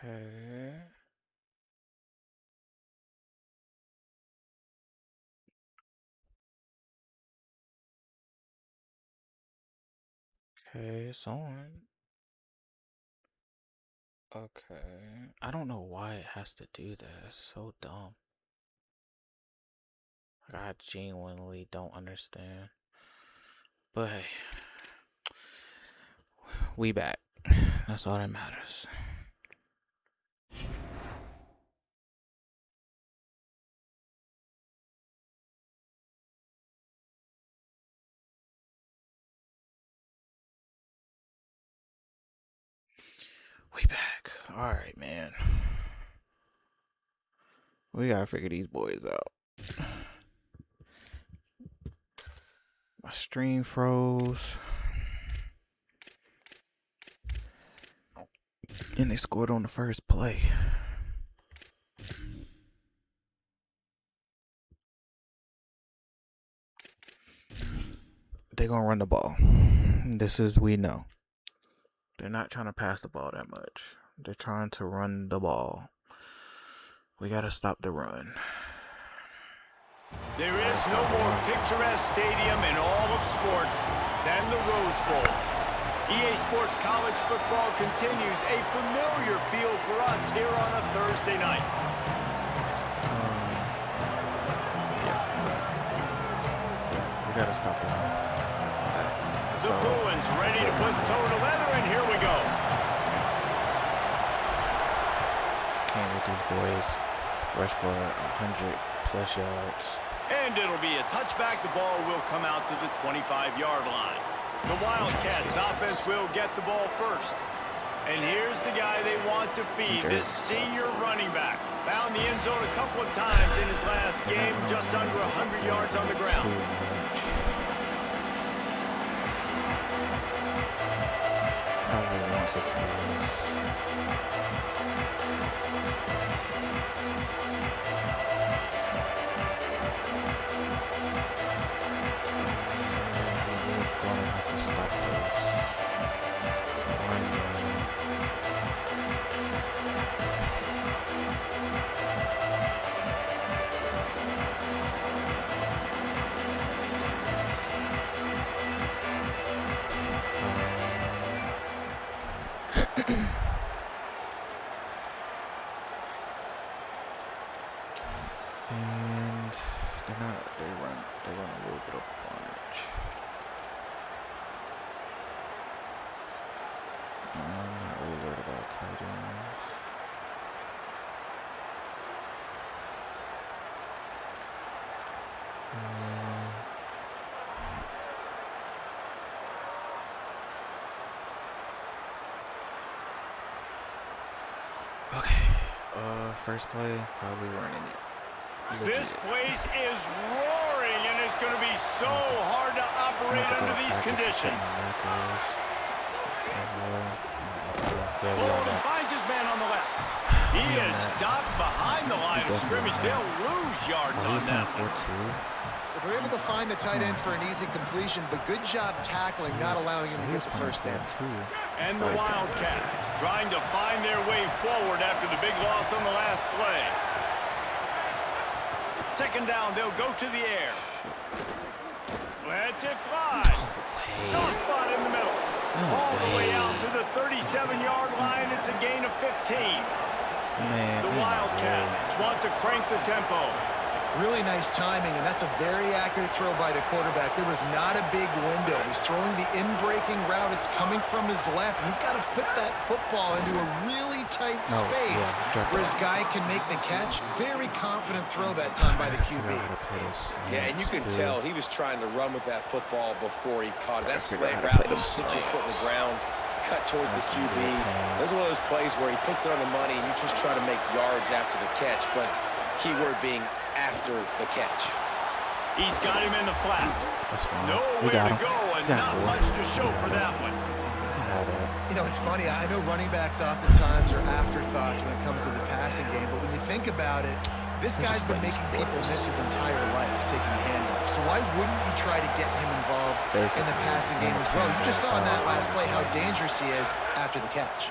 Okay. Okay, it's on. Okay. I don't know why it has to do that. It's so dumb. Like, I genuinely don't understand. But hey, we back. That's all that matters. We back. Alright, man. We gotta figure these boys out. My stream froze. And they scored on the first play. They're gonna run the ball. We know. They're not trying to pass the ball that much. They're trying to run the ball. We gotta stop the run. There is no more picturesque stadium in all of sports than the Rose Bowl. EA Sports College Football continues a familiar feel for us here on a Thursday night. We gotta stop the run. The Bruins ready to put toe to leather, and here we go. Can't let these boys rush for 100+ yards. And it'll be a touchback. The ball will come out to the 25-yard line. The Wildcats offense will get the ball first. And here's the guy they want to feed, this senior running back. Found the end zone a couple of times in his last game, just under 100 yards on the ground. Probably wants it to lose. We're gonna have to stop this. And they run a little bit of bunch. I'm not really worried about tight ends. Okay. First play, probably running it. Legit. This place is roaring, and it's going to be so hard to operate under these conditions. Bolden finds his man on the left. He is stopped behind the line of scrimmage. They'll lose yards on that. Well, they're able to find the tight end for an easy completion, but good job tackling, not allowing him to get the first down. And the Wildcats trying to find their way forward after the big loss on the last play. Second down, they'll go to the air. Lets it fly. Soft spot in the middle. All the way out to the 37-yard line. It's a gain of 15. Man, the Wildcats want to crank the tempo. Really nice timing, and that's a very accurate throw by the quarterback. There was not a big window. He's throwing the in-breaking route. It's coming from his left, and he's got to fit that football into a really tight space where his guy can make the catch. Very confident throw that time by the QB. Yeah, and you can tell he was trying to run with that football before he caught it. That slant route, you stick your foot in the ground, cut towards the QB. This is one of those plays where he puts it on the money, and you just try to make yards after the catch, but keyword being after the catch. He's got him in the flat. That's fine. Nowhere to go, and not much to show for that one. You know, it's funny. I know running backs oftentimes are afterthoughts when it comes to the passing game, but when you think about it, this guy's been making people miss his entire life taking handoffs. So why wouldn't you try to get him involved in the passing game as well? You just saw in that last play how dangerous he is after the catch.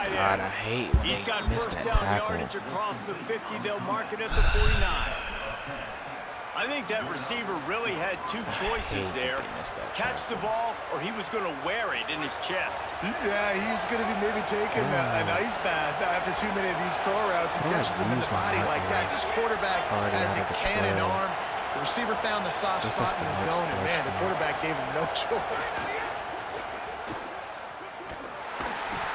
tight God, end. I hate when He's they got miss first that down tackle. yardage across the 50. They'll mark it at the 49. I think that receiver really had two choices there. Catch the ball, or he was going to wear it in his chest. Yeah, he's going to be maybe taking an ice bath after too many of these crow routes. He catches them in the body like that. This quarterback has a cannon arm. The receiver found the soft spot in the zone, and man, the quarterback gave him no choice.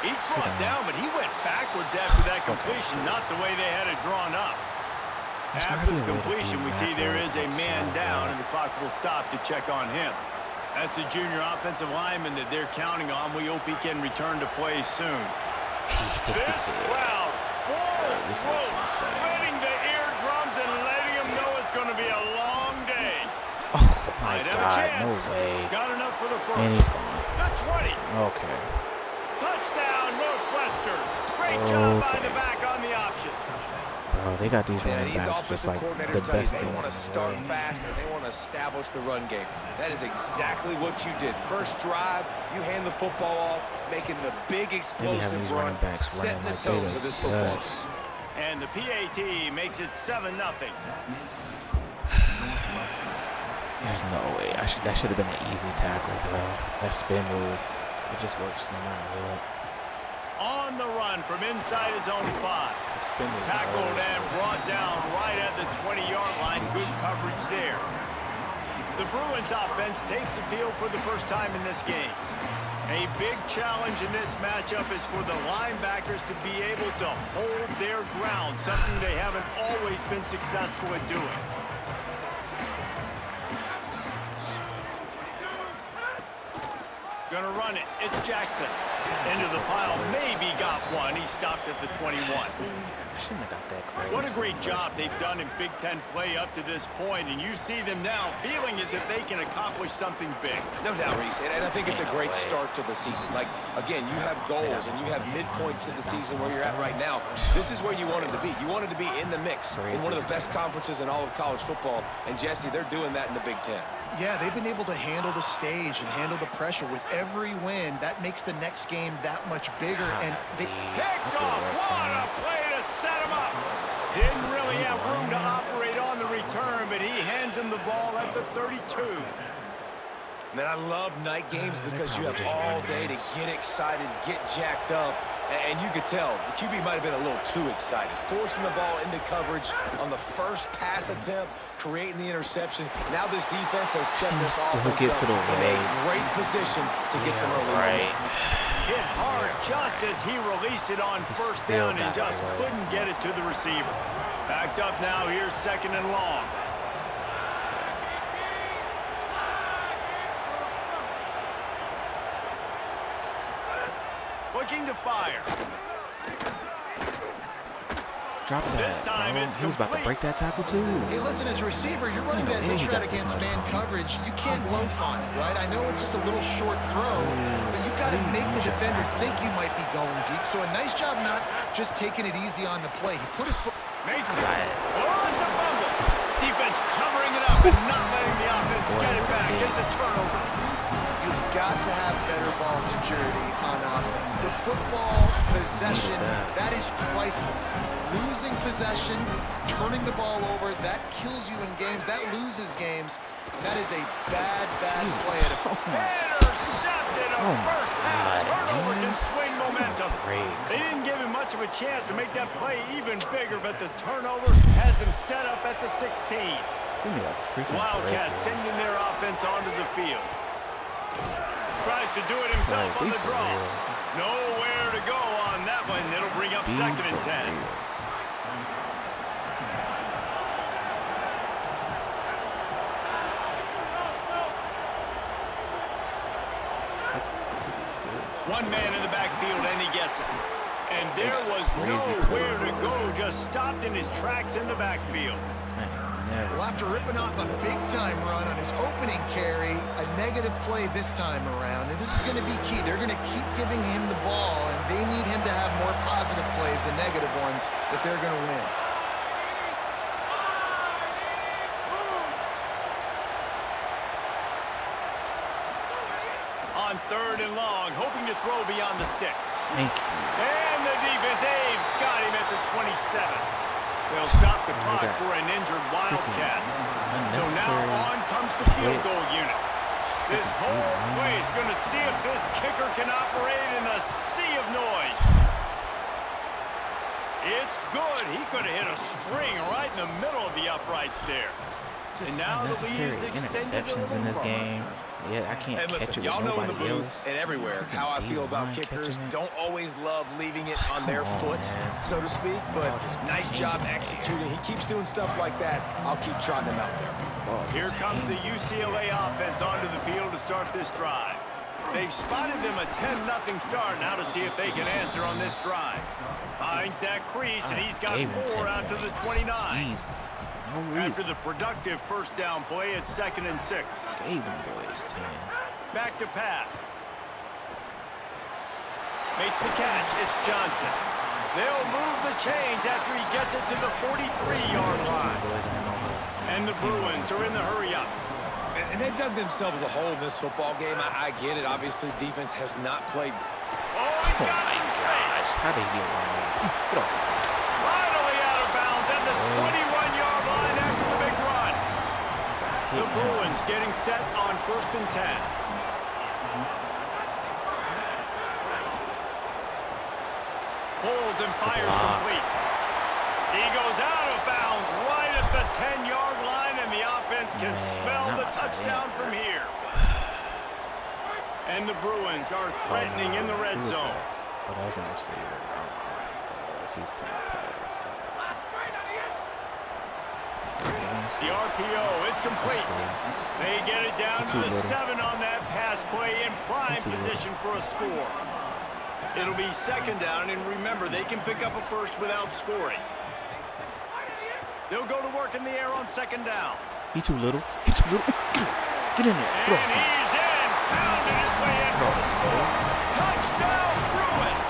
He's brought down, but he went backwards after that completion, not the way they had it drawn up. After the completion, we see there is a man down, and the clock will stop to check on him. That's the junior offensive lineman that they're counting on. We hope he can return to play soon. This crowd, full throat, spreading the eardrums and letting them know it's going to be a long day. Oh my Might have a God, chance. no way. Got enough for the first. And he's gone. The 20. Okay. Touchdown, Northwestern. Great job by the back on the option. Bro, they got these running these backs just offensive like coordinators the tell you best they thing. want to start fast and they want to establish the run game. That is exactly what you did. First drive, you hand the football off, making the big explosive run, setting the tone for this football. Yes. And the PAT makes it 7-0. There's no way. That should have been an easy tackle, bro. That spin move, it just works no matter what. On the run from inside his own 5. Tackled and brought down right at the 20-yard line. Good coverage there. The Bruins offense takes the field for the first time in this game. A big challenge in this matchup is for the linebackers to be able to hold their ground, something they haven't always been successful at doing. Gonna run it. It's Jackson. Into the pile. Maybe got one. He stopped at the 21. I shouldn't have got that close. What a great job they've done in Big Ten play up to this point, and you see them now feeling as if they can accomplish something big. No doubt, Reese, and I think it's a great start to the season. Like, again, you have goals and you have midpoints to the season where you're at right now. This is where you wanted to be. You wanted to be in the mix in one of the best conferences in all of college football, and Jesse, they're doing that in the Big Ten. Yeah, they've been able to handle the stage and handle the pressure. With every win, that makes the next game that much bigger. And they picked off. What a play to set him up. Didn't really have room to operate on the return, but he hands him the ball at the 32. Man, I love night games because you have all day to get excited, get jacked up, and you could tell the QB might have been a little too excited. Forcing the ball into coverage on the first pass attempt, creating the interception. Now this defense has set this offense up in a great position to get some early momentum. Hit hard just as he released it on first down and just couldn't get it to the receiver. Backed up now, here's 2nd and long. Looking to fire. Drop that. This time it's he was about to break that tackle too. Hey, listen, as a receiver, you're running that hitch route against man coverage. You can't loaf on it, right? I know it's just a little short throw, but you've got to make the defender think you might be going deep. So a nice job not just taking it easy on the play. He put his foot. Makes it. Oh, it's a fumble. Defense covering it up and not letting the offense get it back. It's a turnover. You've got to have better ball security on offense. The football possession, that is priceless. Losing possession, turning the ball over, that kills you in games. That loses games. That is a bad play. Intercepted a first half turnover can swing momentum. They didn't give him much of a chance to make that play even bigger, but the turnover has them set up at the 16. Wildcats sending their offense onto the field. Tries to do it himself on the draw. Nowhere to go on that one. It'll bring up 2nd and 10. One man in the backfield, and he gets it. And there was nowhere to go, just stopped in his tracks in the backfield. Well, after ripping off a big-time run on his opening carry, a negative play this time around, and this is going to be key. They're going to keep giving him the ball, and they need him to have more positive plays than negative ones if they're going to win. on 3rd and long, hoping to throw beyond the sticks. Thank you. And the defense, they've got him at the 27. They'll stop the clock for an injured Wildcat. So now on comes the field goal unit. This whole play is going to see if this kicker can operate in a sea of noise. It's good. He could have hit a string right in the middle of the uprights there. Just unnecessary interceptions in this game. Yeah, I can't catch it with nobody else. And everywhere, how I feel about kickers. Don't always love leaving it on their foot, so to speak, but nice job executing. He keeps doing stuff like that. I'll keep trotting him out there. Here comes the UCLA offense onto the field to start this drive. They've spotted them a 10-0 start now to see if they can answer on this drive. Finds that crease, and he's got 4 out to the 29. After the productive first down play, it's 2nd and 6. Gave them boys 10. Back to pass. Makes the catch. It's Johnson. They'll move the chains after he gets it to the 43-yard line. And the Bruins are in the hurry-up. And they dug themselves a hole in this football game. I get it. Obviously, defense has not played. Oh, he's got some space. How did he get one? Get off. Finally out of bounds at the 21-yard line after the big run. The Bruins getting set on 1st and 10. Pulls and fires complete. He goes out of bounds right at the 10-yard line, and the offense can smell the touchdown from here. And the Bruins are threatening in the red zone. But I was going to say the RPO, it's complete. They get it down to the 7 on that pass play in prime position for a score. It'll be 2nd down, and remember, they can pick up a first without scoring. They'll go to work in the air on 2nd down. He too little. He too little. Get in there. And he's in. Pounding his way in for the score. Touchdown, Bruins.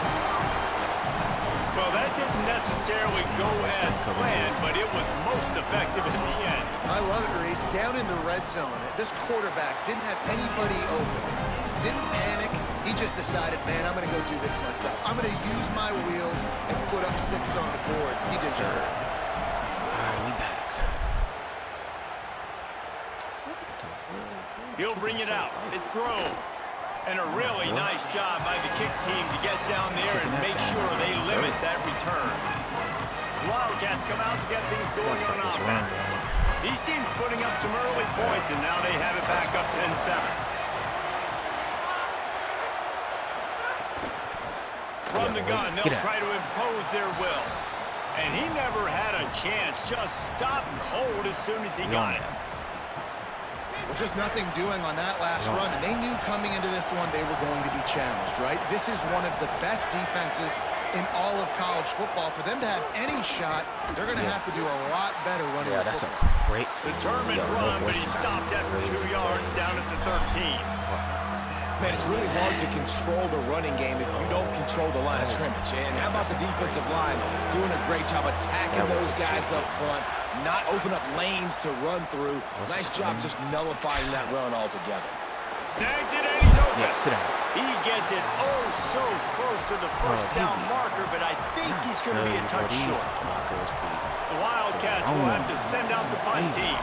Well, that didn't necessarily go as planned, but it was most effective in the end. I love it, Reese. Down in the red zone, this quarterback didn't have anybody open. Didn't panic. He just decided, man, I'm going to go do this myself. I'm going to use my wheels and put up 6 on the board. He did just that. All right, we back. He'll bring it out. It's Grove. And a really nice job by the kick team to get down there and make sure they limit that return. Wildcats come out to get things going on offense. These teams putting up some early points, and now they have it back up 10-7. From the gun, they'll try to impose their will. And he never had a chance. Just stopped cold as soon as he got it. Well, just nothing doing on that last run. And they knew coming into this one they were going to be challenged, right? This is one of the best defenses in all of college football. For them to have any shot, they're going to have to do a lot better running the that's football. a great. Determined run, but he stopped after 2 yards down at the 13. Man, it's really hard to control the running game if you don't control the line of scrimmage. And how about the defensive line doing a great job attacking those guys up front, not open up lanes to run through. Nice job just nullifying that run altogether. Snags it and he's open. Yeah, sit down. He gets it so close to the first down marker, but I think he's going to be a touch short. The Wildcats will have to send out the punt team.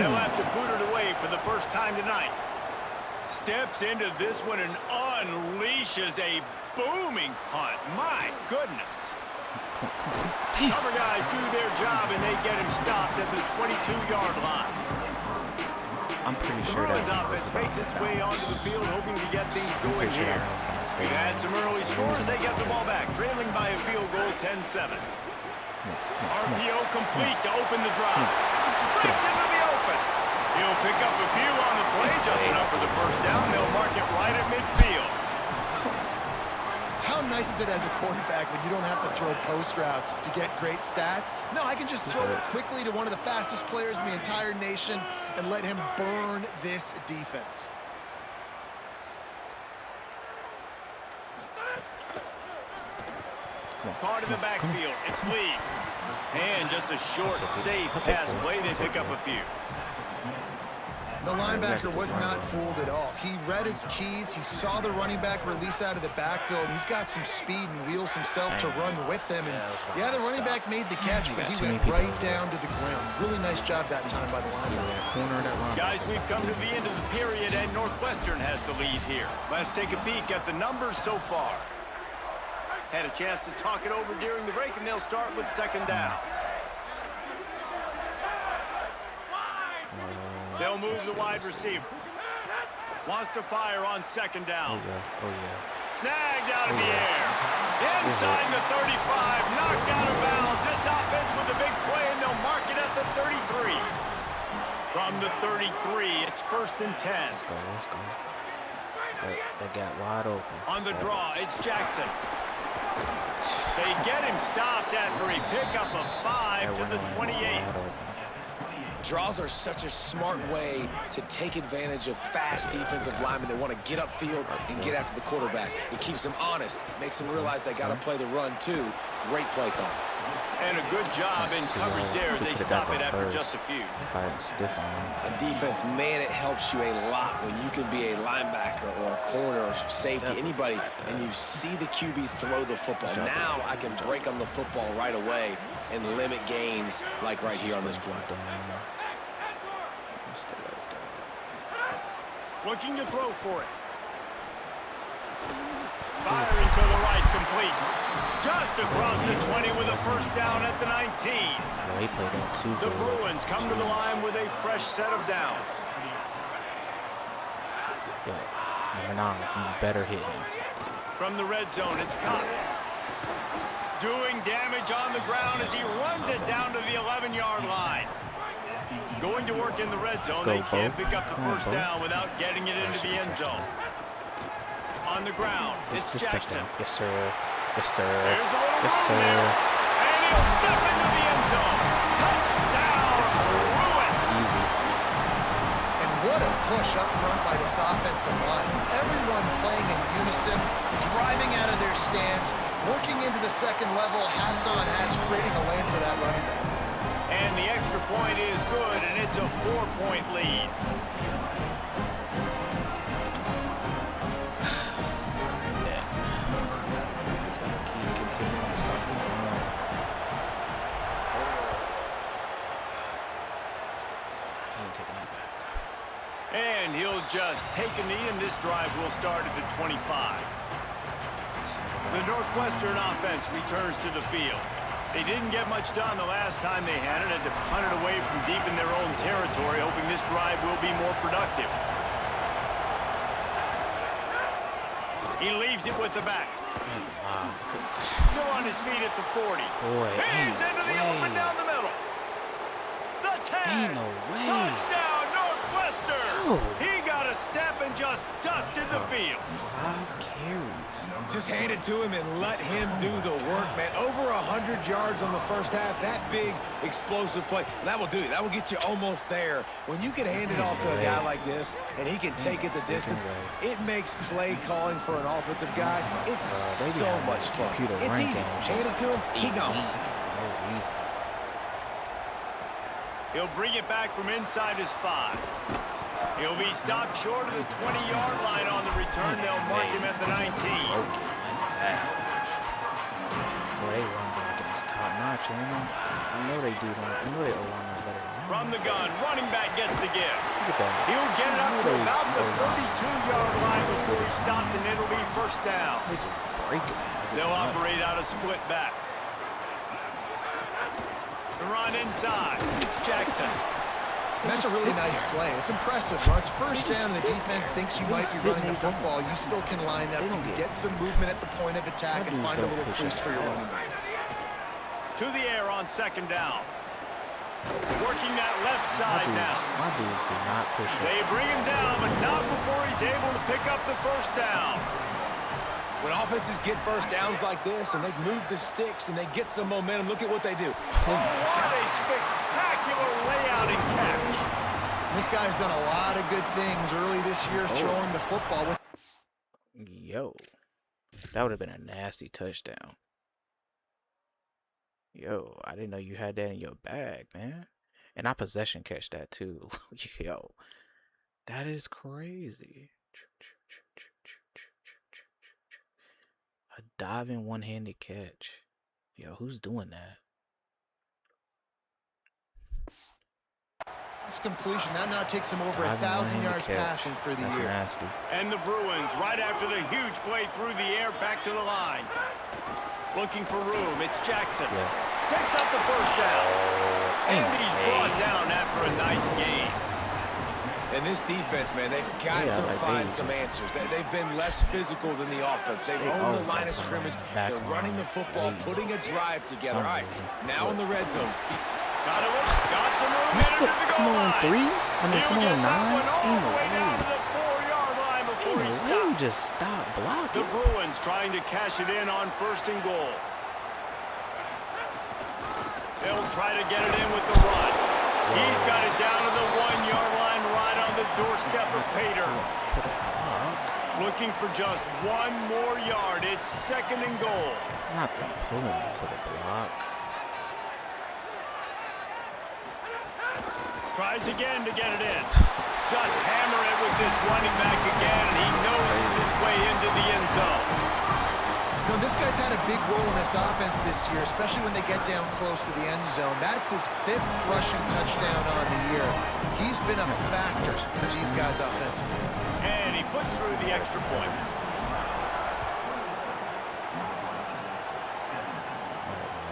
They'll have to boot it away for the first time tonight. Steps into this one and unleashes a booming punt. My goodness. Cover guys do their job, and they get him stopped at the 22-yard line. I'm pretty sure the Bruins offense makes its way onto the field, hoping to get things going here. They've had some early scores. They get the ball back, trailing by a field goal, 10-7. RPO complete to open the drive. Breaks into the open. He'll pick up a few on the play, just enough for the first down. They'll mark it right at midfield. How nice is it as a quarterback when you don't have to throw post routes to get great stats? No, I can just throw it quickly to one of the fastest players in the entire nation and let him burn this defense. Caught in the backfield. It's Lee. And just a short, safe pass play. They pick up a few. The linebacker was not fooled at all. He read his keys. He saw the running back release out of the backfield. And he's got some speed and wheels himself to run with him. And yeah, the running back made the catch, but he went right down to the ground. Really nice job that time by the linebacker. Guys, we've come to the end of the period, and Northwestern has the lead here. Let's take a peek at the numbers so far. Had a chance to talk it over during the break, and they'll start with second down. They'll move the wide receiver. Wants to fire on second down. Snagged out of the air. Inside the 35, knocked out of bounds. This offense with a big play, and they'll mark it at the 33. From the 33, it's 1st and 10. Let's go. They got wide open. On the draw, it's Jackson. They get him stopped after a pickup of 5 to the 28. Draws are such a smart way to take advantage of fast defensive linemen that want to get upfield and get after the quarterback. It keeps them honest, makes them realize they got to play the run too. Great play call. And a good job in coverage there as they stop it after just a few. Stiff on him. A defense, man, it helps you a lot when you can be a linebacker or a corner or safety, anybody, and you see the QB throw the football. Now I can break on the football right away and limit gains like right here on this play. Looking to throw for it. Firing to the right, complete. Just across the 20 with a first down at the 19. He played that too The good. Bruins come to the line with a fresh set of downs. Yeah, number 9, you better hit him. From the red zone, it's Cox. Doing damage on the ground as he runs it down to the 11-yard line. Going to work in the red zone. They can't pick up the first down without getting it into the end zone. On the ground, it's Jackson. Yes, sir. Yes, sir. There's a little Yes, room sir. there. And he'll step into the end zone. Touchdown, Yes, sir. Bruins. Easy. And what a push up front by this offensive line. Everyone playing in unison, driving out of their stance, working into the second level, hats on hats, creating a lane for that running back. And the extra point is good, and it's a 4-point lead. He's got to keep continuing to stop his run. He ain't taking that back. And he'll just take a knee, and this drive will start at the 25. The Northwestern offense returns to the field. They didn't get much done the last time they had it to punt it away from deep in their own territory, hoping this drive will be more productive. He leaves it with the back. Still on his feet at the 40. Boy, He's into the open down the middle. The 10. Ain't no way. Touchdown, Northwestern. Yo. He got a step and just dusted the field. 5 carries. Just hand it to him and let him do the work, man. Over 100 yards on the first half. That big, explosive play. And that will do it. That will get you almost there. When you can hand it off to a guy like this and he can take it the distance, it makes play calling for an offensive guy. It's so much fun. It's easy. Hand it to him, he gone. For no reason. He'll bring it back from inside his 5. He'll be stopped short of the 20-yard line on the return. They'll mark him at the 19. Okay, like that. Boy, they run blocking is top notch, you know? I know they do that. I know they O-line are better than that. From the gun, running back gets the give. Look at that. He'll get it up to about the 32-yard line before he's stopped, and it'll be first down. They just break it. They'll operate out of split backs. The run inside. It's Jackson. That's a really nice play. It's impressive. When it's first down and the defense thinks you might be running the football, you still can line up, you can get some movement at the point of attack, and find a little crease for your running back. To the air on second down. Working that left side now. My dudes do not push up. They bring him down, but not before he's able to pick up the first down. When offenses get first downs like this and they move the sticks and they get some momentum, look at what they do. Oh, what a spectacular layout and catch. This guy's done a lot of good things early this year throwing the football. Yo, that would have been a nasty touchdown. Yo, I didn't know you had that in your bag, man. And I possession catch that too. Yo, That is crazy. A diving one-handed catch. Yo, who's doing that? This completion, that now takes him over 1,000 yards passing for the year. Nasty. And the Bruins, right after the huge play through the air, back to the line. Looking for room, it's Jackson. Picks up the first down. And he's brought down after a nice gain. And this defense, man, they've got to find some answers. They've been less physical than the offense. They've owned the line of scrimmage. They're running the football, putting a drive together. All right, now in the red zone. Got some room. What's the, come on, 3? I mean, come on, 9? Ain't no way. Ain't no way you just stop blocking. The Bruins trying to cash it in on 1st and goal. They'll try to get it in with the run. He's got it down to the 1-yard line, right on the doorstep of Pater. Looking for just 1 more yard. It's 2nd and goal. Not them pulling it to the block. Tries again to get it in. Just hammer it with this running back again, and he noses his way into the end zone. You know, this guy's had a big role in this offense this year, especially when they get down close to the end zone. That's his 5th rushing touchdown on the year. He's been a factor for these guys offensively. And he puts through the extra point.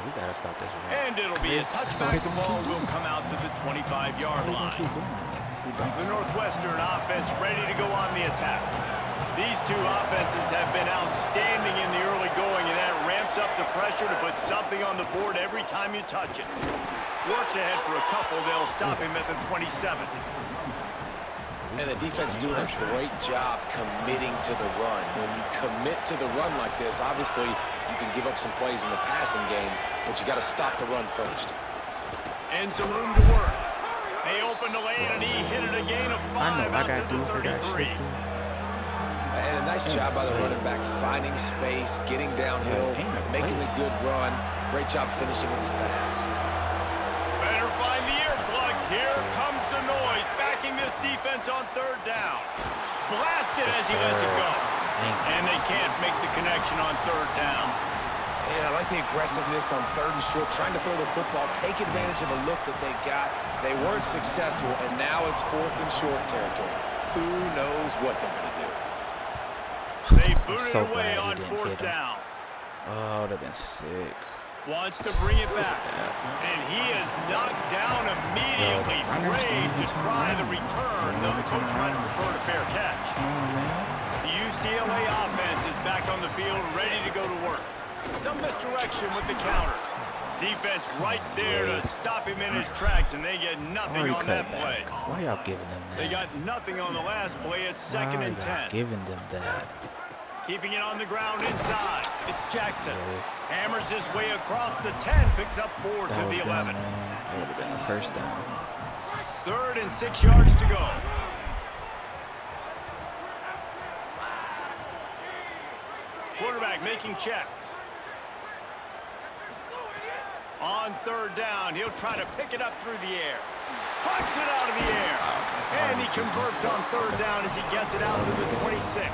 We gotta stop this run. And it'll be a touchback. The ball will come out to the 25-yard line. The Northwestern offense ready to go on the attack. These two offenses have been outstanding in the early going, and that ramps up the pressure to put something on the board every time you touch it. Works ahead for a couple. They'll stop him at the 27. And the defense doing a great job committing to the run. When you commit to the run like this, obviously you can give up some plays in the passing game, but you got to stop the run first. And some room to work. They opened the lane, and he hit it a gain of 5 out to the 33. And a nice job by the running back, finding space, getting downhill, making a good run. Great job finishing with his pads. Better find the earplugs. Here comes the noise, backing this defense on 3rd down. Blasted as he lets it go. And they can't make the connection on 3rd down. And I like the aggressiveness on 3rd and short, trying to throw the football, take advantage of a look that they got. They weren't successful, and now it's 4th and short territory. Who knows what they're going to do? They booted away on 4th down. Oh, that would have been sick. Wants to bring it back. And he is knocked down immediately. Brave to try the return, though the coach might have preferred a fair catch. The UCLA offense is back on the field, ready to go to work. Some misdirection with the counter. Defense right there to stop him in his tracks, and they get nothing on that play. Why y'all giving them that? They got nothing on the last play. It's 2nd and 10. Giving them that. Keeping it on the ground inside. It's Jackson. Hammers his way across the 10. Picks up 4 to the 11. That would have been the 1st down. 3rd and 6 yards to go. Quarterback making checks. On 3rd down, he'll try to pick it up through the air. Pucks it out of the air. And he converts on 3rd down as he gets it out to the 26.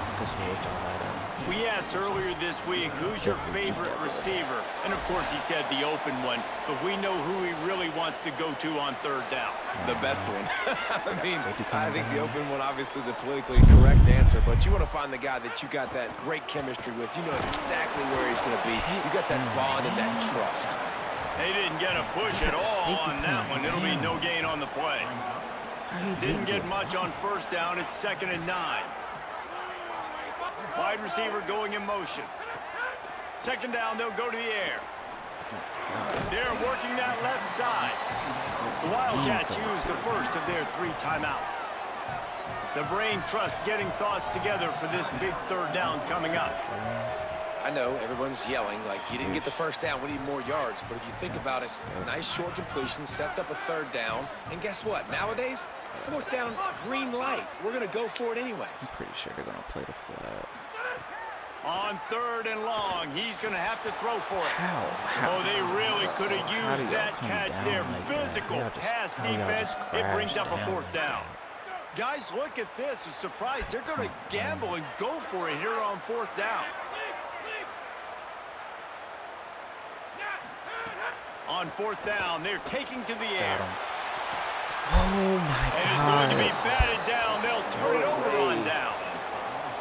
We asked earlier this week, who's your favorite receiver? And of course he said the open one, but we know who he really wants to go to on 3rd down. The best one. I mean, I think the open one, obviously the politically correct answer, but you want to find the guy that you got that great chemistry with. You know exactly where he's going to be. You got that bond and that trust. They didn't get a push at all on that one. It'll be no gain on the play. Didn't get much on 1st down. It's 2nd and 9. Wide receiver going in motion. 2nd down, they'll go to the air. They're working that left side. The Wildcats used the first of their 3 timeouts. The brain trust getting thoughts together for this big 3rd down coming up. I know everyone's yelling like you didn't get the 1st down, we need more yards. But if you think about it, nice short completion sets up a 3rd down. And guess what? Nowadays, 4th down, green light. We're going to go for it anyways. I'm pretty sure they're going to play the flat. On 3rd and long, he's going to have to throw for it. How? Oh, they really could have used that catch there. Physical pass defense. It brings up a 4th down. Guys, look at this. A surprise. They're going to gamble and go for it here on 4th down. On 4th down, they're taking to the air. Oh, my God. And it's going to be batted down. They'll turn it over on downs.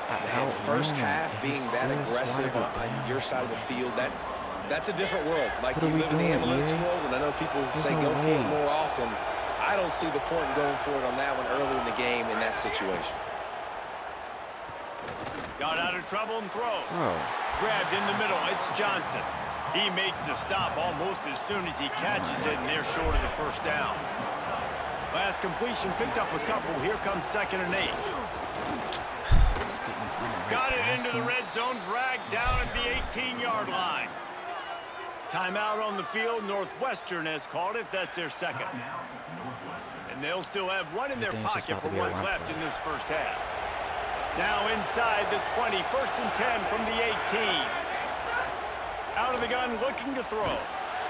Man, first half being that aggressive on your side of the field, that's a different world. Like, you live in the analytics world, and I know people say go for it more often. I don't see the point in going for it on that one early in the game in that situation. Got out of trouble and throws. Grabbed in the middle. It's Johnson. He makes the stop almost as soon as he catches it, and they're short of the first down. Last completion picked up a couple. Here comes 2nd and 8. Got it into the red zone, dragged down at the 18-yard line. Timeout on the field. Northwestern has called it. That's their 2nd. And they'll still have one in their pocket for what's left in this first half. Now inside the 20, 1st and 10 from the 18. Out of the gun, looking to throw.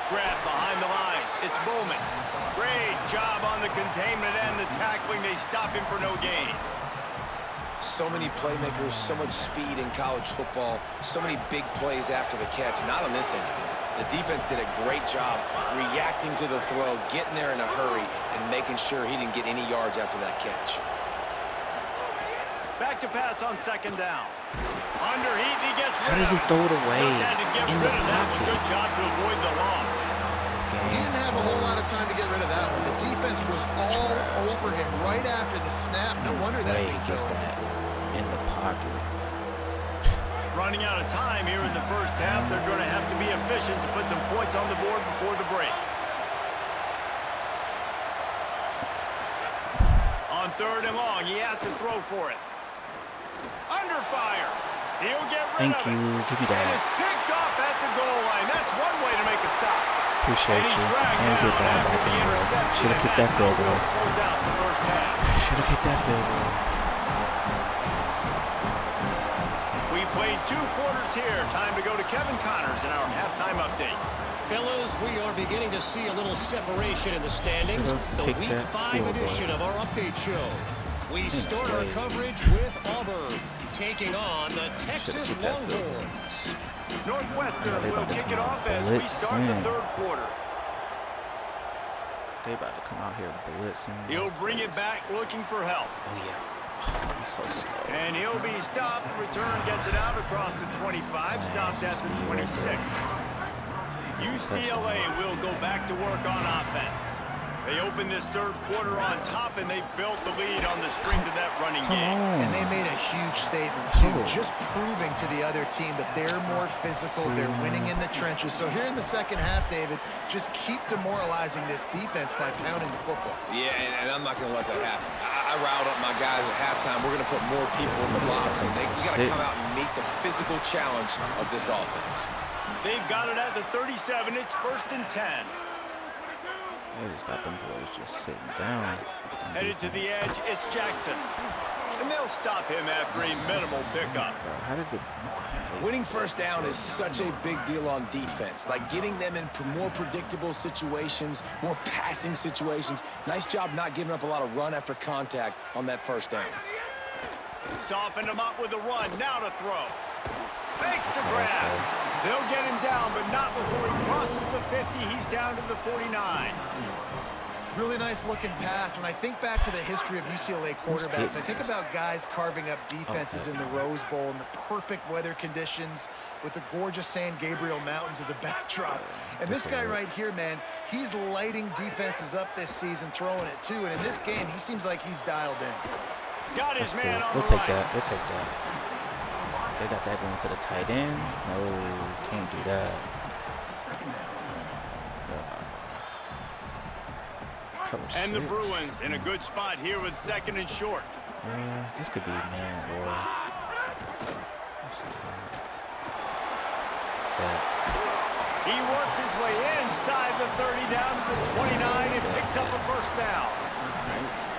Grab behind the line. It's Bowman. Great job on the containment and the tackling. They stop him for no gain. So many playmakers, so much speed in college football, so many big plays after the catch. Not in this instance. The defense did a great job reacting to the throw, getting there in a hurry, and making sure he didn't get any yards after that catch. Back to pass on 2nd down. Under heat, he gets rid of it. How does he throw it away in the pocket? Good job to avoid the loss. He didn't have a whole lot of time to get rid of that one. The defense was all over him right after the snap. No wonder that he gets that in the pocket. Running out of time here in the first half. They're going to have to be efficient to put some points on the board before the break. On 3rd and long, he has to throw for it. Under fire. He'll get rid of it. Thank you. Give me that. And it's picked off at the goal line. That's one way to make a stop. Appreciate you. And get that back in there. Should have kicked that field goal. Should have kicked that field goal. We've played 2 quarters here. Time to go to Kevin Connors in our halftime update. Fellas, we are beginning to see a little separation in the standings. The Week 5 edition of our update show. We start our coverage with Auburn taking on the Texas Longhorns. Northwestern will kick it off as we start the 3rd quarter. They about to come out here blitzing. He'll bring it back looking for help. Oh, yeah. Oh, he's so slow. And he'll be stopped. Return gets it out across the 25. Stopped at the 26. UCLA will go back to work on offense. They opened this 3rd quarter on top, and they built the lead on the strength of that running game. And they made a huge statement, too, just proving to the other team that they're more physical, they're winning in the trenches. So here in the second half, David, just keep demoralizing this defense by pounding the football. Yeah, and I'm not going to let that happen. I riled up my guys at halftime. We're going to put more people in the box, and they got to come out and meet the physical challenge of this offense. They've got it at the 37. It's 1st and 10. They just got them boys just sitting down. Headed to the edge, it's Jackson. And they'll stop him after a minimal pickup. How did Winning first down is such a big deal on defense. Like getting them in more predictable situations, more passing situations. Nice job not giving up a lot of run after contact on that first down. Softened him up with a run. Now to throw. Makes the grab. They'll get him down, but not before he crosses the 50. He's down to the 49. Really nice looking pass. When I think back to the history of UCLA quarterbacks, I think about guys carving up defenses in the Rose Bowl in the perfect weather conditions with the gorgeous San Gabriel Mountains as a backdrop. And this guy right here, man, he's lighting defenses up this season, throwing it too. And in this game, he seems like he's dialed in. Got his man on We'll the take right. that. We'll take that. They got that going to the tight end. No, can't do that. And the Bruins in a good spot here with 2nd and short. Yeah, this could be man or He works his way inside the 30 down to the 29 and picks up a first down.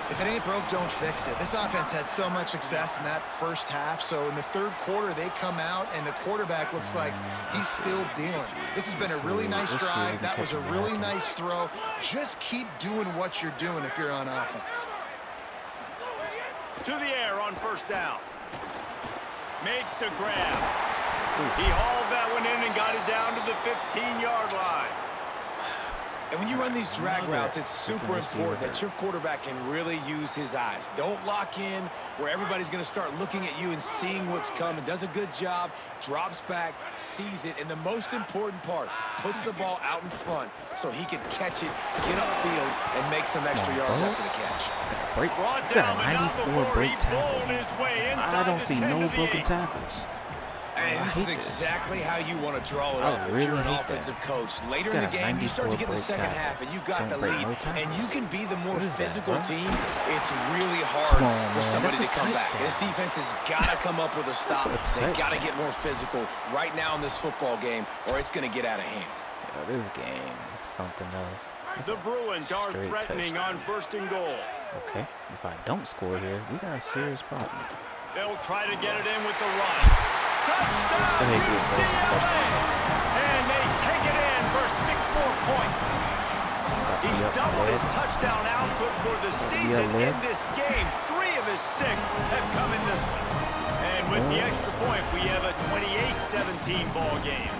If it ain't broke, don't fix it. This offense had so much success in that first half, so in the 3rd quarter, they come out, and the quarterback looks like he's still dealing. This has been a really nice drive. That was a really nice throw. Just keep doing what you're doing if you're on offense. to the air on first down. Makes the grab. He hauled that one in and got it down to the 15-yard line. And when you run these drag routes, it's super important that your quarterback can really use his eyes. Don't lock in where everybody's going to start looking at you and seeing what's coming. Does a good job, drops back, sees it, and the most important part, puts the ball out in front so he can catch it, get upfield, and make some extra yards after the catch. Got a 94 break tackle. I don't see no broken tackles. And this is exactly how you want to draw it up. If you're an offensive coach, later in the game, you start to get in the second half, and you got the lead, and you can be the more physical team. It's really hard for somebody to come back. This defense has got to come up with a stop. They got to get more physical right now in this football game, or it's going to get out of hand. This game is something else. The Bruins are threatening on first and goal. Okay, if I don't score here, we got a serious problem. They'll try to get it in with the run. Touchdown, UCLA! And they take it in for 6 more points. He's doubled his touchdown output for the season in this game. 3 of his 6 have come in this one. And with the extra point, we have a 28-17 ball game.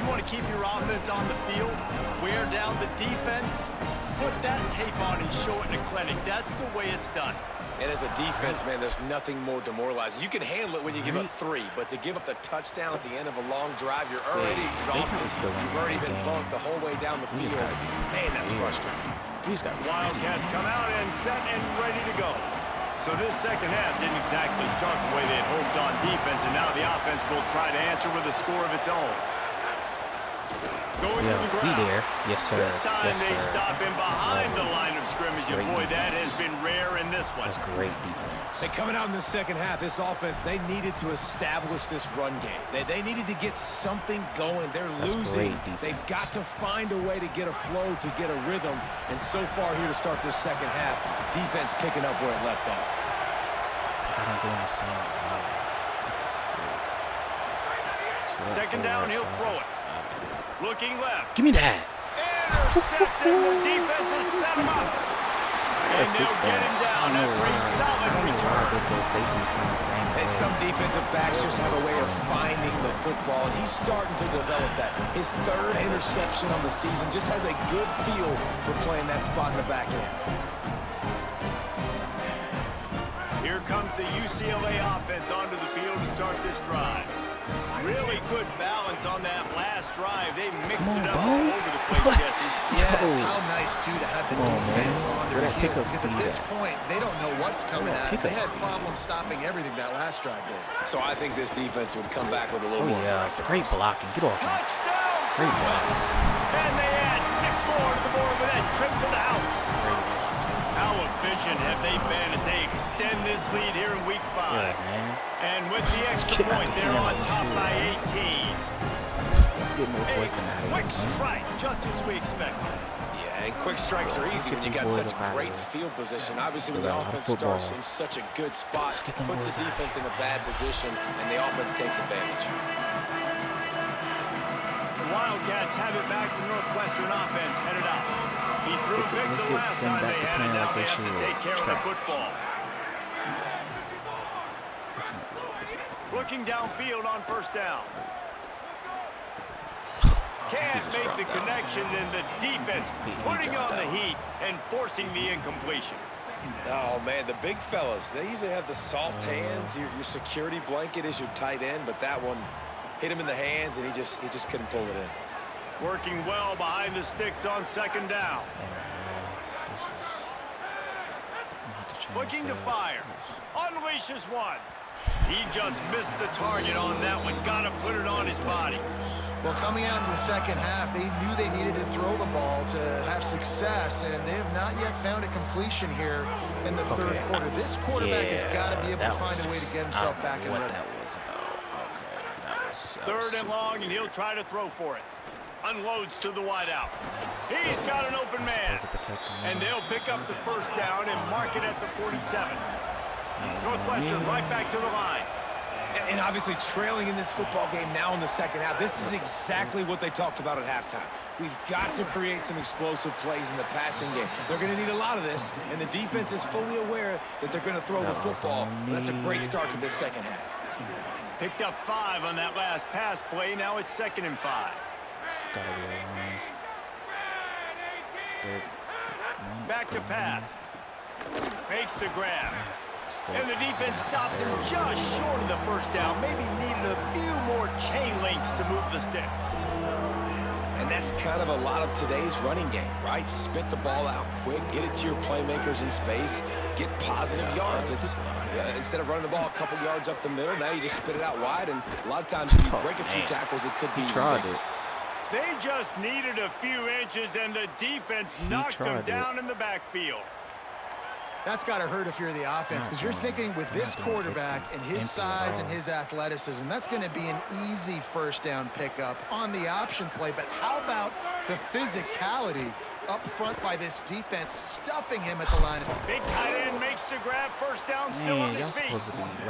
You want to keep your offense on the field, wear down the defense, put that tape on and show it in a clinic. That's the way it's done. And as a defense, man, there's nothing more demoralizing. You can handle it when you give up 3, but to give up the touchdown at the end of a long drive, you're already exhausted. You've already been bumped the whole way down the field. Man, that's frustrating. Wildcats come out and set and ready to go. So this second half didn't exactly start the way they had hoped on defense, and now the offense will try to answer with a score of its own. Going to the ground. Be there. Yes, sir. This time they stop him behind the line of scrimmage, and boy, that has been rare in this one. That's great defense. And coming out in the second half, this offense, they needed to establish this run game. They needed to get something going. They're losing. They've got to find a way to get a flow, to get a rhythm. And so far here to start this second half, defense picking up where it left off. I don't go in the same way. Second down, he'll throw it. Looking left. Give me that. Intercepted. The defense has set him up. And they'll get him down after a solid return. And some defensive backs just have a way of finding the football. And he's starting to develop that. His 3rd interception on the season just has a good feel for playing that spot in the back end. Here comes the UCLA offense onto the field to start this drive. Really good balance on that last drive. They mixed it up all over the place, Jesse. Yeah, how nice, too, to have the defense on their heels. Because at this point, they don't know what's coming at them. They had problems stopping everything that last drive did. So I think this defense would come back with a little more aggressive. Great blocking. Get off him. Touchdown! Great blocking. And they add 6 more to the board with that trip to the house. How efficient have they been as they extend this lead here in week 5? And with the extra point, they're on top by 18. Let's get more voice than that. Quick strike, just as we expected. Yeah, and quick strikes are easy when you got such great field position. Obviously, when the offense starts in such a good spot, puts the defense in a bad position, and the offense takes advantage. The Wildcats have it back. The Northwestern offense headed out. He threw big the last time they had it. Now they have to take care of the football. Looking downfield on first down. Can't make the connection, and the defense putting on the heat and forcing the incompletion. Oh, man, the big fellas, they usually have the soft hands. Your security blanket is your tight end, but that one hit him in the hands, and he just couldn't pull it in. Working well behind the sticks on second down. Looking to fire. Unleashes one. He just missed the target on that one. Got to put it on his body. Well, coming out in the second half, they knew they needed to throw the ball to have success, and they have not yet found a completion here in the third quarter. This quarterback has got to be able to find a way to get himself back in rhythm. Third and long, and he'll try to throw for it. Unloads to the wideout. He's got an open man. And they'll pick up the first down and mark it at the 47. Northwestern right back to the line. And obviously trailing in this football game now in the second half, this is exactly what they talked about at halftime. We've got to create some explosive plays in the passing game. They're going to need a lot of this, and the defense is fully aware that they're going to throw the football. That's a great start to this second half. Picked up 5 on that last pass play. Now it's 2nd and 5. Gotta be back to pass. Makes the grab. And the defense stops him just short of the first down. Maybe needed a few more chain links to move the sticks. And that's kind of a lot of today's running game, right? Spit the ball out quick, get it to your playmakers in space, get positive yards. It's instead of running the ball a couple yards up the middle, now you just spit it out wide, and a lot of times if you break a few tackles, it could be. He tried it. They just needed a few inches, and the defense knocked them down in the backfield. That's got to hurt if you're the offense, because you're thinking with this quarterback and his size and his athleticism, that's going to be an easy first down pickup on the option play. But how about the physicality up front by this defense, stuffing him at the line? Big tight end makes the grab, first down, still on his feet.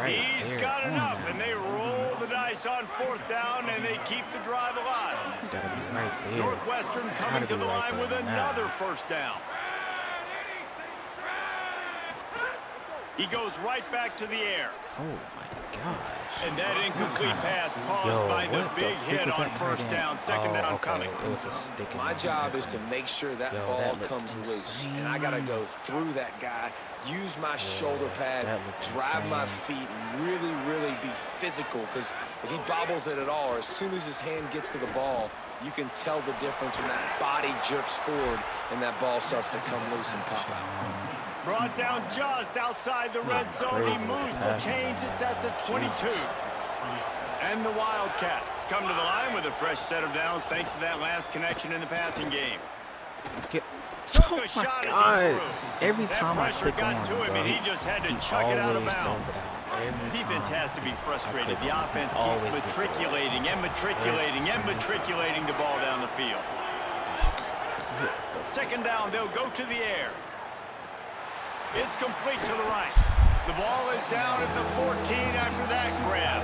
He's got enough, and they roll the dice on 4th down, and they keep the drive alive. You gotta be right there. Northwestern coming to the line with another first down. He goes right back to the air. Oh, my gosh. And that incomplete pass caused by the big hit on first down. Second down coming. It was a stick. My job is to make sure that ball comes loose. And I got to go through that guy, use my shoulder pad, drive my feet, really, really be physical. Because if he bobbles it at all, or as soon as his hand gets to the ball, you can tell the difference when that body jerks forward and that ball starts to come loose and pop out. Brought down just outside the red zone. He moves the chains. It's at the 22. And the Wildcats come to the line with a fresh set of downs thanks to that last connection in the passing game. Oh my God. Every time I click on got to him, and he just had to chuck it out of bounds. Defense has to be frustrated. The offense keeps matriculating and matriculating and matriculating the ball down the field. Second down, they'll go to the air. It's complete to the right. The ball is down at the 14 after that grab.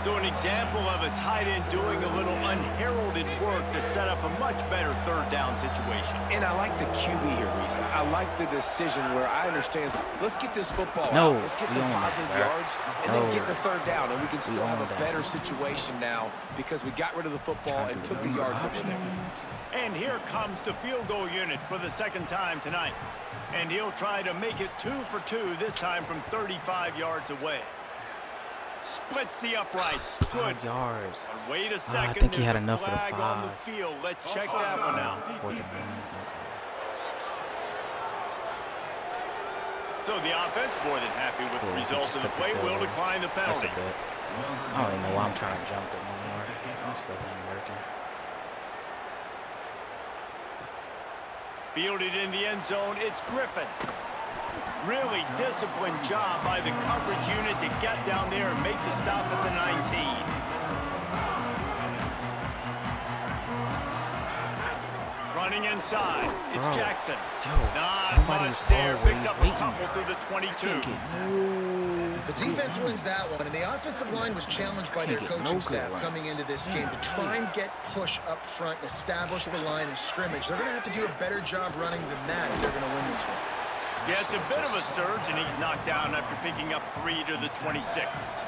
So an example of a tight end doing a little unheralded work to set up a much better third down situation. And I like the QB here, Reese. I like the decision where I understand, let's get this football out. Let's get some positive yards and then get to third down. And we can still have a better situation now because we got rid of the football and took the yards that were there. And here comes the field goal unit for the second time tonight. And he'll try to make it 2 for 2, this time from 35 yards away. Splits the uprights. 5 yards. But wait a second. I think he had enough for the 5. On the field. Let's check that one out. So the offense, more than happy with the results of the play, will decline the penalty. I don't even know why I'm trying to jump it anymore. That stuff ain't working. Fielded in the end zone, it's Griffin. Really disciplined job by the coverage unit to get down there and make the stop at the 19. Running inside, it's Jackson. Somebody's there. Picks up a couple to the 22. The defense wins that one, and the offensive line was challenged by their coaching staff coming into this game to try and get push up front and establish the line of scrimmage. They're going to have to do a better job running than that if they're going to win this one. Yeah, it's a bit of a surge, and he's knocked down after picking up 3 to the 26.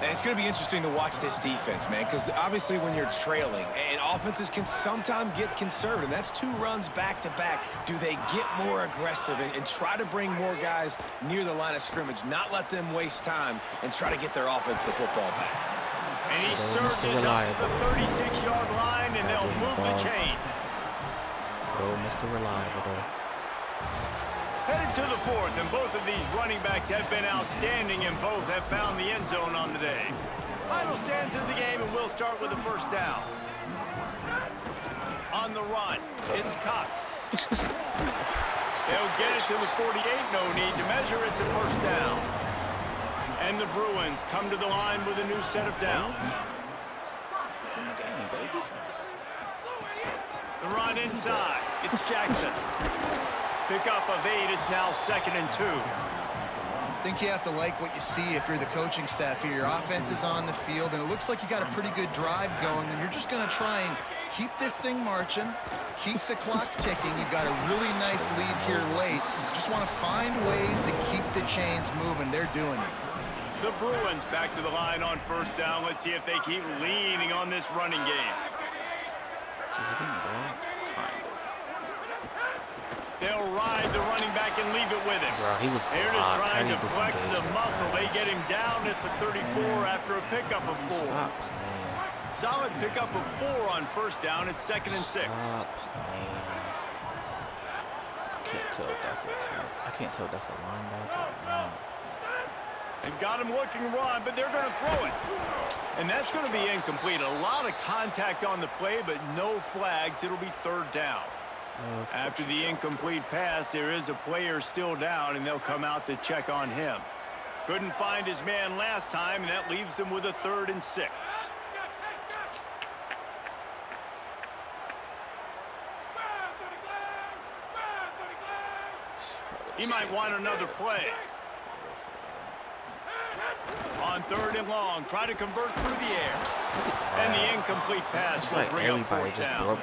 And it's going to be interesting to watch this defense, man, because obviously when you're trailing, and offenses can sometimes get conservative, and that's 2 runs back-to-back. Do they get more aggressive and try to bring more guys near the line of scrimmage, not let them waste time, and try to get their offense the football back? And he surges up to the 36-yard line, and they'll move the chain. Oh, Mr. Reliable. Headed to the 4th, and both of these running backs have been outstanding, and both have found the end zone on the day. Final stand to the game, and we'll start with the first down. On the run, it's Cox. They'll get it to the 48, no need to measure. It's a first down. And the Bruins come to the line with a new set of downs. The run inside, it's Jackson. Pick up of 8, it's now 2nd and 2. think you have to like what you see if you're the coaching staff here. Your offense is on the field, and it looks like you got a pretty good drive going, and you're just going to try and keep this thing marching, keep the clock ticking. You've got a really nice lead here late. Just want to find ways to keep the chains moving. They're doing it. The Bruins back to the line on first down. Let's see if they keep leaning on this running game. They'll ride the running back and leave it with him. Bro, he was They're just trying to flex the muscle. They get him down at the 34 after a pickup of 4. Solid pickup of 4 on first down. It's 2nd and 6. I can't tell if that's a I can't tell if that's a linebacker or not. They've got him looking run, but they're going to throw it. And that's going to be incomplete. A lot of contact on the play, but no flags. It'll be 3rd down. After the incomplete pass, there is a player still down, and they'll come out to check on him. Couldn't find his man last time, and that leaves them with a 3rd and 6. He might want another play. On 3rd and long, try to convert through the air. And the incomplete pass will bring up 4th down.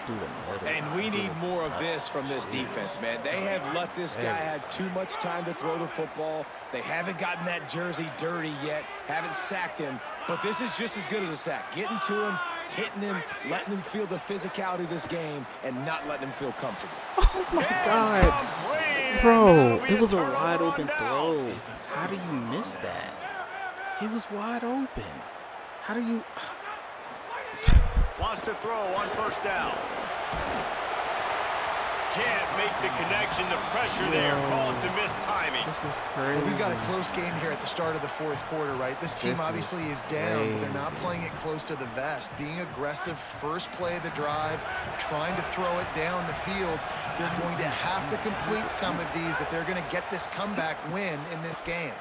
And we need more of this from this defense, man. They have let this guy have too much time to throw the football. They haven't gotten that jersey dirty yet, haven't sacked him. But this is just as good as a sack. Getting to him, hitting him, letting him feel the physicality of this game, and not letting him feel comfortable. Oh, my God. Bro, it was a wide open throw. How do you miss that? He was wide open. How do you... Wants to throw on first down. Can't make the connection. The pressure there caused the missed timing. This is crazy. Well, we've got a close game here at the start of the 4th quarter, right? This team obviously is down, but they're not playing it close to the vest. Being aggressive, first play of the drive, trying to throw it down the field. They're going to have to complete some of these if they're going to get this comeback win in this game.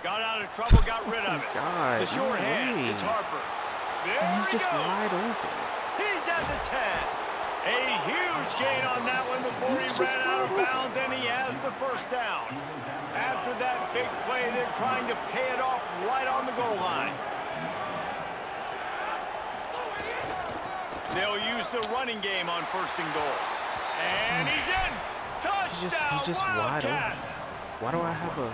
Got out of trouble, got rid of it. God, the short hand, it's Harper. There he's just goes. wide open. He's at the 10. A huge gain on that one before he ran out of bounds, and he has the first down. After that big play, they're trying to pay it off right on the goal line. They'll use the running game on 1st and goal. And he's in. Touchdown, he's just wide open. Why do I have a...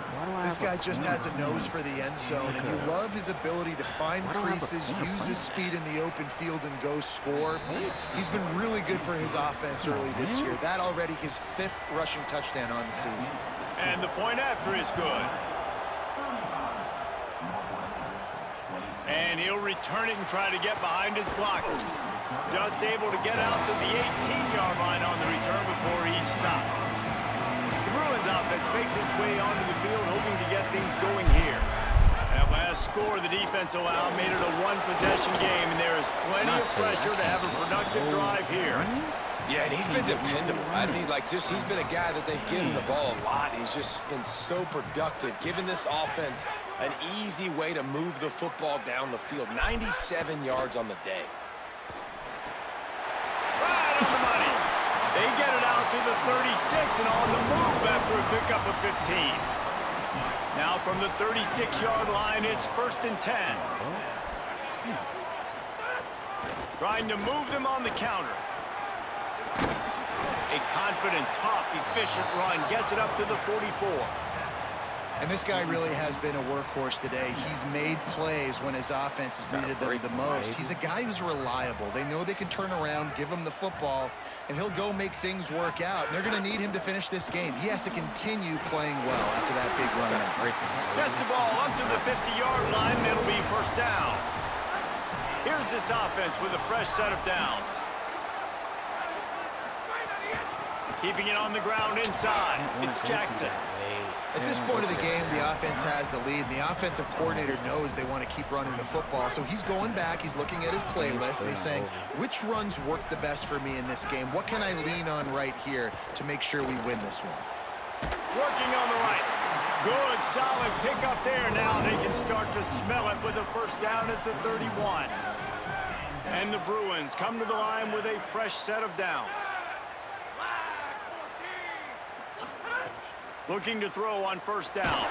This guy just has a nose for the end zone, and you love his ability to find creases, use his speed in the open field, and go score. He's been really good for his offense early this year. That already his 5th rushing touchdown on the season. And the point after is good. And he'll return it and try to get behind his blockers. Just able to get out to the 18-yard line on the return before he stopped. The Bruins offense makes its way onto the field, hoping to get things going here. That last score the defense allowed made it a 1-possession game, and there is plenty of pressure to have a productive drive here. Yeah, and he's been dependable. I mean, he's been a guy that they've given the ball a lot. He's just been so productive, giving this offense an easy way to move the football down the field. 97 yards on the day. Right on the money. They get it out to the 36 and on the move after a pickup of 15. Now from the 36-yard line, it's 1st and 10. Trying to move them on the counter. A confident, tough, efficient run gets it up to the 44. And this guy really has been a workhorse today. He's made plays when his offense has needed them the most. He's a guy who's reliable. They know they can turn around, give him the football, and he'll go make things work out. And they're going to need him to finish this game. He has to continue playing well after that big run. Gets the ball up to the 50-yard line, and it'll be 1st down. Here's this offense with a fresh set of downs. Keeping it on the ground inside. It's Jackson. At this point of the game, the offense has the lead, and the offensive coordinator knows they want to keep running the football. So he's going back, he's looking at his playlist, and he's saying, which runs work the best for me in this game? What can I lean on right here to make sure we win this one? Working on the right. Good, solid pickup there. Now they can start to smell it with a 1st down at the 31. And the Bruins come to the line with a fresh set of downs. Looking to throw on first down.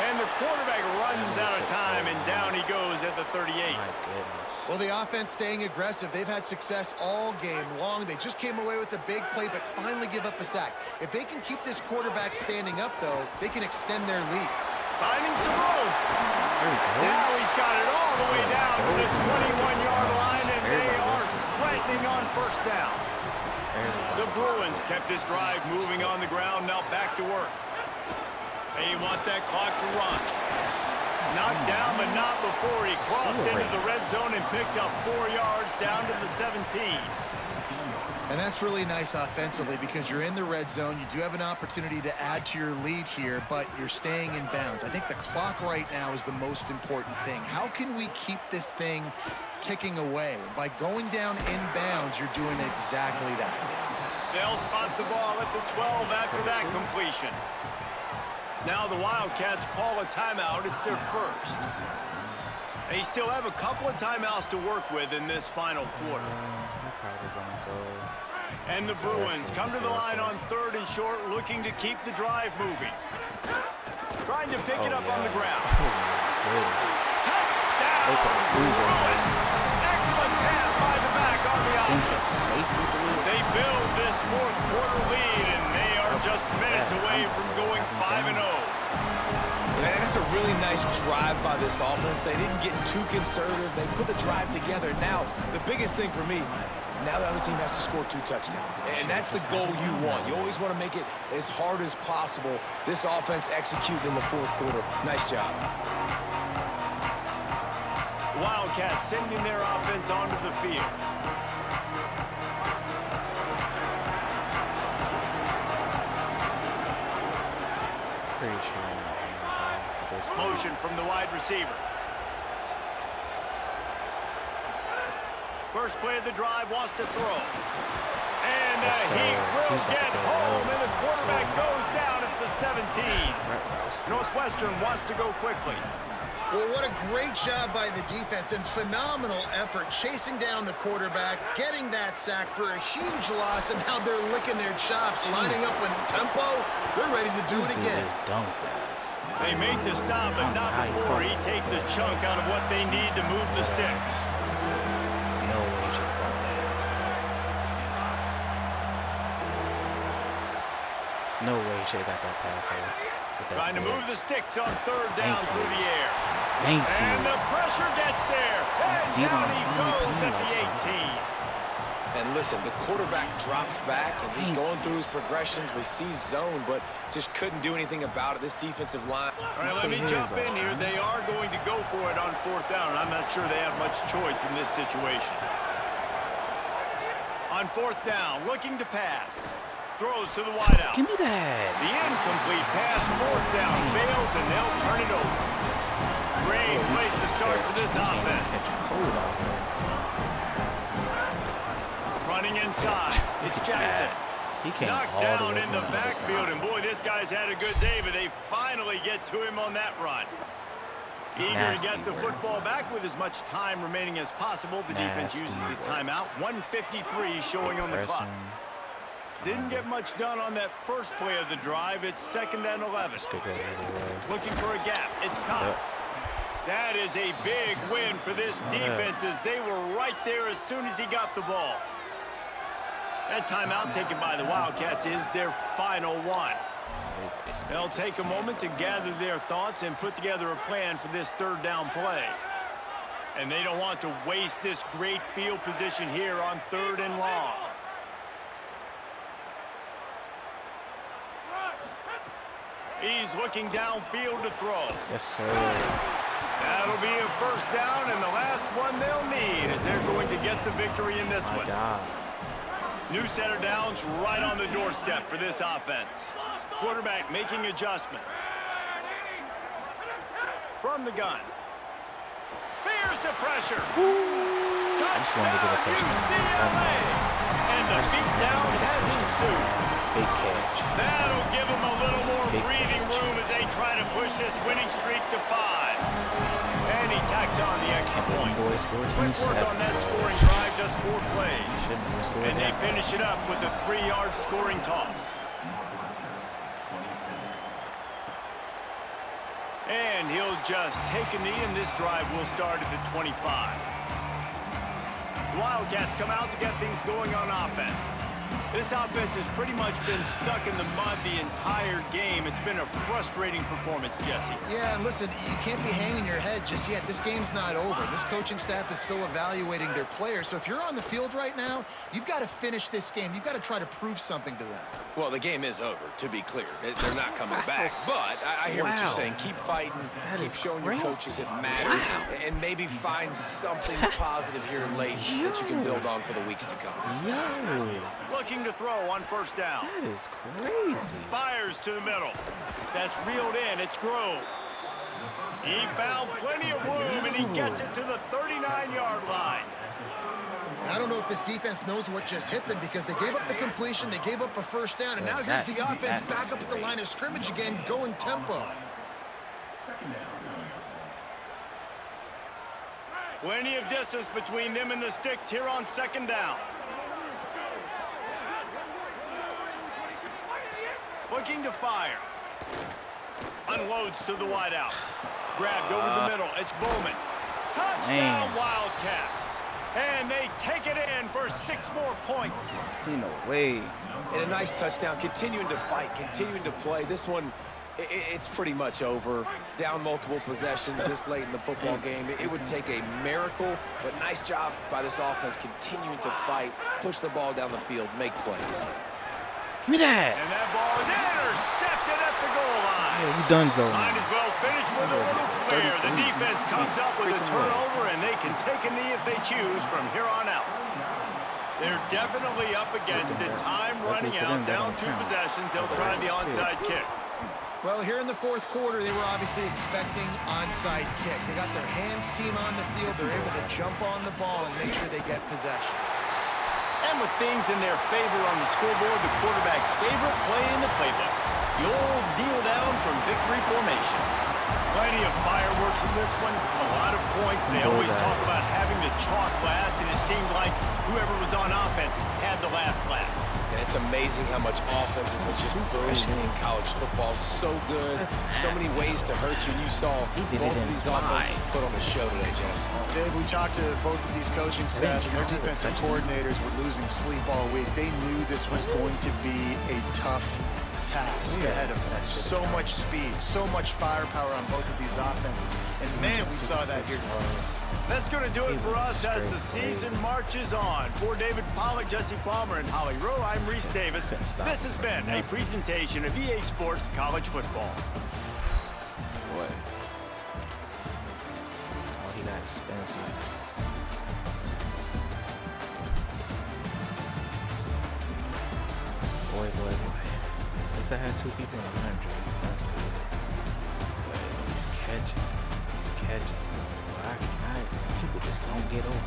And the quarterback runs out of time, and down he goes at the 38. My goodness. Well, the offense staying aggressive. They've had success all game long. They just came away with a big play, but finally give up a sack. If they can keep this quarterback standing up, though, they can extend their lead. Finding some room. There we go. Now he's got it all the way down to the 21-yard line, and they are threatening on first down. The Bruins kept this drive moving on the ground, now back to work. They want that clock to run. Knocked down, but not before he crossed into the red zone and picked up 4 yards down to the 17. And that's really nice offensively because you're in the red zone. You do have an opportunity to add to your lead here, but you're staying in bounds. I think the clock right now is the most important thing. How can we keep this thing ticking away? By going down in bounds, you're doing exactly that. They'll spot the ball at the 12 after that completion. Now the Wildcats call a timeout. It's their first. They still have a couple of timeouts to work with in this final quarter. They're probably going to go. And the Bruins come to the line on 3rd and short, looking to keep the drive moving. Trying to pick it up on the ground. Oh, my goodness. Touchdown! Bruins! Excellent pass by the back on the option. Safety blitz. They build this 4th quarter lead, and they are just minutes away from going 5-0. Man, it's a really nice drive by this offense. They didn't get too conservative. They put the drive together. Now, the biggest thing for me, now the other team has to score 2 touchdowns. And that's the goal you want. You always want to make it as hard as possible. This offense executed in the 4th quarter. Nice job. Wildcats sending their offense onto the field. Pretty sure. Motion from the wide receiver. First play of the drive, wants to throw. And he will get home, and the quarterback goes down at the 17. Northwestern wants to go quickly. Well, what a great job by the defense and phenomenal effort chasing down the quarterback, getting that sack for a huge loss, and now they're licking their chops, lining up with tempo. They're ready to do it again. Dumb fast. They make the stop, but not before he takes a chunk out of what they need to move the sticks. No way he should have caught that. No way he should have got that pass off. Trying to move the sticks on 3rd down through the air. Thank you. And the pressure gets there. And down he goes at the 18. And listen, the quarterback drops back, and he's going through his progressions. We see zone, but just couldn't do anything about it. This defensive line. All right, let me jump in here. They are going to go for it on 4th down, and I'm not sure they have much choice in this situation. On 4th down, looking to pass. Throws to the wideout. Give me that. The incomplete pass, 4th down, fails, and they'll turn it over. Great place to start for this offense. Running inside, it's Jackson. He came knocked all down the way in from the other backfield, side. and boy, this guy's had a good day, but they finally get to him on that run. Eager to get the football back with as much time remaining as possible. The defense uses a timeout. 1:53 showing on the clock. Didn't get much done on that first play of the drive. It's 2nd and 11. Looking for a gap. It's Cox. That is a big win for this defense as they were right there as soon as he got the ball. That timeout taken by the Wildcats is their final one. They'll take a moment to gather their thoughts and put together a plan for this 3rd down play. And they don't want to waste this great field position here on 3rd and long. He's looking downfield to throw. Yes, sir. That'll be a 1st down, and the last one they'll need as they're going to get the victory in this one. God. New set of downs right on the doorstep for this offense. Quarterback making adjustments. From the gun. Bears the pressure. Touchdown, UCLA. And the beatdown has ensued. Big catch. That'll give them a little more breathing room as they try to push this winning streak to 5. And he tacks on the extra point. Quick work on that scoring drive, just 4 plays. And they finish it up with a 3-yard scoring toss. And he'll just take a knee, and this drive will start at the 25. The Wildcats come out to get things going on offense. This offense has pretty much been stuck in the mud the entire game. It's been a frustrating performance, Jesse. Yeah, and listen, you can't be hanging your head just yet. This game's not over. This coaching staff is still evaluating their players. So if you're on the field right now, you've got to finish this game. You've got to try to prove something to them. Well, the game is over, to be clear. They're not coming back. But I hear what you're saying. Keep fighting. Keep showing your coaches it matters. And maybe find something positive here late that you can build on for the weeks to come. Looking to throw on first down. That is crazy. Fires to the middle. That's reeled in. It's Grove. He found plenty of room, and he gets it to the 39-yard line. I don't know if this defense knows what just hit them because they gave up the completion, they gave up a first down, and now here's the offense back up at the line of scrimmage again, going tempo. Plenty of distance between them and the sticks here on second down. Looking to fire. Unloads to the wideout. Grabbed over the middle. It's Bowman. Touchdown, Wildcats. And they take it in for 6 more points. Ain't no way. And a nice touchdown. Continuing to fight, continuing to play. This one, it's pretty much over. Down multiple possessions this late in the football game. It would take a miracle, but nice job by this offense continuing to fight, push the ball down the field, make plays. Give me that. And that ball is intercepted at the goal line. Yeah, you done so. Might as well finish with a little flair. The defense comes up with a turnover, and they can take a knee if they choose from here on out. They're definitely up against it. Time running out, down 2 possessions. They'll try the onside kick. Well, here in the fourth quarter, they were obviously expecting onside kick. They got their hands team on the field. They're able to jump on the ball and make sure they get possession. And with things in their favor on the scoreboard, the quarterback's favorite play in the playbook. The old deal down from victory formation. Plenty of fireworks in this one. A lot of points. They always talk about having the chalk last, and it seemed like whoever was on offense had the last laugh. And it's amazing how much offense has been just booming in college football. So good. So many ways to hurt you. You saw both of these offenses put on the show today, Jess. Dave, we talked to both of these coaching staffs, and their defensive coordinators were losing sleep all week. They knew this was going to be a tough task ahead of them. So much speed, so much firepower on both of these offenses. And man, we saw that here. That's going to do it for us as the season marches on. For David Pollack, Jesse Palmer, and Holly Rowe, I'm Reese Davis. This has been a presentation of EA Sports College Football. Boy. Oh, he got expensive. Boy. At least I had 2 people in 100. That's good. But these catches, people just don't get open.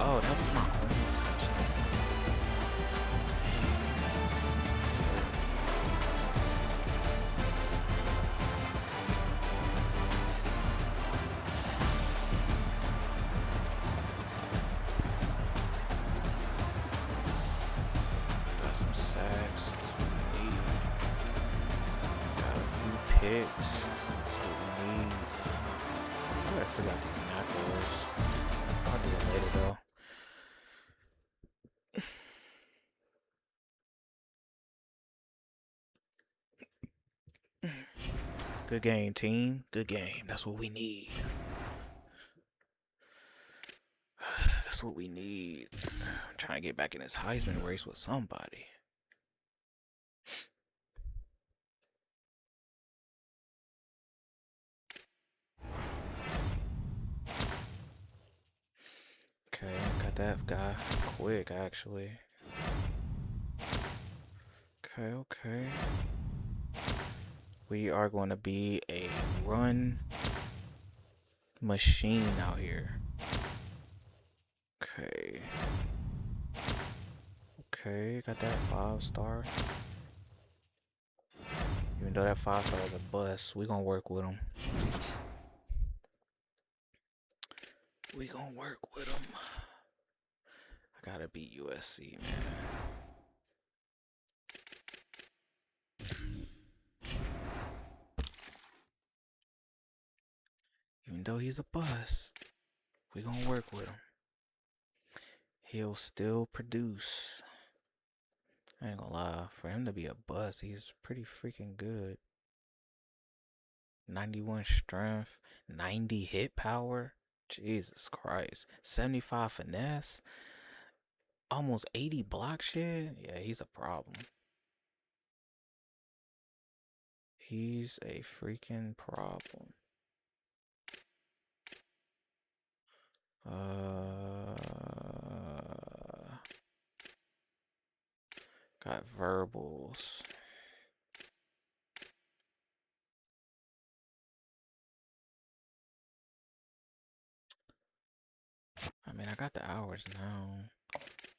Oh, that was my only touchdown. Dang, that's got some sacks. That's what we need. Got a few picks. That's what we need. I gotta figure out these macros. I'll do it later though. Good game, team. Good game. That's what we need. That's what we need. I'm trying to get back in this Heisman race with somebody. Okay, got that guy quick, actually. Okay. We are going to be a run machine out here. Okay, got that 5-star. Even though that 5-star is a bust, we gonna work with him. I gotta beat USC, man. even though he's a bust, we gonna work with him. He'll still produce. I ain't gonna lie, for him to be a bust, he's pretty freaking good. 91 strength, 90 hit power. Jesus Christ. 75 finesse. Almost 80 block shit. Yeah, he's a problem. He's a freaking problem. Got verbals. I mean, I got the hours now.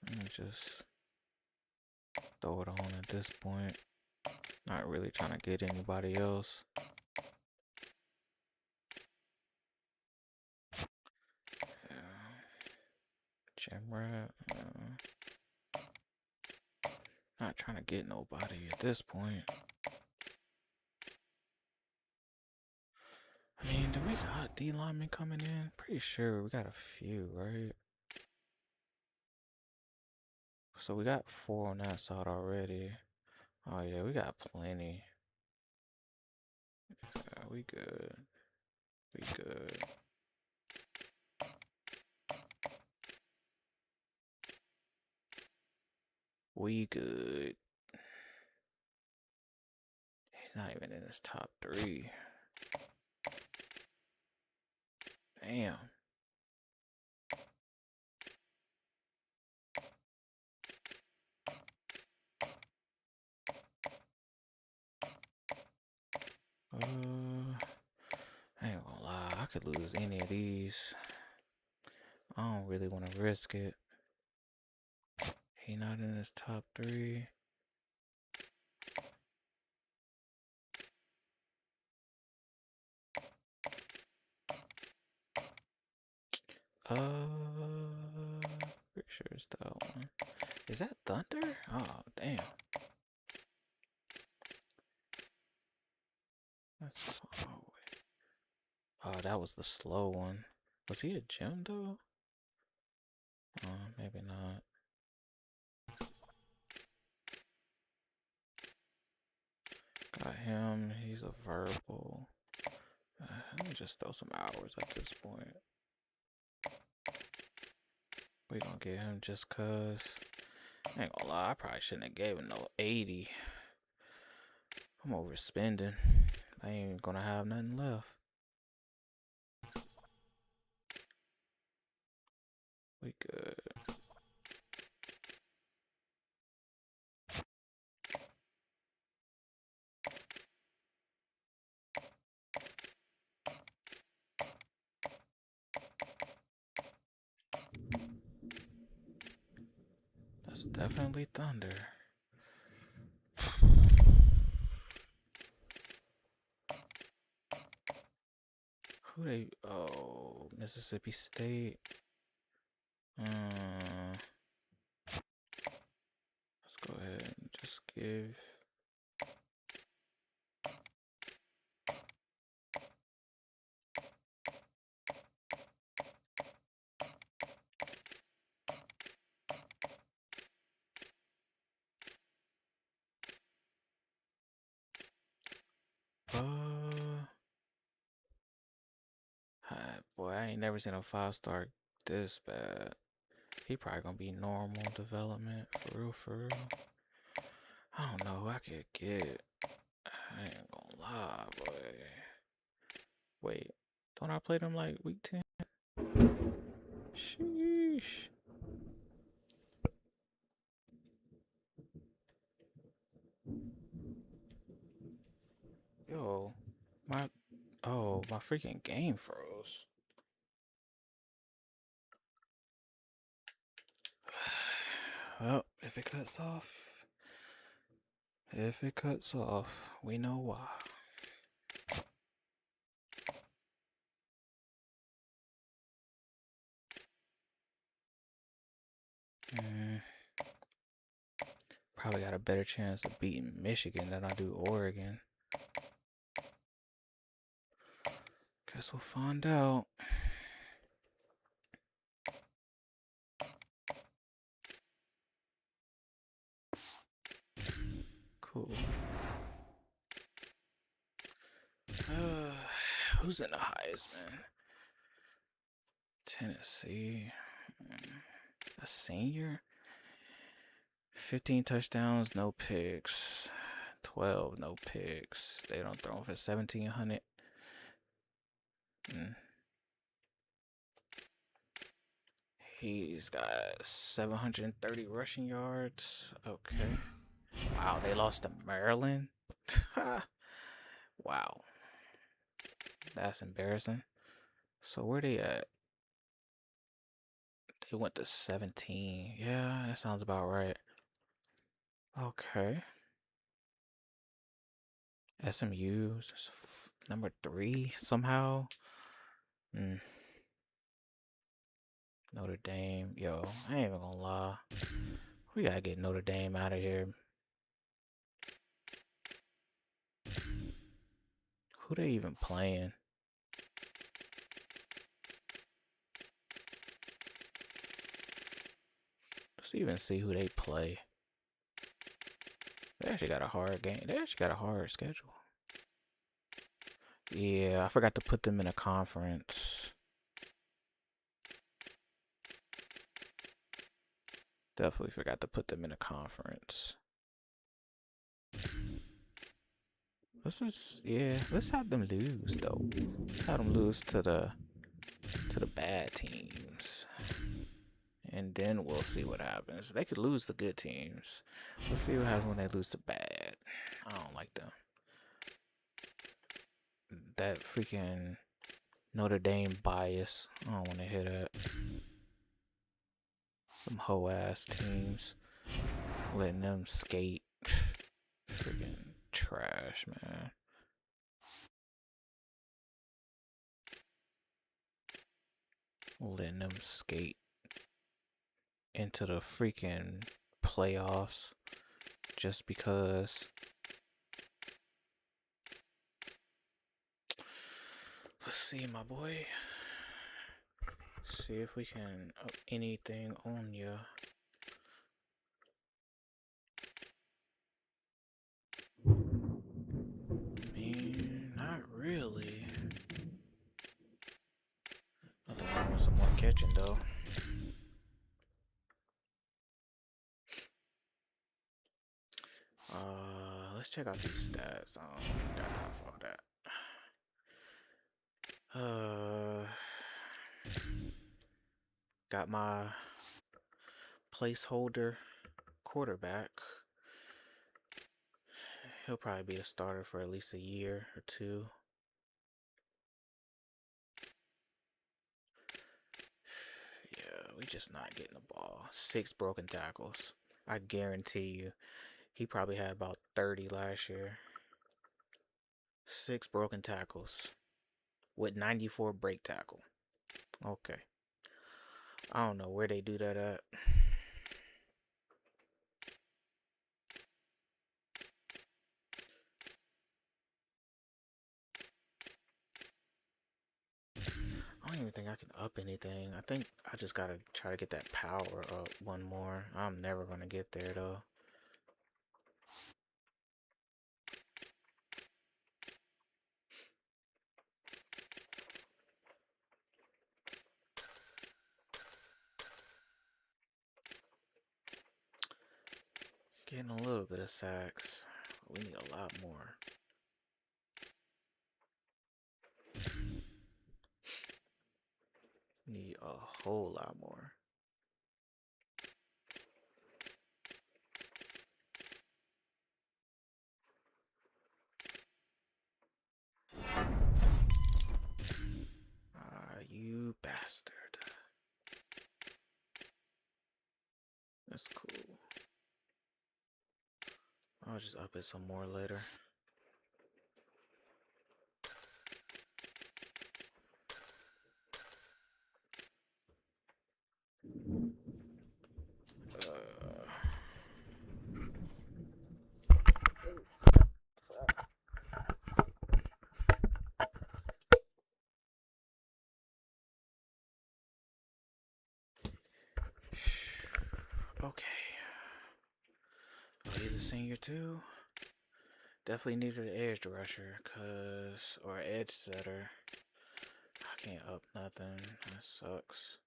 Let me just throw it on at this point. Not really trying to get anybody else. Gym rat. Not trying to get nobody at this point. I mean, do we got D linemen coming in? Pretty sure we got a few, right? So we got 4 on that side already. Oh yeah, we got plenty. Yeah, we good. We good. We good. He's not even in his top 3. Damn. I ain't gonna lie, I could lose any of these. I don't really want to risk it. He not in his top 3. Pretty sure it's that one. Is that Thunder? Oh, damn. That's oh, that was the slow one. Was he a gem though? Maybe not. Got him. He's a verbal. Let me just throw some hours at this point. We gonna get him just cause. I ain't gonna lie, I probably shouldn't have gave him no 80. I'm overspending. I ain't gonna have nothing left. We good. That's definitely Thunder. Who they? Oh, Mississippi State. Let's go ahead and just give. Boy, I ain't never seen a 5-star this bad. He probably gonna be normal development, for real, for real. I don't know who I could get. I ain't gonna lie, boy. Wait, don't I play them like week 10? Sheesh. Yo, my freaking game froze. Well, if it cuts off, we know why. Probably got a better chance of beating Michigan than I do Oregon. Guess we'll find out. Cool. Who's in the highest, man? Tennessee. A senior? 15 touchdowns, no picks. 12, no picks. They don't throw him for 1,700. He's got 730 rushing yards. Okay. Wow, they lost to Maryland? Wow. That's embarrassing. So where they at? They went to 17. Yeah, that sounds about right. Okay. SMU number 3 somehow. Notre Dame. Yo, I ain't even gonna lie. We gotta get Notre Dame out of here. Who they even playing? Let's even see who they play. They actually got a hard game. They actually got a hard schedule. Yeah, I forgot to put them in a conference. Definitely forgot to put them in a conference. Let's have them lose though. Let's have them lose to the bad teams. And then we'll see what happens. They could lose to good teams. Let's see what happens when they lose to bad. I don't like them. That freaking Notre Dame bias. I don't want to hear that. Some hoe ass teams. Letting them skate. Freaking trash, man. Letting them skate into the freaking playoffs just because. Let's see, my boy. See if we can up anything on ya. Man, not really. Nothing wrong with some more catching though. Let's check out these stats. I don't got time for all that. Got my placeholder quarterback. He'll probably be the starter for at least a year or two. Yeah, we just not getting the ball. 6 broken tackles. I guarantee you, he probably had about 30 last year. 6 broken tackles with 94 break tackle. Okay. I don't know where they do that at. I don't even think I can up anything. I think I just gotta try to get that power up one more. I'm never gonna get there though. Getting a little bit of sacks. We need a lot more. Need a whole lot more. You bastard. That's cool. I'll just up it some more later. Oh, he's a senior too. Definitely needed an edge rusher, or edge setter. I can't up nothing. That sucks.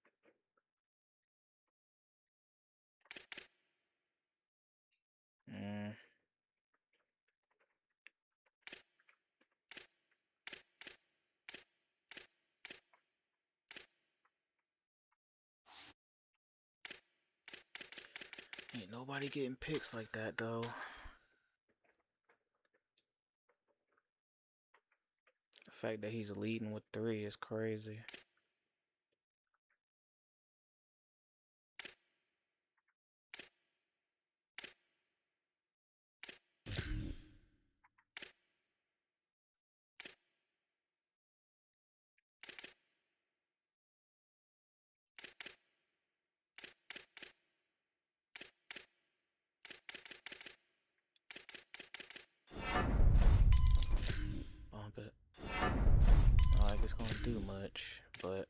Ain't nobody getting picks like that though. The fact that he's leading with 3 is crazy. Bump it. Not like it's gonna do much, but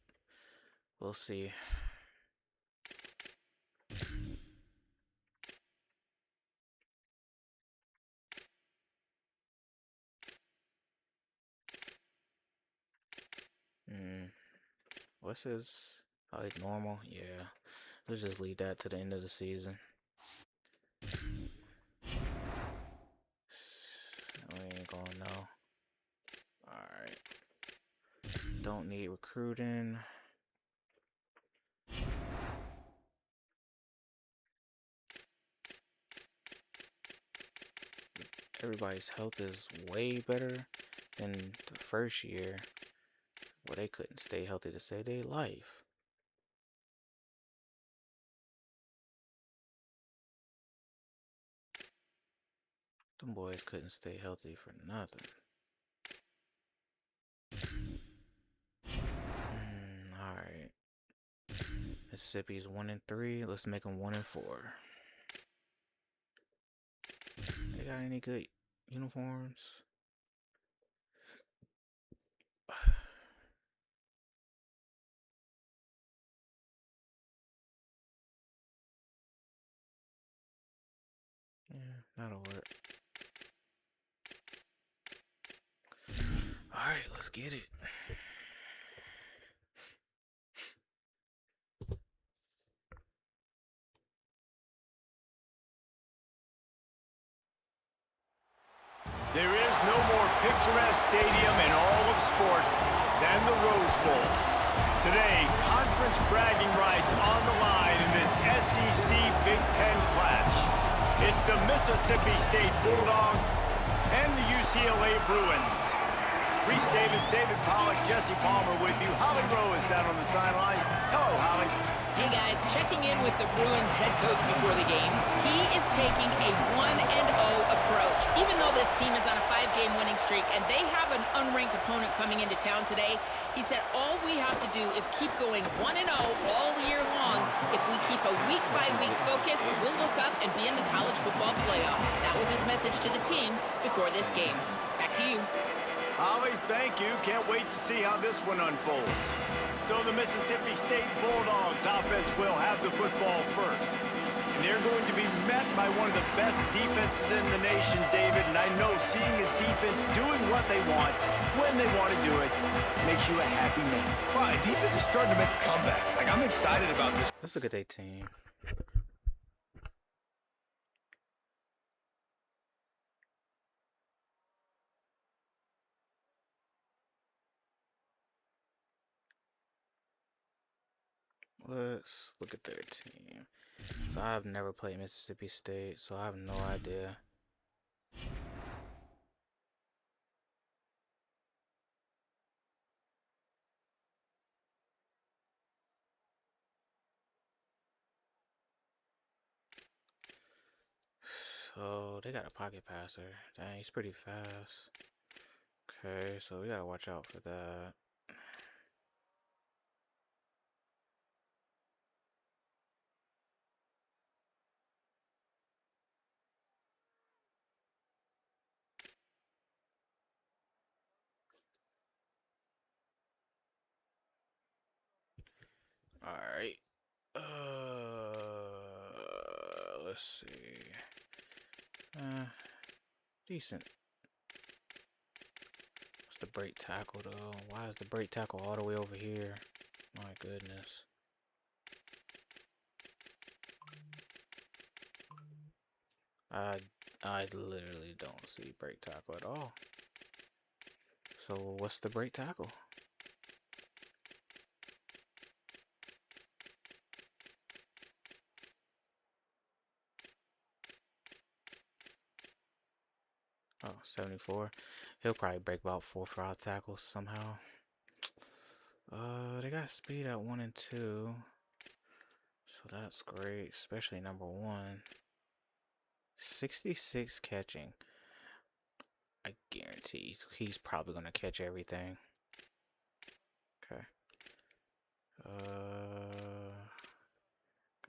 we'll see. What's his? Oh, he's normal? Yeah. Let's just leave that to the end of the season. We ain't gonna know. Alright. Don't need recruiting. Everybody's health is way better than the first year, where they couldn't stay healthy to save their life. Them boys couldn't stay healthy for nothing. Alright. Mississippi's 1-3. Let's make them 1-4. They got any good uniforms? Yeah, that'll work. Alright, let's get it. There is no more picturesque stadium in all of sports than the Rose Bowl. Today, conference bragging rights on the line in this SEC Big Ten clash. It's the Mississippi State Bulldogs and the UCLA Bruins. Reese Davis, David Pollack, Jesse Palmer with you. Holly Rowe is down on the sideline. Hello, Holly. Hey guys, checking in with the Bruins head coach before the game. He is taking a 1-0 approach. Even though this team is on a 5-game winning streak and they have an unranked opponent coming into town today, he said all we have to do is keep going 1-0 all year long. If we keep a week-by-week focus, we'll look up and be in the college football playoff. That was his message to the team before this game. Back to you. Holly, thank you. Can't wait to see how this one unfolds. So the Mississippi State Bulldogs offense will have the football first. And they're going to be met by one of the best defenses in the nation, David. And I know seeing a defense doing what they want, when they want to do it, makes you a happy man. Well, the defense is starting to make a comeback. Like, I'm excited about this. Let's look at their team. Let's look at their team. So I've never played Mississippi State, so I have no idea. So they got a pocket passer. Dang, he's pretty fast. Okay, so we gotta watch out for that. Alright. Let's see. Decent. What's the break tackle though? Why is the break tackle all the way over here? My goodness. I literally don't see break tackle at all. So what's the break tackle? Oh, 74. He'll probably break about 4 or 5 tackles somehow. They got speed at 1 and 2. So that's great, especially number 1. 66 catching. I guarantee he's probably gonna catch everything. Okay.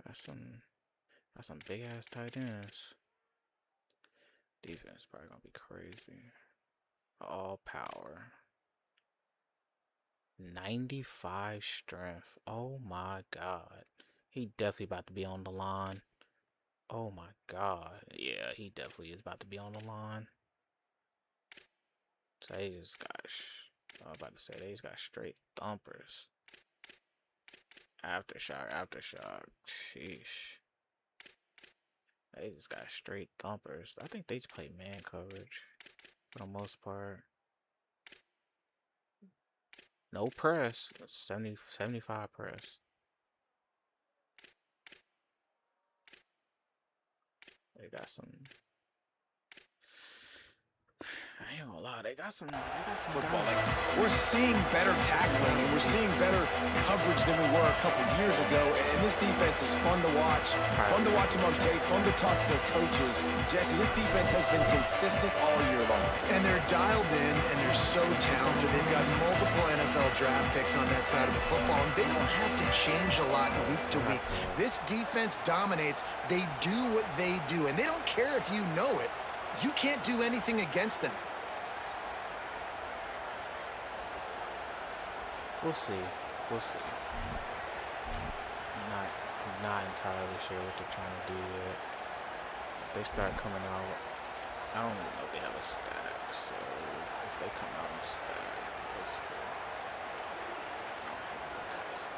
Got some big ass tight ends. Defense probably gonna be crazy. All power. 95 strength. Oh my god. He definitely about to be on the line. Oh my god. Yeah, he definitely is about to be on the line. So they just got, I was about to say, they just got straight thumpers. Aftershock, aftershock. Sheesh. They just got straight thumpers. I think they just play man coverage for the most part. No press. 75 press. They got some. I ain't gonna lie, they got some football. guys. We're seeing better tackling and we're seeing better coverage than we were a couple years ago. And this defense is fun to watch. Fun to watch them on tape. Fun to talk to their coaches. Jesse, this defense has been consistent all year long. And they're dialed in and they're so talented. They've got multiple NFL draft picks on that side of the football, and they don't have to change a lot week to week. This defense dominates. They do what they do, and they don't care if you know it. You can't do anything against them. We'll see. We'll see. I'm not entirely sure what they're trying to do yet. If they start coming out, I don't even know if they have a stack. So if they come out and stack, we'll see. I don't think they got a stack.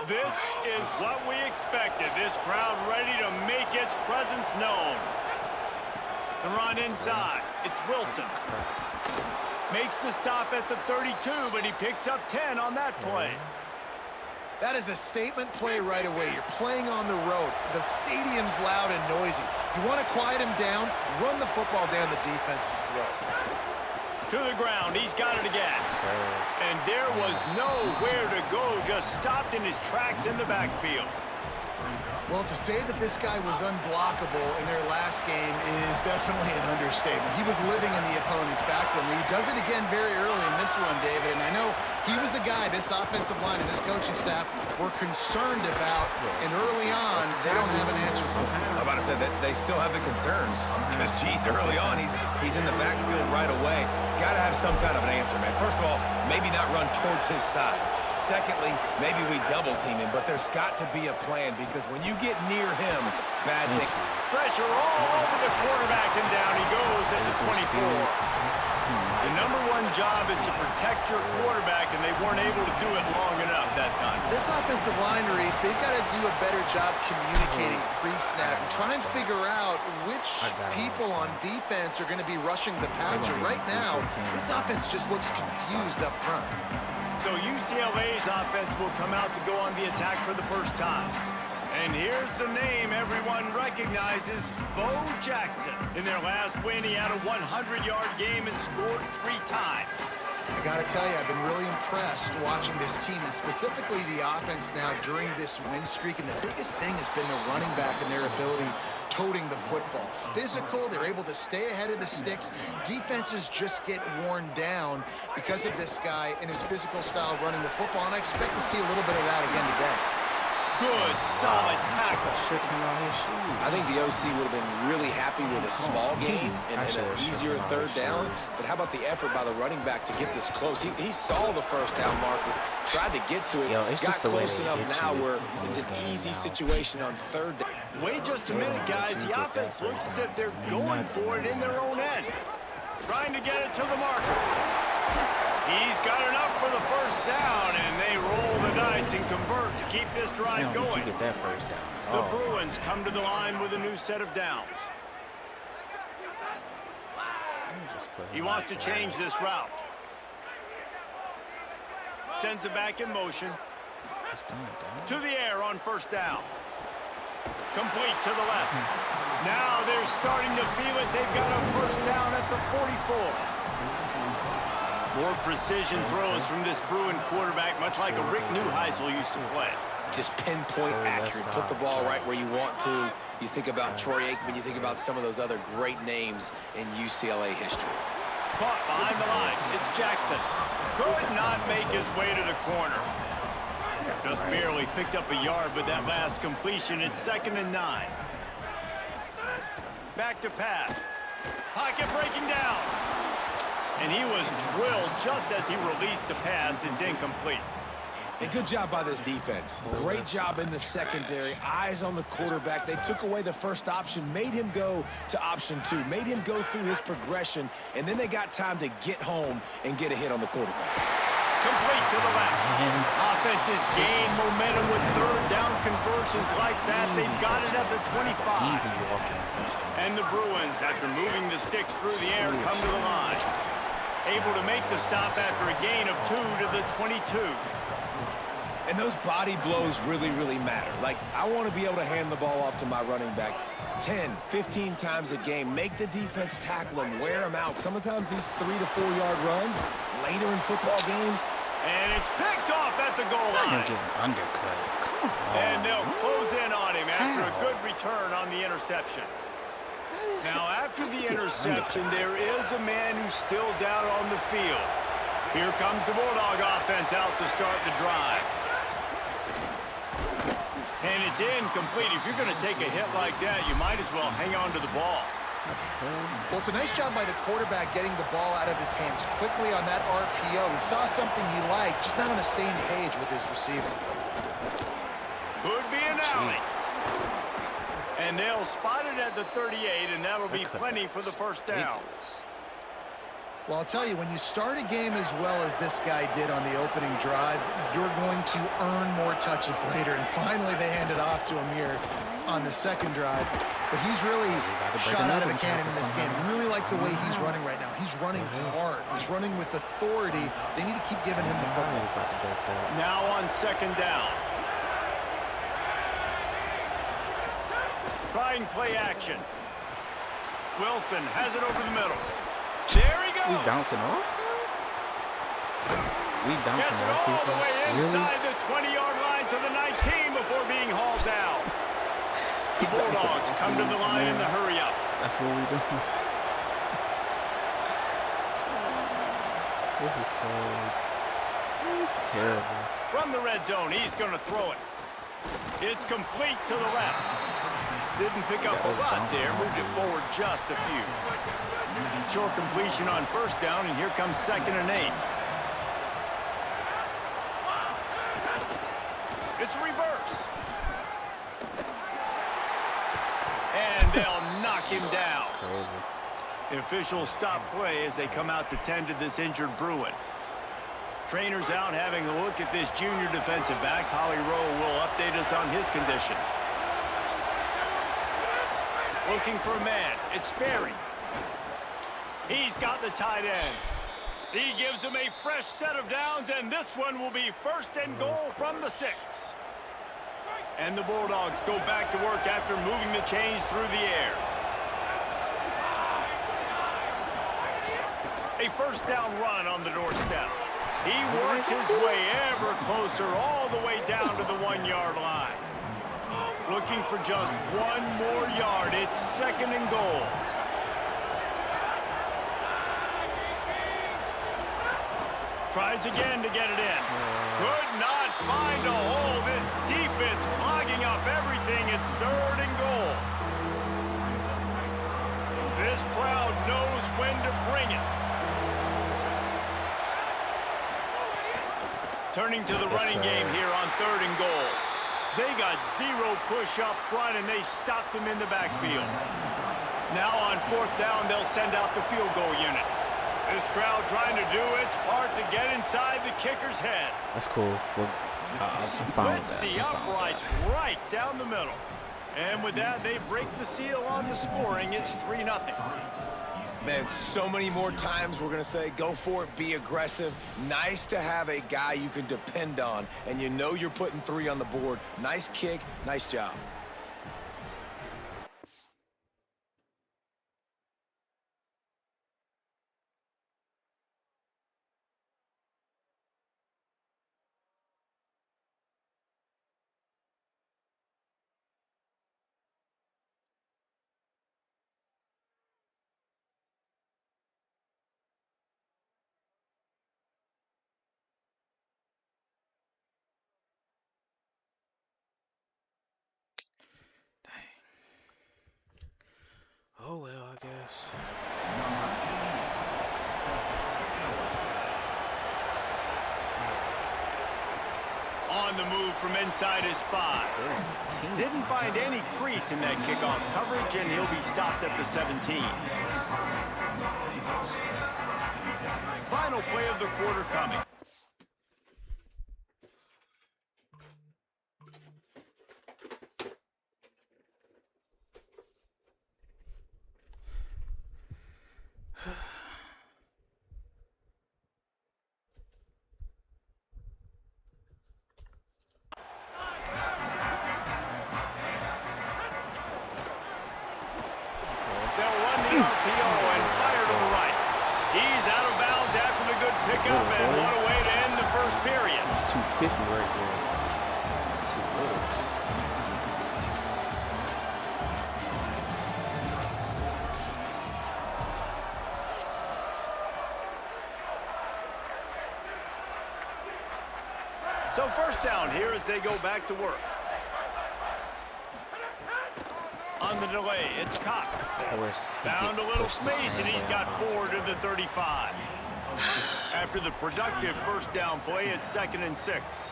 This is what we expected. This crowd ready to make its presence known. The run inside. It's Wilson. Makes the stop at the 32, but he picks up 10 on that play. That is a statement play right away. You're playing on the road. The stadium's loud and noisy. You want to quiet him down, run the football down the defense's throat. To the ground, he's got it again. And there was nowhere to go, just stopped in his tracks in the backfield. Well, to say that this guy was unblockable in their last game is definitely an understatement. He was living in the opponent's backfield. He does it again very early in this one, David, and I know he was a guy this offensive line and this coaching staff were concerned about, and early on, they don't have an answer for him. I'm about to say that they still have the concerns because, geez, early on, he's in the backfield right away. Got to have some kind of an answer, man. First of all, maybe not run towards his side. Secondly, maybe we double team him, but there's got to be a plan because when you get near him, bad things. Pressure all over the quarterback, and down he goes at the 24. The number one job is to protect your quarterback, and they weren't able to do it long enough that time. This offensive line, Reese, they've got to do a better job communicating pre-snap and try and figure out which people on defense are going to be rushing the passer. Right now, this offense just looks confused up front. So UCLA's offense will come out to go on the attack for the first time. And here's the name everyone recognizes, Bo Jackson. In their last win, he had a 100-yard game and scored 3 times. I got to tell you, I've been really impressed watching this team, and specifically the offense now during this win streak. And the biggest thing has been the running back and their ability toting the football. Physical, they're able to stay ahead of the sticks. Defenses just get worn down because of this guy and his physical style running the football, and I expect to see a little bit of that again today. Good, solid tackle. I think the OC would have been really happy with a small gain and an easier third down. But how about the effort by the running back to get this close? He saw the first down marker, tried to get to it, got close enough now where it's an easy situation on third down. Wait just a minute, guys. The offense looks as if they're going for it in their own end. Trying to get it to the marker. He's got enough for the first down, and they roll the dice and convert to keep this drive going. Get that first down. The Bruins come to the line with a new set of downs. He wants to change this route. Sends it back in motion. To the air on first down. Complete to the left. Now they're starting to feel it. They've got a first down at the 44. More precision throws from this Bruin quarterback, much like a Rick Neuheisel used to play. Just pinpoint accurate. Put the ball right where you want to. You think about Troy Aikman, you think about some of those other great names in UCLA history. Caught behind the line. It's Jackson. Could not make his way to the corner. Just barely picked up a yard with that last completion. It's 2nd and 9. Back to pass. Pocket breaking down. And he was drilled just as he released the pass. It's incomplete. A good job by this defense. Great job in the secondary. Eyes on the quarterback. They took away the first option, made him go to option 2, made him go through his progression, and then they got time to get home and get a hit on the quarterback. Complete to the left. Offenses gain momentum with third down conversions like that. They've got it at the 25. Easy walking touchdown. And the Bruins, after moving the sticks through the air, come to the line. Able to make the stop after a gain of 2 to the 22. And those body blows really, really matter. Like, I want to be able to hand the ball off to my running back 10, 15 times a game. Make the defense tackle him, wear him out. Sometimes these 3 to 4 yard runs later in football games. And it's picked off at the goal line. You're getting undercut. Come on. And they'll close in on him after a good return on the interception. Now, after the interception, there is a man who's still down on the field. Here comes the Bulldog offense out to start the drive. And it's incomplete. If you're going to take a hit like that, you might as well hang on to the ball. Well, it's a nice job by the quarterback getting the ball out of his hands quickly on that RPO. He saw something he liked, just not on the same page with his receiver. Could be an alley. And they'll spot it at the 38, and that'll be plenty for the first down. Well, I'll tell you, when you start a game as well as this guy did on the opening drive, you're going to earn more touches later. And finally, they hand it off to Amir on the second drive. But he's really shot out of a cannon in this game. I really like the way he's running right now. He's running hard. He's running with authority. They need to keep giving him the football. Now on second down. Trying play action. Wilson has it over the middle. There he goes. We bouncing off now? We bouncing off people? Gets it all the way inside the 20-yard line to the 19 before being hauled down. The Bulldogs come to the line in the hurry-up. That's what we do. This is so... It's terrible. From the red zone, he's going to throw it. It's complete to the left. Didn't pick up a lot there. Moved it forward just a few. Short completion on first down, and here comes 2nd and 8. It's reverse. And they'll knock him down. That's crazy. The officials stop play as they come out to tend to this injured Bruin. Trainers out having a look at this junior defensive back. Holly Rowe will update us on his condition. Looking for a man. It's Sperry. He's got the tight end. He gives him a fresh set of downs, and this one will be 1st and goal from the 6. And the Bulldogs go back to work after moving the chains through the air. A A first down run on the doorstep. He works his way ever closer all the way down to the 1-yard line. Looking for just one more yard. It's 2nd and goal. Tries again to get it in. Could not find a hole. This defense clogging up everything. It's 3rd and goal. This crowd knows when to bring it. Turning to the running game here on 3rd and goal. They got 0 push up front, and they stopped him in the backfield. Now on 4th down, they'll send out the field goal unit. This crowd trying to do its part to get inside the kicker's head. That's cool. Well, I'm fine with that. The uprights right down the middle. And with that, they break the seal on the scoring. It's 3-0. Man, so many more times we're going to say, go for it, be aggressive. Nice to have a guy you can depend on, and you know you're putting 3 on the board. Nice kick, nice job. Oh, well, I guess. On the move from inside his 5. Didn't find any crease in that kickoff coverage, and he'll be stopped at the 17. Final play of the quarter coming. Pickup and what a way to end the first period. It's 250 right there. Too little. So 1st down here as they go back to work. On the delay, it's Cox. Found a little space, and he's got 4 to the 35. After the productive 1st down play, it's 2nd and 6.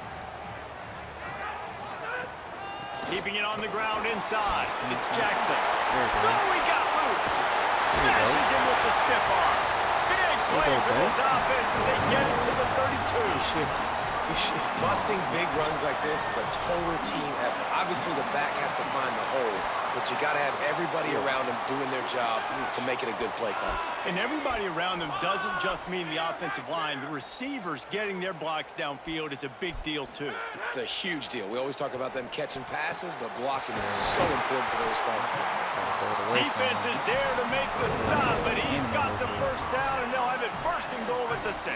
Keeping it on the ground inside. It's Jackson. Oh, he got loose. Smashes him with the stiff arm. Big play for this offense, and they get it to the 32. Busting big runs like this is a total team effort. Obviously, the back has to find the hole, but you got to have everybody around him doing their job to make it a good play call. And everybody around them doesn't just mean the offensive line. The receivers getting their blocks downfield is a big deal, too. It's a huge deal. We always talk about them catching passes, but blocking is so important for their responsibilities. Defense is there to make the stop, but he's got the 1st down, and they'll have it 1st and goal at the 6.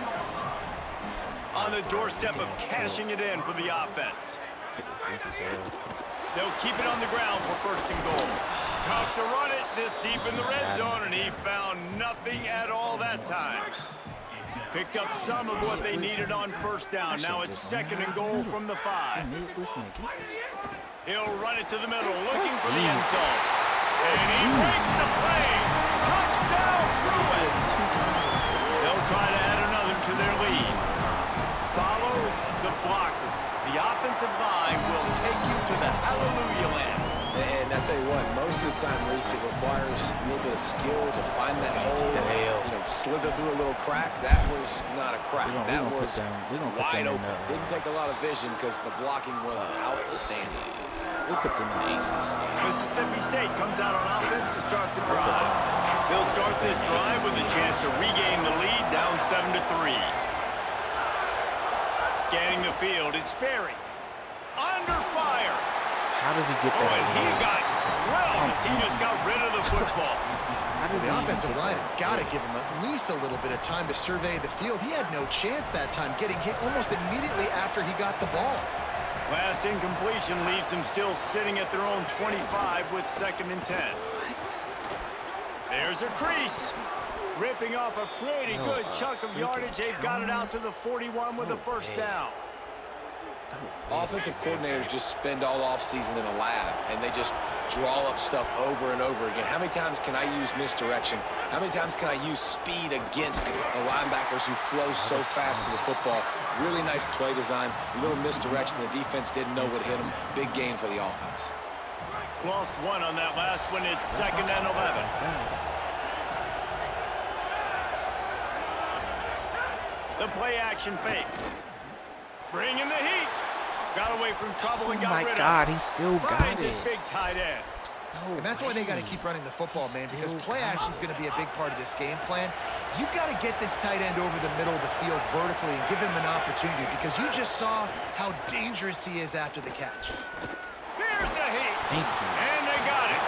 On the doorstep of cashing it in for the offense. They'll keep it on the ground for 1st and goal. Tough to run it this deep in the red zone, and he found nothing at all that time. Picked up some of what they needed on 1st down. Now it's 2nd and goal from the 5. He'll run it to the middle, looking for the end zone. And he breaks the play. Touchdown, Bruins. They'll try to add another to their lead. Follow the blockers. The offensive line will take you to the hallelujah land. And I tell you what, most of the time, Reese, it requires a little bit of skill to find that hole, slither through a little crack. That was not a crack. That was wide open. Didn't take a lot of vision because the blocking was outstanding. We'll put them in aces. Mississippi State comes out on offense to start the drive. They'll start this drive with a chance to regain the lead, down 7-3. Scanning the field, it's Sperry. Under fire. How does he get that? And he got drilled as he just got rid of the football. The offensive line has got to give him at least a little bit of time to survey the field. He had no chance that time, getting hit almost immediately after he got the ball. Last incompletion leaves them still sitting at their own 25 with 2nd and 10. What? There's a crease. Ripping off a pretty good chunk of yardage. They've got it out to the 41 with a first down. Offensive coordinators just spend all offseason in a lab, and they just draw up stuff over and over again. How many times can I use misdirection? How many times can I use speed against the linebackers who flow so fast to the football? Really nice play design, a little misdirection. The defense didn't know what hit them. Big gain for the offense. Lost one on that last one. It's 2nd and 11. The play action fake. Bringing the heat. Got away from trouble and got rid of it. Oh my God, he still got it. Big tight end. And that's why they got to keep running the football, man, because play action is going to be a big part of this game plan. You've got to get this tight end over the middle of the field vertically and give him an opportunity, because you just saw how dangerous he is after the catch. There's the heat. Thank you. And they got it.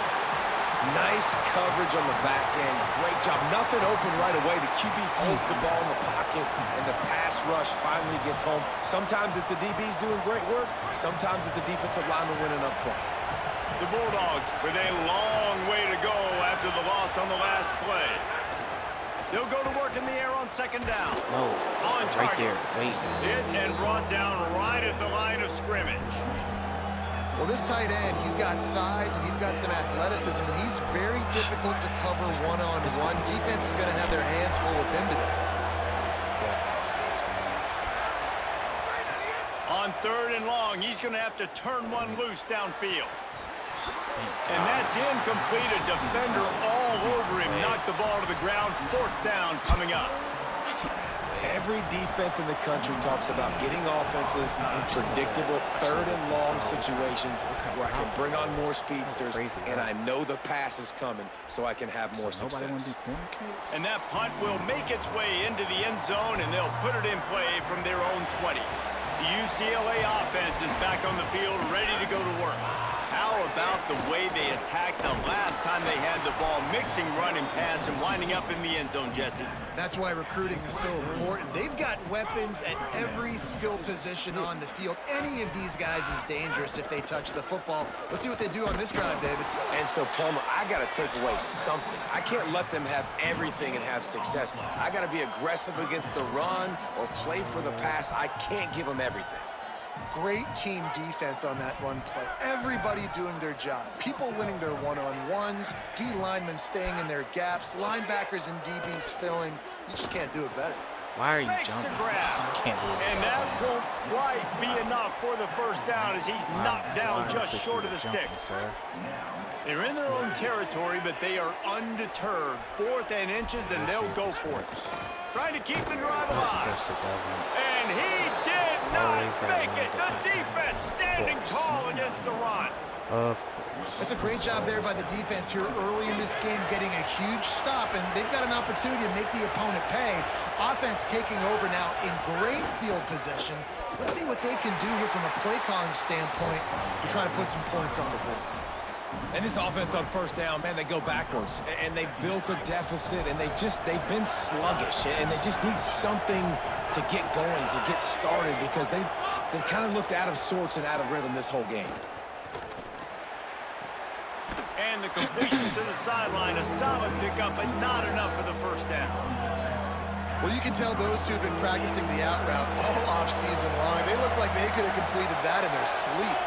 Nice coverage on the back end. Great job. Nothing open right away. The QB holds the ball in the pocket, and the pass rush finally gets home. Sometimes it's the DBs doing great work. Sometimes it's the defensive lineman winning up front. The Bulldogs with a long way to go after the loss on the last play. They'll go to work in the air on 2nd down. No, On right target. there. Wait. Hit and brought down right at the line of scrimmage. Well, this tight end, he's got size and he's got some athleticism, and he's very difficult to cover one-on-one. Defense is going to have their hands full with him today. On 3rd and long, he's going to have to turn one loose downfield. And that's incomplete. A defender all over him. Knocked the ball to the ground. 4th down coming up. Every defense in the country talks about getting offenses in predictable 3rd and long situations where I can bring on more speedsters, and I know the pass is coming, so I can have more success. And that punt will make its way into the end zone, and they'll put it in play from their own 20. The UCLA offense is back on the field, ready to go to work. How about the way they attacked the last time they had the ball, mixing run and pass and winding up in the end zone, Jesse? That's why recruiting is so important. They've got weapons at every skill position on the field. Any of these guys is dangerous if they touch the football. Let's see what they do on this drive, David. And so, Palmer, I got to take away something. I can't let them have everything and have success. I got to be aggressive against the run or play for the pass. I can't give them everything. Great team defense on that run play. Everybody doing their job. People winning their one-on-ones, D linemen staying in their gaps, linebackers and DBs filling. You just can't do it better. Why are you Makes jumping? the grab. I can't believe it. And that won't quite be enough for the first down as he's knocked down just short of the sticks. They're in their own territory, but they are undeterred. 4th and inches, and they'll go for it. Trying to keep the drive alive. Of course it doesn't. And he did not always that make it. The defense standing tall against the run. Of course. That's a great job there by the defense here early in this game, getting a huge stop, and they've got an opportunity to make the opponent pay. Offense taking over now in great field possession. Let's see what they can do here from a play calling standpoint to try to put some points on the board. And this offense on 1st down, man, they go backwards. And they've built a deficit, and they've been sluggish. And they just need something to get going, to get started, because they've kind of looked out of sorts and out of rhythm this whole game. And the completion to the sideline, a solid pickup, but not enough for the first down. Well, you can tell those two have been practicing the out route all off-season long. They look like they could have completed that in their sleep.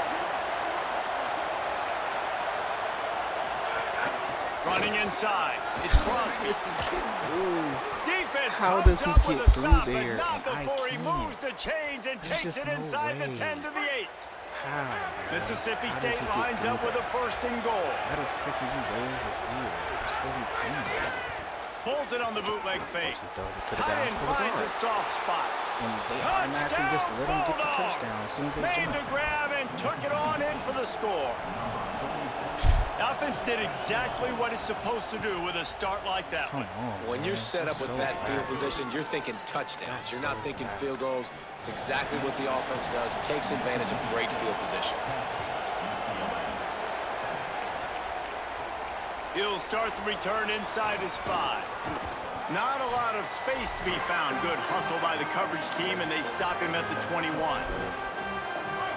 Running inside. It's Crosby. Defense How comes does he up get with a through stop, there? but not And before I he can't. moves the chains and There's takes just it no inside the way. 10 to the 8. How? Mississippi How does State he get lines through up with that? a 1st and goal. How the frick are you way over here? It's really clean. Pulls it on the bootleg fake. He throws it to the Tight guys end for the finds a guard. soft spot. And they automatically just let him get the touchdown as soon as they Made jump. the grab and took it on in for the score. Offense did exactly what it's supposed to do with a start like that Come one. on, When you're set up That's with so that field bad. position, you're thinking touchdowns. That's You're not so thinking bad. field goals. It's exactly what the offense does. Takes advantage of great field position. The He'll start the return inside his 5. Not a lot of space to be found. Good hustle by the coverage team, and they stop him at the 21.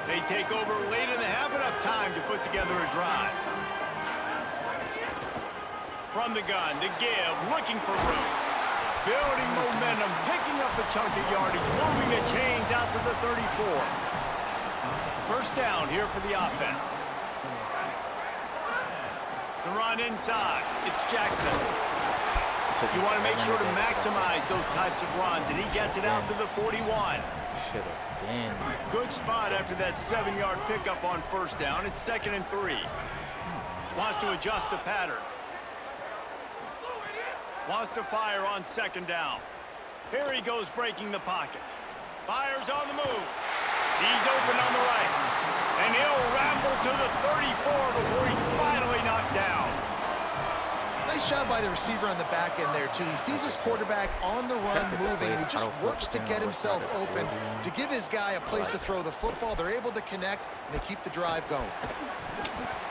They take over late in the half, enough time to put together a drive. From the gun, to give, looking for room. Building momentum, picking up a chunk of yardage, moving the chains out to the 34. First down here for the offense. The run inside. It's Jackson. You want to make sure to maximize those types of runs, and he gets it out to the 41. Should have been. Good spot after that 7-yard pickup on first down. It's 2nd and 3. Wants to adjust the pattern. Wants to fire on 2nd down. Here he goes breaking the pocket. Fires on the move. He's open on the right. And he'll ramble to the 34 before he's finally knocked down. Nice job by the receiver on the back end there, too. He sees his quarterback on the run moving. He just works to get himself open, to give his guy a place to throw the football. They're able to connect, and they keep the drive going.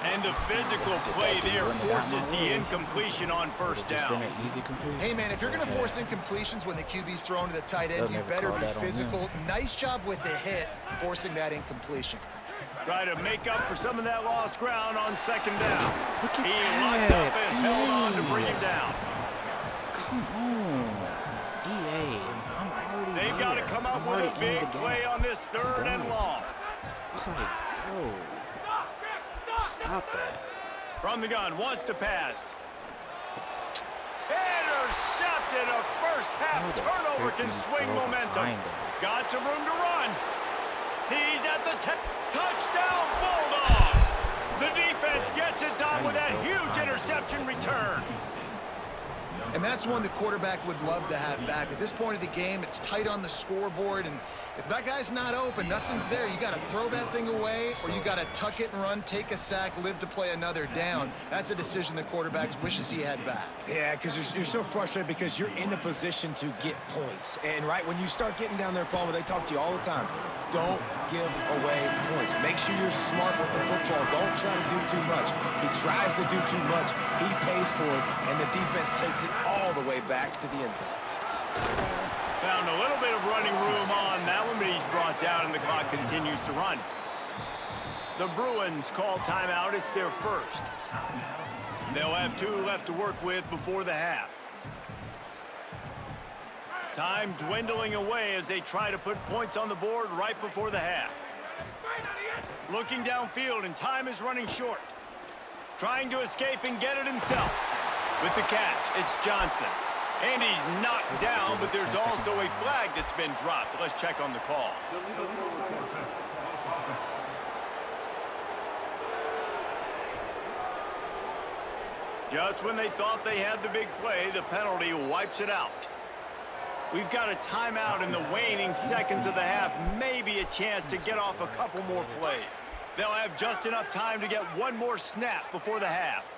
And the physical play there forces the incompletion on first down. Hey, man, if you're going to force incompletions when the QB's thrown to the tight end, you better be physical. Nice job with the hit, forcing that incompletion. Try to make up for some of that lost ground on 2nd down. Look at he that. locked up and held on to bring him down. Come on. EA. I'm already They've got to come up with a big play on this 3rd and long. Oh. Stop that. From the gun, wants to pass. Intercepted. A first-half turnover can swing momentum. Got some room to run. He's at the touchdown Bulldogs. The defense gets it done with that huge interception return. And that's one the quarterback would love to have back. At this point of the game, it's tight on the scoreboard, and if that guy's not open, nothing's there. You got to throw that thing away, or you got to tuck it and run, take a sack, live to play another down. That's a decision the quarterback wishes he had back. Yeah, because you're so frustrated because you're in a position to get points. And, right, when you start getting down there, Palmer, they talk to you all the time. Don't give away points. Make sure you're smart with the football. Don't try to do too much. He tries to do too much. He pays for it, and the defense takes it all the way back to the end zone. Found a little bit of running room on that one, but he's brought down, and the clock continues to run. The Bruins call timeout. It's their first. They'll have 2 left to work with before the half. Time dwindling away as they try to put points on the board right before the half. Looking downfield, and time is running short. Trying to escape and get it himself. With the catch, it's Johnson. And he's knocked down, but there's also a flag that's been dropped. Let's check on the call. Just when they thought they had the big play, the penalty wipes it out. We've got a timeout in the waning seconds of the half. Maybe a chance to get off a couple more plays. They'll have just enough time to get one more snap before the half.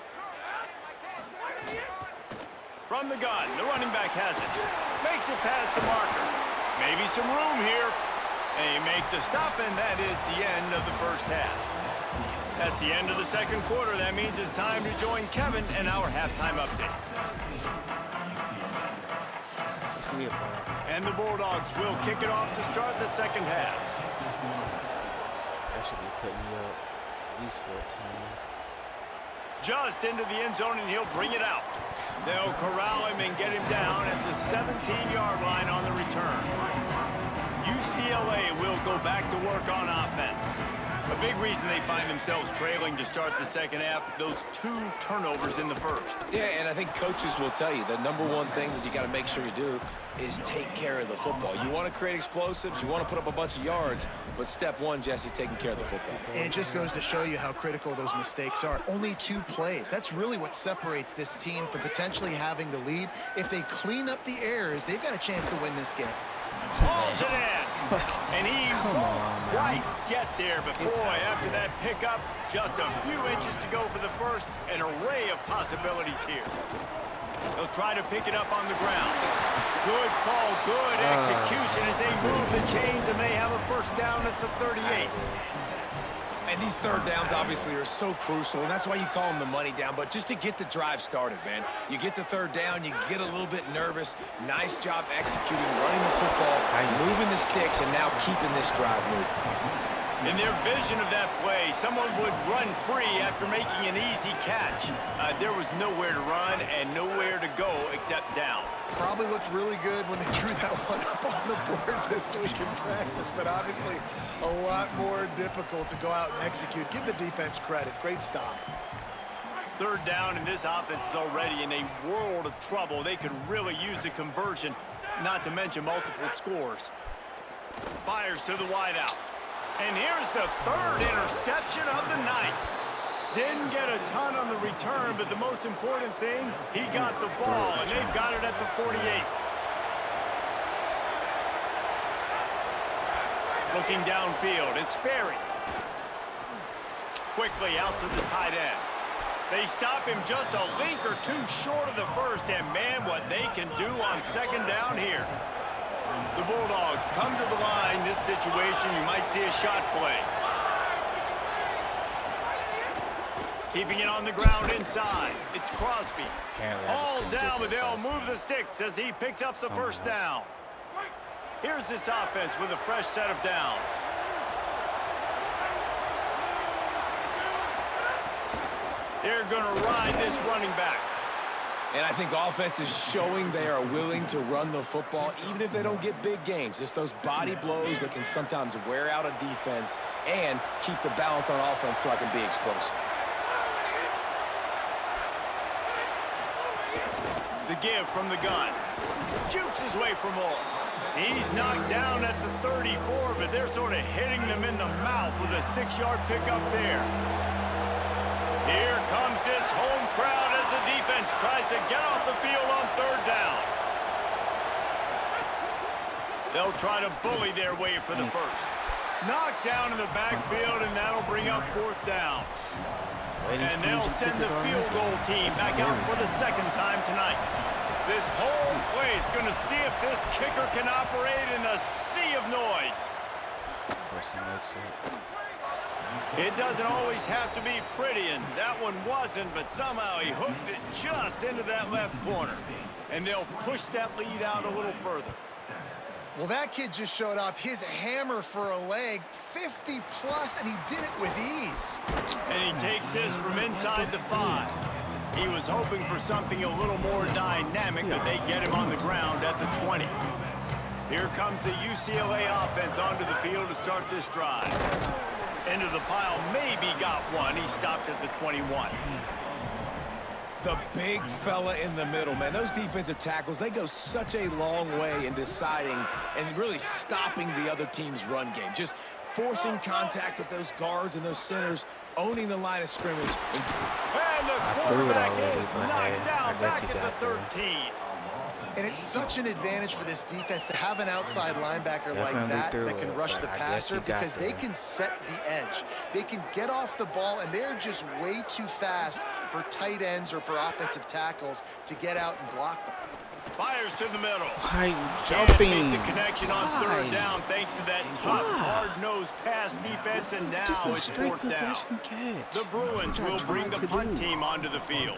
From the gun, the running back has it. Makes it past the marker. Maybe some room here. They make the stop, and that is the end of the first half. That's the end of the second quarter. That means it's time to join Kevin in our halftime update. And the Bulldogs will kick it off to start the second half. That should be putting me up at least 14. Just into the end zone, and he'll bring it out. They'll corral him and get him down at the 17-yard line on the return. UCLA will go back to work on offense. A big reason they find themselves trailing to start the second half, those 2 turnovers in the first. Yeah, and I think coaches will tell you the #1 thing that you got to make sure you do is take care of the football. You want to create explosives, you want to put up a bunch of yards, but step 1, Jesse, taking care of the football. And it just goes to show you how critical those mistakes are. Only 2 plays. That's really what separates this team from potentially having the lead. If they clean up the errors, they've got a chance to win this game. Hauls it in. And he won't quite get there, but boy, after that pickup, just a few inches to go for the first. An array of possibilities here. They'll try to pick it up on the ground. Good call, good execution as they move the chains, and they have a first down at the 38. And these third downs obviously are so crucial, and that's why you call them the money down. But just to get the drive started, man, you get the third down, you get a little bit nervous. Nice job executing, running the football, moving the sticks, and now keeping this drive moving. In their vision of that play, someone would run free after making an easy catch. There was nowhere to run and nowhere to go except down. Probably looked really good when they drew that one up on the board this week in practice, but obviously a lot more difficult to go out and execute. Give the defense credit. Great stop. Third down, and this offense is already in a world of trouble. They could really use a conversion, not to mention multiple scores. Fires to the wideout. And here's the third interception of the night. Didn't get a ton on the return, but the most important thing, he got the ball, and they've got it at the 48. Looking downfield, it's Sperry. Quickly out to the tight end. They stop him just a link or two short of the first, and man, what they can do on second down here. The Bulldogs come to the line. This situation, you might see a shot play. Keeping it on the ground inside. It's Crosby. All down, but they'll move the sticks as he picks up the first down. Here's this offense with a fresh set of downs. They're going to ride this running back. And I think offense is showing they are willing to run the football, even if they don't get big gains. Just those body blows that can sometimes wear out a defense and keep the balance on offense so I can be explosive. The give from the gun. Jukes his way for more. He's knocked down at the 34, but they're sort of hitting them in the mouth with a 6-yard pickup there. Here comes this home crowd as the defense tries to get off the field on third down. They'll try to bully their way for the first. Knocked down in the backfield, and that'll bring up fourth down. And they'll send the field goal team back out for the second time tonight. This whole place going to see if this kicker can operate in a sea of noise. Of course he makes it. It doesn't always have to be pretty, and that one wasn't, but somehow he hooked it just into that left corner. And they'll push that lead out a little further. Well, that kid just showed off his hammer for a leg, 50-plus, and he did it with ease. And he takes this from inside the 5. He was hoping for something a little more dynamic, but they get him on the ground at the 20. Here comes the UCLA offense onto the field to start this drive. Into the pile, maybe got one. He stopped at the 21. The big fella in the middle, man. Those defensive tackles, they go such a long way in deciding and really stopping the other team's run game. Just forcing contact with those guards and those centers, owning the line of scrimmage. And the quarterback is knocked down back at the 13. And it's such an advantage for this defense to have an outside linebacker like that that can rush the passer because they can set the edge. They can get off the ball, and they're just way too fast for tight ends or for offensive tackles to get out and block them. Fires to the middle. Why jumping? The connection on third down thanks to that tough, hard-nosed pass defense, and now just a it's straight fourth down. possession catch. The Bruins will bring the punt team onto the field.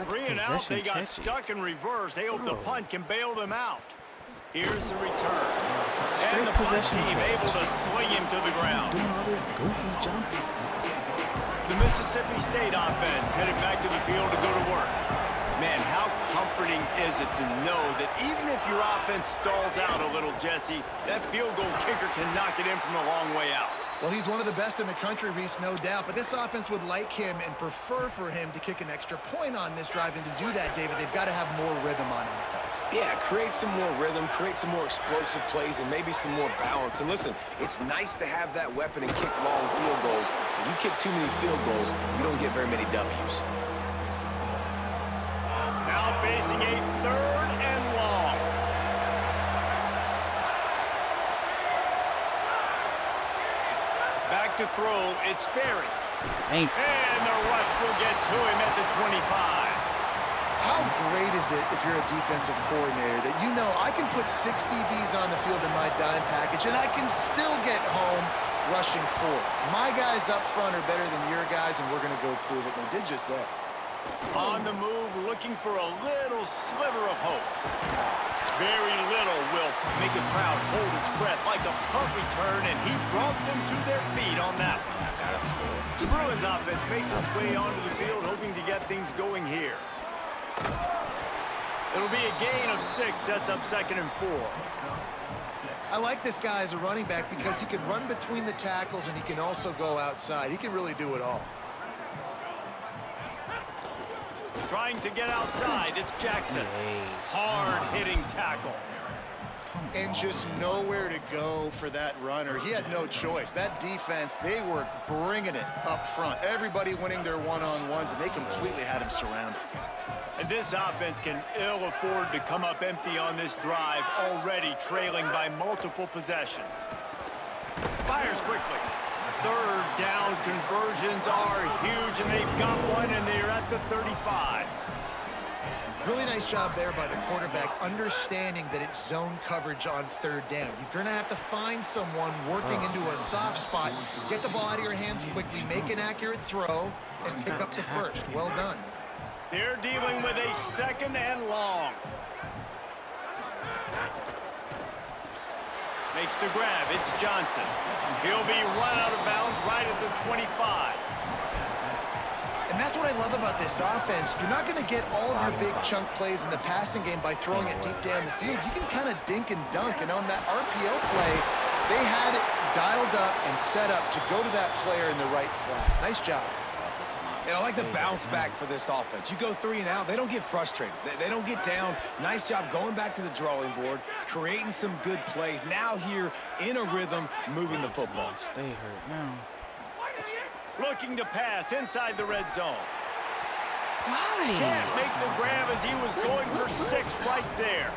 3 and out, they got stuck in reverse. They hope the punt can bail them out. Here's the return. And the punt team able to sling him to the ground. Doing all this goofy jumping. The Mississippi State offense headed back to the field to go to work. Man, how comforting is it to know that even if your offense stalls out a little, Jesse, that field goal kicker can knock it in from a long way out. Well, he's one of the best in the country, Reese, no doubt. But this offense would like him and prefer for him to kick an extra point on this drive. And to do that, David, they've got to have more rhythm on offense. Yeah, create some more rhythm, create some more explosive plays, and maybe some more balance. And listen, it's nice to have that weapon and kick long field goals. If you kick too many field goals, you don't get very many W's. Now facing a third and long. Back to throw, it's Sperry. Thanks. And the rush will get to him at the 25. How great is it if you're a defensive coordinator that you know I can put 6 DBs on the field in my dime package and I can still get home rushing 4. My guys up front are better than your guys, and we're going to go prove it. And they did just that. On the move, looking for a little sliver of hope. Very little will make a crowd hold its breath like a punt return, and he brought them to their feet on that one. Gotta score. The Bruins offense makes its way onto the field, hoping to get things going here. It'll be a gain of 6, sets up 2nd and 4. I like this guy as a running back because he can run between the tackles and he can also go outside. He can really do it all. Trying to get outside, it's Jackson. Hard-hitting tackle. And just nowhere to go for that runner. He had no choice. That defense, they were bringing it up front. Everybody winning their one-on-ones, and they completely had him surrounded. And this offense can ill afford to come up empty on this drive, already trailing by multiple possessions. Fires quickly. 3rd down conversions are huge, and they've got one, and they're at the 35. Really nice job there by the quarterback, understanding that it's zone coverage on 3rd down. You're going to have to find someone working into a soft spot, get the ball out of your hands quickly, make an accurate throw, and pick up the 1st. Well done. They're dealing with a 2nd and long. Makes the grab. It's Johnson. He'll be run out of bounds right at the 25. And that's what I love about this offense. You're not going to get all of your big chunk plays in the passing game by throwing it deep down the field. You can kind of dink and dunk. And on that RPO play, they had it dialed up and set up to go to that player in the right flat. Nice job. And I like the bounce back for this offense. You go 3 and out, they don't get frustrated. They don't get down. Nice job going back to the drawing board, creating some good plays. Now here in a rhythm, moving the football. Stay hurt now. Looking to pass inside the red zone. Why? Can't make the grab as he was going for 6 right there.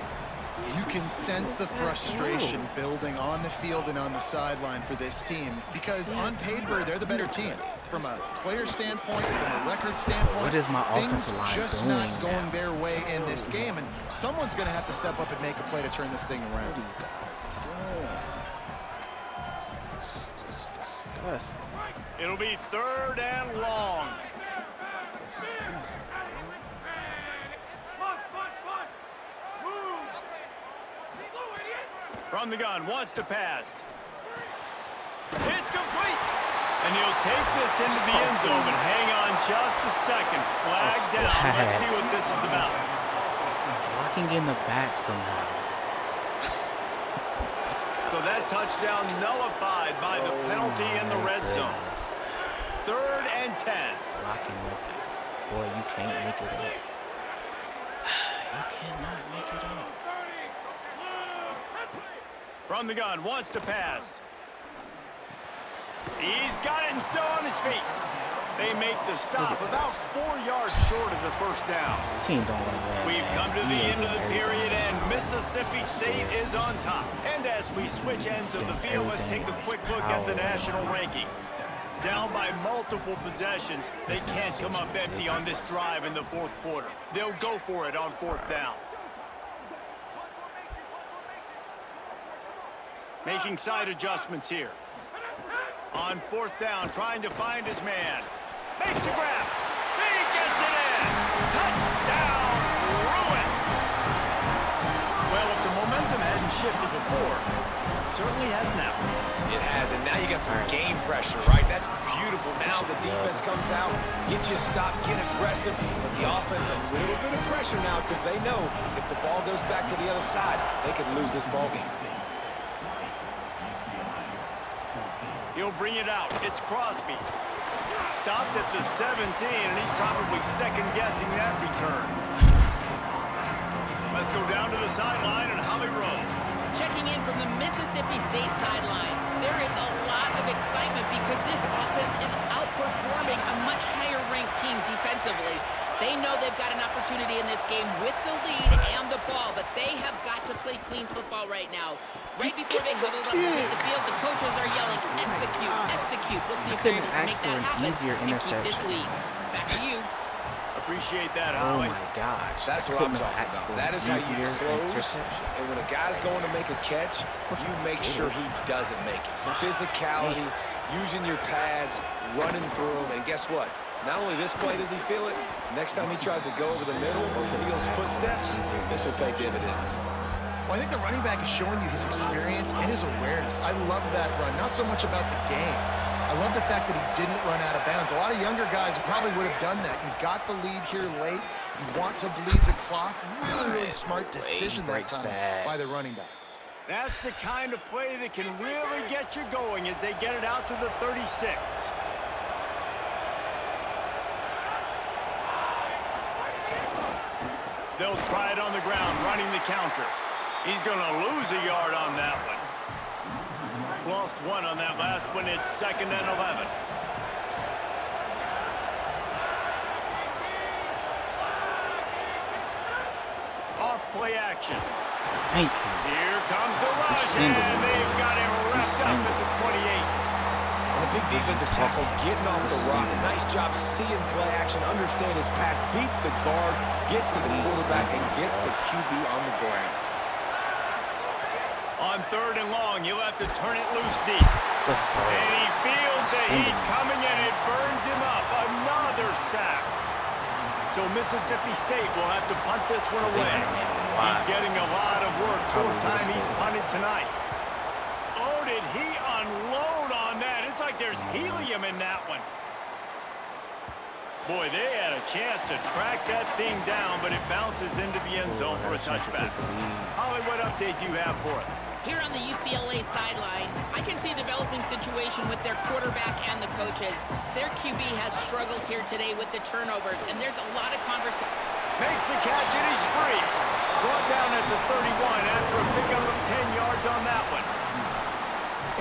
You can sense the frustration building on the field and on the sideline for this team because on paper, they're the better team. From a player standpoint, from a record standpoint, what is my offensive line just doing not going now? their way in this game, and someone's going to have to step up and make a play to turn this thing around. Just disgusting. It'll be 3rd and long. Disgusting. From the gun, wants to pass. It's complete. And he'll take this into the end zone, but hang on just a second. Flag down. Let's see what this is about. Blocking in the back somehow. So that touchdown nullified by the penalty in the red zone. 3rd and 10. Blocking the back. Boy, you can't make it up. You cannot make it up. From the gun, wants to pass. He's got it and still on his feet. They make the stop about 4 yards short of the 1st down. Team don't want to win. We've come to the end of the period, and Mississippi State is on top. And as we switch ends of the field, let's take a quick look at the national rankings. Down by multiple possessions, they can't come up empty on this drive in the 4th quarter. They'll go for it on 4th down. Making side adjustments here. On 4th down, trying to find his man. Makes a grab. He gets it in. Touchdown, Bruins. Well, if the momentum hadn't shifted before, it certainly has now. It has, and now you got some game pressure, right? That's beautiful. Now the defense comes out, get you a stop, get aggressive, but the offense a little bit of pressure now because they know if the ball goes back to the other side, they could lose this ball game. He'll bring it out. It's Crosby. Stopped at the 17, and he's probably second-guessing that return. Let's go down to the sideline and Holly Rowe. Checking in from the Mississippi State sideline. There is a lot of excitement because this offense is outperforming a much higher-ranked team defensively. They know they've got an opportunity in this game with the lead and the ball, but they have got to play clean football right now. Right before they huddled up to hit the field, the coaches are yelling, execute, execute. We'll see if they're able to make that happen and keep this lead. Back to you. A appreciate that, Oh Howie. my gosh. That's what I'm talking about. That is how you close. And when a guy's going to make a catch, you make sure he doesn't make it. Physicality, using your pads, running through them. And guess what? Not only this play does he feel it, next time he tries to go over the middle or feels footsteps, this will pay dividends. Well, I think the running back is showing you his experience and his awareness. I love that run. Not so much about the game. I love the fact that he didn't run out of bounds. A lot of younger guys probably would have done that. You've got the lead here late. You want to bleed the clock. Really smart decision that time by the running back. That's the kind of play that can really get you going as they get it out to the 36. They'll try it on the ground, running the counter. He's going to lose a yard on that one. Lost one on that last one. It's 2nd and 11. Off play action. Thank you. Here comes the rush, and they've got him wrapped up at the 28. And the big defensive tackle getting off the rock. Nice job seeing play action, understand his pass, beats the guard, gets to the quarterback, and gets the QB on the ground. On 3rd and long, he'll have to turn it loose deep. Let's go. And he feels the heat coming, and it burns him up. Another sack. So Mississippi State will have to punt this one away. He's getting a lot of work. 4th time he's punted tonight. Oh, did he unload on that? It's like there's helium in that one. Boy, they had a chance to track that thing down, but it bounces into the end zone for a touchback. Holly, what update do you have for it? Here on the UCLA sideline, I can see a developing situation with their quarterback and the coaches. Their QB has struggled here today with the turnovers, and there's a lot of conversation. Makes the catch, and he's free. Brought down at the 31 after a pickup of 10 yards on that one.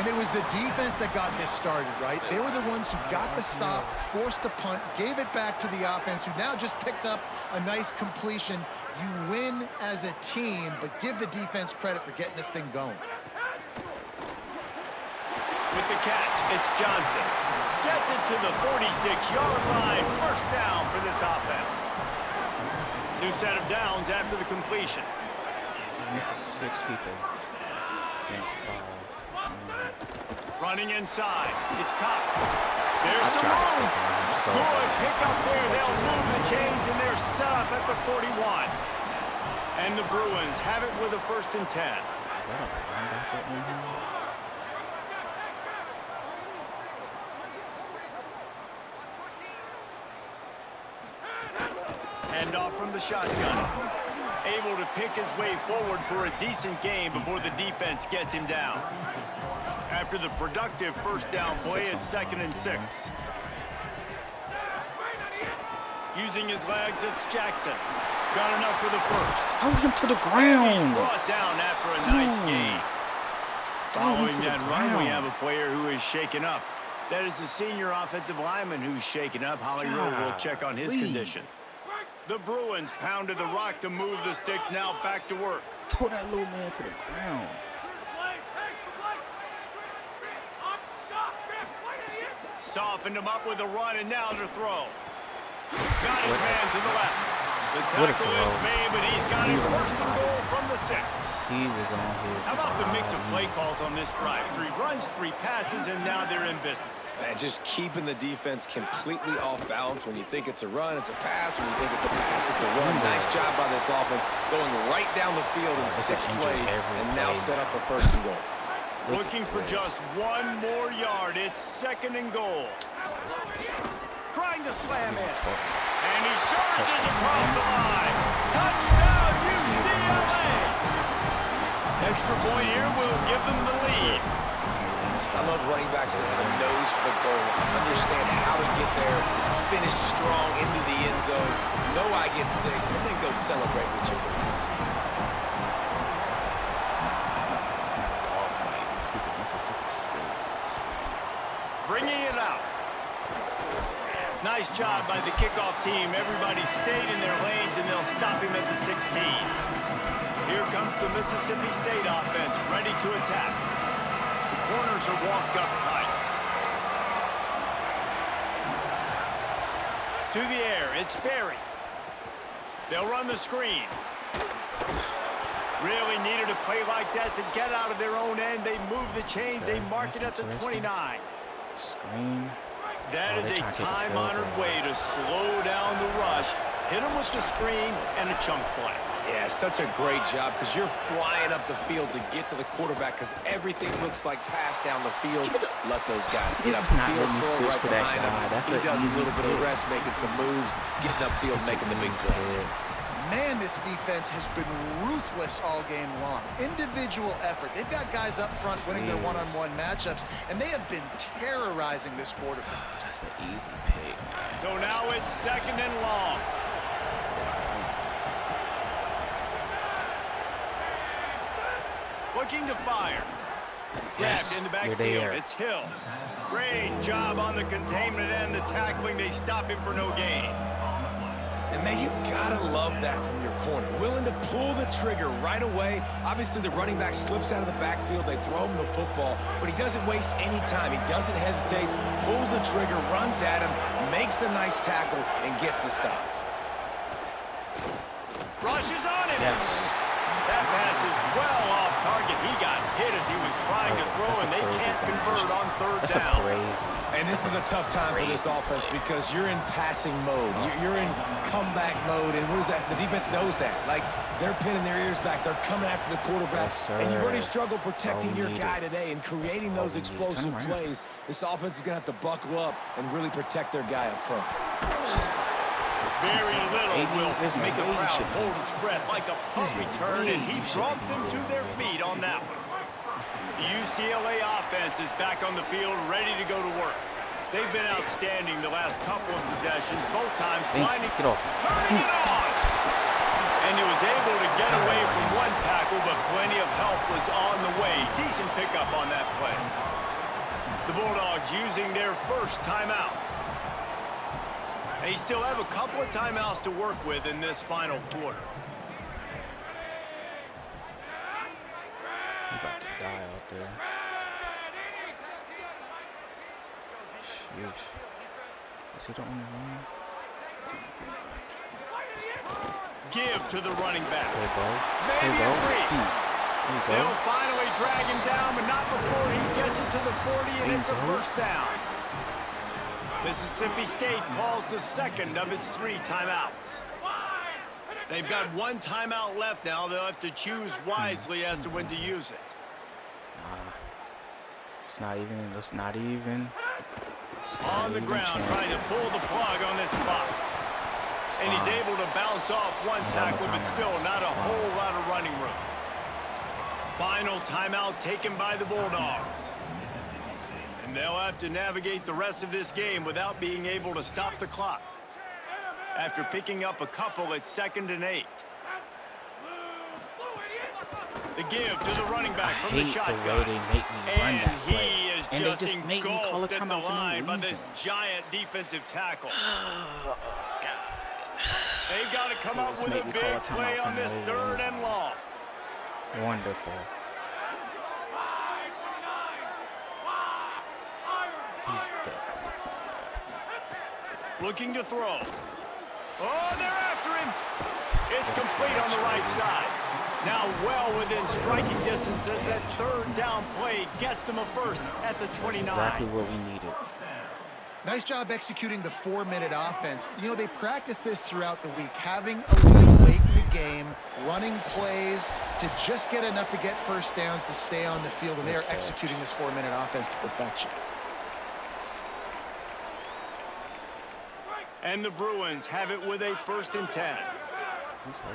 And it was the defense that got this started, right? They were the ones who got the stop, forced a punt, gave it back to the offense, who now just picked up a nice completion. You win as a team, but give the defense credit for getting this thing going. With the catch, it's Johnson. Gets it to the 46-yard line. 1st down for this offense. New set of downs after the completion. 6 people. Against 5. Running inside. It's Cox. There's some tried to room. stuff him so Good bad. pick up there. They'll Just move the chains, and they're set up at the 41. And the Bruins have it with a 1st and 10. Is that a linebacker in here? Handoff from the shotgun. Able to pick his way forward for a decent gain before the defense gets him down. After the productive 1st down play, it's 2nd and 6. Using his legs, it's Jackson. Got enough for the 1st. Throw him to the ground. Brought down after a nice gain. Following that run, we have a player who is shaken up. That is the senior offensive lineman who's shaken up. Holly Rowe will check on his condition. The Bruins pounded the rock to move the sticks. Now back to work. Throw that little man to the ground. Softened him up with a run, and now to throw. Got his man to the left. The tackle is made, but he's got it 1st and goal from the 6. He was on his. How about the mix of play calls on this drive? 3 runs, 3 passes, and now they're in business. And just keeping the defense completely off balance. When you think it's a run, it's a pass. When you think it's a pass, it's a run. Nice job by this offense, going right down the field in 6 plays, and now set up for 1st and goal. Looking for just 1 more yard. It's 2nd and goal. Trying to slam in. And he surges across the line. Touchdown, UCLA! Extra point here will give them the lead. I love running backs that have a nose for the goal line. Understand how to get there, finish strong into the end zone, know I get 6, and then go celebrate with your boys. Mississippi State. Bringing it out. Nice job by the kickoff team. Everybody stayed in their lanes, and they'll stop him at the 16. Here comes the Mississippi State offense, ready to attack. The corners are walked up tight. To the air, it's Berry. They'll run the screen. Really needed a play like that to get out of their own end. They move the chains. They mark it at the 29. Screen. That is a time-honored way to slow down the rush. Hit them with the screen and a chunk play. Yeah, such a great job because you're flying up the field to get to the quarterback because everything looks like pass down the field. Let those guys get up the field, throw right behind him. He does a little bit of the rest, making some moves, getting upfield, making the big play. Man, this defense has been ruthless all game long. Individual effort. They've got guys up front winning their one-on-one matchups, and they have been terrorizing this quarterback. That's an easy pick, man. So now it's 2nd and long. Looking to fire. Yes, Grabbed in the you're backfield. there. It's Hill. Great job on the containment and the tackling. They stop him for no gain. And, man, you gotta love that from your corner. Willing to pull the trigger right away. Obviously, the running back slips out of the backfield. They throw him the football, but he doesn't waste any time. He doesn't hesitate, pulls the trigger, runs at him, makes the nice tackle, and gets the stop. Rushes on him. Yes. That pass is well off target. He got hit as he was trying to throw, and they can't convert on 3rd down. That's crazy. And this is a tough time for this offense because you're in passing mode. You're in comeback mode, and where's that? The defense knows that. Like, they're pinning their ears back. They're coming after the quarterback. Yes, and you've already struggled protecting your guy today and creating those explosive plays. This offense is going to have to buckle up and really protect their guy up front. Very little will make a crowd hold its breath like a punt return, and he brought them to their feet on that one. The UCLA offense is back on the field, ready to go to work. They've been outstanding the last couple of possessions, both times turning it on. And he was able to get away from one tackle, but plenty of help was on the way. Decent pickup on that play. The Bulldogs using their first timeout. They still have a couple of timeouts to work with in this final quarter. He about to die out there. Sheesh. Is he the only one? Give to the running back. Okay, bro. Maybe a crease. There you go. They'll finally drag him down, but not before he gets it to the 40 and it's a first down. Mississippi State calls the 2nd of its 3 timeouts. They've got 1 timeout left now. They'll have to choose wisely as to when to use it. It's not even. It's not even. On the ground, trying to pull the plug on this clock. And he's able to bounce off one tackle, but still not a whole lot of running room. Final timeout taken by the Bulldogs. And they'll have to navigate the rest of this game without being able to stop the clock. After picking up a couple, it's 2nd and 8. The give to the running back from the shotgun. The way they make me run that play. He is and just they just make me call a timeout for no reason. by this giant defensive tackle. Oh, God. They've got to come up with a big play on this 3rd and long. Wonderful. He's definitely playing that. Looking to throw. Oh, they're after him. It's complete on the right side. Now well within striking distance as that 3rd down play gets them a first at the 29. Exactly what we needed. Nice job executing the 4-minute offense. You know, they practice this throughout the week, having a lead late in the game, running plays to just get enough to get first downs to stay on the field, and they are executing this 4-minute offense to perfection. And the Bruins have it with a 1st and 10. Who's hurt?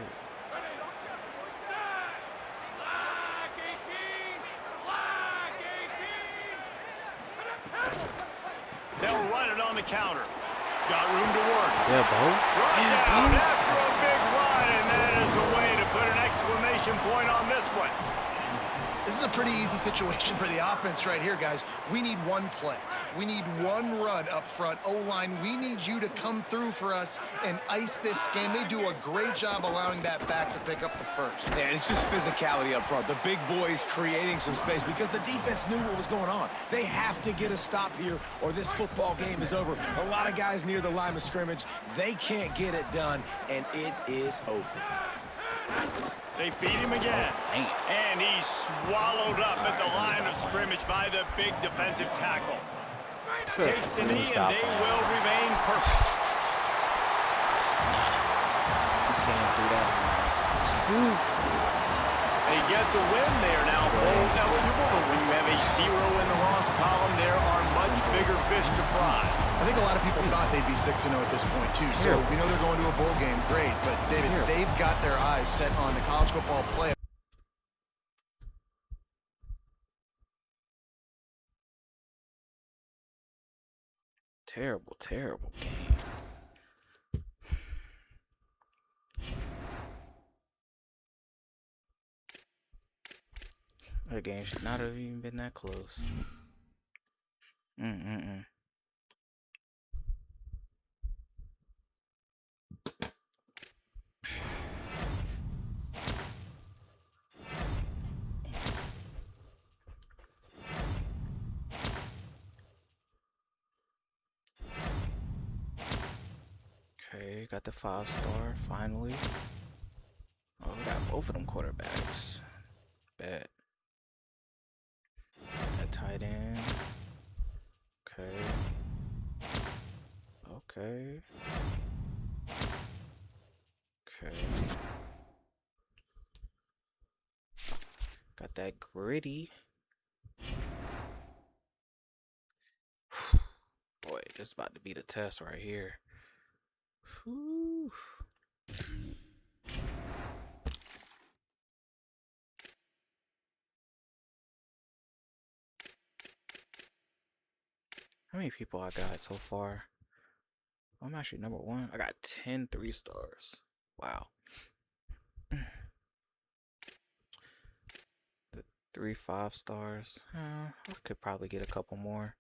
They'll run it on the counter. Got room to work. Yeah, Bo. Yeah, Bo. After a big run, and that is the way to put an exclamation point on this one. This is is a pretty easy situation for the offense right here, guys. We need one play. We need one run up front. O-line, we need you to come through for us and ice this game. They do a great job allowing that back to pick up the first. Yeah, and it's just physicality up front. The big boys creating some space because the defense knew what was going on. They have to get a stop here or this football game is over. A lot of guys near the line of scrimmage, they can't get it done, and it is over. They feed him again, and he's swallowed up at the line of scrimmage by the big defensive tackle. Takes the knee, and they will remain perfect. You can't do that. They get the win. They are now bowl eligible, but when you have a 0 in the loss column, there are much bigger fish to fry. I think a lot of people thought they'd be 6-0 at this point, too. So we know they're going to a bowl game. Great. But, David, they've got their eyes set on the college football playoff. Terrible, terrible game. That game should not have even been that close. Okay, got the 5-star finally. Oh, we got both of them quarterbacks. Bet. That tight end. Okay. Okay. Okay. Got that gritty. Boy, this is about to be the test right here. Whew. How many people I got so far? I'm actually number 1. I got 10 3-stars. Wow. The 3 5-stars. I could probably get a couple more.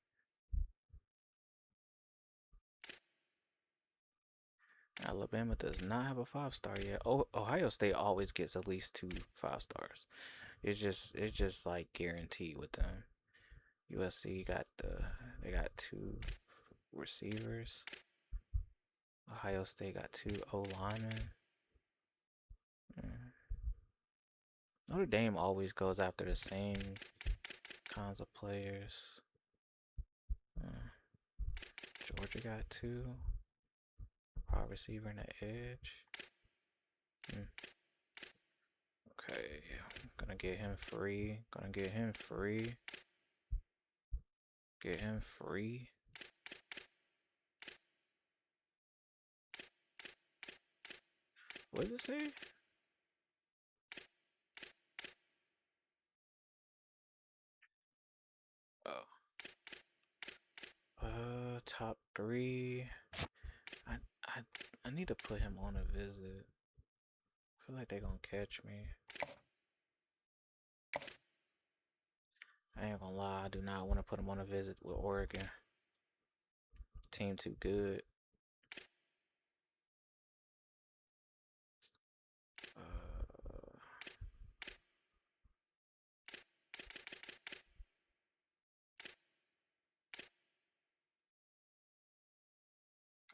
Alabama does not have a 5-star yet. Oh, Ohio State always gets at least 2 5-stars. It's just like guaranteed with them. USC they got 2 receivers. Ohio State got 2 O-linemen. Notre Dame always goes after the same kinds of players. Georgia got 2. Wide receiver and the edge. Okay, gonna get him free. Get him free. What did it say? Top 3. I need to put him on a visit. I feel like they're gonna catch me. I ain't gonna lie, I do not want to put him on a visit with Oregon. Team too good.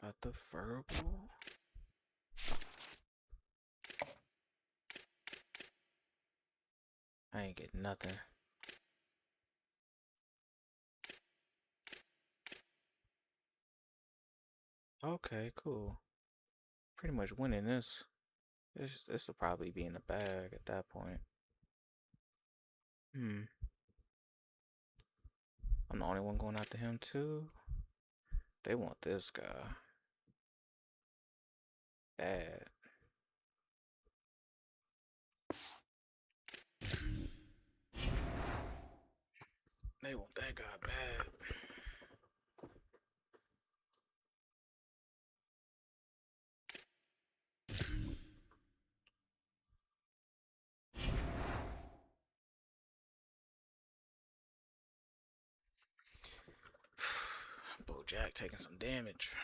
Got the verbal. I ain't getting nothing. Okay, cool. Pretty much winning this. This will probably be in the bag at that point. I'm the only one going after him too. They want this guy. Bad. They want that guy bad. Jack taking some damage.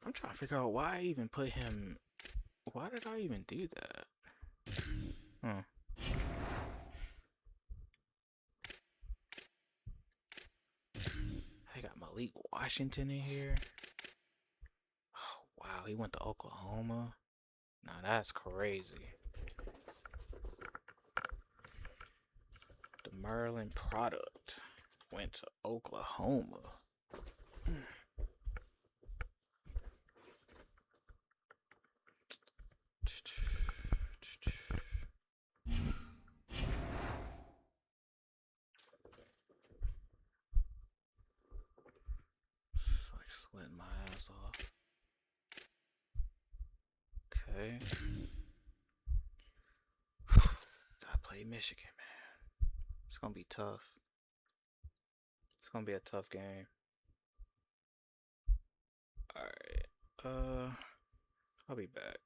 I'm trying to figure out why I even put him. Why did I even do that? Huh. I got Malik Washington in here. Oh, wow, he went to Oklahoma. Now that's crazy. The Merlin product went to Oklahoma. Like sweating my ass off. Okay. Gotta play Michigan, man. It's gonna be tough. It's gonna be a tough game. Alright. I'll be back.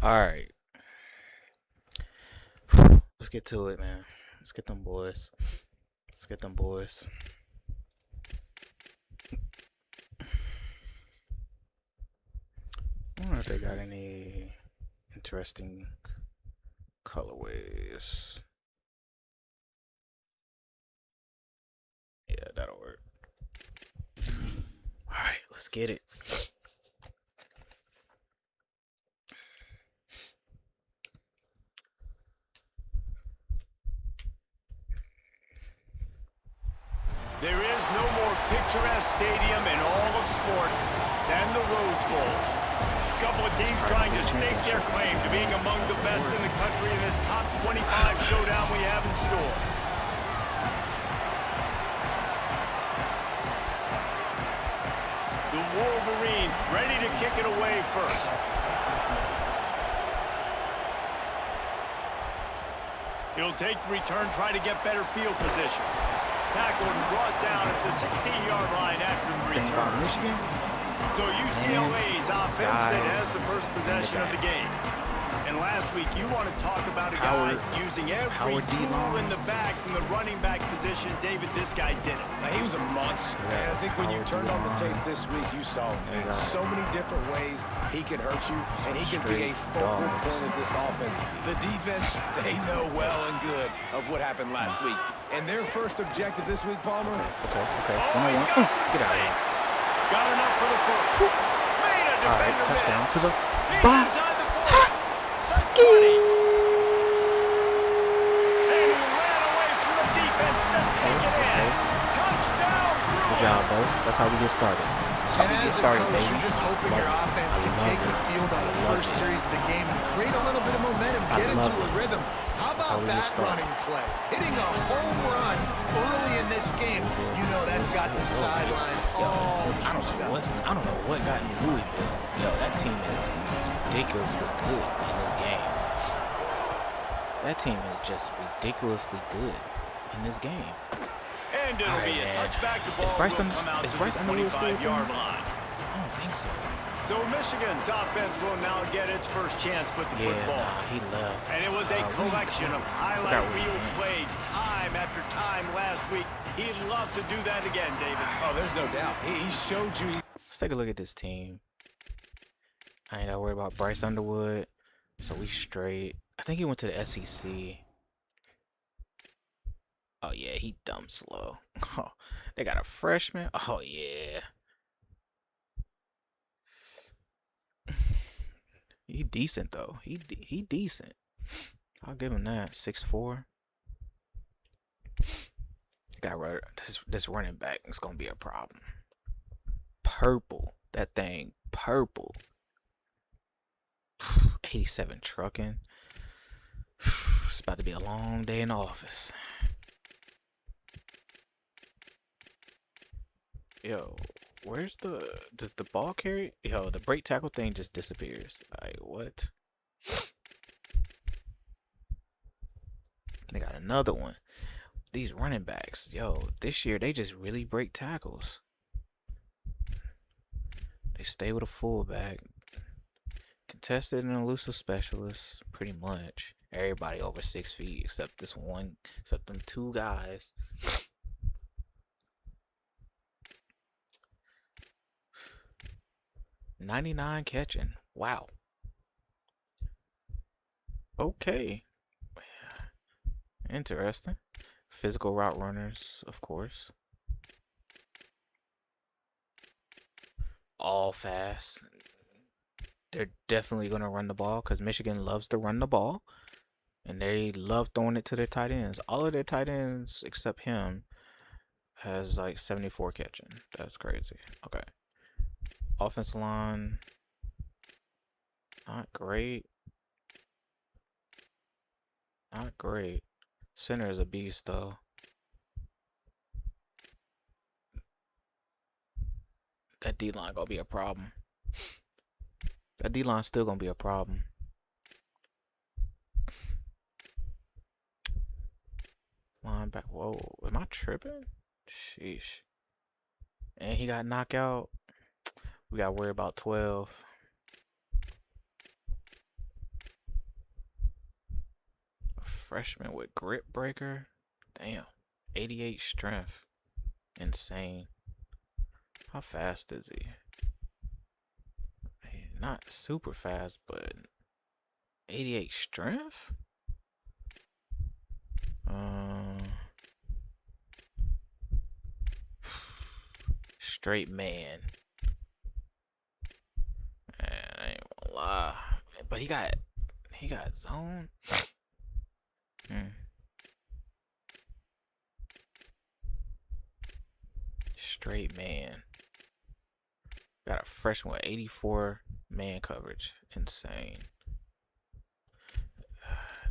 Alright. Let's get to it, man. Let's get them boys. Let's get them boys. I wonder if they got any interesting colorways. Yeah, that'll work. Alright, let's get it. There is no more picturesque stadium in all of sports than the Rose Bowl. A couple of teams trying to stake their claim to being among the best in the country in this top 25 showdown we have in store. The Wolverines ready to kick it away first. He'll take the return, try to get better field position. Tackled and brought down at the 16-yard line after the Think about return. Michigan. So UCLA's offense that has the first possession of the game. And last week, you want to talk about a guy using every tool in the back from the running back position. David, this guy did it. Now, he was a monster. And I think when you turned on the tape this week, you saw in so many different ways he could hurt you, and he could be a focal point of this offense. The defense, they know well and good of what happened last week. And their first objective this week, Palmer. Okay. Oh, he's got some Get out of here. space. Got enough for the first. Made a All right, defender touchdown miss. to the He's back. inside the 40. Ski. And he ran away from the defense to take it in. Touchdown, Good Bruins. job, bud. That's how we get started. That's how And we get as a started, coach, baby. you're just hoping your offense can take the field on the first series of the game and create a little bit of momentum, get into a rhythm. How about that running play? Hitting a home run early in this game. You know that's got the sidelines all juiced up. I don't know what got in Louisville. Yo, that team is ridiculously good in this game. That team is just ridiculously good in this game. And it'll be a touchback. The ball Is Bryce will come out to the Underwood still 25-yard line. I don't think so. So Michigan's offense will now get its first chance with the football. Nah, he left. And it was a collection of highlight reel plays time after time last week. He'd love to do that again, David. Oh, there's no doubt. He showed you. Let's take a look at this team. I ain't gotta worry about Bryce Underwood. So we straight. I think he went to the SEC. Oh yeah, he dumb slow. Oh, they got a freshman. Oh yeah. He decent though. He decent. I'll give him that. 6'4". Got this running back is gonna be a problem. Purple. That thing purple. 87 trucking. It's about to be a long day in the office. Yo, where's does the ball carry? Yo, the break tackle thing just disappears. Like, what? They got another one. These running backs, yo, this year they just really break tackles. They stay with a fullback. Contested and elusive specialist, pretty much. Everybody over 6 feet except this one, except them two guys. $99 catching. Wow. Okay. Interesting. Physical route runners, of course. All fast. They're definitely going to run the ball because Michigan loves to run the ball. And they love throwing it to their tight ends. All of their tight ends, except him, has like 74 catching. That's crazy. Okay. Offensive line, not great. Not great. Center is a beast, though. That D-line gonna be a problem. That D-line's still gonna be a problem. Line back. Whoa, am I tripping? Sheesh. And he got knocked out. We gotta worry about 12. freshman with grip breaker. Damn. 88 strength. Insane. How fast is he? Not super fast, but 88 strength? Straight man. Man, I ain't gonna lie. But he got zone. Straight man. Got a freshman with 84 man coverage. Insane.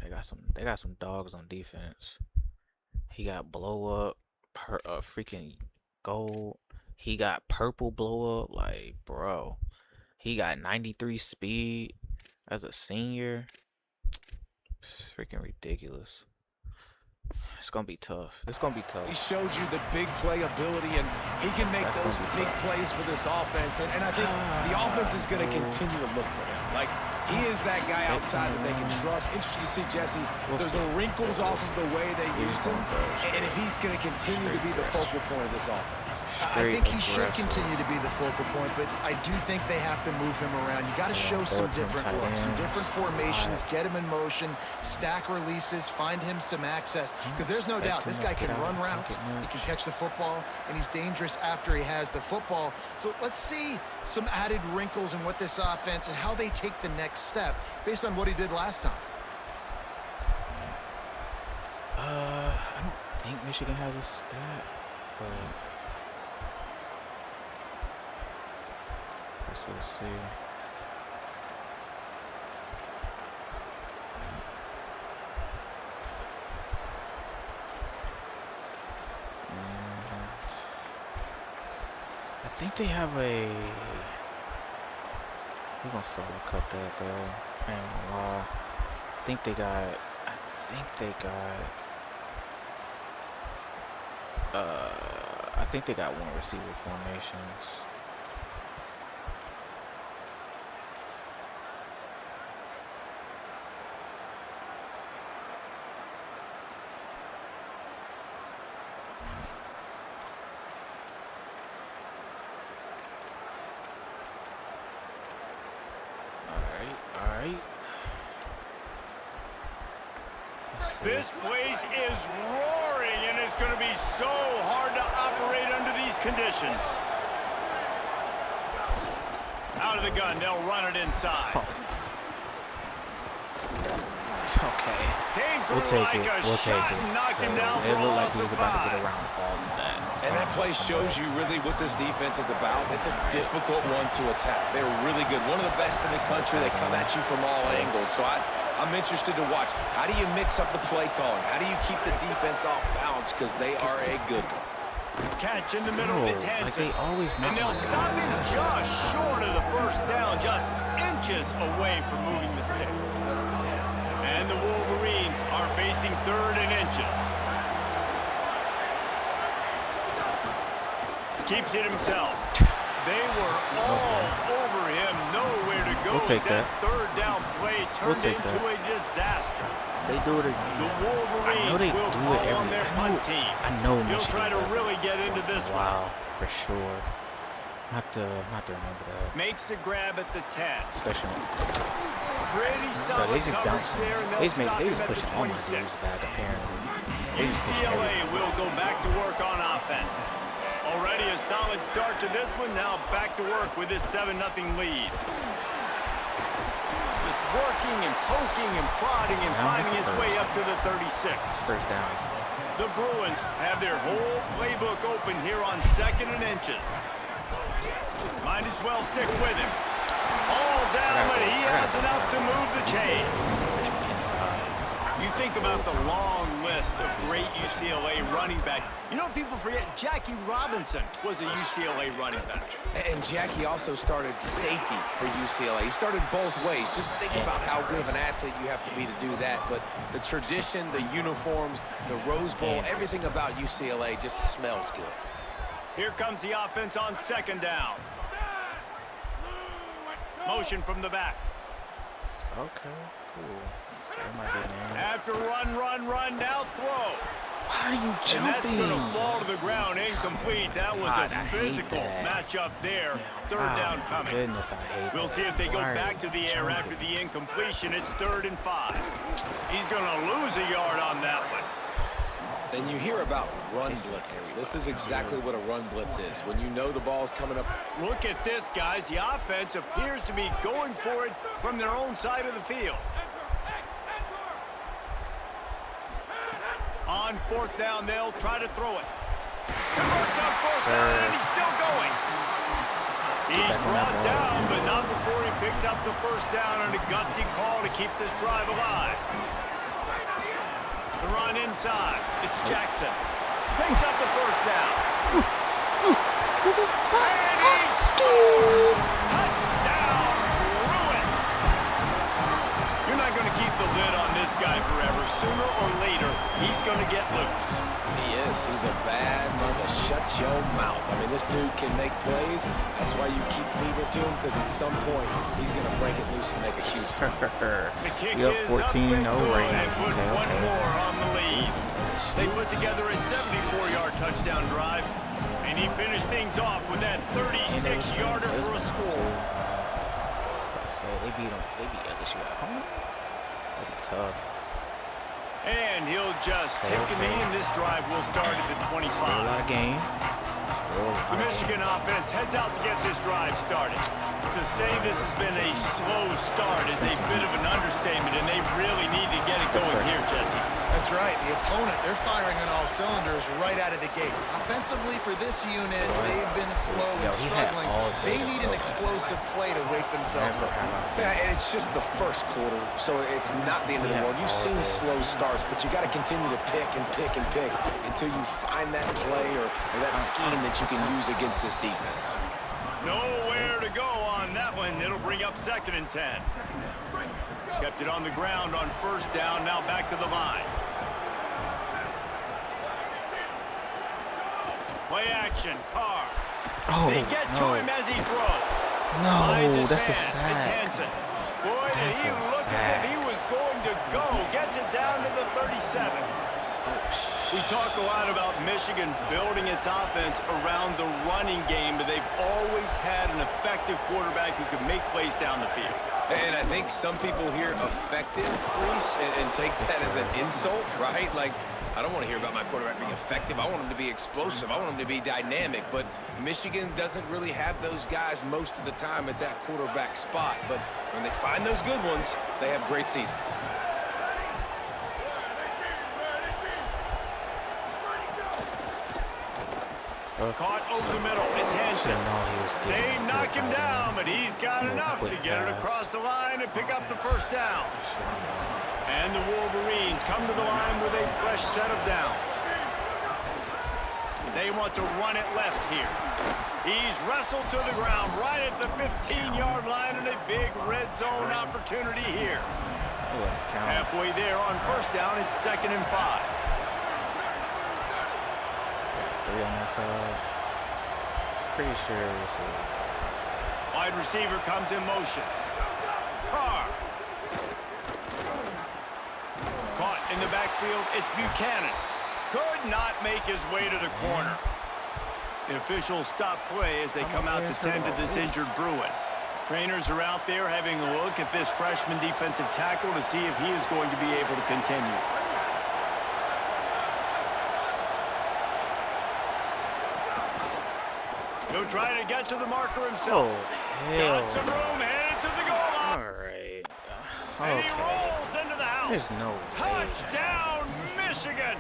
They got some dogs on defense. He got blow up, freaking gold. He got purple blow up. Like, bro. He got 93 speed as a senior. It's freaking ridiculous. It's gonna be tough. It's gonna be tough. He showed you the big play ability, and he can make those big plays for this offense. And I think the offense is going to continue to look for him. Like, he is that guy outside that they can trust. Interesting to see, Jesse, the wrinkles off of the way they used him, and if he's going to continue to be the focal point of this offense. I think he should continue to be the focal point, but I do think they have to move him around. You got to show some different looks, some different formations, get him in motion, stack releases, find him some access, because there's no doubt this guy can run routes, he can catch the football, and he's dangerous after he has the football. So let's see some added wrinkles in what this offense and how they take the next step based on what he did last time. I don't think Michigan has a stat, but I guess we'll see. I think they have a. We're gonna solo cut that though. I ain't gonna lie. I think they got one receiver formations. All right. This place is roaring, and it's going to be so hard to operate under these conditions. Out of the gun, they'll run it inside. Okay. We'll take it. Knocked him down. It looked like he was about to get around all of that. And that play shows you really what this defense is about. It's a difficult one to attack. They're really good. One of the best in the country. They come at you from all angles. So I'm interested to watch. How do you mix up the play calling? How do you keep the defense off balance? Because they are a good one. Catch in the middle of his hands. Like they always and they'll stop him just short of the first down, just inches away from moving the sticks. And the Wolverines are facing 3rd and inches. Keeps it himself. They were all over him, nowhere to go. We'll take that. 3rd down play turned into a disaster. They do it again. The Wolverines will call on their punt team. I know He'll Michigan try to really get into this one. Wow, for sure. Not to remember that. Makes the grab at the 10. Especially. Pretty So solid they just bouncing. there, and They just the pushing all my 26. dudes back apparently. UCLA will go back to work on offense. Already a solid start to this one. Now back to work with this 7-0 lead. Just working and poking and prodding and finding his way up to the 36. First down. The Bruins have their whole playbook open here on 2nd and inches. Might as well stick with him. All down, but he has enough to move the chains. You think about the long list of great UCLA running backs. You know what people forget? Jackie Robinson was a UCLA running back. And Jackie also started safety for UCLA. He started both ways. Just think about how good of an athlete you have to be to do that. But the tradition, the uniforms, the Rose Bowl, everything about UCLA just smells good. Here comes the offense on 2nd down. Motion from the back. Okay, cool. After run, now throw. Why are you jumping? And that's going to fall to the ground incomplete. That was a physical matchup there. Third down coming. Goodness, I hate We'll see if they go back to the air after the incompletion. It's 3rd and 5. He's going to lose a yard on that one. Then you hear about run blitzes. This is exactly what a run blitz is. When you know the ball's coming up. Look at this, guys. The offense appears to be going for it from their own side of the field. On 4th down, they'll try to throw it. Converts on 4th down, and he's still going. He's brought down, but not before he picks up the 1st down on a gutsy call to keep this drive alive. The run inside. It's Jackson. Picks up the 1st down. And he's touchdown, Bruins. You're not going to keep the lid on this guy forever. Sooner or later, he's going to get loose. He is. He's a bad mother. Shut your mouth. I mean, this dude can make plays. That's why you keep feeding it to him, because at some point, he's going to break it loose and make a huge play. The kick we up is 14-0 right now. Put one more on the lead. They put together a 74-yard touchdown drive, and he finished things off with that 36-yarder for a score. So they beat LSU at home. That'd be tough. And he'll just take a knee, and this drive will start at the 25. Still a lot of game. The Michigan offense heads out to get this drive started. To say this has been a slow start is a bit of an understatement, and they really need to get it going here, Jesse. That's right. The opponent, they're firing on all cylinders right out of the gate. Offensively, for this unit, they've been slow and struggling. They need an explosive play to wake themselves up. Yeah, and it's just the first quarter, so it's not the end of the world. You've seen slow starts, but you got to continue to pick and pick and pick until you find that play or that scheme that you can use against this defense. Nowhere to go on that one. It'll bring up 2nd and 10. Kept it on the ground on 1st down. Now back to the line. Play action. Carr. They get to him as he throws. No, that's a sack. Boy, did he look as if he was going to go. Gets it down to the 37. We talk a lot about Michigan building its offense around the running game, but they've always had an effective quarterback who can make plays down the field. And I think some people hear effective, Reese, and take that as an insult, right? Like, I don't want to hear about my quarterback being effective. I want him to be explosive. I want him to be dynamic. But Michigan doesn't really have those guys most of the time at that quarterback spot. But when they find those good ones, they have great seasons. Caught over the middle. It's Hansen. They knock him down, but he's got enough to get it across the line and pick up the 1st down. And the Wolverines come to the line with a fresh set of downs. They want to run it left here. He's wrestled to the ground right at the 15-yard line, and a big red zone opportunity here. Halfway there on 1st down, it's 2nd and 5. 3 on that side. Pretty sure it's Wide receiver comes in motion. Carr. Caught in the backfield. It's Buchanan. Could not make his way to the corner. The officials stop play as they come out to tend to this injured Bruin. Trainers are out there having a look at this freshman defensive tackle to see if he is going to be able to continue. He'll try to get to the marker himself. Got some room, headed to the goal line. All right. And he rolls into the house. There's no touchdown, Michigan.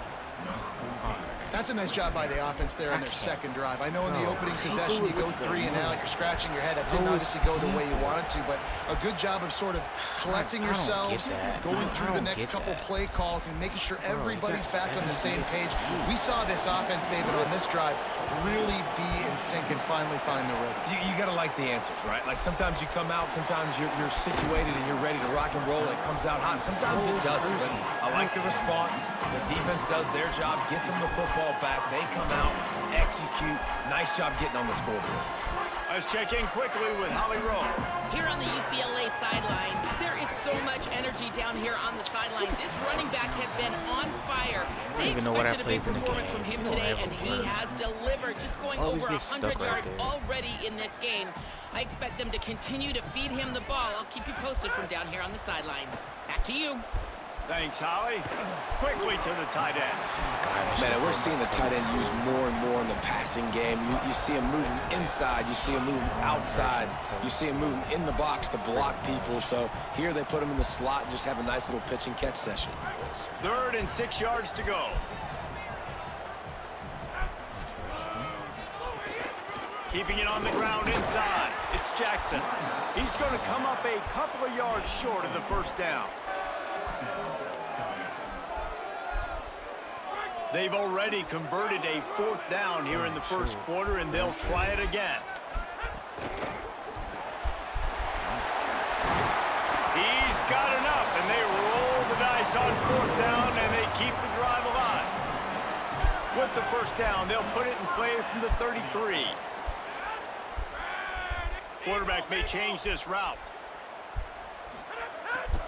That's a nice job by the offense there on their 2nd drive. I know in the opening possession you go 3 and out, you're scratching your head. That didn't obviously go the way you wanted to, but a good job of sort of collecting yourselves, going through the next couple play calls and making sure everybody's back on the same page. We saw this offense, David, on this drive really be in sync and finally find the rhythm. You got to like the answers, right? Like sometimes you come out, sometimes you're situated and you're ready to rock and roll and it comes out hot. Sometimes it doesn't. But I like the response. The defense does their job, gets them the football back. They come out, execute. Nice job getting on the scoreboard. Let's check in quickly with Holly Rowe. Here on the UCLA sideline, there is so so much energy down here on the sideline. This running back has been on fire. They even know what I expected a big plays in the performance game. from him You don't today, ever and he learn. has delivered, just going Always over get stuck 100 right yards there. already in this game. I expect them to continue to feed him the ball. I'll keep you posted from down here on the sidelines. Back to you. Thanks, Holly. Quickly to the tight end. Man, and we're seeing the tight end used more and more in the passing game. You see him moving inside. You see him moving outside. You see him moving in the box to block people. So here they put him in the slot and just have a nice little pitch and catch session. 3rd and 6 yards to go. Keeping it on the ground inside. It's Jackson. He's going to come up a couple of yards short of the first down. They've already converted a 4th down here in the first quarter, and they'll try it again. He's got enough, and they roll the dice on 4th down, and they keep the drive alive. With the first down, they'll put it in play from the 33. Quarterback may change this route.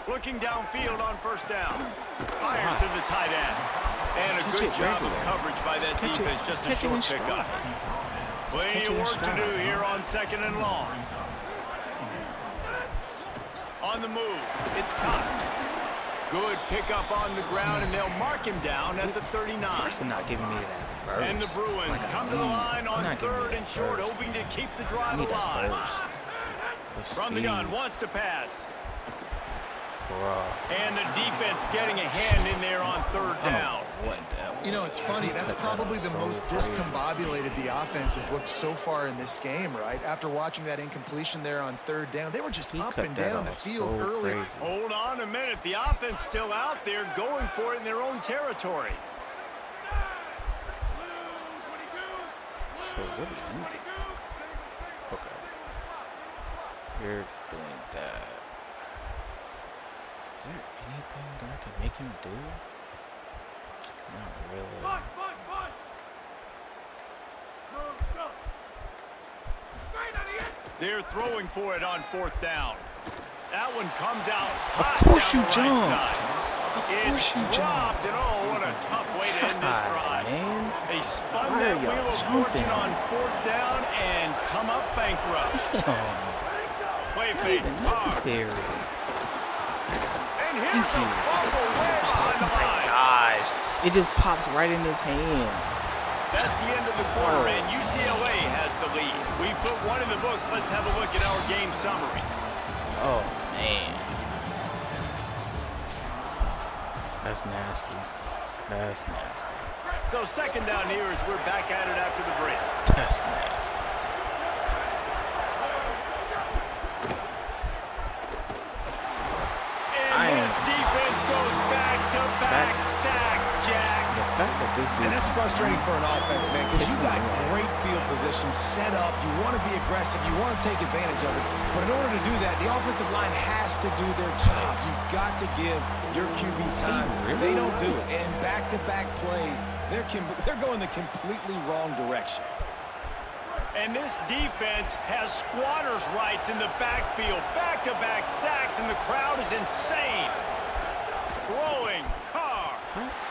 Looking downfield on first down. Fires to the tight end. And a good job of coverage by that defense. Just a short pickup. Plenty of work to do here on 2nd and long. On the move, it's Cox. Good pickup on the ground, and they'll mark him down at the 39. Of course they're not giving me that burst. And the Bruins come to the line on 3rd and short, hoping to keep the drive alive. From the gun, wants to pass. And the defense getting a hand in there on 3rd down. You know, it's funny. That's probably the most discombobulated the offense has looked so far in this game, right? After watching that incompletion there on 3rd down, they were just up and down the field early. Hold on a minute. The offense still out there going for it in their own territory. So what are you doing? Okay. You're doing that. Is there anything that I can make him do? Not really. They're throwing for it on 4th down. That one comes out. Of course you jumped. Of course you jumped. And oh, what a tough way to end this drive. Man. They spun that wheel of fortune on 4th down and come up bankrupt. Play fake. Necessary. And here's a fumble way on the line. Gosh, it just pops right in his hand. That's the end of the quarter, and UCLA has the lead. We put one in the books. Let's have a look at our game summary. Oh, man. That's nasty. That's nasty. So 2nd down here as we're back at it after the break. That's nasty. And this defense goes back-to-back sack, Jack. The fact that this dude... And that's frustrating for an offense, man, because you got great field position set up. You want to be aggressive. You want to take advantage of it. But in order to do that, the offensive line has to do their job. You've got to give your QB time. They don't do it. And back-to-back plays, they're going the completely wrong direction. And this defense has squatters' rights in the backfield. Back-to-back sacks, and the crowd is insane. Throwing, Carr.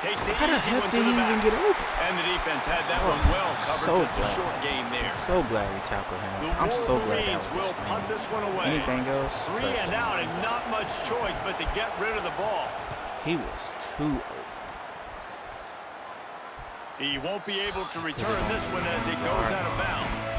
Takes the easy one to the back. Get open? And the defense had that one well covered. So just glad. a short game there. So glad we tackled him. The I'm so glad that Wolverines was will punt this one away. Anything else? 3 and out, and not much choice but to get rid of the ball. He was too open. He won't be able to return this one as it goes out of bounds.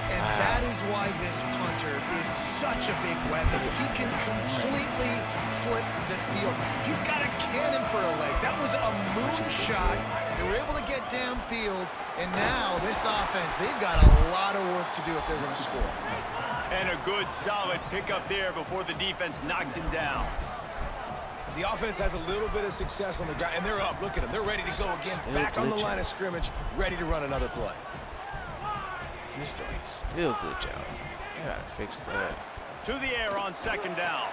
And that is why this punter is such a big weapon. He can completely flip the field. He's got a cannon for a leg. That was a moonshot. They were able to get downfield, and now this offense, they've got a lot of work to do if they're going to score. And a good, solid pickup there before the defense knocks him down. The offense has a little bit of success on the ground, and they're up. Look at them. They're ready to go again. Back on the line of scrimmage, ready to run another play. This joint is still glitch out. I gotta fix that. To the air on 2nd down.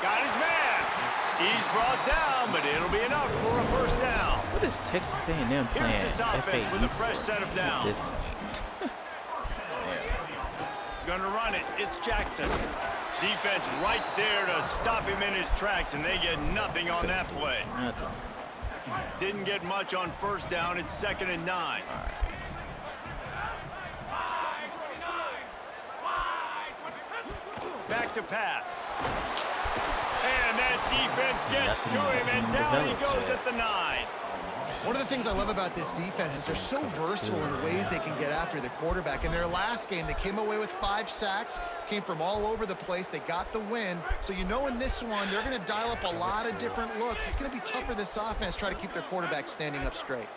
Got his man. He's brought down, but it'll be enough for a first down. What is Texas A&M playing? Here's this offense with a fresh set of at downs. this point? Gonna run it. It's Jackson. Defense right there to stop him in his tracks, and they get nothing on that play. Didn't get much on first down. It's 2nd and 9. Back to pass. And that defense gets to him, and down he goes at the 9. One of the things I love about this defense is they're so versatile in the ways they can get after the quarterback. In their last game, they came away with 5 sacks, came from all over the place. They got the win. So you know in this one, they're going to dial up a lot of different looks. It's going to be tough for this offense to try to keep their quarterback standing up straight.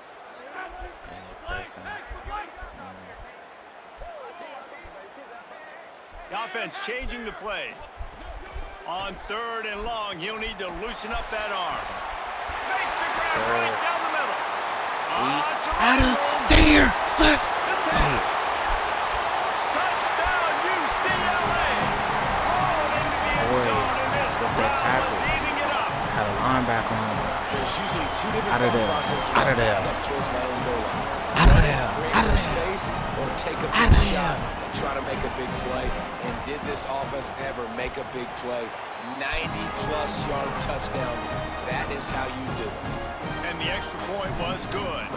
The offense changing the play. On 3rd and long, he'll need to loosen up that arm. Makes the grab right down the middle. Out of there. Let's go. Touchdown, UCLA. Rolling into the end zone, and this crowd was eating it up. Had a linebacker on him. There's usually 2 different Out of there. processes. Out of there. Towards my own goal line. Out of there. Out of there. Space or take a Out big of shot there. and try to make a big play. And did this offense ever make a big play? 90-plus yard touchdown. That is how you do it. And the extra point was good.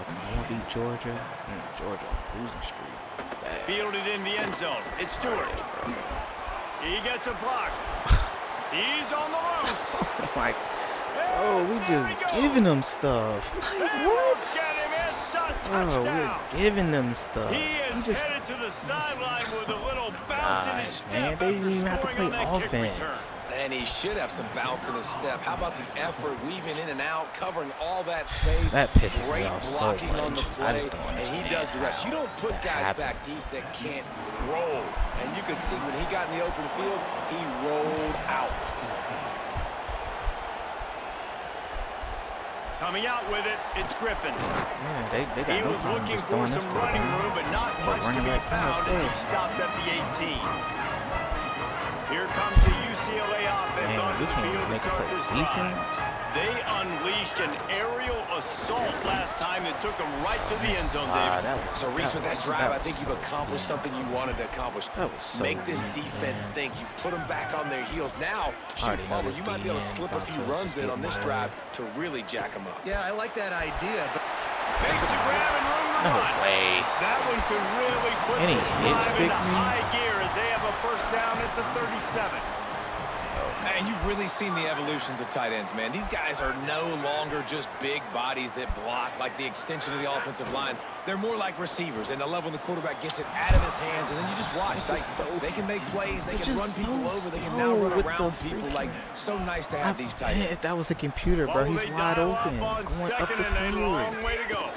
Oklahoma beat Georgia. Georgia on the losing streak. Bad. Fielded in the end zone. It's Stewart. He gets a block. He's on the loose. Like, oh, we just giving them stuff. Like, what? Oh, we're giving them stuff. He is just headed to the sideline with a little bounce in his step. Man, they didn't even have to play offense. And he should have some bounce in his step. How about the effort weaving in and out, covering all that space? That pisses me Great off so blocking on the much. play, I just don't understand. and he does the rest. You don't put guys back deep that can't roll. And you could see when he got in the open field, he rolled out. Coming out with it, it's Griffin. Yeah, they got He no was problem looking just for throwing this some stuff running in. room, but not much to running be back found fast as he there. stopped at the 18. Here comes the UCLA offense Man, onto we the can't field even to make a start play this defense. drive. They unleashed an aerial assault last time that took them right to the end zone, David. So, Reese, with that drive, I think you've accomplished something you wanted to accomplish. Make this defense think. You put them back on their heels. Now, shoot, Palmer, you might be able to slip a few runs in on this drive to really jack them up. Yeah, I like that idea, but Makes a grab and room to No run. way. That one could really put And he this hit drive stick into me? high gear as they have a first down at the 37. And you've really seen the evolutions of tight ends, man. These guys are no longer just big bodies that block like the extension of the offensive line. They're more like receivers, and I love when the quarterback gets it out of his hands, and then you just watch. Like, they can make plays, they can run people over, they can now run around people. Like, so nice to have these tight ends. If that was the computer, bro, he's wide open, going up the field. Long way to go.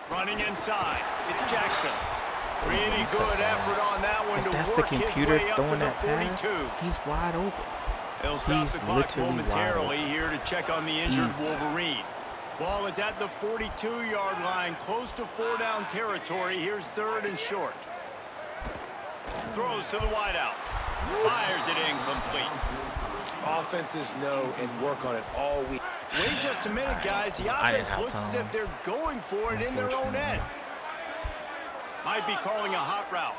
Running inside, it's Jackson. Really good effort on that one to If that's the work his computer way up to throwing the that pass, 42. he's wide open. They'll stop He's the clock literally wide momentarily open. here to check on the injured Easy. Wolverine. Ball is at the 42-yard line, close to 4-down territory. Here's 3rd and short. Throws to the wideout. Fires it incomplete. Offenses know and work on it all week. Wait just a minute, guys. The I didn't offense have looks as time. if they're going for it in their own end. Might be calling a hot route.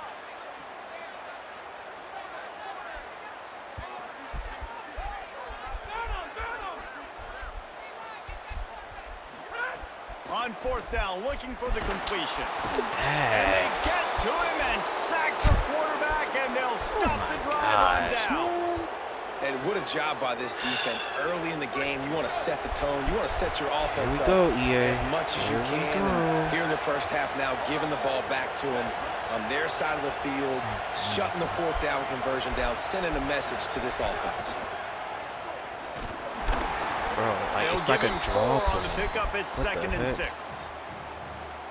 On 4th down, looking for the completion. And they get to him and sack the quarterback, and they'll stop the drive on downs. And what a job by this defense. Early in the game, you want to set the tone. You want to set your offense Here we go, EA. as much as you Here we can. go. And here in the first half now, giving the ball back to them on their side of the field, shutting the 4th down conversion down, sending a message to this offense. Bro, like, They'll it's like give a him draw 4 on the play. pickup at What the 2nd and heck? 6.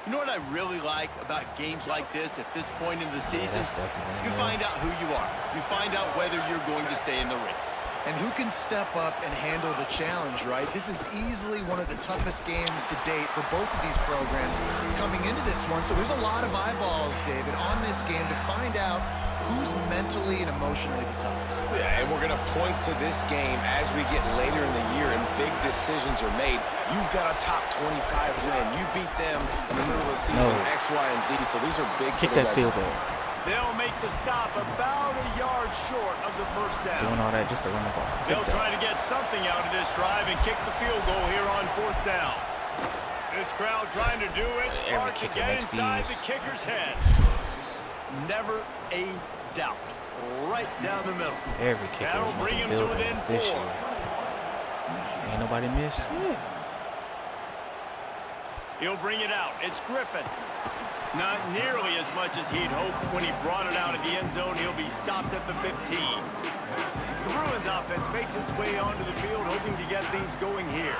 You know what I really like about games like this at this point in the season? that's definitely You new. find out who you are. You find out whether you're going to stay in the race. and who can step up and handle the challenge, right? This is easily one of the toughest games to date for both of these programs coming into this one. So there's a lot of eyeballs, David, on this game to find out who's mentally and emotionally the toughest. Yeah, and we're going to point to this game as we get later in the year and big decisions are made. You've got a top 25 win. You beat them in the middle of the season, No. X, Y, and Z. So these are big Kick for the that field resume. goal. They'll make the stop about a yard short of the first down. Doing all that just to run the ball. They'll try to get something out of this drive and kick the field goal here on 4th down. This crowd trying to do its part to get inside the kicker's head. Never a doubt. Right down the middle. Every kicker That'll bring him to within 4. This year. Ain't nobody missed. Yeah. He'll bring it out. It's Griffin. Not nearly as much as he'd hoped when he brought it out of the end zone. He'll be stopped at the 15. The Bruins offense makes its way onto the field, hoping to get things going here.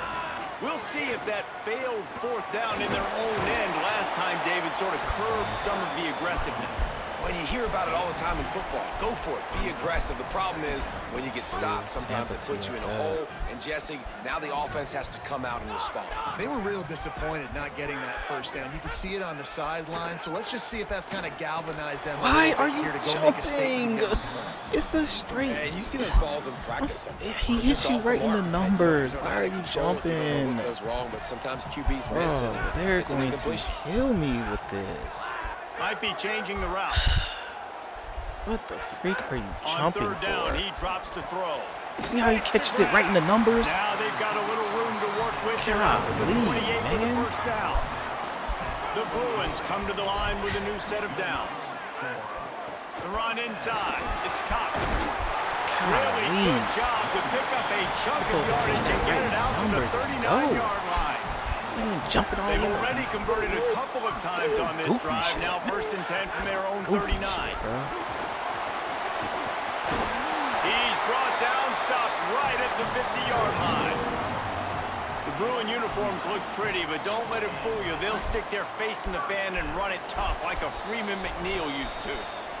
We'll see if that failed 4th down in their own end last time, David, sort of curbed some of the aggressiveness. When you hear about it all the time in football, go for it. Be aggressive. The problem is when you get stopped, sometimes it puts you in a hole. And, Jesse, now the offense has to come out and respond. They were real disappointed not getting that first down. You could see it on the sideline. So let's just see if that's kind of galvanized them. Why are you here to go jumping? It's a straight. And you see those balls in practice. He hits you right in the numbers. Why are you jumping? What goes wrong, but sometimes QBs miss. Bro, they're going to kill me with this. Might be changing the route. What the freak are you On jumping 3rd down, for? he drops to throw. See how he catches it right in the numbers? Now they've got a little room to work with. They're out to the 28 for the first down. The Bruins come to the line with a new set of downs. The run inside. It's Cox. Really good job to pick up a chunk of yardage and get it out to the 39-yard line. Jumping all They've over. already converted a couple of times on this drive. Shit. Now 1st and 10 from their own 39. He's brought down, stopped right at the 50-yard line. The Bruin uniforms look pretty, but don't let it fool you. They'll stick their face in the fan and run it tough like a Freeman McNeil used to.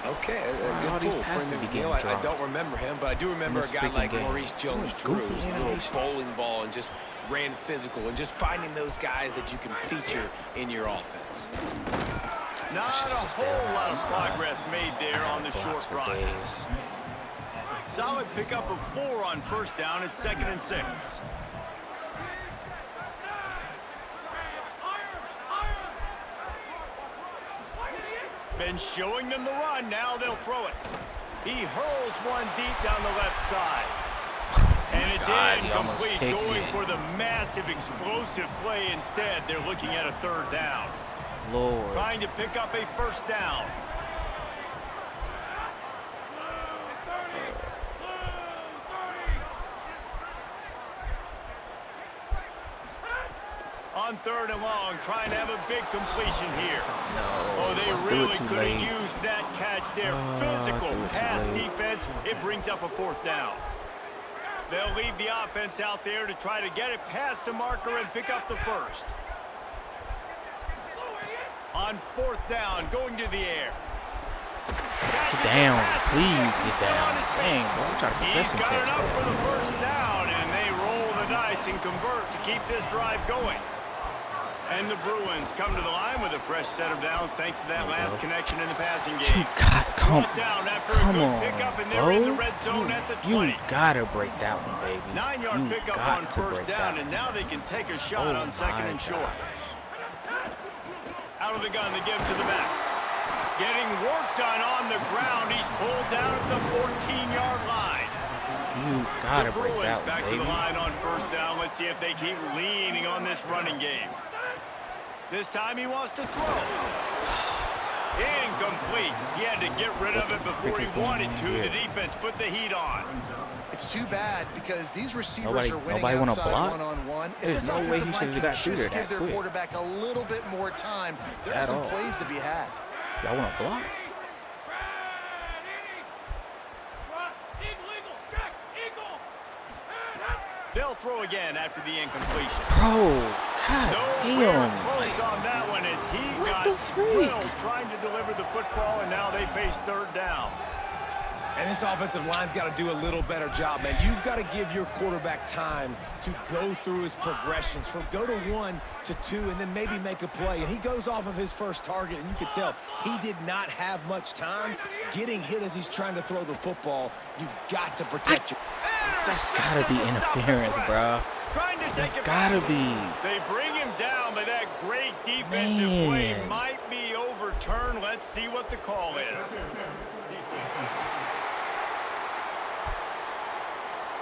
Okay, a good pull. Freeman McNeil, I don't remember him, but I do remember a guy like Maurice Jones-Drew, who's a little bowling ball and just ran physical, and just finding those guys that you can feature in your offense. Not a whole lot of progress made there on the short run. Solid pickup of 4 on 1st down. It's 2nd and 6. Been showing them the run. Now they'll throw it. He hurls one deep down the left side. And it's incomplete, going for the massive explosive play instead. They're looking at a 3rd down. Lord. Trying to pick up a 1st down. On 3rd and long, trying to have a big completion here. No, they really could have used that catch. Their physical pass defense, it brings up a 4th down. They'll leave the offense out there to try to get it past the marker and pick up the 1st. On 4th down, going to the air. Get down, please get down. Dang, bro, I'm trying to possess him. He's got enough for the 1st down, and they roll the dice and convert to keep this drive going. And the Bruins come to the line with a fresh set of downs thanks to that last connection in the passing game. Come on, pickup, and they're in the red zone at the 20. You gotta break that one, baby. 9-yard pickup on 1st down, and now they can take a shot on 2nd and short. Out of the gun, they give to the back. Getting work done on the ground. He's pulled down at the 14-yard line. You gotta break that one, back baby. to the line on 1st down. Let's see if they keep leaning on this running game. This time he wants to throw. Incomplete. He had to get rid of it before he wanted to. The defense put the heat on. It's too bad because these receivers are winning nobody want to outside block? one-on-one. If There's this no way he offensive should line have can got through there just give that their quick. quarterback a little bit more time, there are some plays to be had. Y'all want to block? They'll throw again after the incompletion. Bro, God damn. Close on that one as he got drilled trying to deliver the football, and now they face 3rd down. And this offensive line's got to do a little better job, man. You've got to give your quarterback time to go through his progressions from go to 1 to 2 and then maybe make a play. And he goes off of his first target, and you could tell he did not have much time getting hit as he's trying to throw the football. You've got to protect your... That's got to be interference, bro. Trying to take it gotta back. be. They bring him down, but that great defensive play might be overturned. Let's see what the call is.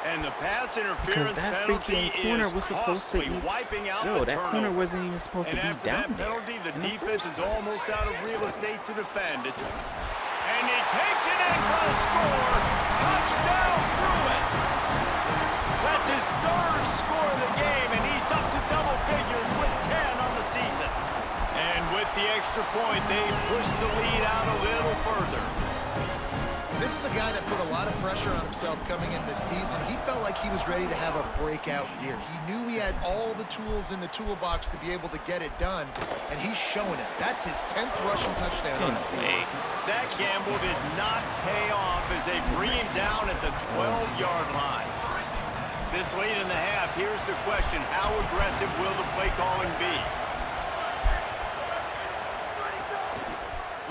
And the pass interference Because that penalty freaking corner is was supposed to costly, be. wiping out Yo, the that corner turnover. wasn't even supposed to be After down that there. penalty, the in defense first is place. almost out of real estate to defend. And he takes it in for a score. Touchdown, Bruins. That's his third score of the game, and he's up to double figures with 10 on the season. And with the extra point, they push the lead out a little further. This is a guy that put a lot of pressure on himself coming in this season. He felt like he was ready to have a breakout year. He knew he had all the tools in the toolbox to be able to get it done, and he's showing it. That's his 10th rushing touchdown on the season. That gamble did not pay off as they bring him down at the 12-yard line. This late in the half, here's the question. How aggressive will the play calling be?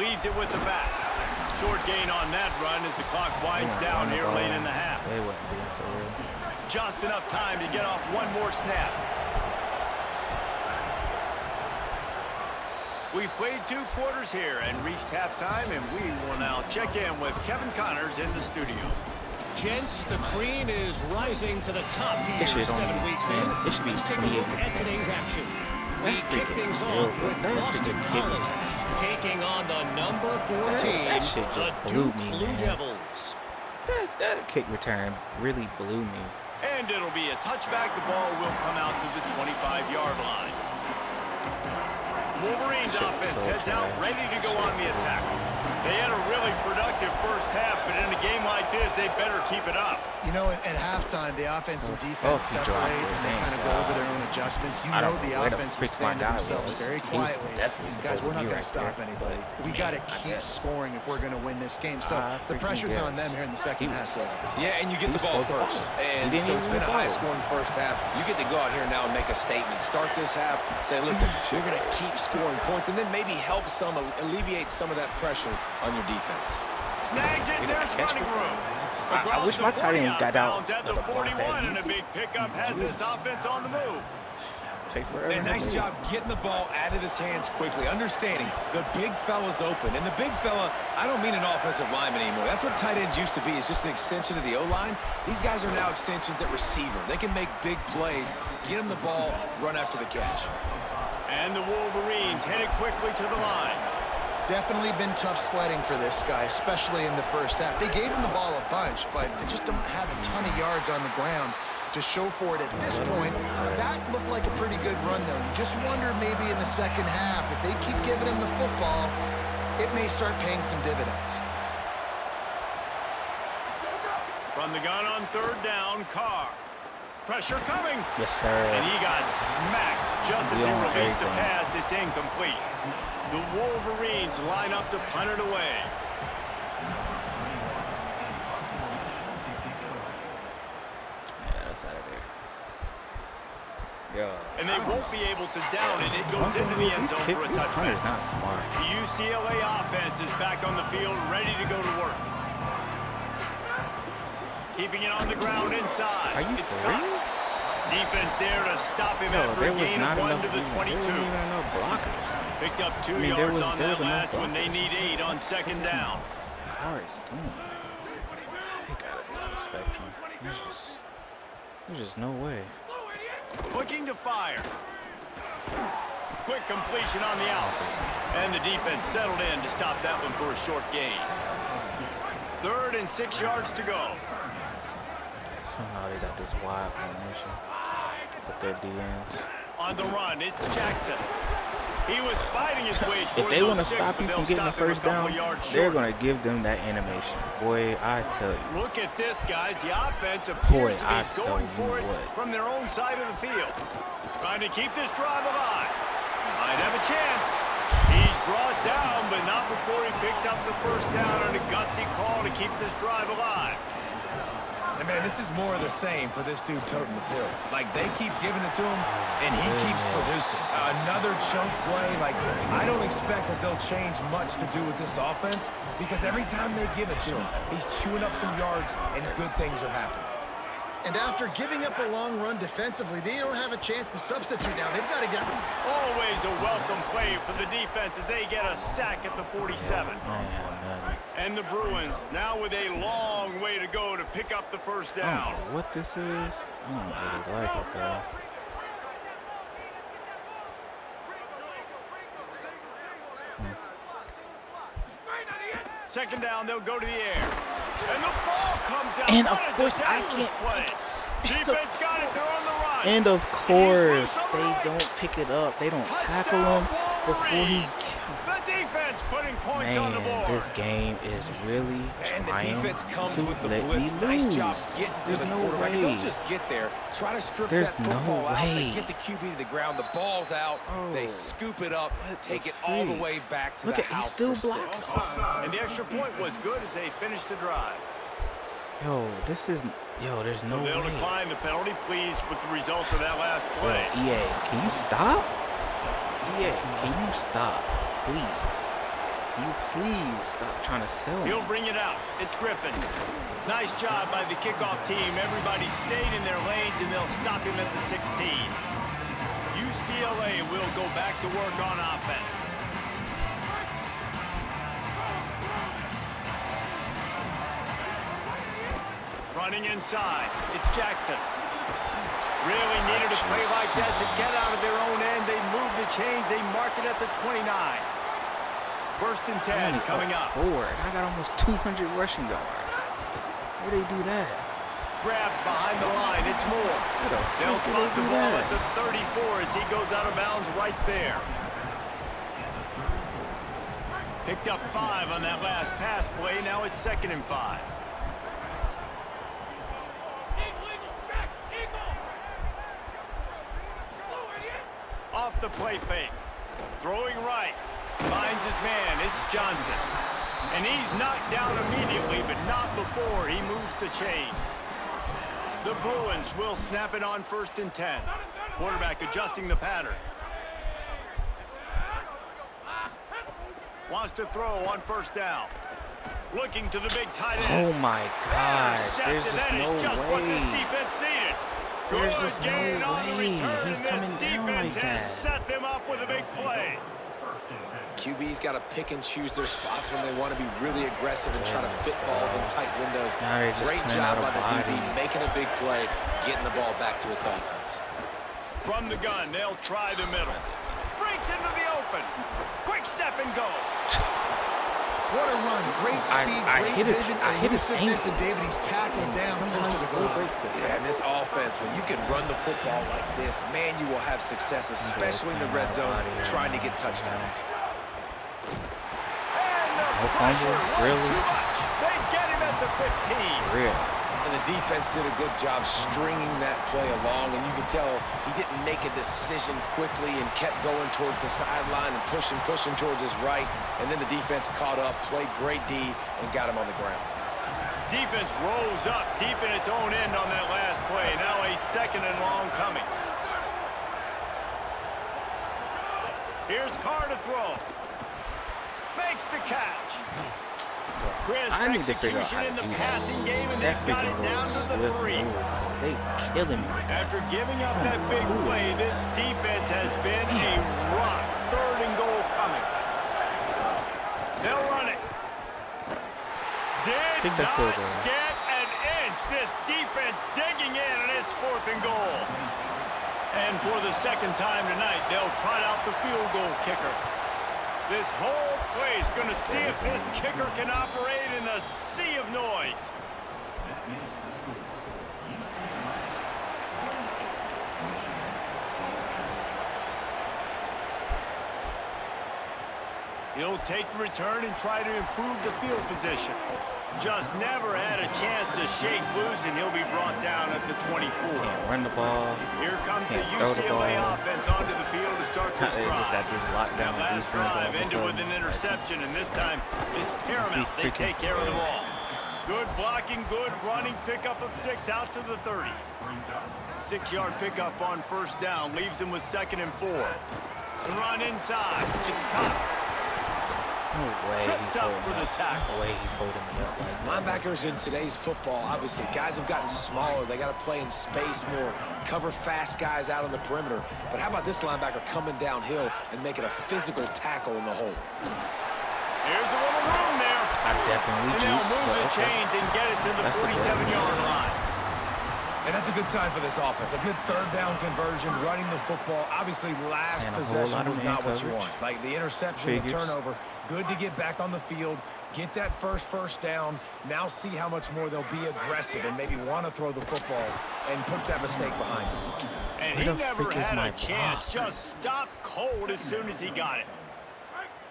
Leaves it with the back. Short gain on that run as the clock winds down here late in the half. They wouldn't be in for real. Just enough time to get off one more snap. We've played 2 quarters here and reached halftime, and we will now check in with Kevin Connors in the studio. Gents, the cream is rising to the top here It should 7 only weeks be in. 10. It should be Let's take a look 28 at to 10. today's action. We That kick freaking things field off goal. with That Boston freaking kick College return. taking on the number 14, That shit just the blew Duke me, Blue man. Devils. That kick return really blew me. And it'll be a touchback. The ball will come out to the 25-yard line. Wolverines offense heads out, ready to go on the attack. They had a really productive first half, but in a game like this, they better keep it up. You know, at halftime, the offense and defense he separate, dropped it. and they Thank kind of go God. over their own adjustments. You I know don't the know where the offense was frick my standing guy themselves was. very He was quietly. definitely Guys, we're supposed to not be going to right stop there. anybody. We Man, got to I keep guess. scoring if we're going to win this game. So I the freaking pressure's on guess. them here in the second half. Yeah, and you get He the was ball supposed to first. follow. He And didn't so even it's been a follow. high-scoring first half. You get to go out here now and make a statement. Start this half, say, listen, we're going to keep scoring points, and then maybe help alleviate some of that pressure on your defense. Snags it, and there's running room. I wish my tight end got out at the of the block 41, that and a easy. big pickup has this offense on the move. Take forever. And nice job getting the ball out of his hands quickly, understanding the big fella's open. And the big fella, I don't mean an offensive lineman anymore. That's what tight ends used to be, is just an extension of the O-line. These guys are now extensions at receiver. They can make big plays, get him the ball, run after the catch. And the Wolverines headed quickly to the line. Definitely been tough sledding for this guy, especially in the first half. They gave him the ball a bunch, but they just don't have a ton of yards on the ground to show for it at this point. That looked like a pretty good run, though. You just wonder maybe in the second half, if they keep giving him the football, it may start paying some dividends. From the gun on third down, Carr. Pressure coming. Yes, sir. And he got smacked just as We he on released the everything. pass. It's incomplete. The Wolverines line up to punt it away. Yeah, that's out of there. Yo. And they won't be able to down it. It goes into the end zone for a This punter's touchback. not smart. The UCLA offense is back on the field, ready to go to work. Keeping it on the ground inside. Are you It's for caught. real? Defense there to stop him Yo, after there a was gain not of 1 enough. to the There 22. wasn't even enough blockers. Picked up 2 I mean, there yards was- on there that was enough last one. They blockers. need 8 on second down. Cars, damn. They gotta be on the spectrum. There's just no way. Looking to fire. Quick completion on the out. And the defense settled in to stop that one for a short gain. 3rd and 6 yards to go. Somehow they got this wide formation with their DMs. On the run, it's Jackson. He was fighting his way If toward they those want to sticks, stop but you they'll from getting the stop him a first couple down, yards they're short. going to give them that animation. Boy, I tell you. Look at this, guys. The offense appears to I be tell going you for it what. from their own side of the field. Trying to keep this drive alive. Might have a chance. He's brought down, but not before he picks up the first down on a gutsy call to keep this drive alive. And, man, this is more of the same for this dude toting the pill. Like, they keep giving it to him, and he keeps producing. Another chunk play. Like, I don't expect that they'll change much to do with this offense, because every time they give it to him, he's chewing up some yards, and good things are happening. And after giving up a long run defensively, they don't have a chance to substitute now. They've got to get... Always a welcome play for the defense as they get a sack at the 47. And the Bruins now with a long way to go to pick up the first down. I don't know what this is. I don't really like it, though. Second down, they'll go to the air. And the ball comes out. And of course, I can't. Defense got it. They're on the run. And of course, they don't pick it up. They don't tackle him before he. The defense putting points on the board. This game is really And the trying defense comes to with the let blitz. me Nice lose. job getting to There's the no quarterback. way. Don't just get there. Try to strip There's that football no out. They way. get the QB to the ground. The ball's out. They Oh, scoop it up, what take the it all the freak? way back to Look the at, he's house still for blocking. 6. And the extra point was good as they finished the drive. Yo, this is, there's no They'll way. decline the penalty. Pleased with the results of that last play. Yo, EA, can you stop? EA, can you stop, please? Can you please stop trying to sell me? He'll bring it out. It's Griffin. Nice job by the kickoff team. Everybody stayed in their lanes, and they'll stop him at the 16. UCLA will go back to work on offense. Running inside. It's Jackson. Really needed a play like that to get out of their own end. They move the chains. They mark it at the 29. First and 10 coming up. Forward. I got almost 200 rushing yards. Where they do that? Grabbed behind the line. It's Moore. Where the They'll fuck spot do the they do ball that? at the 34 as he goes out of bounds right there. Picked up 5 on that last pass play. Now it's 2nd and 5. Off the play fake. Throwing right. Finds his man. It's Johnson. And he's knocked down immediately, but not before he moves the chains. The Bruins will snap it on 1st and 10. Quarterback adjusting the pattern. Wants to throw on 1st down. Looking to the big tight end. Oh my God. There's Intercepted. just That is no just what this way. defense needed. There's Good just no gain on the way. return, He's and this coming down like defense has that. set them up with a big play. QB's got to pick and choose their spots when they want to be really aggressive and try to fit balls in tight windows. Now they're just Great playing job out by of the DB, body. making a big play, getting the ball back to its offense. From the gun, they'll try the middle. Breaks into the open. Quick step and go. What a run. Great speed, great vision, I hit his elusiveness, and ankles. David, he's tackled down Somehow close he to the still goal. breaks the Yeah, and this offense, when you can run the football like this, man, you will have success, especially in the red zone, trying to get touchdowns. No fumble? Really? Too much. They get him at the 15. Really? And the defense did a good job stringing that play along, and you could tell he didn't make a decision quickly and kept going towards the sideline and pushing towards his right, and then the defense caught up, played great D, and got him on the ground. Defense rose up deep in its own end on that last play. Now a 2nd and long coming. Here's Carr to throw. Makes the catch. Crisp I need to figure out execution how in to the do passing that. game, and That they've got freaking it down little to the swift 3. move, 'cause they killing me with that. After giving up that big play, this defense has been a rock. 3rd and goal coming. They'll run it. Did Kick that not field goal. get an inch. This defense digging in, and it's 4th and goal. And for the 2nd time tonight, they'll try out the field goal kicker. This whole play is going to see if this kicker can operate in the sea of noise. He'll take the return and try to improve the field position. Just never had a chance to shake loose, and he'll be brought down at the 24. Can't run the ball. Here comes the Can't throw the UCLA ball. offense onto the field to start this They drive. just got this lockdown That last defense all drive of a ended with sudden. an interception, and this time it's paramount they freaking take care of the scared. ball. Good blocking, good running, pickup of 6 out to the 30. 6-yard pickup on 1st down, leaves him with 2nd and 4. The run inside, it's Cox. No way he's holding for the up. tackle. No way he's holding me up like that. Linebackers in today's football, obviously, guys have gotten smaller. They got to play in space more, cover fast guys out on the perimeter. But how about this linebacker coming downhill and making a physical tackle in the hole? Here's a little room there. I definitely And they'll move the chains and get it to the 47-yard line. And that's a good sign for this offense. A good third down conversion, running the football. Obviously, last possession was not what you want. Like the interception, the turnover. Good to get back on the field, get that first down. Now see how much more they'll be aggressive and maybe want to throw the football and put that mistake behind them. And he never had a chance. Just stopped cold as soon as he got it.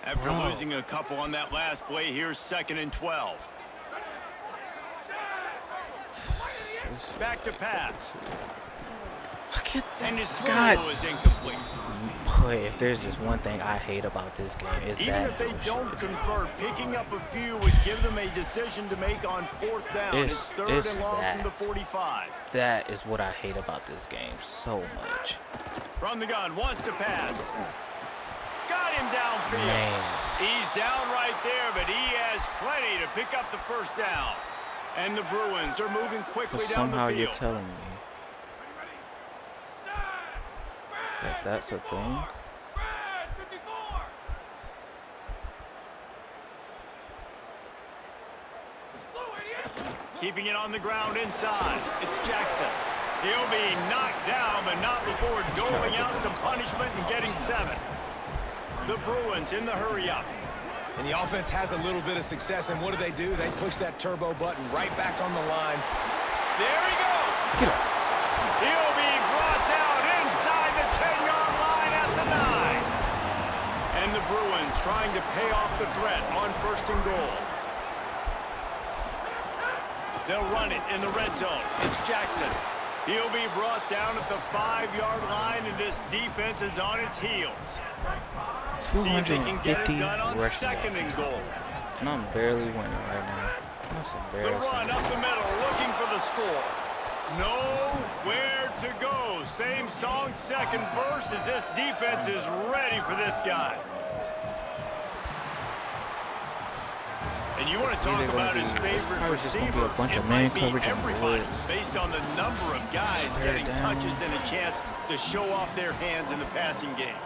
After losing a couple on that last play, here's 2nd and 12. Back to pass. Look at that. And his throw is incomplete. Boy, if there's just one thing I hate about this game, is Even that if they don't convert, picking up a few would give them a decision to make on 4th down. It's 3rd and long from the 45. That is what I hate about this game so much. From the gun, wants to pass. Got him downfield. Man. He's down right there, but he has plenty to pick up the 1st down. And the Bruins are moving quickly down the field. Somehow you're telling me that that's a thing? Keeping it on the ground inside. It's Jackson. He'll be knocked down, but not before doling out some punishment and getting 7. The Bruins in the hurry-up. And the offense has a little bit of success, and what do? They push that turbo button right back on the line. There he goes. Get off. He'll be brought down inside the 10-yard line at the 9. And the Bruins trying to pay off the threat on 1st and goal. They'll run it in the red zone. It's Jackson. He'll be brought down at the 5-yard line, and this defense is on its heels. 250 rushing 2nd and goal. And I'm barely winning right now. That's The embarrassing. run up the middle, looking for the score. Nowhere to go. Same song, 2nd verse, as this defense is ready for this guy. And you want to talk about his favorite receiver, it might be everybody, based on the number of guys getting touches and a chance to show off their hands in the passing game.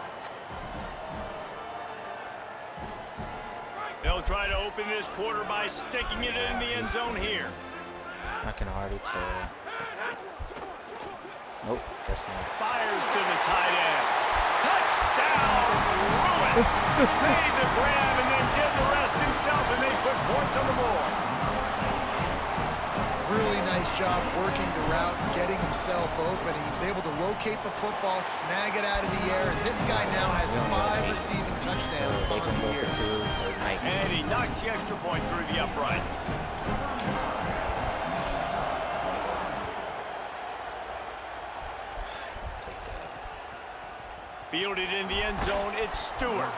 They'll try to open this quarter by sticking it in the end zone here. I can already tell. Nope, guess not. Fires to the tight end. Touchdown, Bruins. Made the grab and then did the rest himself, and they put points on the board. Really nice job working the route and getting himself open. He was able to locate the football, snag it out of the air, and this guy now has 5 receiving touchdowns on the year. And he knocks the extra point through the uprights. Fielded in the end zone, it's Stewart.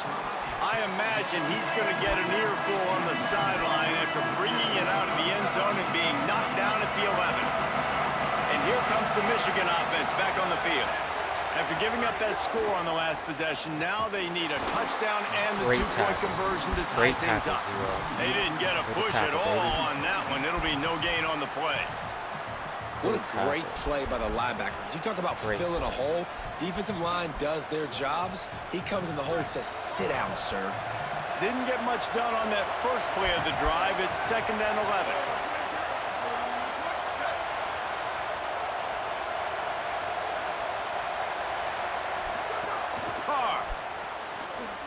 I imagine he's going to get an earful on the sideline after bringing it out of the end zone and being knocked down at the 11. And here comes the Michigan offense back on the field. After giving up that score on the last possession, now they need a touchdown and the two-point conversion to tie things up. They didn't get a push at all on that one. It'll be no gain on the play. What a great play by the linebacker. You talk about filling a hole. Defensive line does their jobs. He comes in the hole and says, sit down, sir. Didn't get much done on that first play of the drive. It's 2nd and 11.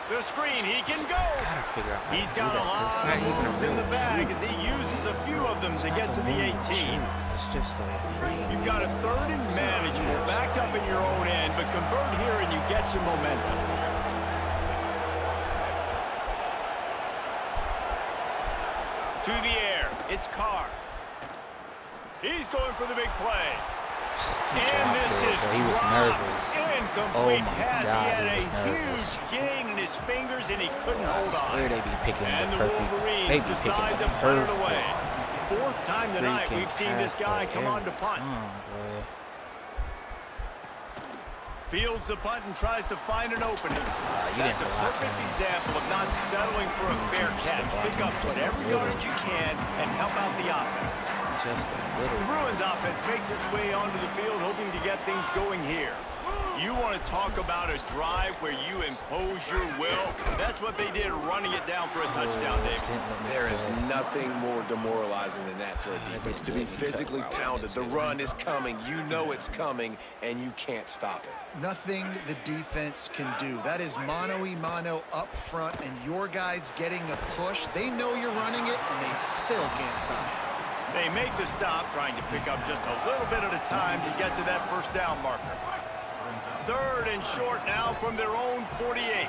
The screen, he can go. Gotta figure out how He's to do got a that. lot of moves in the bag as he uses a few of them to get to the 18. It's just a free. You've got a 3rd and manageable backed up in your own end, but convert here and you get some momentum. To the air, it's Carr. He's going for the big play. And this is he was nervous. Incomplete pass. He had a huge gain in his fingers and he couldn't hold on. I swear they be picking And the the perfect. Wolverines They be decide picking to the punt it perfect. away. 4th time tonight we've seen this guy come on to punt. Fields the punt and tries to find an opening. That's a perfect example of not settling for a fair catch. Pick up whatever yardage you can and help out the offense. Just a little. The Bruins offense makes its way onto the field, hoping to get things going here. You want to talk about a drive where you impose your will? That's what they did, running it down for a touchdown, David. There is nothing more demoralizing than that for a defense, to be physically pounded. The run is coming. You know it's coming, and you can't stop it. Nothing the defense can do. That is mano-a-mano up front, and your guys getting a push. They know you're running it, and they still can't stop it. They make the stop, trying to pick up just a little bit at a time to get to that first down marker. 3rd and short now from their own 48.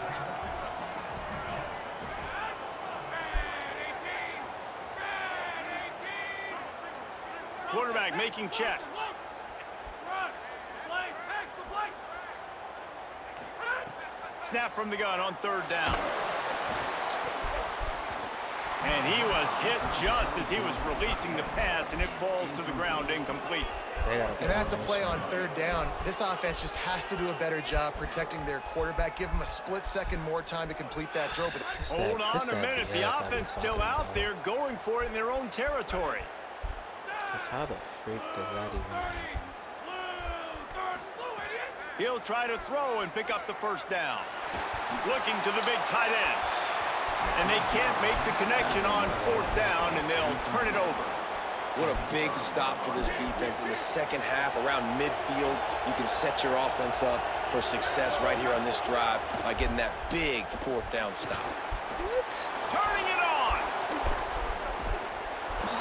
Quarterback making checks. Snap from the gun on 3rd down. And he was hit just as he was releasing the pass, and it falls to the ground incomplete. And that's a play on 3rd down. This offense just has to do a better job protecting their quarterback. Give them a split second more time to complete that throw. But hold on a minute. The offense still out there going for it in their own territory. Because how the freak does that even happen? He'll try to throw and pick up the first down. Looking to the big tight end. And they can't make the connection on 4th down, and they'll turn it over. What a big stop for this defense in the second half. Around midfield, you can set your offense up for success right here on this drive by getting that big 4th down stop. What? Turning it on.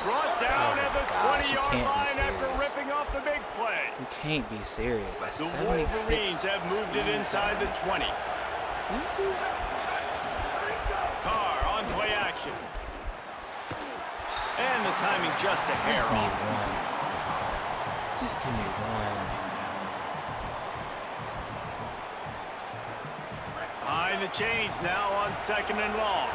Brought down at the 20-yard line after ripping off the big play. You can't be serious. Like the Wolverines have moved it inside the 20. This is... Carr on play action. And the timing just a hair Just off. need one. Just give me one. Behind the chains now on 2nd and long.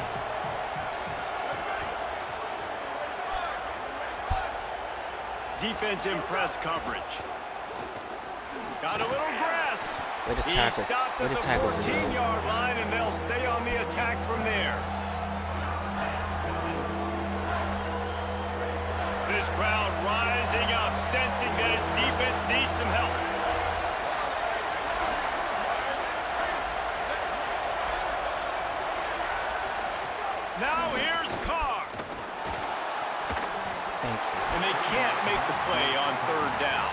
Defense in press coverage. Got a little grass. He stopped at the 14-yard line, and they'll stay on the attack from there. This crowd rising up, sensing that its defense needs some help. Now here's Carr. Thank you. And they can't make the play on 3rd down.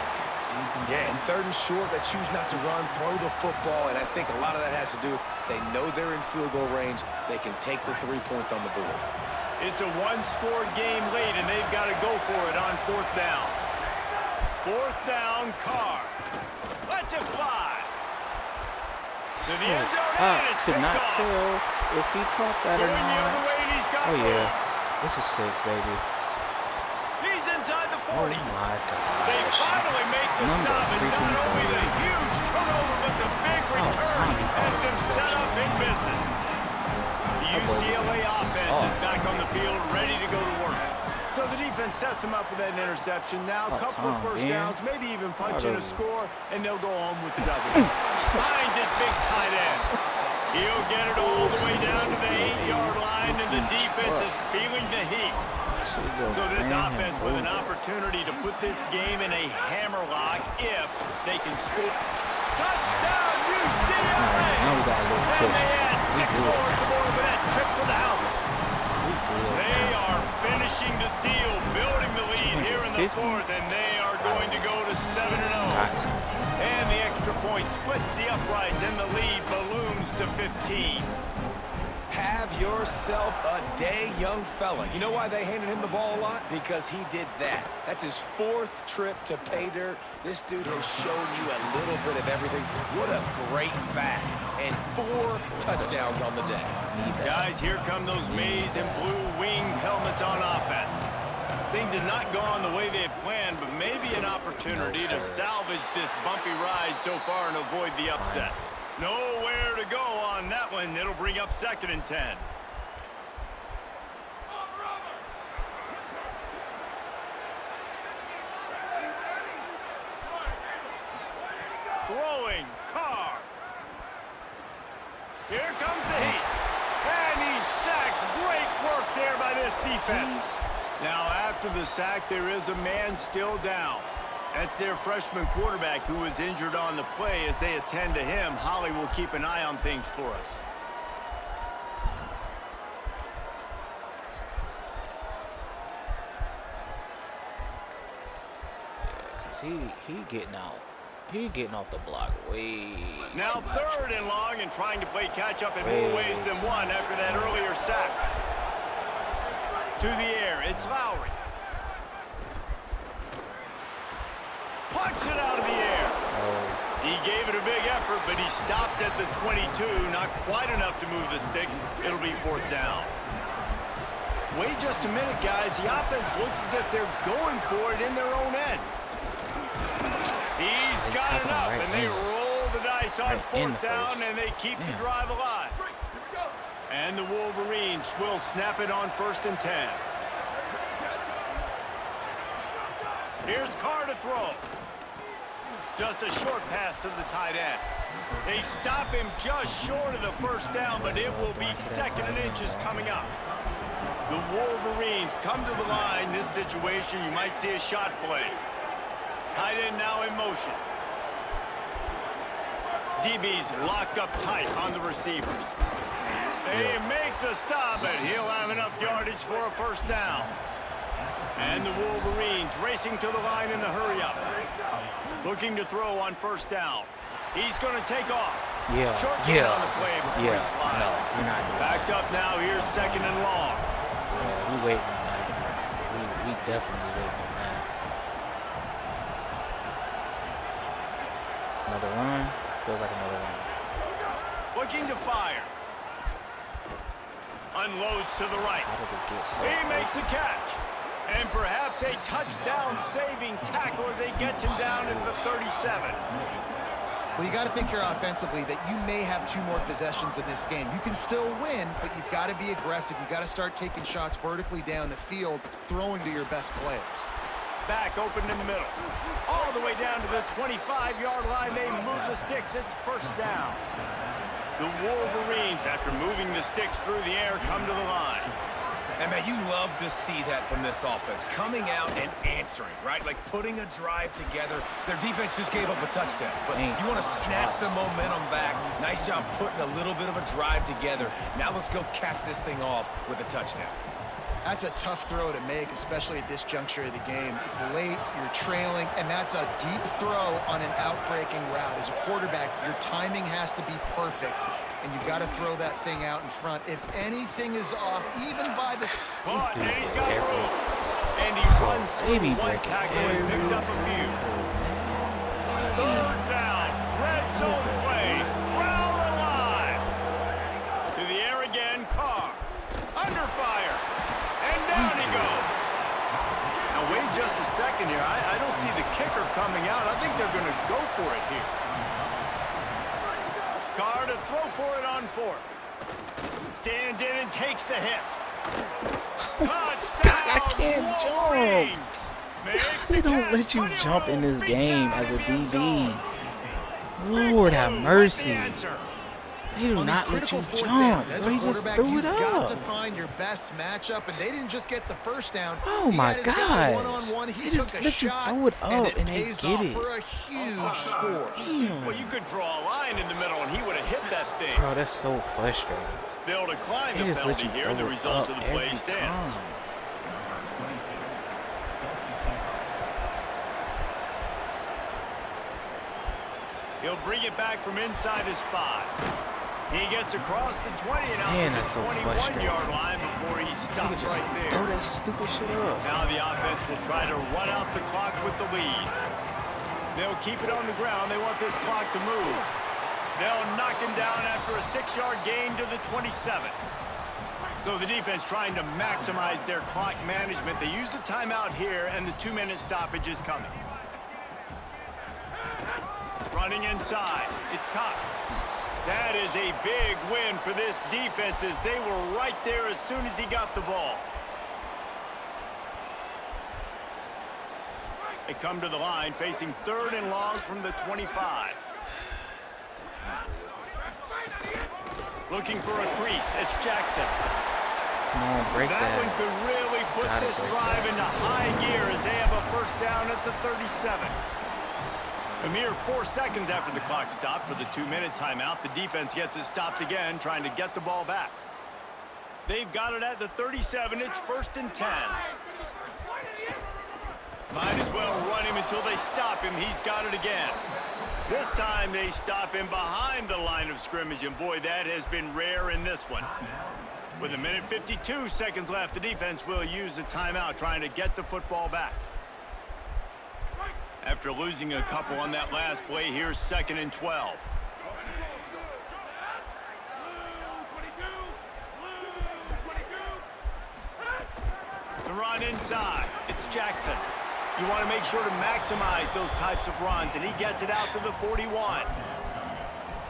Yeah, and 3rd and short, they choose not to run, throw the football, and I think a lot of that has to do with they know they're in field goal range. They can take the 3 points on the board. It's a one-score game late, and they've got to go for it on 4th down. 4th down, Carr. Lets it fly. To the end zone, and it's could not picked off. tell if he caught that or Going the other not. way, and he's got Oh, yeah. room. This is 6, baby. He's inside the 40. Oh, my They gosh. finally make the Number stop, and freaking not only the 30. huge turnover, but the big return Tommy has caught them an set up in interception. business. The UCLA offense is back on the field, ready to go to work. So the defense sets them up with that interception. Now a couple of first downs, maybe even punch in a score, and they'll go home with the W. Finds his big tight end. He'll get it all the way down to the 8-yard line, and the defense is feeling the heat. So this offense with an opportunity to put this game in a hammerlock if they can score. Touchdown, UCLA! Now we got a little And push. they add We 6 good. more at the board with that trip to the house. We good. They are finishing the deal, building the lead here in the 250. 4th, and they are going to go to 7-0. Got to. And the extra point splits the uprights, and the lead balloons to 15. Have yourself a day, young fella. You know why they handed him the ball a lot? Because he did that. That's his 4th trip to pay dirt. This dude has shown you a little bit of everything. What a great back. And 4 touchdowns on the day. Guys, here come those maize and blue winged helmets on offense. Things have not gone the way they had planned, but maybe an opportunity to salvage this bumpy ride so far and avoid the upset. Nowhere to go on that one. It'll bring up 2nd and 10. Throwing, Carr. Here comes the heat. And he's sacked. Great work there by this defense. Now, after the sack, there is a man still down. That's their freshman quarterback who was injured on the play. As they attend to him, Holly will keep an eye on things for us. He getting out. He getting off the block way now too much. 3rd and long and trying to play catch-up in more ways than one after that earlier sack. To the air, it's Lowry. Punts it out of the air. He gave it a big effort, but he stopped at the 22. Not quite enough to move the sticks. It'll be 4th down. Wait just a minute, guys. The offense looks as if they're going for it in their own end. He's got enough, and they roll the dice on 4th down, and they keep the drive alive. And the Wolverines will snap it on 1st and 10. Here's Carr to throw. Just a short pass to the tight end. They stop him just short of the 1st down, but it will be 2nd and inches coming up. The Wolverines come to the line. This situation, you might see a shot play. Tight end now in motion. DB's locked up tight on the receivers. They make the stop, and he'll have enough yardage for a 1st down. And the Wolverines racing to the line in the hurry-up. Looking to throw on 1st down. He's going to take off. Short on the play before he slides. No, we're not doing Backed up now. Here's 2nd and long. Yeah, we waiting on that. We definitely waiting on that. Another run. Feels like another run. Looking to fire. Unloads to the right. How did it get so He makes the catch. And perhaps a touchdown-saving tackle as they get him down at the 37. Well, you got to think here offensively that you may have 2 more possessions in this game. You can still win, but you've got to be aggressive. You've got to start taking shots vertically down the field, throwing to your best players. Back open in the middle. All the way down to the 25-yard line. They move the sticks. It's 1st down. The Wolverines, after moving the sticks through the air, come to the line. And, man, you love to see that from this offense. Coming out and answering, right? Like putting a drive together. Their defense just gave up a touchdown. But you want to snatch the momentum back. Nice job putting a little bit of a drive together. Now let's go cap this thing off with a touchdown. That's a tough throw to make, especially at this juncture of the game. It's late, you're trailing, and that's a deep throw on an out-breaking route. As a quarterback, your timing has to be perfect, and you've got to throw that thing out in front. If anything is off, even by the... And he's got room. And he runs through one tackle and picks up a few. 3rd down. Red zone play. Crowd alive. To the air again, Carr. Under fire. And down he goes. Now, wait just a second here. I don't see the kicker coming out. I think they're going to go for it here. Carr to throw for it on 4th. Stands in and takes the hit. Touchdown! God, I can't jump. They don't let you jump in this game as a DB. Lord have mercy. They do not let you jump. He just threw it up. You've got to find your best matchup, and they didn't just get the 1st down. Oh my God! One-on-one. They just let you throw it up, and they get it. For a huge score. Well, you could draw a line in the middle, and he would have hit that thing. Bro, that's so frustrating. They'll decline the penalty here. The result of the play stands. He'll bring it back from inside his 5. He gets across the 20 and out to the 21-yard line before he stops right there. Throw that stupid shit up. Now the offense will try to run out the clock with the lead. They'll keep it on the ground. They want this clock to move. They'll knock him down after a 6-yard gain to the 27. So the defense trying to maximize their clock management. They use the timeout here, and the 2-minute stoppage is coming. Running inside, it's Cox. That is a big win for this defense as they were right there as soon as he got the ball. They come to the line facing 3rd and long from the 25. Looking for a crease. It's Jackson. Come on, break that. That one could really put this drive into high gear as they have a first down at the 37. A mere 4 seconds after the clock stopped for the 2-minute timeout, the defense gets it stopped again, trying to get the ball back. They've got it at the 37. It's 1st and 10. Might as well run him until they stop him. He's got it again. This time they stop him behind the line of scrimmage, and boy, that has been rare in this one. With a minute 52 seconds left, the defense will use a timeout trying to get the football back. After losing a couple on that last play, here's 2nd and 12. The run inside. It's Jackson. You want to make sure to maximize those types of runs, and he gets it out to the 41.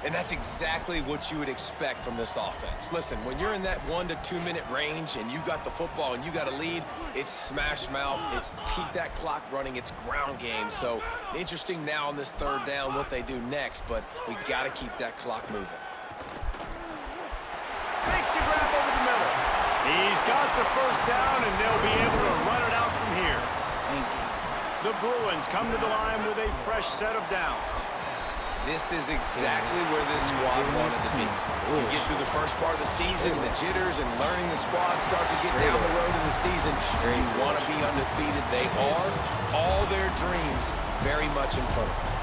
And that's exactly what you would expect from this offense. Listen, when you're in that 1 to 2 minute range and you got the football and you got a lead, it's smash mouth, it's keep that clock running, it's ground game. So interesting now on this 3rd down what they do next, but we got to keep that clock moving. Makes a grab over the middle. He's got the first down, and they'll be able to run it out from here. The Bruins come to the line with a fresh set of downs. This is exactly where this squad wanted to be. You get through the first part of the season, the jitters, and learning the squad start to get down the road in the season. You want to be undefeated. They are. All their dreams very much in front of them.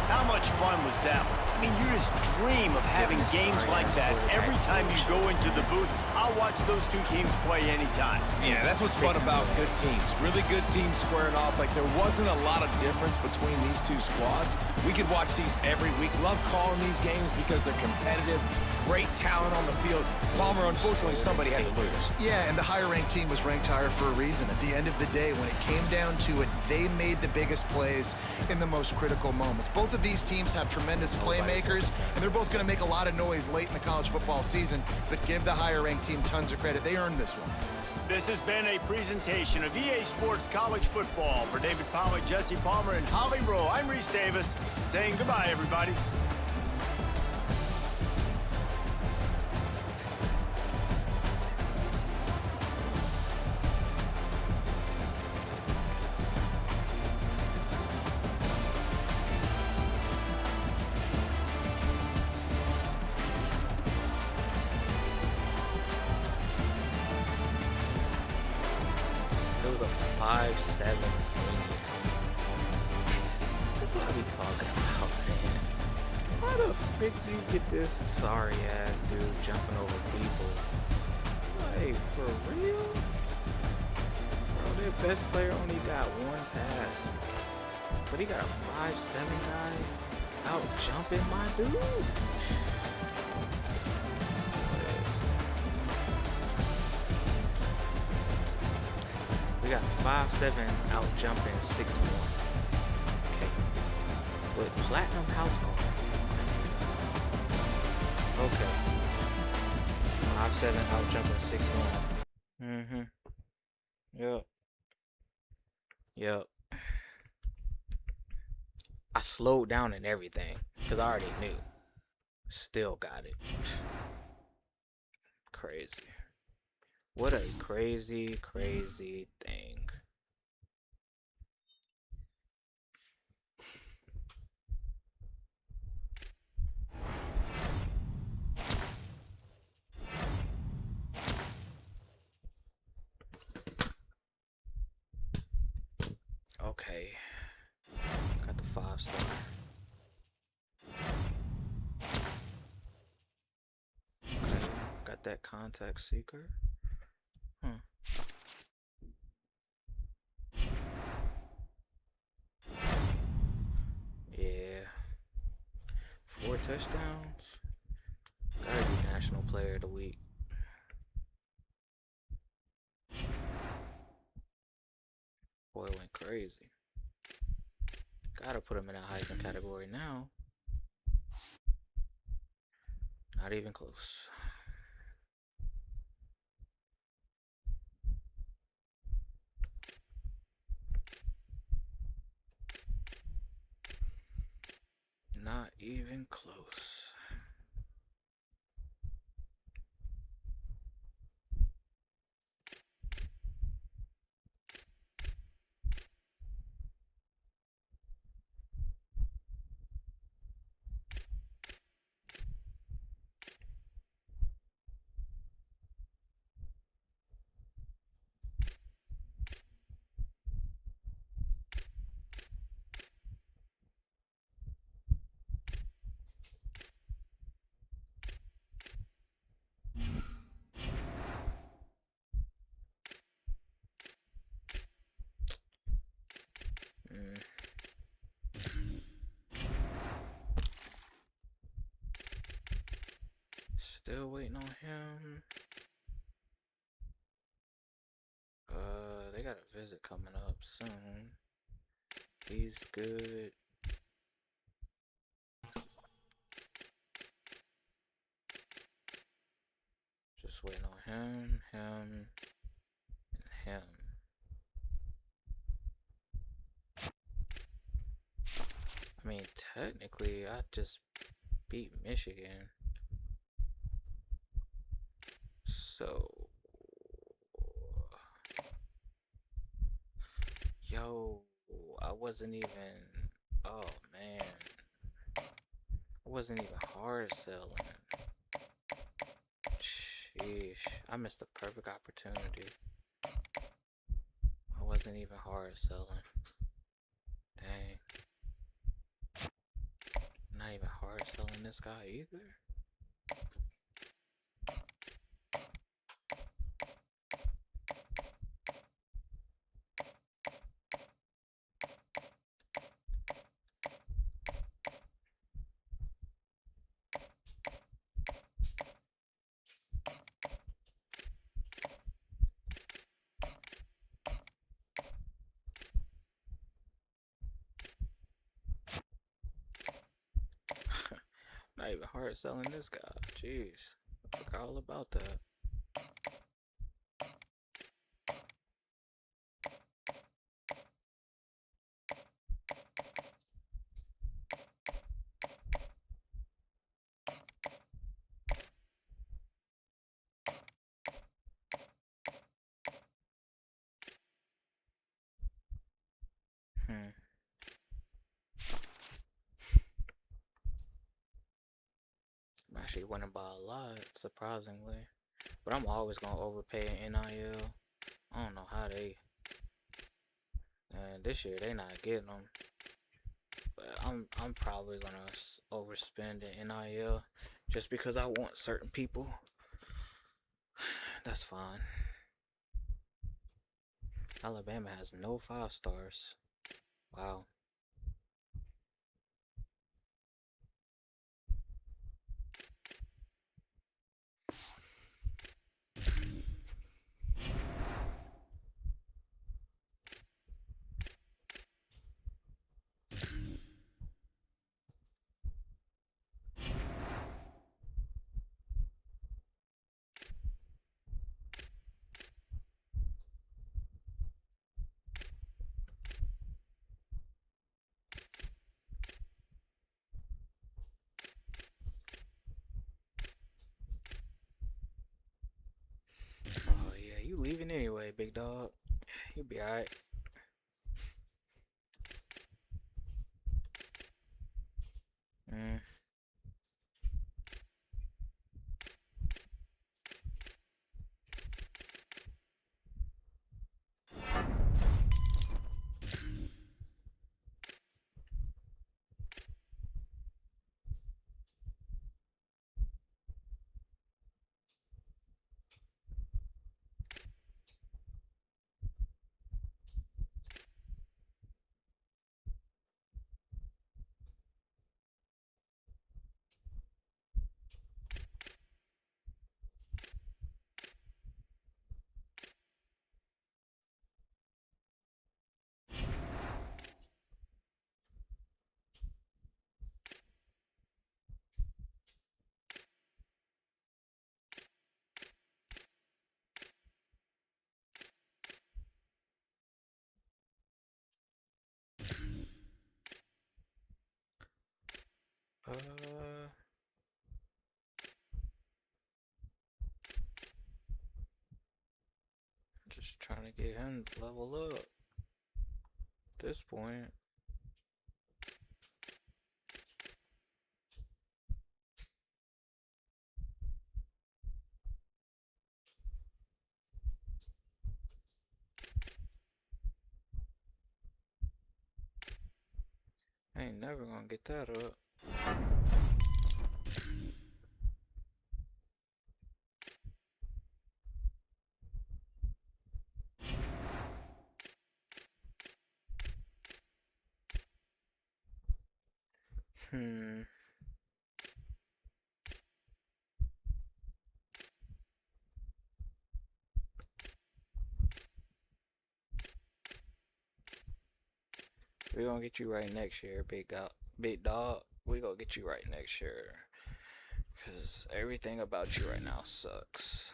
How much fun was that? I mean, you just dream of having games like that every time you go into the booth. I'll watch those two teams play anytime. Yeah, that's what's fun about good teams. Really good teams squaring off. Like, there wasn't a lot of difference between these two squads. We could watch these every week. Love calling these games because they're competitive. Great talent on the field. Palmer, unfortunately, somebody had to lose. Yeah, and the higher-ranked team was ranked higher for a reason. At the end of the day, when it came down to it, they made the biggest plays in the most critical moments. Both of these teams have tremendous playmakers, and they're both going to make a lot of noise late in the college football season, but give the higher-ranked team tons of credit. They earned this one. This has been a presentation of EA Sports College Football. For David Pollack, Jesse Palmer, and Holly Rowe, I'm Reese Davis, saying goodbye, everybody. It was a 5'7" senior. That's what we talking about, man. How the frick do you get this sorry ass dude jumping over people? Like, for real? Bro, their best player only got 1 pass. But he got a 5'7" guy out jumping my dude. We got 5'7" out jumping 6'1". Okay. With platinum house call. Okay. 5'7" out jumping 6'1". Yep. Yep. I slowed down and everything because I already knew. Still got it. Crazy. What a crazy, crazy thing. Okay. Got the 5-star. Okay. Got that contact seeker. Yeah. 4 touchdowns. Gotta be National Player of the Week. Boy went crazy. Gotta put him in a Heisman category now. Not even close. Not even close. Still waiting on him. They got a visit coming up soon. He's good. Just waiting on him, and him. I mean, technically, I just beat Michigan. So, yo, I wasn't even, oh man, I wasn't even hard selling. Sheesh, I missed the perfect opportunity. I wasn't even hard selling. Dang. Not even hard selling this guy either. Not even hard selling this guy. Jeez. I forgot all about that. I'm actually winning by a lot, surprisingly. But I'm always gonna overpay in NIL. I don't know how they. And this year they not getting them. But I'm probably gonna overspend in NIL just because I want certain people. That's fine. Alabama has no 5 stars. Wow. Oh yeah, you leaving anyway, big dog. You'll be alright. Mm. Just trying to get him to level up at this point. I ain't never gonna get that up. We gonna get you right next year, big dog. Big dog. We gonna get you right next year. Cause everything about you right now sucks.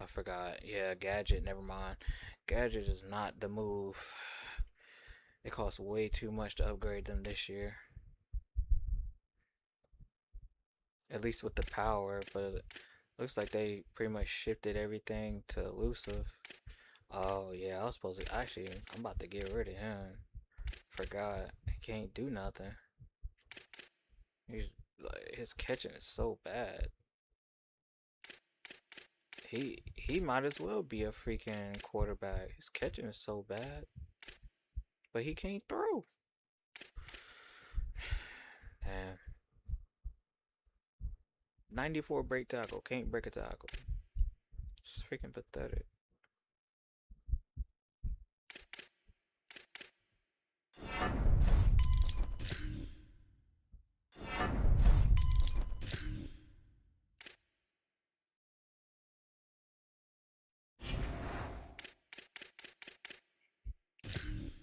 I forgot. Yeah, Gadget. Never mind. Gadget is not the move. It costs way too much to upgrade them this year. At least with the power, but it looks like they pretty much shifted everything to elusive. Oh yeah, I was supposed to actually I'm about to get rid of him. Forgot. He can't do nothing. He's like his catching is so bad. He might as well be a freaking quarterback. His catching is so bad. But he can't throw. Damn. 94 break tackle. Can't break a tackle. It's freaking pathetic.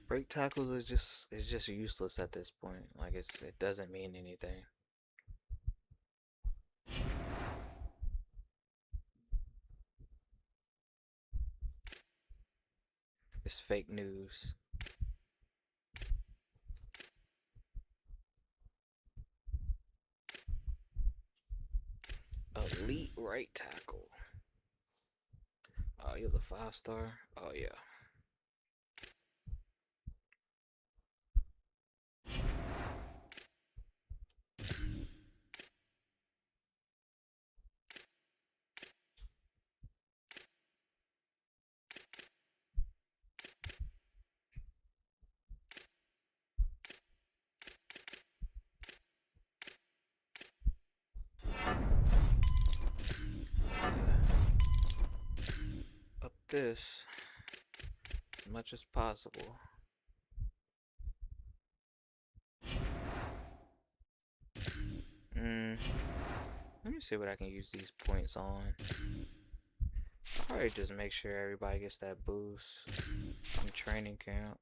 Break tackles is just useless at this point. Like it doesn't mean anything. It's fake news. Elite right tackle. Oh, you're the 5-star? Oh yeah. Up this as much as possible. Let me see what I can use these points on. Probably just make sure everybody gets that boost in training camp.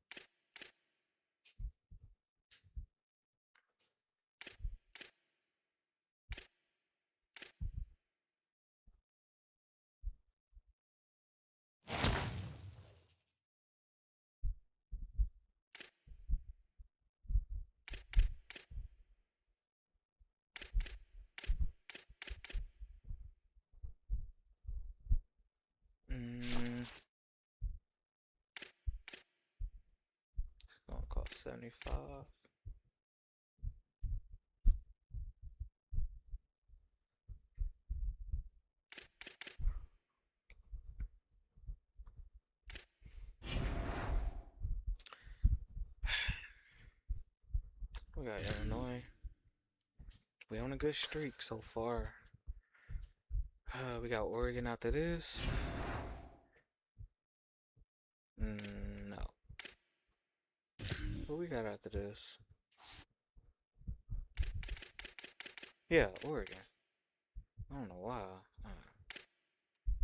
It's gonna cost 75. We got Illinois. We on a good streak so far. We got Oregon after this. No. What we got after this? Yeah, Oregon. I don't know why.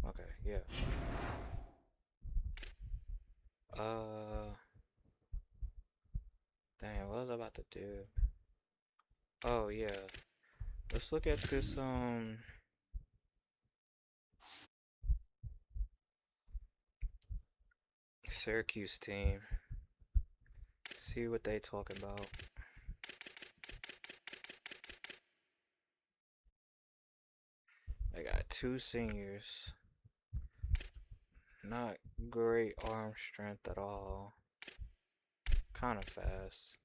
Okay, yeah. Dang, what was I about to do? Oh yeah. Let's look at this Syracuse team. See what they talking about. They got 2 seniors. Not great arm strength at all. Kind of fast.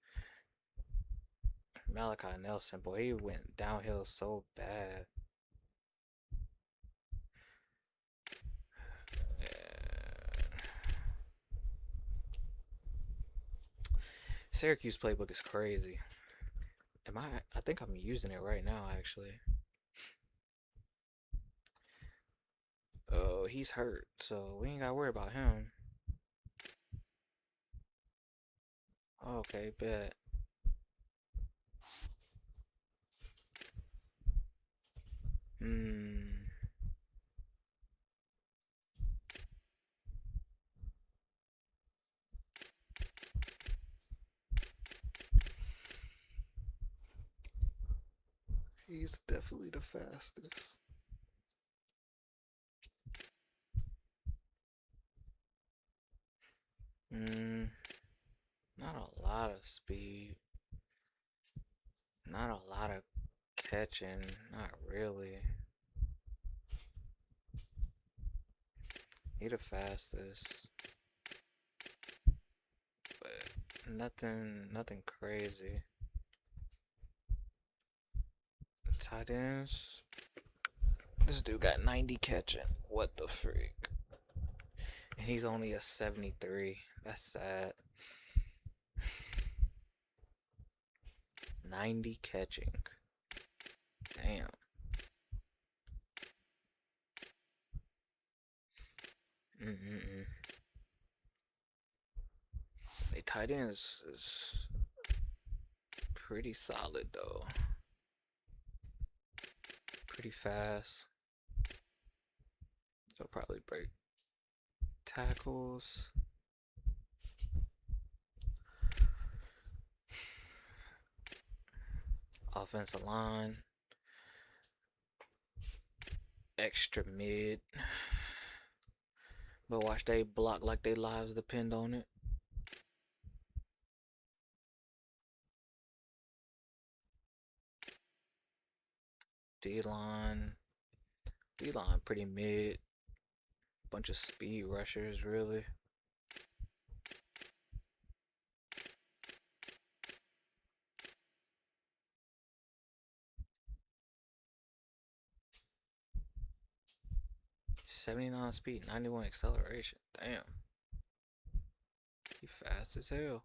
Malachi Nelson, boy, he went downhill so bad. Syracuse playbook is crazy. I think I'm using it right now, actually. Oh, he's hurt, so we ain't gotta worry about him. Okay, bet. He's definitely the fastest. Not a lot of speed. Not a lot of catching. Not really. He the fastest. But nothing crazy. Tight ends. This dude got 90 catching. What the freak? And he's only a 73. That's sad. 90 catching. Damn. A tight end is pretty solid though. Pretty fast. They'll probably break tackles. Offensive line. Extra mid. But watch they block like their lives depend on it. D-line pretty mid. Bunch of speed rushers, really. .79 speed, 91 acceleration. Damn. He fast as hell.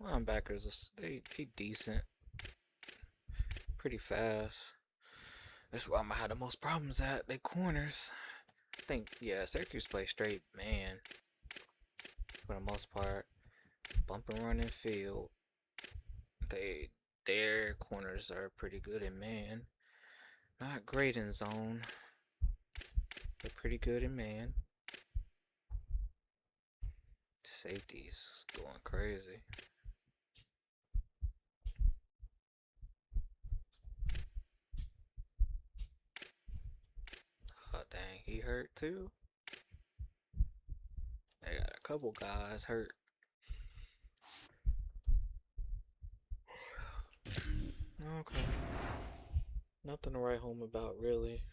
Linebackers, they decent. Pretty fast. That's where I'm gonna have the most problems at. They corners. I think, yeah, Syracuse play straight man. For the most part. Bump and run in field. Their corners are pretty good in man. Not great in zone. But pretty good in man. Safeties going crazy. Oh dang, he hurt too? They got a couple guys hurt. Okay. Nothing to write home about, really.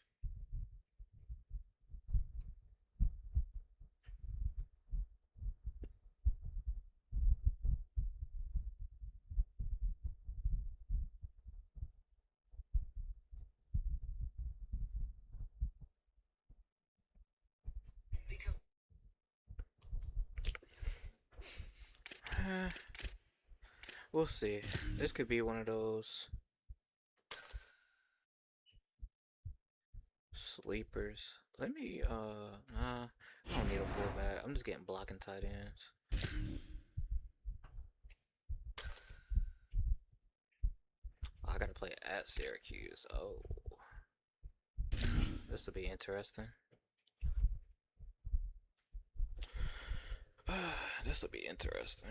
We'll see. This could be one of those sleepers. Let me, nah, I don't need a fullback. I'm just getting blocking tight ends. Oh, I gotta play at Syracuse. Oh. This will be interesting. This will be interesting.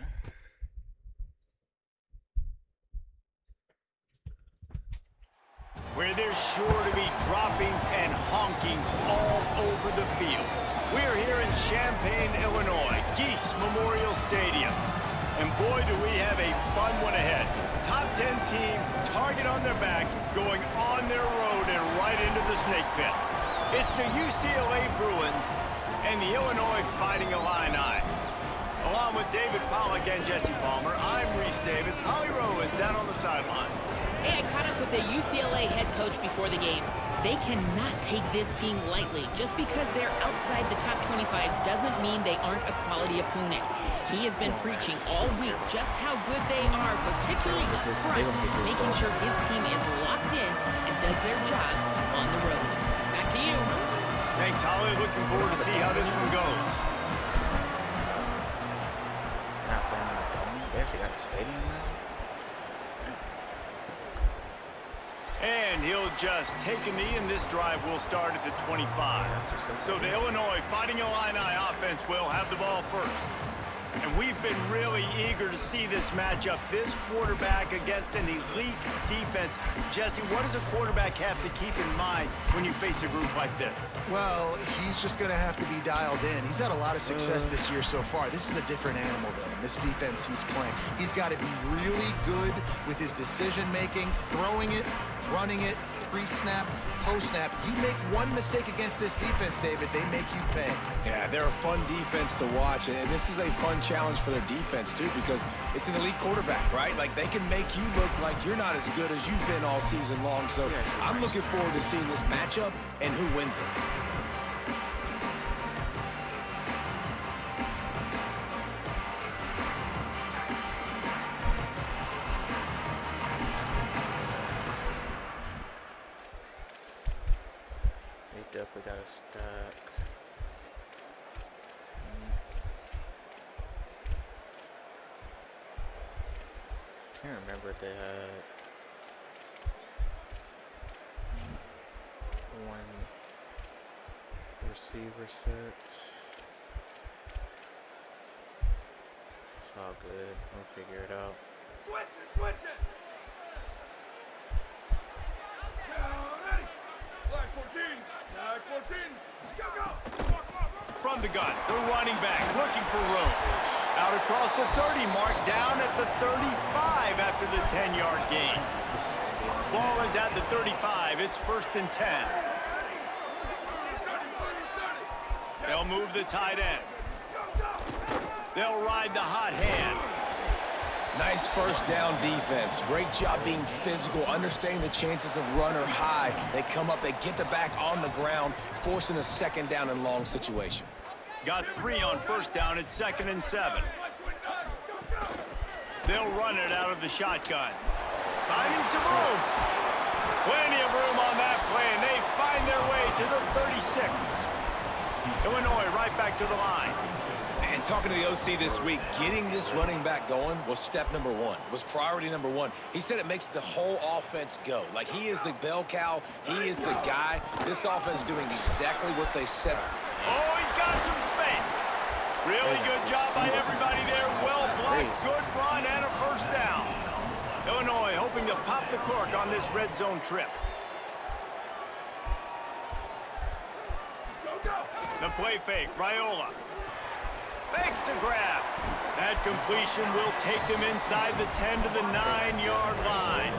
Where there's sure to be droppings and honkings all over the field. We're here in Champaign, Illinois, Geese Memorial Stadium. And boy, do we have a fun one ahead. Top 10 team, target on their back, going on their road and right into the snake pit. It's the UCLA Bruins and the Illinois Fighting Illini. Along with David Pollack and Jesse Palmer, I'm Reese Davis. Holly Rowe is down on the sideline. Hey, I caught up with the UCLA head coach before the game. They cannot take this team lightly. Just because they're outside the top 25 doesn't mean they aren't a quality opponent. He has been preaching all week just how good they are, particularly up front, making sure his team is locked in and does their job on the road. Back to you. Thanks, Holly. Looking forward to see how this one goes. Not playing in a dome. They actually got a stadium now. And he'll just take a knee, and this drive will start at the 25. So the Illinois Fighting Illini offense will have the ball first. And we've been really eager to see this matchup. This quarterback against an elite defense. Jesse, what does a quarterback have to keep in mind when you face a group like this? Well, he's just going to have to be dialed in. He's had a lot of success this year so far. This is a different animal, though, this defense he's playing. He's got to be really good with his decision-making, throwing it, running it, pre-snap, post-snap. You make one mistake against this defense, David, they make you pay. Yeah, they're a fun defense to watch, and this is a fun challenge for their defense, too, because it's an elite quarterback, right? Like, they can make you look like you're not as good as you've been all season long. So I'm looking forward to seeing this matchup and who wins it. Definitely got a stack. Can't remember if they had one receiver set. It's all good. We'll figure it out. Switch it, switch it! Black 14, Black 14, go, go! From the gun, the running back looking for room. Out across the 30 mark, down at the 35 after the 10-yard gain. Ball is at the 35, it's 1st and 10. They'll move the tight end. They'll ride the hot hand. Nice first down defense. Great job being physical, understanding the chances of run or high. They come up, they get the back on the ground, forcing a 2nd down and long situation. Got 3 on 1st down, it's 2nd and 7. They'll run it out of the shotgun. Finding some room. Plenty of room on that play, and they find their way to the 36. Illinois right back to the line. And talking to the OC this week, getting this running back going was step number 1. It was priority number 1. He said it makes the whole offense go. Like, he is the bell cow. He is the guy. This offense is doing exactly what they said. Oh, he's got some space. Really good job by everybody there. Well blocked, good run, and a 1st down. Illinois hoping to pop the cork on this red zone trip. The play fake, Raiola. Makes the grab. That completion will take them inside the 10 to the 9-yard line.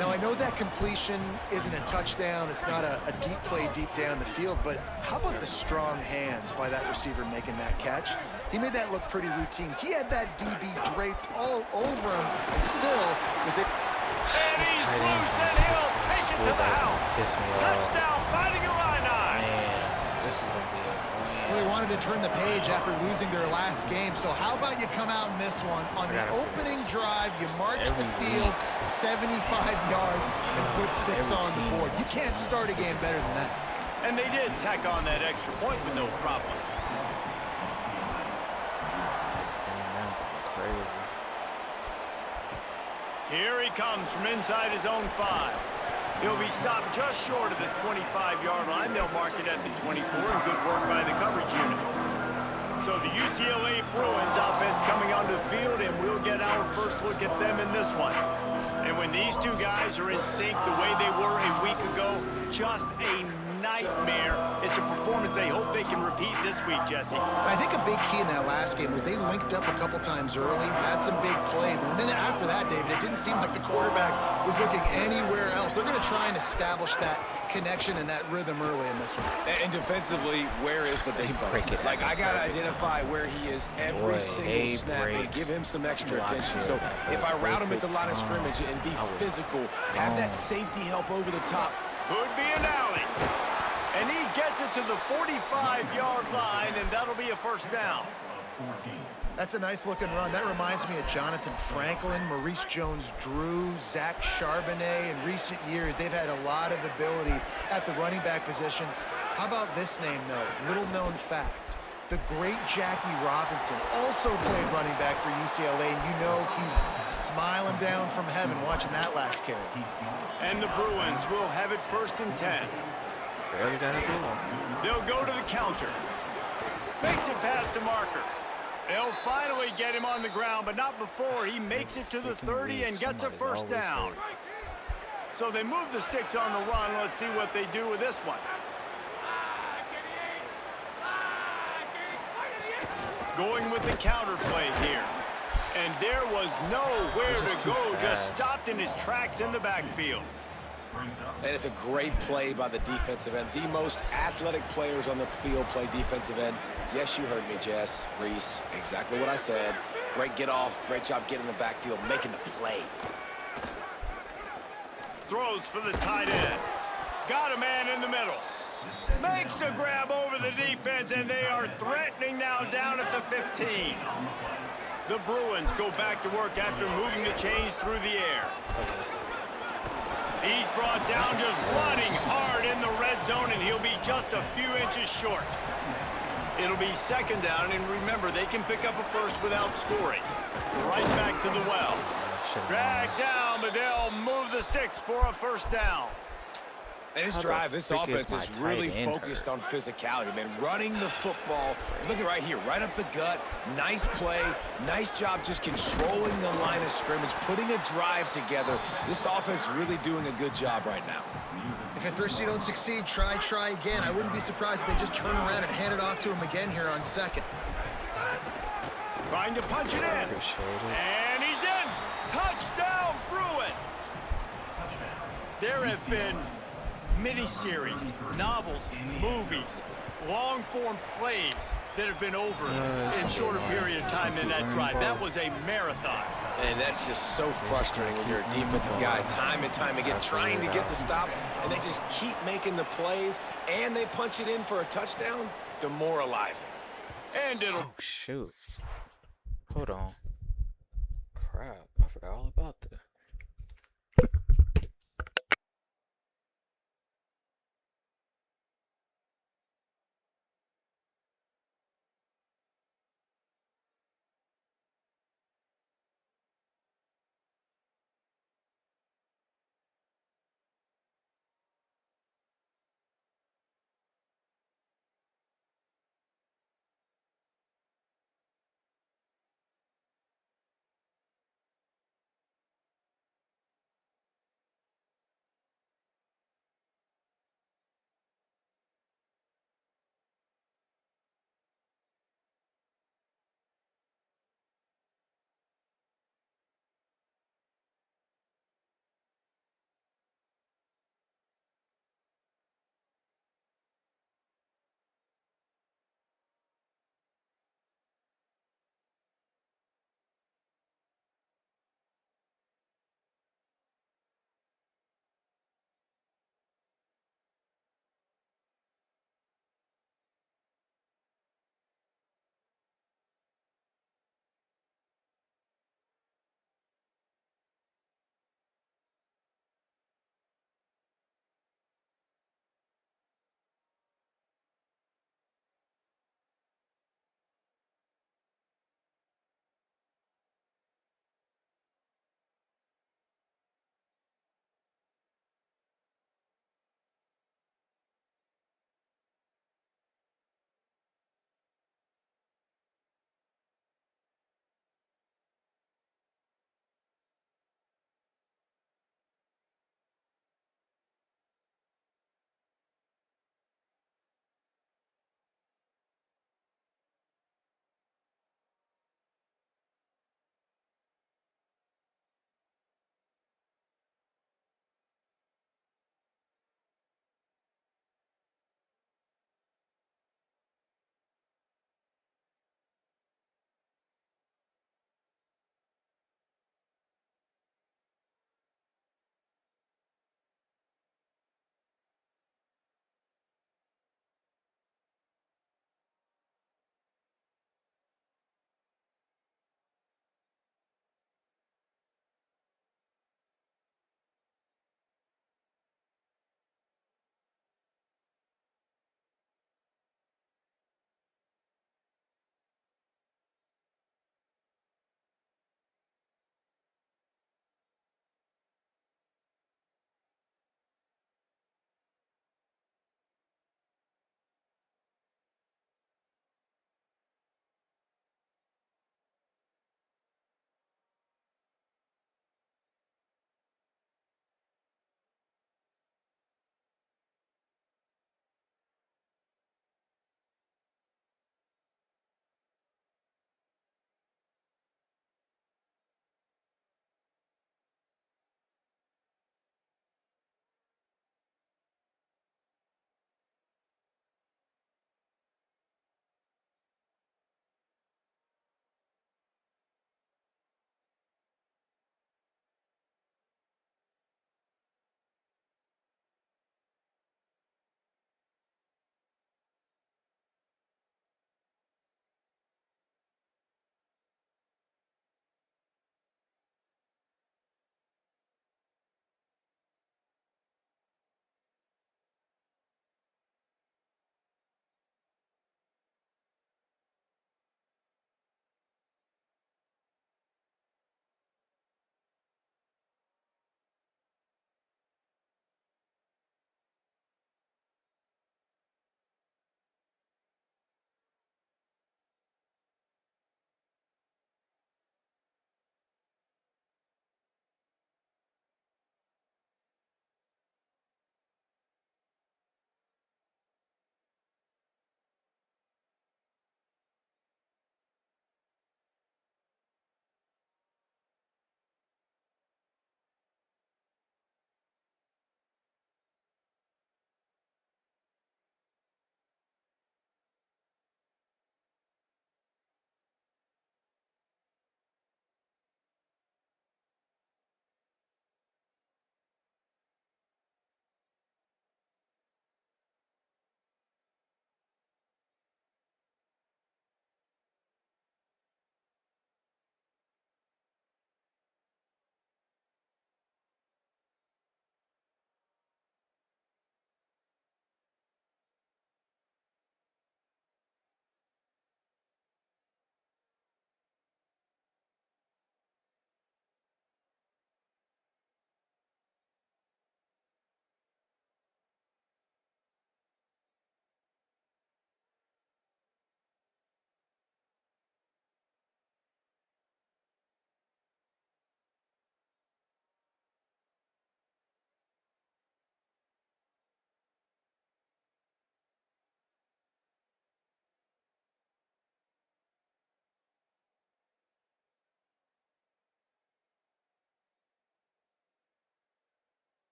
Now, I know that completion isn't a touchdown. It's not a deep play deep down the field, but how about the strong hands by that receiver making that catch? He made that look pretty routine. He had that DB draped all over him, and still was it. And he's loose, and he'll take it to the house. Touchdown, Fighting Illini. Man, this is going to be a Well, they wanted to turn the page after losing their last game, so how about you come out in this one? On the opening drive, you march the field 75 yards and put 6 on the board. You can't start a game better than that. And they did tack on that extra point with no problem. crazy. Here he comes from inside his own 5. He'll be stopped just short of the 25-yard line. They'll mark it at the 24, and good work by the coverage unit. So the UCLA Bruins offense coming onto the field, and we'll get our first look at them in this one. And when these two guys are in sync the way they were a week ago, just a nightmare. It's a performance they hope they can repeat this week, Jesse. I think a big key in that last game was they linked up a couple times early, had some big plays, and then after that, David, it didn't seem like the quarterback was looking anywhere else. They're going to try and establish that connection and that rhythm early in this one. And defensively, where is the big fella? Like, I got to identify where he is every single snap and give him some extra attention. So if I route him at the line of scrimmage and be physical, have that safety help over the top. Could be an alley. And he gets it to the 45-yard line, and that'll be a first down. That's a nice-looking run. That reminds me of Jonathan Franklin, Maurice Jones-Drew, Zach Charbonnet. In recent years, they've had a lot of ability at the running back position. How about this name, though? Little-known fact. The great Jackie Robinson also played running back for UCLA, and you know he's smiling down from heaven watching that last carry. And the Bruins will have it 1st and 10. Barely got a goal. They'll go to the counter. Makes it past the marker. They'll finally get him on the ground, but not before he makes it to the 30 and gets a first down. So they move the sticks on the run. Let's see what they do with this one. Going with the counter play here. And there was nowhere to go, just stopped in his tracks in the backfield. And it's a great play by the defensive end. The most athletic players on the field play defensive end. Yes, you heard me, Jess, Reese. Exactly what I said. Great get off. Great job getting in the backfield, making the play. Throws for the tight end. Got a man in the middle. Makes the grab over the defense, and they are threatening now down at the 15. The Bruins go back to work after moving the chains through the air. He's brought down just running hard in the red zone, and he'll be just a few inches short. It'll be second down, and remember, they can pick up a first without scoring. Right back to the well. Dragged down, but they'll move the sticks for a first down. And this drive, this offense is really focused on physicality, man. Running the football. Look at right here, right up the gut. Nice play. Nice job just controlling the line of scrimmage, putting a drive together. This offense really doing a good job right now. If at first you don't succeed, try again. I wouldn't be surprised if they just turn around and hand it off to him again here on second. Trying to punch it in. And he's in. Touchdown, Bruins. There have been miniseries, novels, movies, long-form plays that have been over in shorter period of time than that drive. That was a marathon. And that's just so frustrating when you're a defensive guy, time and time again, trying to get the stops, and they just keep making the plays, and they punch it in for a touchdown. Demoralizing. And it'll... Oh, shoot. Hold on. Crap, I forgot all about this.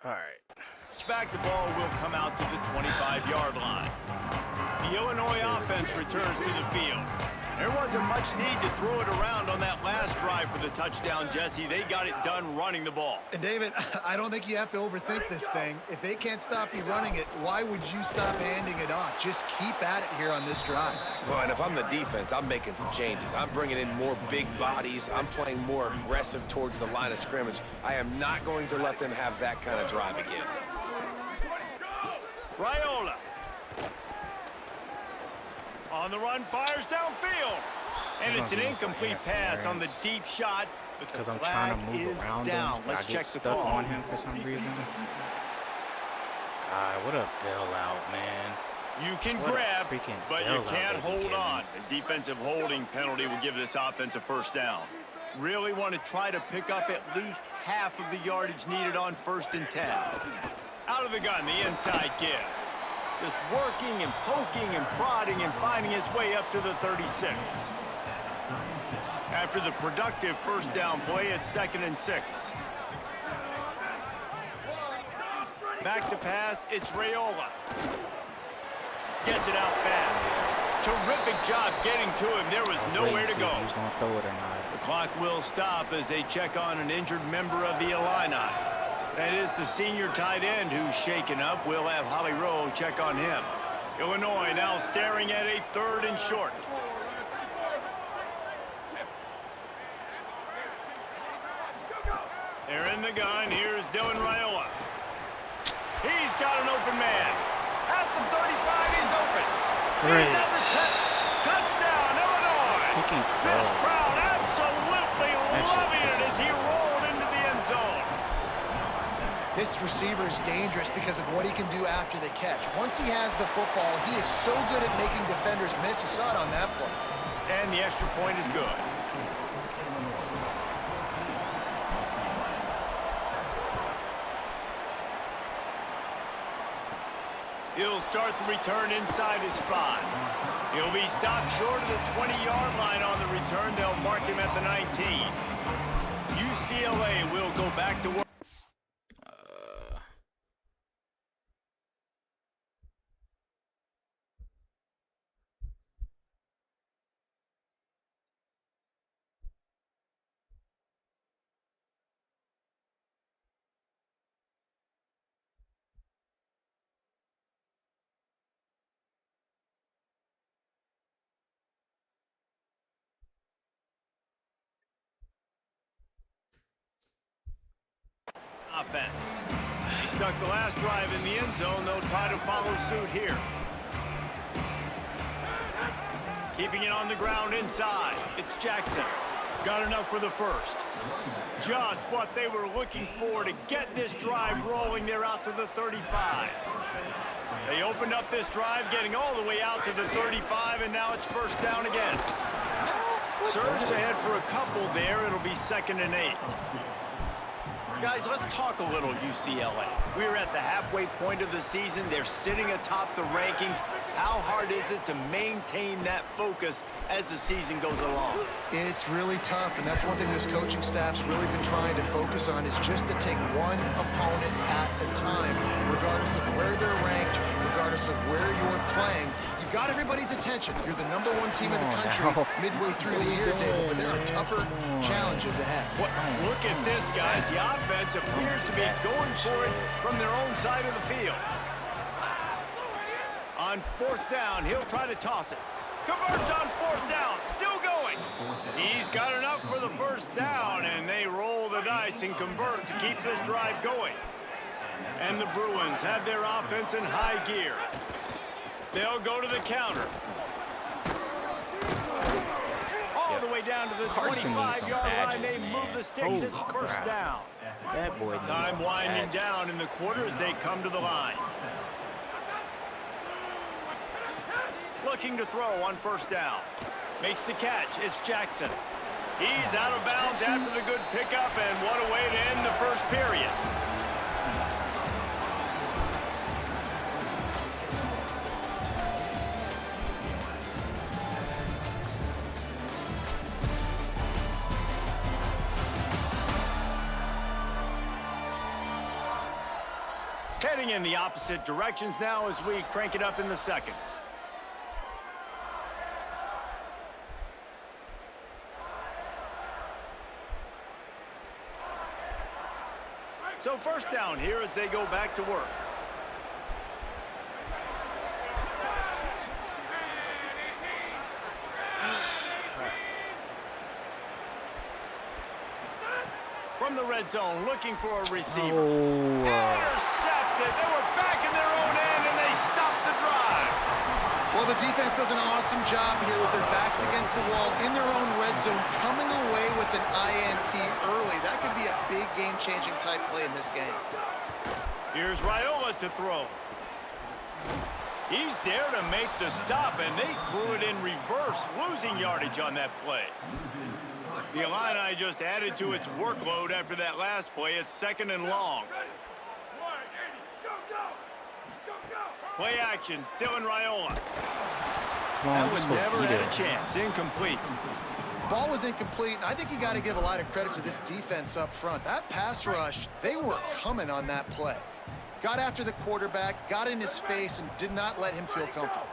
All right. Back, the ball will come out to the 25-yard line. The Illinois offense returns to the field. There wasn't much need to throw it around on that last drive for the touchdown, Jesse. They got it done running the ball. And David, I don't think you have to overthink this thing. If they can't stop you running it, why would you stop handing it off? Just keep at it here on this drive. Well, and if I'm the defense, I'm making some changes. I'm bringing in more big bodies. I'm playing more aggressive towards the line of scrimmage. I am not going to let them have that kind of drive again. Raiola. On the run, fires downfield. And it's an incomplete pass on the deep shot. Because I'm trying to move around him. Let's check the stuck call. on him for some reason. God, what a bailout, man. You can What a grab, freaking but you bailout can't they be hold giving. on. A defensive holding penalty will give this offense a first down. Really want to try to pick up at least half of the yardage needed on 1st and 10. Out of the gun, the inside give. Just working and poking and prodding and finding his way up to the 36. After the productive first down play, it's 2nd and 6. Back to pass, it's Raiola. Gets it out fast. Terrific job getting to him. There was nowhere to go. Who's going to throw it or not. The clock will stop as they check on an injured member of the Illini. That is the senior tight end who's shaken up. We'll have Holly Rowe check on him. Illinois now staring at a 3rd and short. They're in the gun. Here's Dylan Raiola. He's got an open man. At the 35, he's open. Great. He's at the 10. Touchdown, Illinois. Freaking This crowd. crowd absolutely That shit loving it pisses as he rolled into the end zone. This receiver is dangerous because of what he can do after the catch. Once he has the football, he is so good at making defenders miss. You saw it on that play. And the extra point is good. He'll start the return inside his 5. He'll be stopped short of the 20-yard line on the return. They'll mark him at the 19. UCLA will go back to work. Offense. He stuck the last drive in the end zone. They'll try to follow suit here. Keeping it on the ground inside. It's Jackson. Got enough for the first. Just what they were looking for to get this drive rolling. They're out to the 35. They opened up this drive, getting all the way out to the 35, and now it's first down again. Surged ahead for a couple there. It'll be 2nd and 8. Guys, let's talk a little UCLA. We're at the halfway point of the season. They're sitting atop the rankings. How hard is it to maintain that focus as the season goes along? It's really tough, and that's one thing this coaching staff's really been trying to focus on is just to take one opponent at a time, regardless of where they're ranked, regardless of where you're playing. You've got everybody's attention. You're the #1 team in the country midway through the year, David, but there are tougher challenges ahead. Look at this, guys. The offense appears to be going for it from their own side of the field. On 4th down, he'll try to toss it. Converts on 4th down, still going. He's got enough for the first down, and they roll the dice and convert to keep this drive going. And the Bruins have their offense in high gear. They'll go to the counter. All the way down to the 25-yard line. They move the sticks. It's first down. That boy needs Time some winding badges. down in the quarter as they come to the line. Looking to throw on first down. Makes the catch. It's Jackson. He's out of bounds after the good pickup, and what a way to end the first period. heading in the opposite directions now as we crank it up in the second. So first down here as they go back to work. From the red zone, looking for a receiver. Intercepted. They were back in their own end, and they stopped the drive. Well, the defense does an awesome job here with their backs against the wall in their own red zone, coming away with an INT early. That could be a big game-changing type play in this game. Here's Raiola to throw. He's there to make the stop, and they threw it in reverse, losing yardage on that play. The Illini just added to its workload after that last play. It's second and long. Play action, Dylan Raiola. That was never had a chance. Incomplete. Ball was incomplete, and I think you got to give a lot of credit to this defense up front. That pass rush, they were coming on that play. Got after the quarterback, got in his face, and did not let him feel comfortable.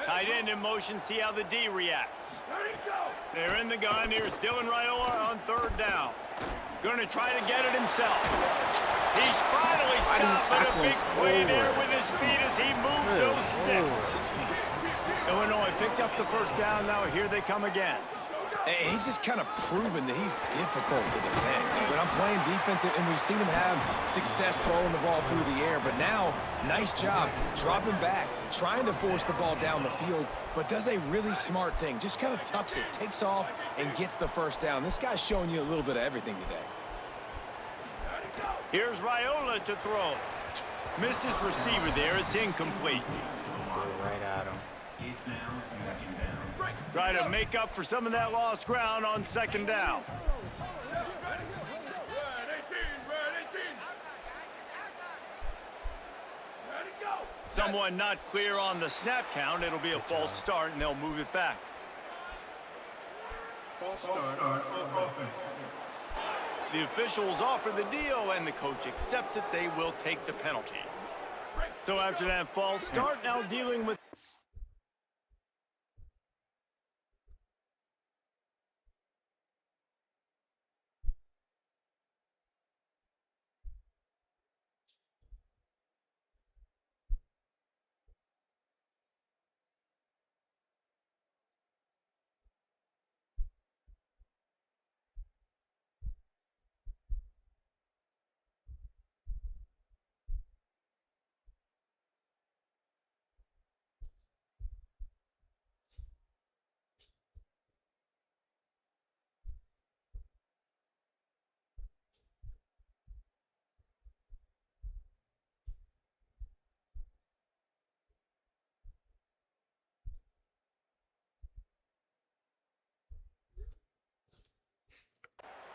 Tight end in motion, see how the D reacts. They're in the gun. Here's Dylan Raiola on third down. Going to try to get it himself. He's finally stopped at a big play there with his speed as he moves those sticks. Illinois picked up the first down. Now here they come again. And he's just kind of proven that he's difficult to defend. But I'm playing defense, and we've seen him have success throwing the ball through the air. But now, nice job dropping back, trying to force the ball down the field, but does a really smart thing. Just kind of tucks it, takes off, and gets the first down. This guy's showing you a little bit of everything today. Here's Raiola to throw. Missed his receiver there. It's incomplete. Right at him. Try to make up for some of that lost ground on second down. Someone not clear on the snap count. It'll be a false start, and they'll move it back. False start on offense. The officials offer the deal, and the coach accepts it. They will take the penalty. So after that false start, now dealing with...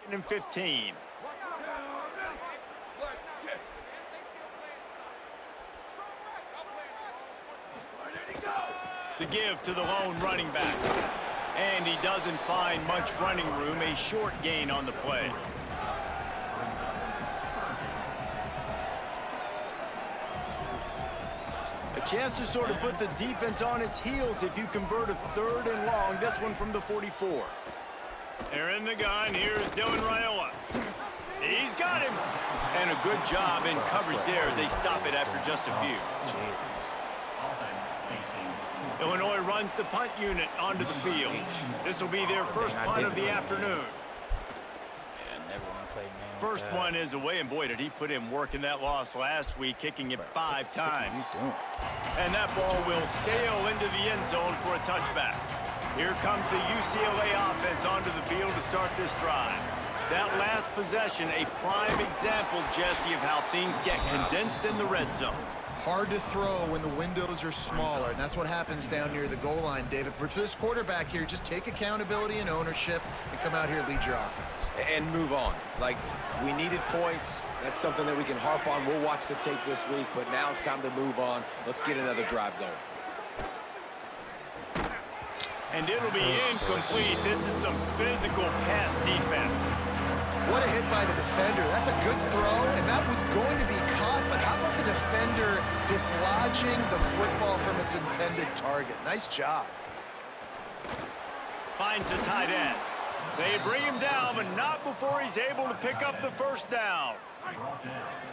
and 15. The give to the lone running back. And he doesn't find much running room. A short gain on the play. A chance to sort of put the defense on its heels if you convert a third and long. This one from the 44. They're in the gun. Here's Dylan Raiola. He's got him. And a good job in coverage there as they stop it after just a few. Jesus. Illinois runs the punt unit onto the field. This will be their first punt of the afternoon. First one is away, and boy, did he put in work in that loss last week, kicking it 5 times. And that ball will sail into the end zone for a touchback. Here comes the UCLA offense onto the field to start this drive. That last possession, a prime example, Jesse, of how things get condensed in the red zone. Hard to throw when the windows are smaller, and that's what happens down near the goal line, David. But for this quarterback here, just take accountability and ownership and come out here and lead your offense. And move on. Like, we needed points. That's something that we can harp on. We'll watch the tape this week, but now it's time to move on. Let's get another drive going. And it'll be incomplete. This is some physical pass defense. What a hit by the defender. That's a good throw, and that was going to be caught, but how about the defender dislodging the football from its intended target. Nice job. Finds the tight end. They bring him down, but not before he's able to pick up the first down.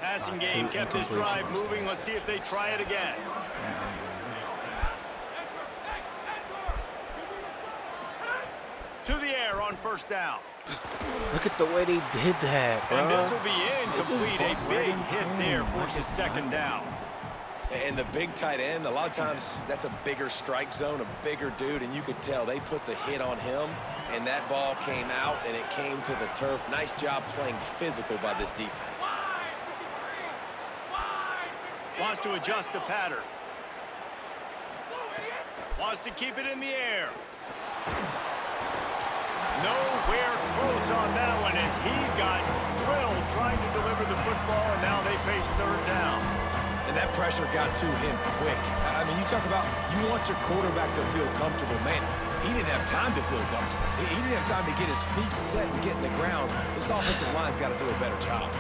Passing game kept this drive moving. Let's see if they try it again. To the air on first down. Look at the way they did that, bro. And this will be incomplete. A big hit there forces second down. And the big tight end, a lot of times that's a bigger strike zone, a bigger dude, and you could tell they put the hit on him, and that ball came out, and it came to the turf. Nice job playing physical by this defense. Wants to adjust the pattern. Wants to keep it in the air. Nowhere close on that one as he got drilled trying to deliver the football, and now they face third down. And that pressure got to him quick. I mean, you talk about you want your quarterback to feel comfortable. Man, he didn't have time to feel comfortable. He didn't have time to get his feet set and get in the ground. This offensive line's got to do a better job.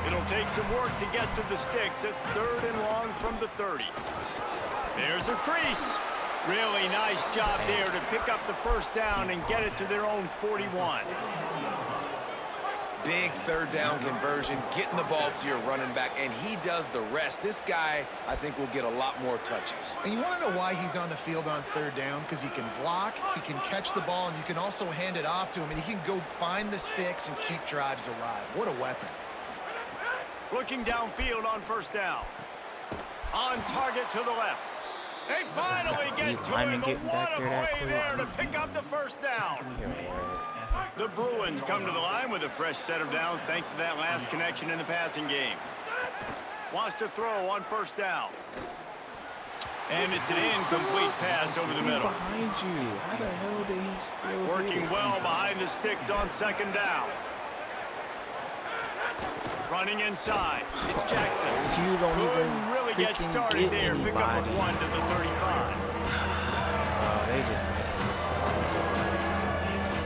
It'll take some work to get to the sticks. It's third and long from the 30. There's a crease. Really nice job there to pick up the first down and get it to their own 41. Big third down conversion, getting the ball to your running back, and he does the rest. This guy, I think, will get a lot more touches. And you want to know why he's on the field on third down? Because he can block, he can catch the ball, and you can also hand it off to him, and he can go find the sticks and keep drives alive. What a weapon. Looking downfield on first down. On target to the left. They finally get to him, but what a play there to pick up the first down. The Bruins come to the line with a fresh set of downs thanks to that last connection in the passing game. Wants to throw on first down. And it's an incomplete pass over the middle. Behind you. How the hell did he still Working well behind the sticks on second down. Running inside. It's Jackson. You don't even really get started there. Anybody. Pick up a 1 to the 35. They just making this so difficult for some reason.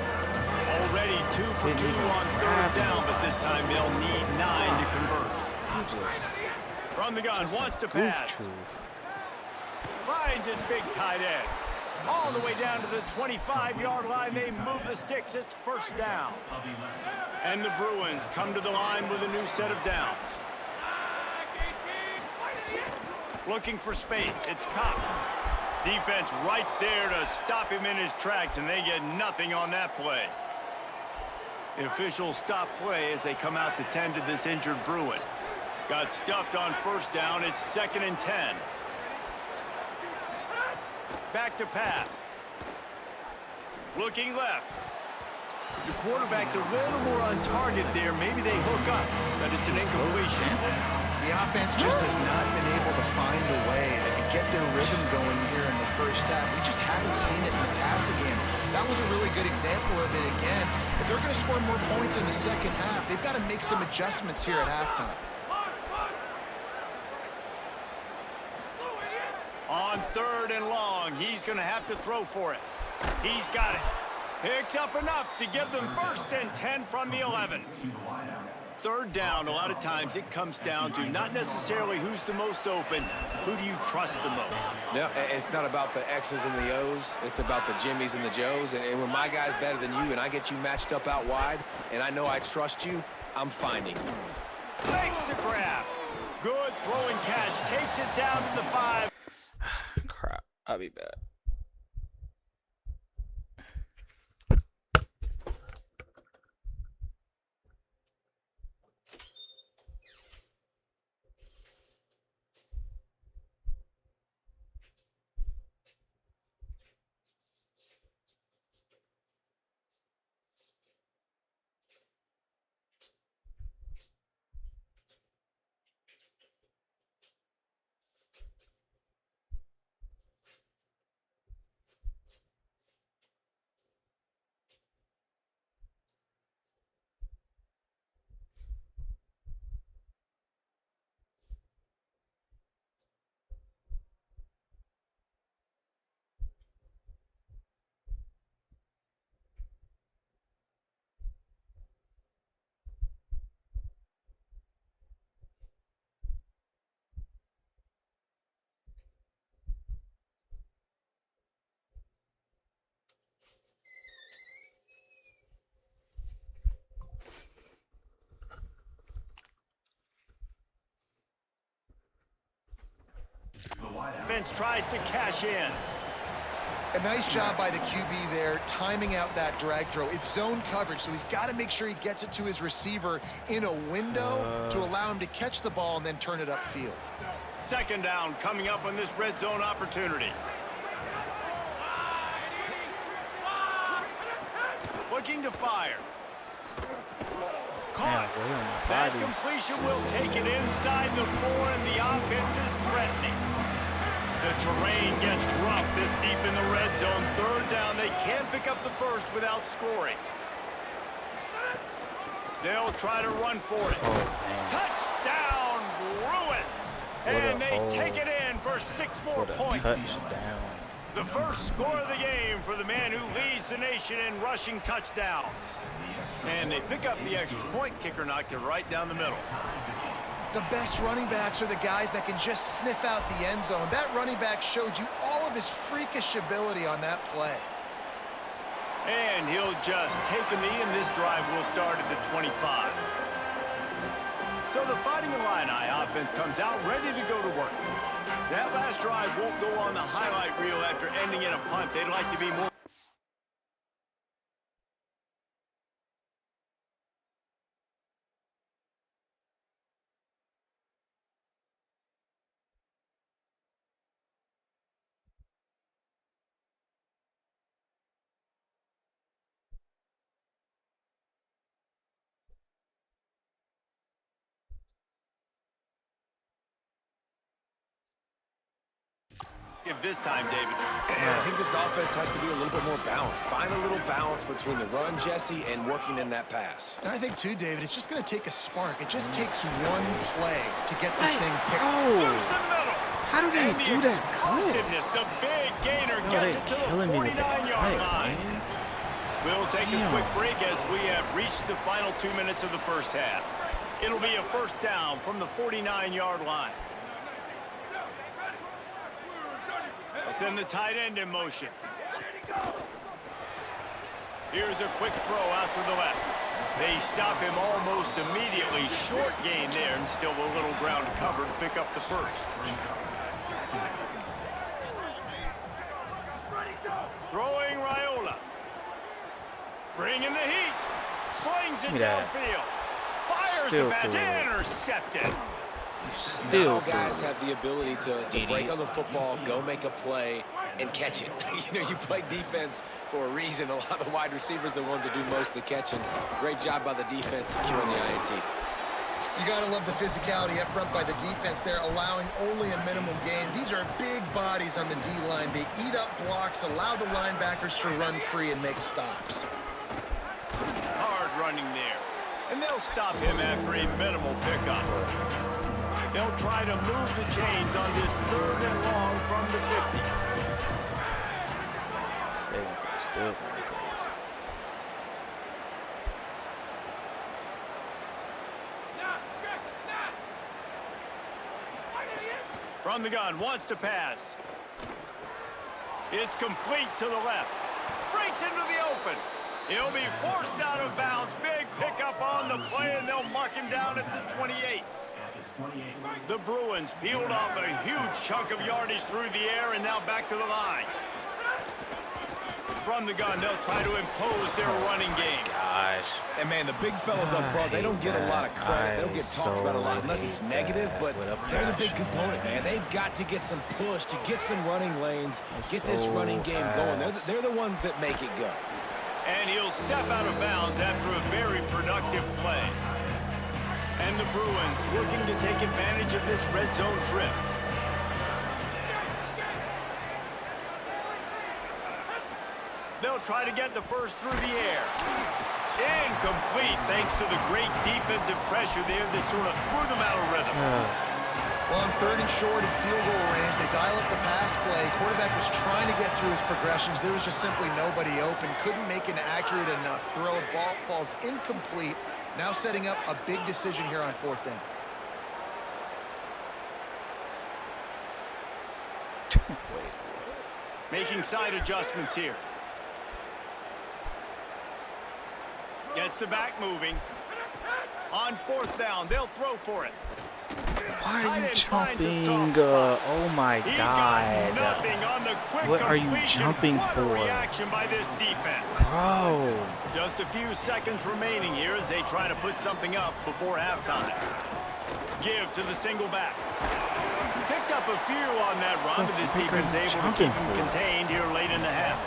Already 2 for 2 on third down, but this time they'll need 9 to convert. You just From the gun, wants to pass. Truth. Finds his big tight end. All the way down to the 25-yard line. They move the sticks. It's first down. And the Bruins come to the line with a new set of downs. Looking for space. It's Cox. Defense right there to stop him in his tracks, and they get nothing on that play. The officials stop play as they come out to tend to this injured Bruin. Got stuffed on first down. It's 2nd and 10. Back to pass. Looking left. If the quarterback's a little more on target there, maybe they hook up, but it's an incompletion. The offense just has not been able to find a way to get their rhythm going here in the first half. We just haven't seen it in the passing game. That was a really good example of it again. If they're going to score more points in the second half, they've got to make some adjustments here at halftime. On third and long, he's going to have to throw for it. He's got it. Picks up enough to give them 1st and 10 from the 11. Third down, a lot of times it comes down to not necessarily who's the most open, who do you trust the most? No, it's not about the X's and the O's. It's about the Jimmys and the Joes. And when my guy's better than you and I get you matched up out wide and I know I trust you, I'm finding you. Makes the grab. Good throwing catch. Takes it down to the 5. Crap. I'll be back. defense tries to cash in. A nice job by the QB there, timing out that drag throw. It's zone coverage, so he's got to make sure he gets it to his receiver in a window to allow him to catch the ball and then turn it upfield. Second down coming up on this red zone opportunity. Looking to fire. Caught. That completion will take it inside the 4, and the offense is threatening. The terrain gets rough this deep in the red zone. Third down, they can't pick up the first without scoring. They'll try to run for it. Touchdown, Bruins! And they take it in for 6 more points. Touchdown. The first score of the game for the man who leads the nation in rushing touchdowns. And they pick up the extra point. Kicker knocked it right down the middle. The best running backs are the guys that can just sniff out the end zone. That running back showed you all of his freakish ability on that play. And he'll just take a knee, and this drive will start at the 25. So the Fighting Illini offense comes out ready to go to work. That last drive won't go on the highlight reel after ending in a punt. They'd like to be more. Give this time, David. And I think this offense has to be a little bit more balanced. Find a little balance between the run, Jesse, and working in that pass. And I think, too, David, it's just going to take a spark. It just takes one play to get this thing picked up. Loose in the middle. How do they do that? Explosiveness, the big gainer gets it to the 49-yard line. We'll take a quick break as we have reached the final 2 minutes of the first half. It'll be a first down from the 49-yard line. Send the tight end in motion. Here's a quick throw out to the left. They stop him almost immediately. Short gain there, and still a little ground to cover to pick up the first. Throwing Raiola. Bringing the heat. Slings it downfield. Fires the pass. Intercepted. Now guys have the ability to break on the football, go make a play, and catch it. You know, you play defense for a reason. A lot of the wide receivers are the ones that do most of the catching. Great job by the defense securing the INT. You got to love the physicality up front by the defense there, allowing only a minimum gain. These are big bodies on the D-line. They eat up blocks, allow the linebackers to run free and make stops. Hard running there. And they'll stop him after a minimal pickup. They'll try to move the chains on this 3rd and long from the 50. Still. From the gun, wants to pass. It's complete to the left. Breaks into the open. He'll be forced out of bounds. Big pickup on the play, and they'll mark him down at the 28. The Bruins peeled off a huge chunk of yardage through the air, and now back to the line. From the gun, they'll try to impose their running game. And, man, the big fellas up front, they don't get a lot of credit. They don't get talked about a lot unless it's negative, but they're the big component, man. They've got to get some push, to get some running lanes, get this running game going. They're the ones that make it go. And he'll step out of bounds after a very productive play. And the Bruins looking to take advantage of this red zone trip. They'll try to get the first through the air. Incomplete, thanks to the great defensive pressure there that sort of threw them out of rhythm. Well, on 3rd and short and field goal range, they dial up the pass play. Quarterback was trying to get through his progressions. There was just simply nobody open. Couldn't make an accurate enough throw. Ball falls incomplete. Now setting up a big decision here on 4th down. Making side adjustments here. Gets the back moving. On 4th down, they'll throw for it. Why are you jumping? Oh my God. What are you jumping for? Reaction by this defense. Bro. Just a few seconds remaining here as they try to put something up before halftime. Give to the single back. Picked up a few on that run, but this defense able to keep them contained here late in the half.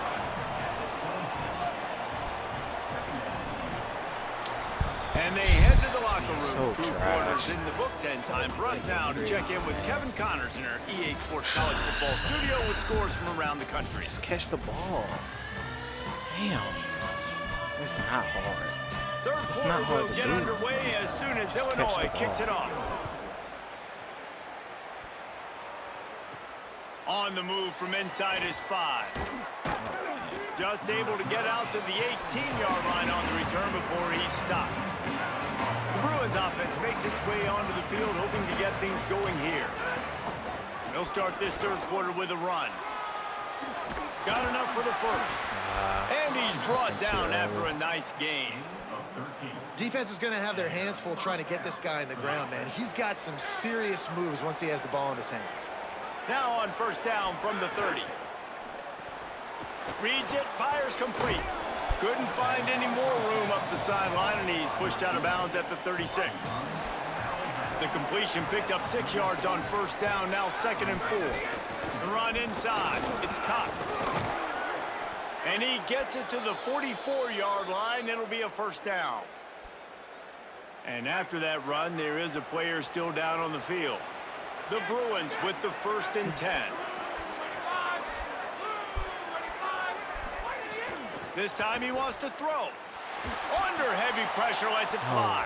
And they head to the locker room. 2 quarters in the books, and time for us now to check in with Kevin Connors in our EA Sports College Football Studio with scores from around the country. Just catch the ball. Damn. It's not hard. Third quarter will get underway as soon as Illinois kicks it off. On the move from inside his 5. Just able to get out to the 18-yard line on the return before he stopped. The Bruins offense makes its way onto the field, hoping to get things going here. They'll start this third quarter with a run. Got enough for the first. And he's brought down after a nice gain. Defense is going to have their hands full trying to get this guy in the ground, man. He's got some serious moves once he has the ball in his hands. Now on first down from the 30. Reads it, fires complete. Couldn't find any more room up the sideline, and he's pushed out of bounds at the 36. The completion picked up 6 yards on first down, now 2nd and 4. The run inside, it's Cox. And he gets it to the 44-yard line. It'll be a first down. And after that run, there is a player still down on the field. The Bruins with the 1st and 10. This time he wants to throw. Under heavy pressure, lets it fly.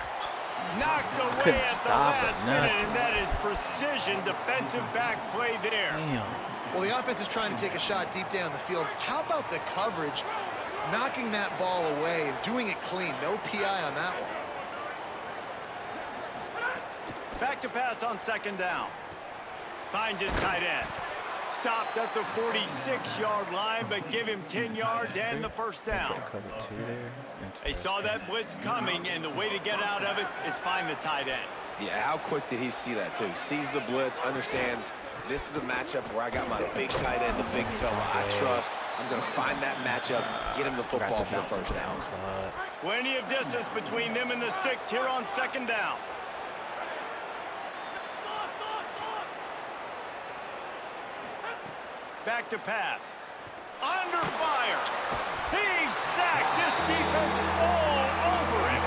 Knocked away at the last minute, and that is precision defensive back play there. Well, the offense is trying to take a shot deep down the field. How about the coverage? Knocking that ball away and doing it clean. No PI on that one. Back to pass on 2nd down. Finds his tight end. Stopped at the 46-yard line, but give him 10 yards and the first down. They saw that blitz coming, and the way to get out of it is find the tight end. Yeah, how quick did he see that, too? Sees the blitz, understands this is a matchup where I got my big tight end, the big fella I trust. I'm going to find that matchup, get him the football for the first down. Plenty of distance between them and the sticks here on 2nd down. Back to pass. Under fire. He's sacked. This defense all over him.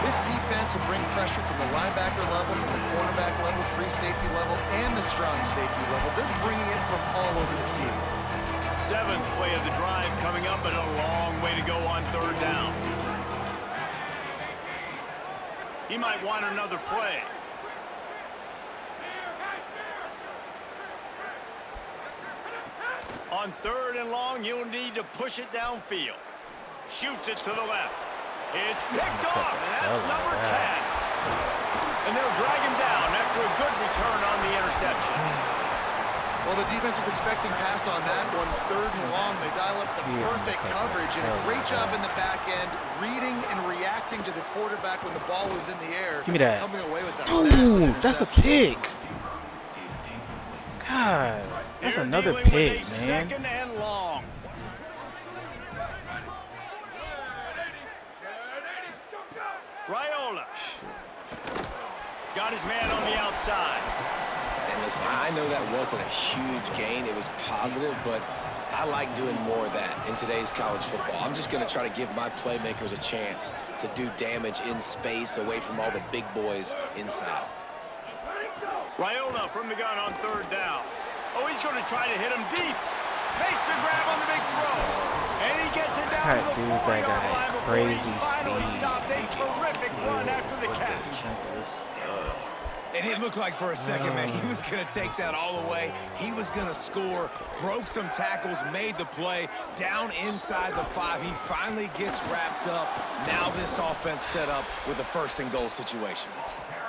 This defense will bring pressure from the linebacker level, from the cornerback level, free safety level, and the strong safety level. They're bringing it from all over the field. 7th play of the drive coming up, but a long way to go on 3rd down. He might want another play. On 3rd and long, he'll need to push it downfield. Shoots it to the left. It's picked off, and that's number 10. And they'll drag him down after a good return on the interception. Well, the defense was expecting pass on that one. 3rd and long, they dial up the perfect coverage, and a great job in the back end, reading and reacting to the quarterback when the ball was in the air. Give me that. Coming away with that. Oh, that's a pick. God, that's another pick, man. 2nd and long. Raiola. Got his man on the outside. And listen, I know that wasn't a huge gain. It was positive, but I like doing more of that in today's college football. I'm just going to try to give my playmakers a chance to do damage in space away from all the big boys inside. Raiola from the gun on 3rd down. Oh, he's going to try to hit him deep. Makes the grab on the big throw. And he gets it down to the 4-yard line before he's finally stopped. A terrific run after the catch. And it looked like for a second, man, he was going to take that all the way. He was going to score, broke some tackles, made the play, down inside the 5. He finally gets wrapped up. Now this offense set up with a 1st and goal situation.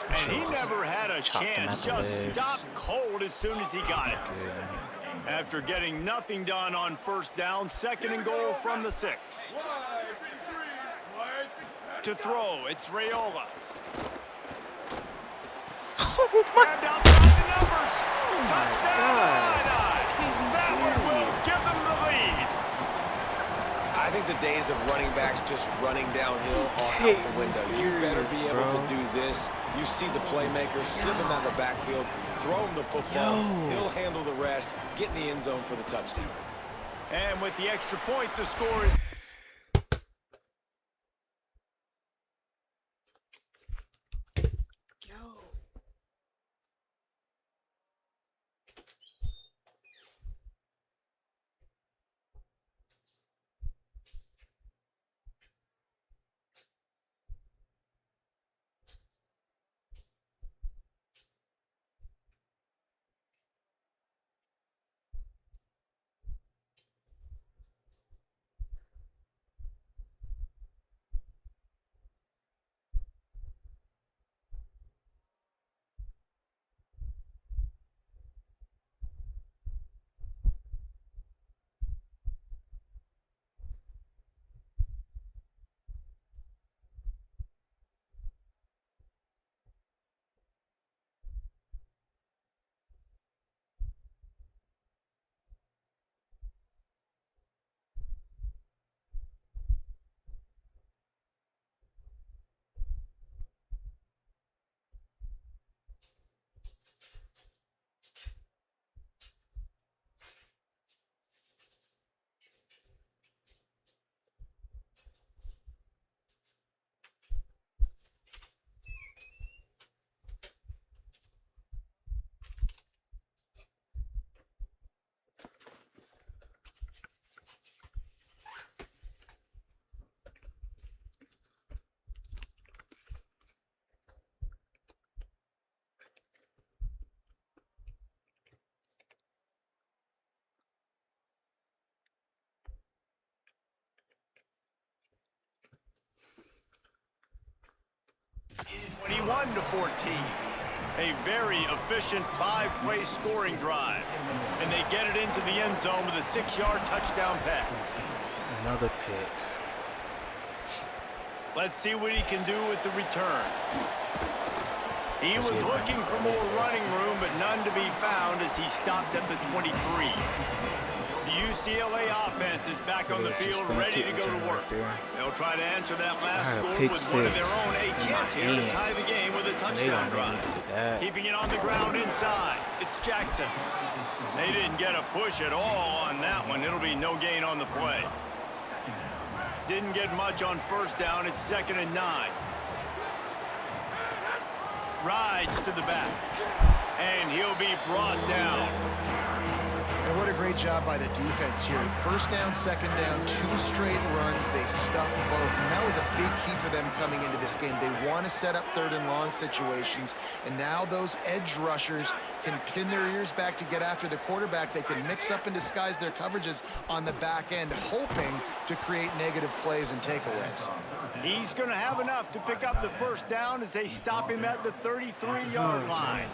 And he never had a chance, just stopped cold as soon as he got it. After getting nothing done on first down, 2nd and goal from the 6. To throw, it's Raiola. Oh my Grabbed outside the numbers. God. Touchdown. That one will give them the lead. I think the days of running backs just running downhill are out the window. You better be able to do this. You see the playmakers slipping out of the backfield, throw him the football. He'll handle the rest, get in the end zone for the touchdown. And with the extra point, the score is... Is 21-14. A very efficient 5-play scoring drive. And they get it into the end zone with a 6-yard touchdown pass. Another pick. Let's see what he can do with the return. He was looking for more running room, but none to be found as he stopped at the 23. The UCLA offense is back on the field, ready to go to work. They'll try to answer that last score with one of their own. A chance here to tie the game with a touchdown drive. Keeping it on the ground inside. It's Jackson. They didn't get a push at all on that one. It'll be no gain on the play. Didn't get much on first down. It's 2nd and 9. Rides to the back. And he'll be brought down. And what a great job by the defense here. First down, second down, 2 straight runs. They stuff both. And that was a big key for them coming into this game. They want to set up 3rd and long situations. And now those edge rushers can pin their ears back to get after the quarterback. They can mix up and disguise their coverages on the back end, hoping to create negative plays and takeaways. He's going to have enough to pick up the first down as they stop him at the 33-yard line.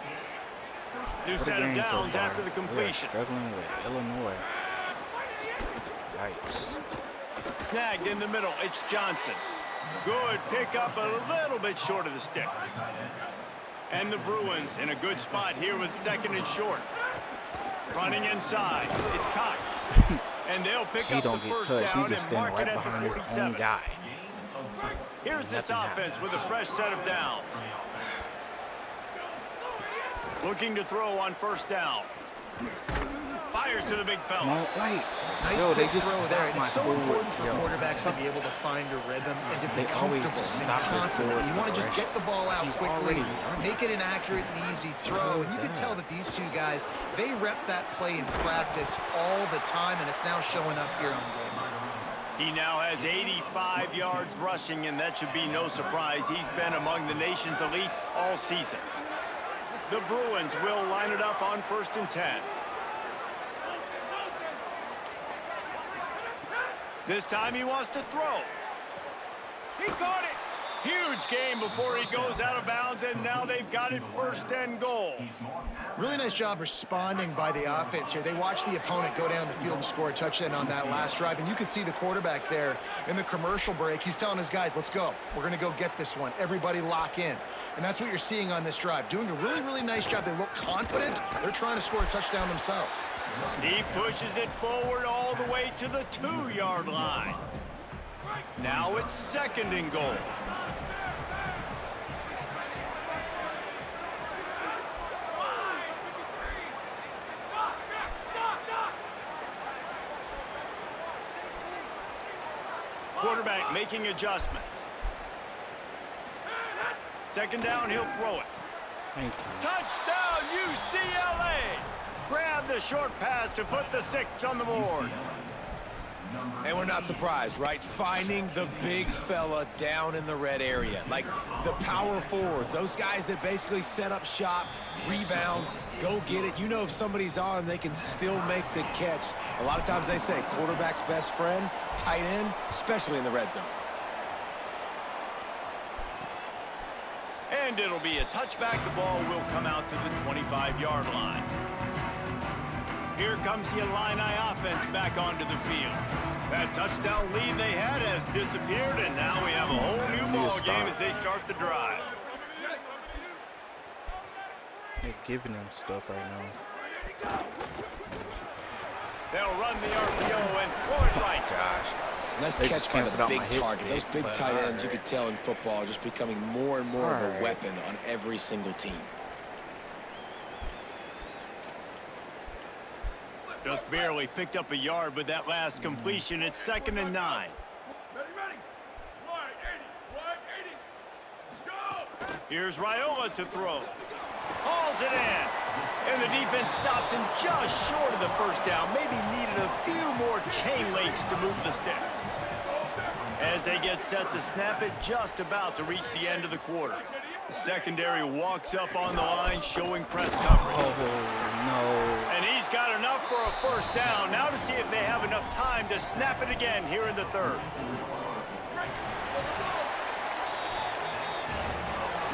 New set of downs after the completion. Struggling with Illinois. Yikes. Snagged in the middle. It's Johnson. Good pickup, a little bit short of the sticks. And the Bruins in a good spot here with 2nd and short. Running inside. It's Cox. And they'll pick up the first down and mark it at the 47. Guy. Here's this offense with a fresh set of downs. Looking to throw on first down. Fires to the big fella. Nice quick throw there. And it's so important for quarterbacks to be able to find a rhythm and to be comfortable and confident. You want to just get the ball out quickly, make it an accurate and easy throw. And you can tell that these 2 guys, they rep that play in practice all the time, and it's now showing up here on game night. He now has 85 yards rushing, and that should be no surprise. He's been among the nation's elite all season. The Bruins will line it up on 1st and 10. This time he wants to throw. He caught it. Huge game before he goes out of bounds, and now they've got it 1st and goal. Really nice job responding by the offense here. They watched the opponent go down the field and score a touchdown on that last drive. And you can see the quarterback there in the commercial break. He's telling his guys, let's go. We're going to go get this one. Everybody lock in. And that's what you're seeing on this drive. Doing a really, really nice job. They look confident. They're trying to score a touchdown themselves. He pushes it forward all the way to the 2-yard line. Now it's 2nd and goal. Quarterback making adjustments. 2nd down, he'll throw it. Thank you. Touchdown, UCLA! Grab the short pass to put the 6 on the board. And we're not surprised, right? Finding the big fella down in the red area. Like the power forwards, those guys that basically set up shop, rebound, go get it. You know if somebody's on, they can still make the catch. A lot of times they say quarterback's best friend, tight end, especially in the red zone. And it'll be a touchback. The ball will come out to the 25-yard line. Here comes the Illini offense back onto the field. That touchdown lead they had has disappeared, and now we have a whole new ball game as they start the drive. They're giving them stuff right now. They'll run the RPO and throw it right. Gosh. Nice catch by the big target. Those big tight ends, you could tell in football, are just becoming more and more of a weapon on every single team. Just barely picked up a yard with that last completion. It's 2nd and 9. Here's Raiola to throw. Hauls it in. And the defense stops him just short of the 1st down. Maybe needed a few more chain links to move the sticks. As they get set to snap it, just about to reach the end of the quarter. The secondary walks up on the line, showing press coverage. Oh, no. And he's got enough for a 1st down. Now to see if they have enough time to snap it again here in the 3rd.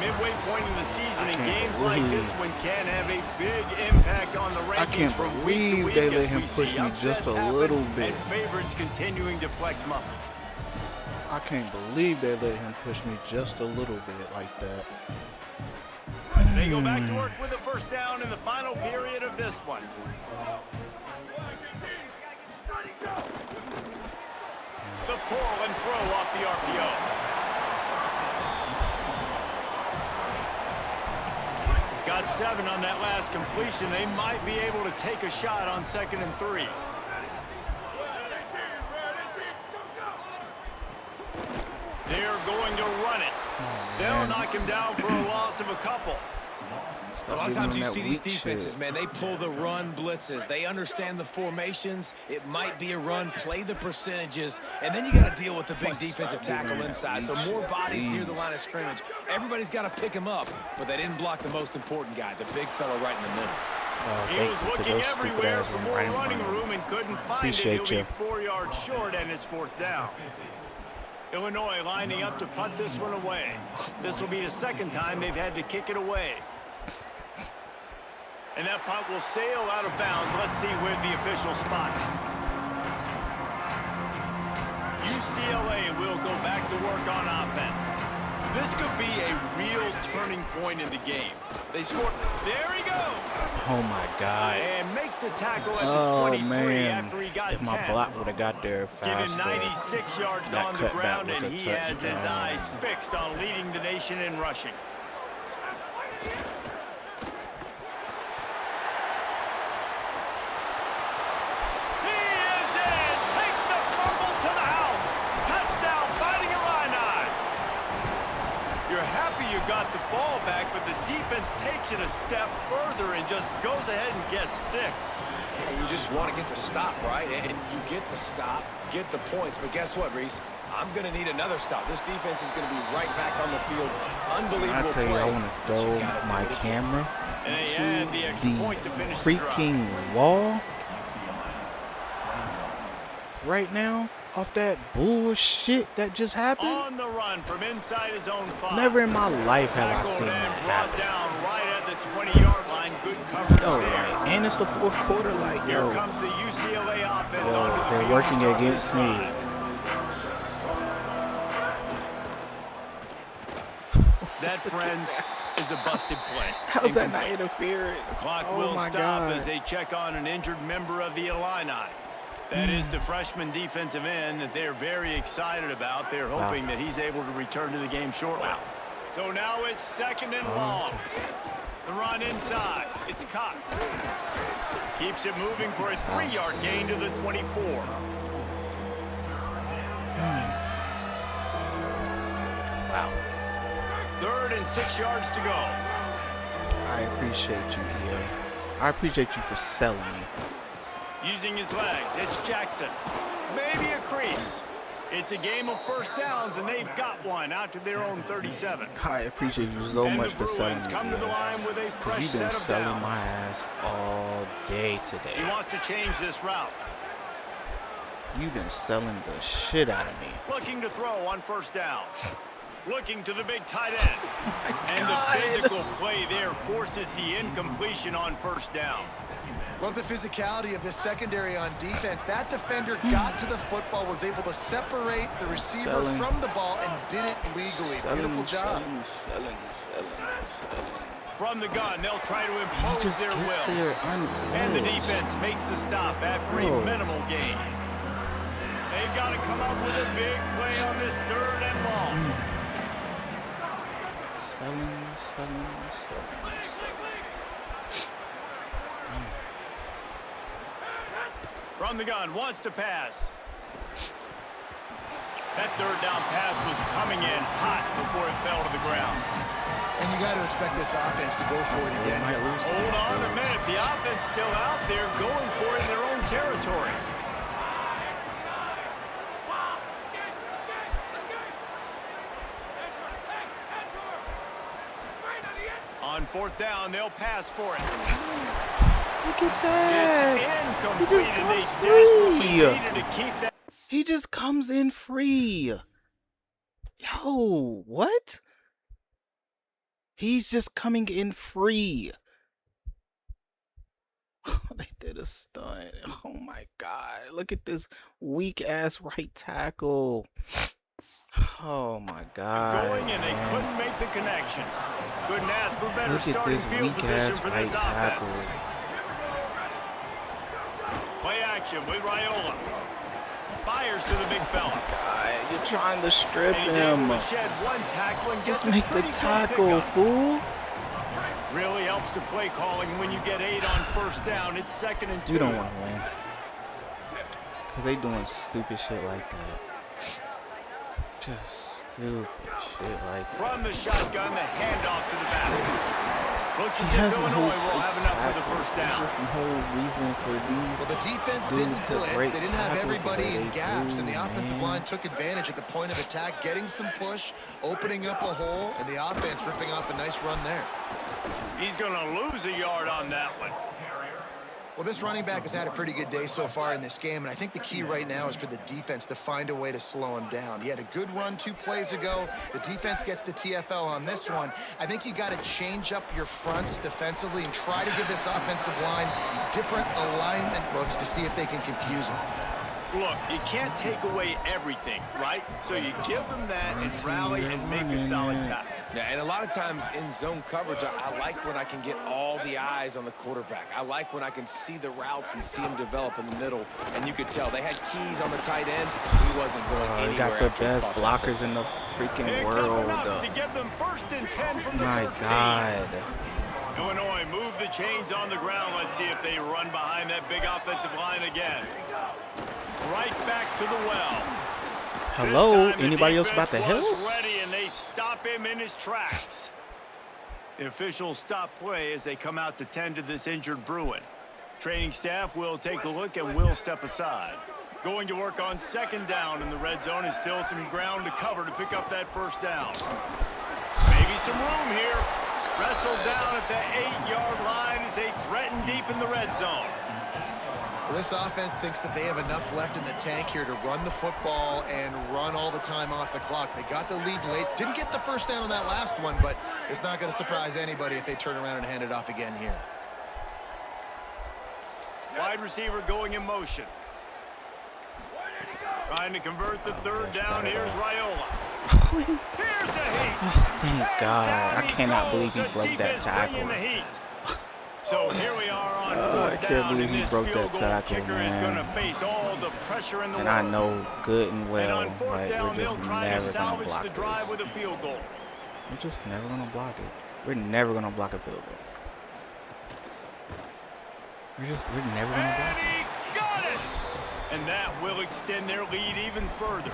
Midway point in the season, and games like this one can have a big impact on the rankings. I can't believe they let him push me just a little bit. And favorites continuing to flex muscle. I can't believe they let him push me just a little bit like that. They go back to work with a 1st down in the final period of this one. The pull and throw off the RPO. Got 7 on that last completion. They might be able to take a shot on 2nd and 3. They're going to run it. They'll knock him down for a loss of a couple. A lot of times you see these defenses, man, they pull the run blitzes. They understand the formations. It might be a run, play the percentages, and then you got to deal with the big defensive tackle inside. So more bodies near the line of scrimmage. Everybody's got to pick him up, but they didn't block the most important guy, the big fella right in the middle. He was looking everywhere for more running room and couldn't find it. He'll be 4 yards short, and it's 4th down. Illinois lining up to punt this one away. This will be the 2nd time they've had to kick it away. And that punt will sail out of bounds. Let's see where the official spot. UCLA will go back to work on offense. This could be a real turning point in the game. They scored. There he goes. Oh, my God. And makes the tackle at the 23 after he got 10. If my block would have got there faster. Given 96 yards on the ground, and he has his eyes fixed on leading the nation in rushing. Got the ball back, but the defense takes it a step further and just goes ahead and gets 6. Yeah, you just want to get the stop, right? And you get the stop, get the points. But guess what, Reese? I'm going to need another stop. This defense is going to be right back on the field. Unbelievable I tell you, play. I want to throw my camera and the extra point to finish the freaking wall right now. Off that bullshit that just happened. On the run from inside his own 5. Never in my life have I seen that happen. Brought down right at the 20-yard line. find good coverage Oh, there. right. And it's the fourth quarter. Like, Here yo, comes the UCLA offense onto the they're field working to start against this me. drive. That, friends, is a busted play. How's that not interference? Clock Oh will my stop God. as they check on an injured member of the Illini. That is the freshman defensive end that they're very excited about. They're hoping that he's able to return to the game shortly. So now it's second and long. The run inside. It's Cox. Keeps it moving for a 3-yard gain to the 24. Wow. 3rd and 6 yards to go. I appreciate you, EA. I appreciate you for selling me. Using his legs, it's Jackson. Maybe a crease. It's a game of first downs, and they've got one out to their own 37. I appreciate you so And much the for selling Bruins me, come to the EA. line with a fresh You've been set of selling my downs. ass all day He today. wants to change this route. You've been selling the shit out of me. Looking to throw on first down. Looking to the big tight end. And the God. physical play there forces the incompletion on first down. Love the physicality of this secondary on defense. That defender got to the football, was able to separate the receiver from the ball, and did it legally. Beautiful job. Selling. From the gun, they'll try to He impose just their gets will. there untouched. And the defense makes the stop after a minimal gain. They've got to come up with a big play on this 3rd and long. Selling. From the gun, wants to pass. That 3rd down pass was coming in hot before it fell to the ground. And you got to expect this offense to go for it They again. might lose. Hold on a minute. The offense still out there going for it in their own territory. On 4th down, they'll pass for it. Look at that. It's He just incomplete, and comes they desperately free. needed to keep that. He just comes in free. Yo, what? He's just coming in free. They did a stunt. Oh my God. Look at this weak ass right tackle. Oh my God. Going, and they couldn't make the connection. Couldn't ask for better Look at starting this field weak position ass for right this tackle. offense. Play action with Raiola. Fires to the big fella. God, you're trying to strip And he's him. able to shed one tackle and Just gets a make the pretty good tackle, pickup. fool. Really helps the play calling when you get 8 on first down. It's 2nd and 2. You don't want to win. Because they doing stupid shit like that. Just stupid shit like that. From the shotgun, the handoff to the back. Looks He as if has no Illinois will have enough for the tackle. first There's down. just no reason for these Well, the defense dudes didn't to blitz. break They didn't have tackles the everybody way in they gaps, do, and the offensive man. line took advantage at the point of attack, getting some push, opening up a hole, and the offense ripping off a nice run there. He's going to lose a yard on that one. Well, this running back has had a pretty good day so far in this game, and I think the key right now is for the defense to find a way to slow him down. He had a good run 2 plays ago. The defense gets the TFL on this one. I think you got to change up your fronts defensively and try to give this offensive line different alignment looks to see if they can confuse him. Look, you can't take away everything, right? So you give them that and rally and make a solid tackle. Yeah, and a lot of times in zone coverage, I like when I can get all the eyes on the quarterback. I like when I can see the routes and see him develop in the middle. And you could tell they had keys on the tight end. He wasn't going anywhere. They got the after he best caught that blockers football. in the freaking Picks up world. enough to give them 1st and 10 from the My 13. God. Illinois move the chains on the ground. Let's see if they run behind that big offensive line again. Right back to the well. Hello? This time the Anybody else about defense the was hill? ready, and they stop him in his tracks. The officials stop play as they come out to tend to this injured Bruin. Training staff will take a look and will step aside. Going to work on 2nd down in the red zone, and still some ground to cover to pick up that 1st down. Maybe some room here. Wrestled down at the 8-yard line as they threaten deep in the red zone. Well, this offense thinks that they have enough left in the tank here to run the football and run all the time off the clock. They got the lead late. Didn't get the first down on that last one, but it's not going to surprise anybody if they turn around and hand it off again here. Wide receiver going in motion. Trying to convert the third down. Here's Raiola. Here's a heat. Oh, thank God. I cannot believe he broke that tackle. So here we are on I can't believe he broke that tackle, man. And I know good and well, like, we're just never going to block this. We're just never going to block it. We're never going to block a field goal. We're never going to block it. Got it! And that will extend their lead even further.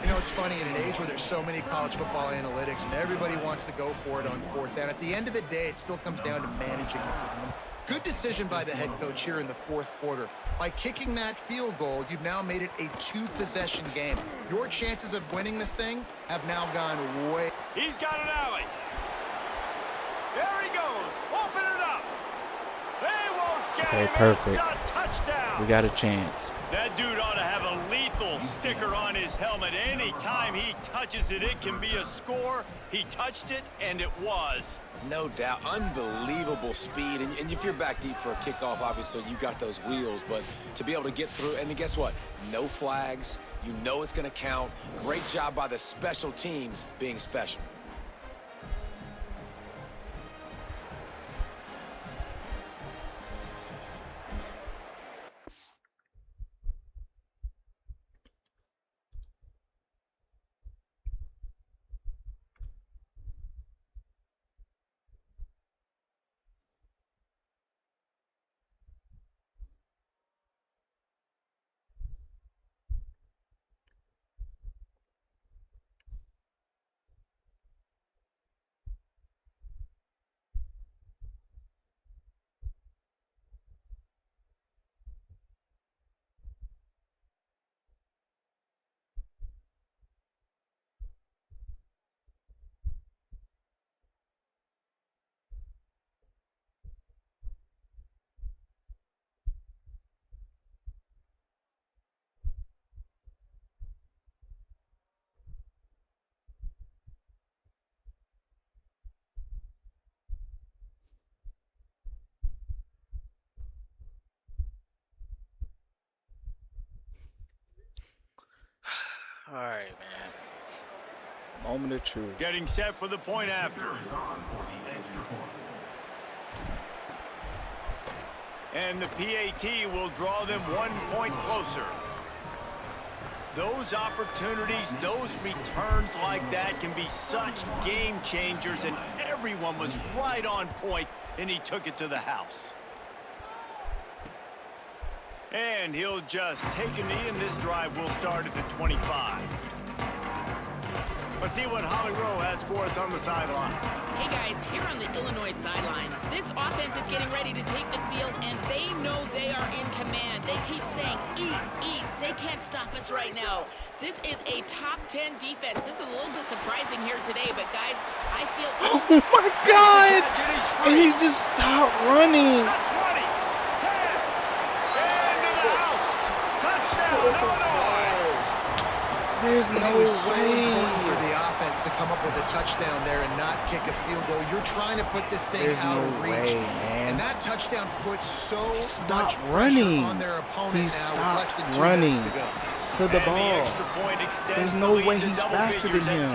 You know, it's funny, in an age where there's so many college football analytics and everybody wants to go for it on fourth down, at the end of the day, it still comes down to managing the game. Good decision by the head coach here in the fourth quarter. By kicking that field goal, you've now made it a two-possession game. Your chances of winning this thing have now gone way. He's got an alley. There he goes. Open it up. They won't get it. Okay, perfect. It's a touchdown. We got a chance. That dude ought to have a lethal sticker on his helmet. Any time he touches it, it can be a score. He touched it, and it was. No doubt. Unbelievable speed. And if you're back deep for a kickoff, obviously you got those wheels. But to be able to get through, and guess what? No flags. You know it's going to count. Great job by the special teams being special. All right, man. Moment of truth. Getting set for the point after. And the PAT will draw them 1 point closer. Those opportunities, those returns like that can be such game changers, and everyone was right on point, and he took it to the house. And he'll just take a knee, and this drive will start at the 25. Let's see what Holly Rowe has for us on the sideline. Hey guys, here on the Illinois sideline, this offense is getting ready to take the field, and they know they are in command. They keep saying, eat, eat. They can't stop us right now. This is a top 10 defense. This is a little bit surprising here today, but guys, I feel... Oh my God! And he just stopped running. 20, 10, into the house. Touchdown, Illinois. There's no way for the offense to come up with a touchdown there and not kick a field goal. You're trying to put this thing out of reach. And that touchdown puts so much pressure on their opponent. He stopped running to the ball. There's no way he's faster than him.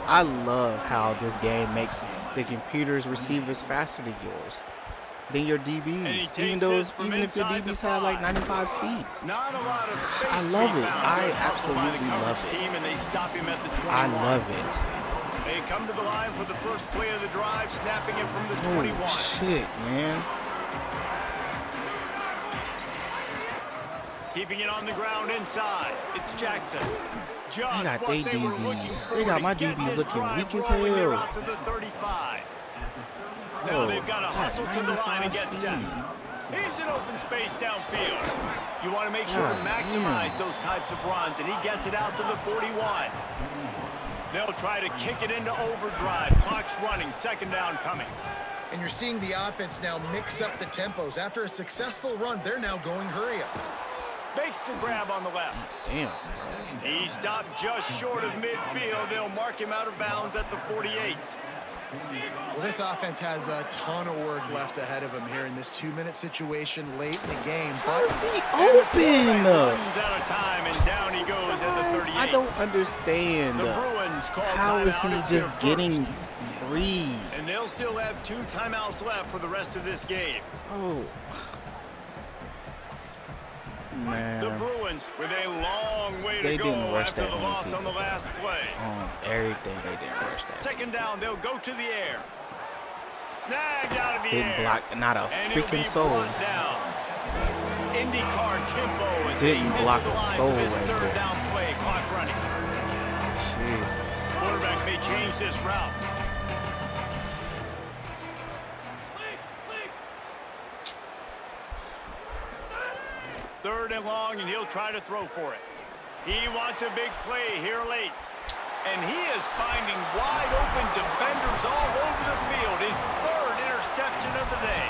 I love how this game makes the computer's receivers faster than yours. Than your DBs, even if your DBs have like 95 speed. I love it. I absolutely love it. I love it. They come to the line for the first play of the drive, snapping it from the 21. Oh shit, man. Keeping it on the ground inside. It's Jackson. They got their DBs. They got my DBs looking weak as hell. Now they've got to hustle to the line and get set. He's in open space downfield. You want to make sure to maximize those types of runs, and he gets it out to the 41. They'll try to kick it into overdrive. Clock's running. Second down coming. And you're seeing the offense now mix up the tempos. After a successful run, they're now going hurry up. Makes the grab on the left. Damn. He stopped just short of midfield. They'll mark him out of bounds at the 48. Well, this offense has a ton of work left ahead of him here in this 2-minute situation late in the game. How is he open? Runs out of time, and down he goes at the 38. I don't understand. The Bruins call How is he timeout. just getting free? And they'll still have 2 timeouts left for the rest of this game. Oh. Man. The Bruins with a long way They to didn't go rush after that the many loss on the people. last play. Everything they didn't rush that. Second down, they'll go to the air. Snagged out of the Didn't air. block not a And he'll freaking be soul. brought down. IndyCar tempo as Didn't they head block to the a line soul for this right third there. down play, clock running. Jeez. Quarterback may change this route. Third and long, and he'll try to throw for it. He wants a big play here late. And he is finding wide open defenders all over the field. His third interception of the day.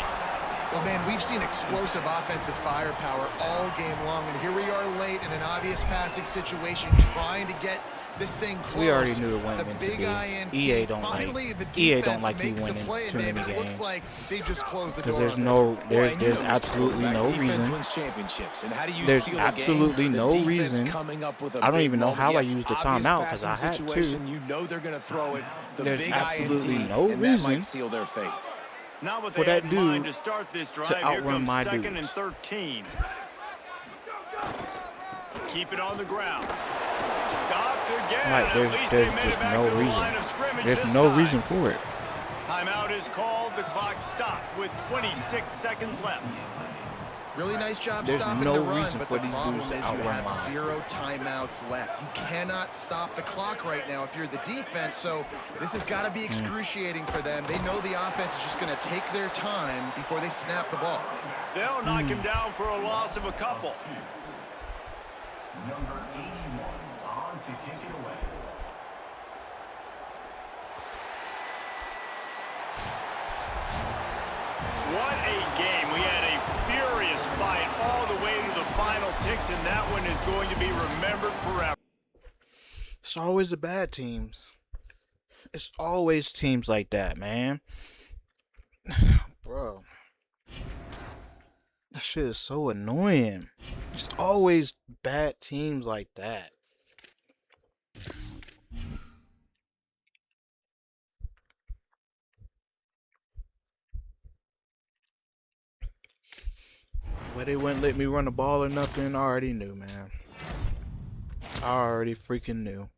Well, man, we've seen explosive offensive firepower all game long, and here we are late in an obvious passing situation trying to get this thing close. We already knew it wasn't The meant to big be. INT. EA don't Finally, like the EA don't defense like you makes a winning play, too and many it looks games. like they just closed the door. Because there's on no this. there's absolutely no reason. Wins championships. And how do you There's seal a absolutely game? The no defense reason. coming up with a I don't big even know moment. how I Yes, used the obvious timeout because I passing had situation. to. You know they're going to throw it. The There's big absolutely INT, no and reason that might seal their fate. Not what for they had that in mind dude to start this drive. to Here outrun comes my second dudes. and 13. Keep it on the ground. Stopped again. Like At least they there's made just it back no to the reason. line of scrimmage There's this no time. reason for it. Timeout is called. The clock stopped with 26 seconds left. Really nice job There's stopping no the run, reason but for the these problem dudes is to you outrun have mine. 0 timeouts left. You cannot stop the clock right now if you're the defense, so this has got to be excruciating for them. They know the offense is just going to take their time before they snap the ball. They'll knock him down for a loss of a couple. Number 81 on to kick it away. What a game. We had a furious fight all the way to the final ticks, and that one is going to be remembered forever. It's always the bad teams. It's always teams like that, man. Bro. That shit is so annoying. It's always bad teams like that. Well, they wouldn't let me run the ball or nothing. I already knew, man. I already freaking knew.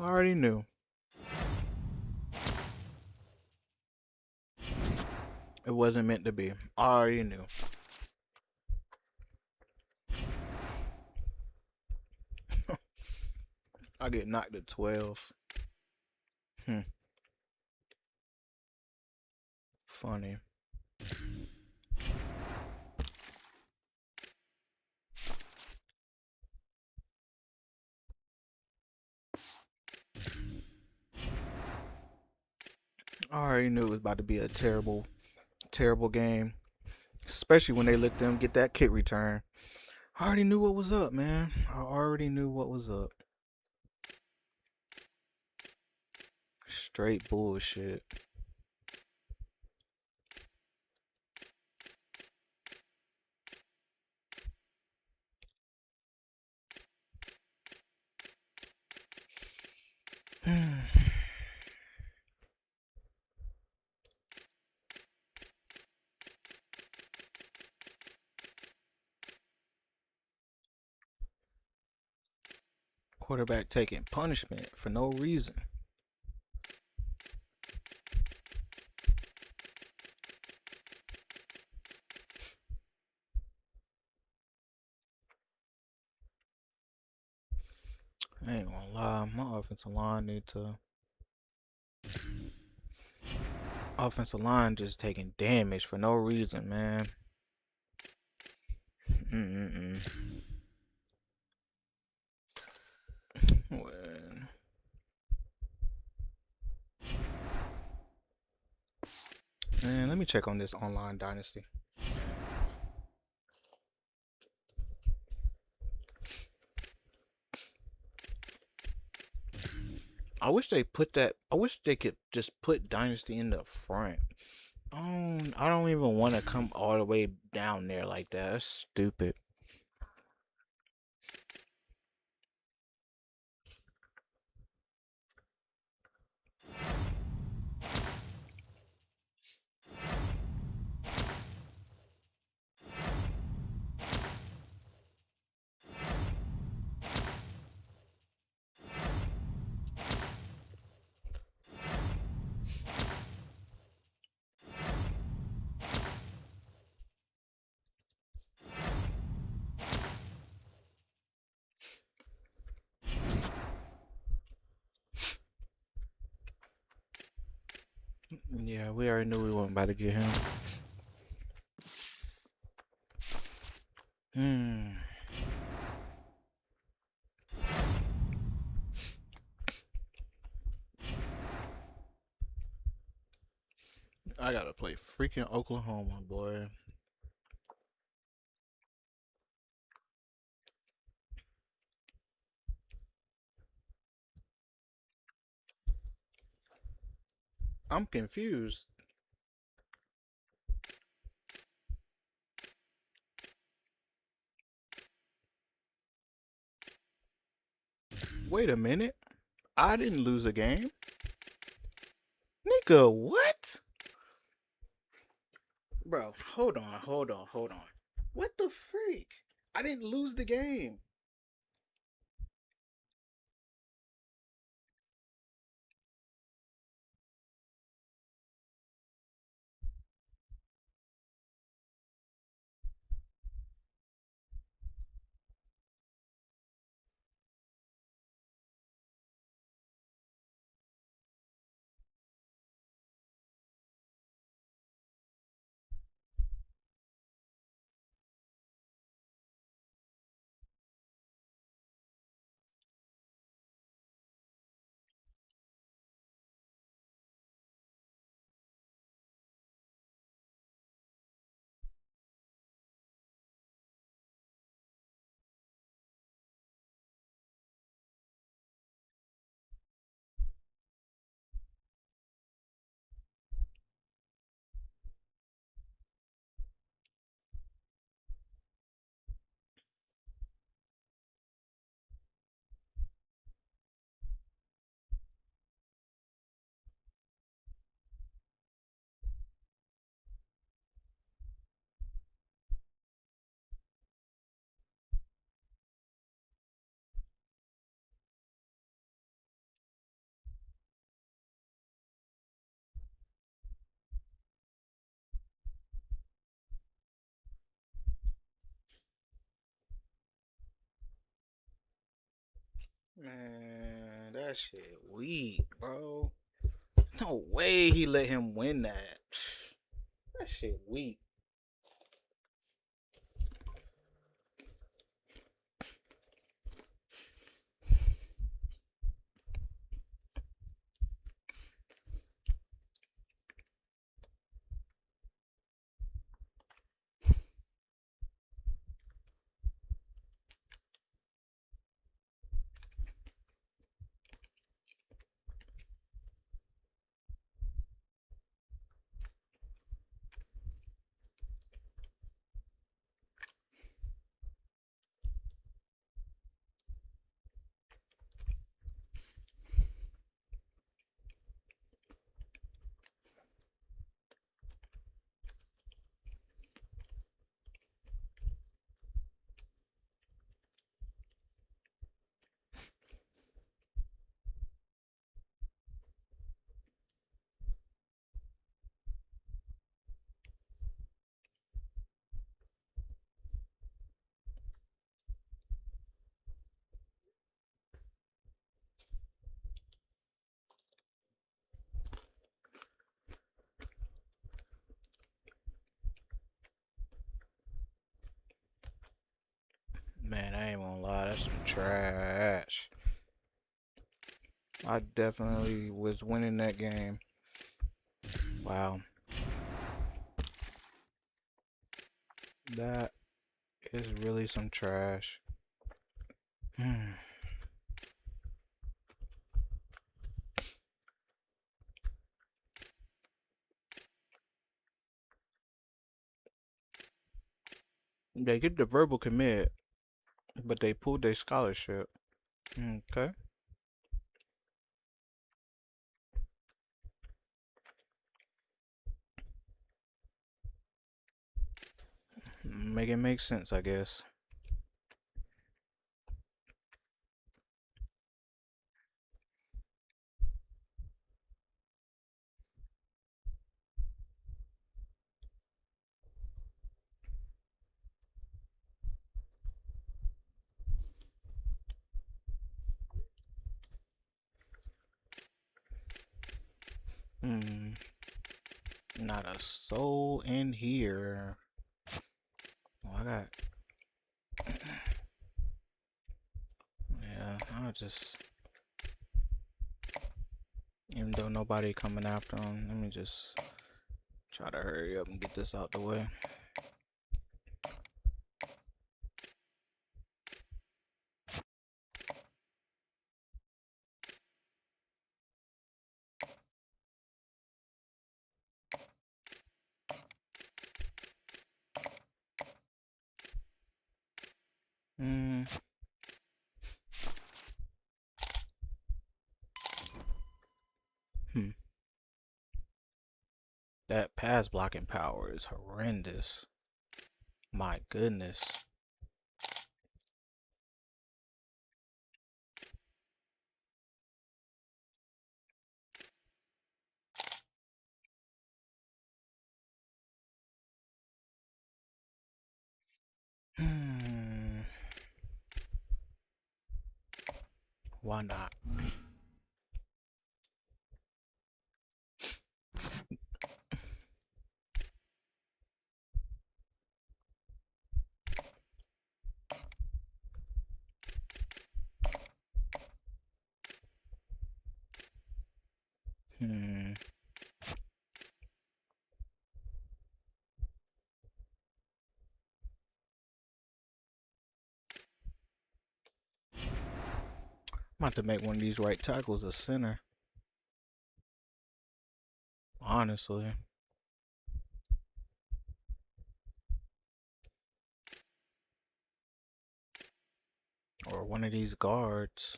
I already knew. It wasn't meant to be. I already knew. I get knocked at 12. Funny. I already knew it was about to be a terrible game. Especially when they let them get that kick return. I already knew what was up, man. I already knew what was up. Straight bullshit. Quarterback taking punishment for no reason. I ain't gonna lie, my offensive line need to. Offensive line just taking damage for no reason, man. Well, check on this online dynasty. I wish they put that. I wish they could just put dynasty in the front. I don't even want to come all the way down there like that. That's stupid. Yeah, we already knew we weren't about to get him. I gotta play freaking Oklahoma, boy. I'm confused. Wait a minute. I didn't lose a game. Nigga, what? Bro, hold on. What the freak? I didn't lose the game. Man, that shit weak, bro. No way he let him win that. That shit weak. Man, I ain't gonna lie, that's some trash. I definitely was winning that game. Wow. That is really some trash. They get the verbal commit, but they pulled their scholarship. Okay. Make it make sense, I guess. Not a soul in here. Oh, I got. Yeah, I'll just. Even though nobody coming after him, let me just try to hurry up and get this out the way. That pass blocking power is horrendous. My goodness. Why not? I'm about to make one of these right tackles a center. Honestly. Or one of these guards.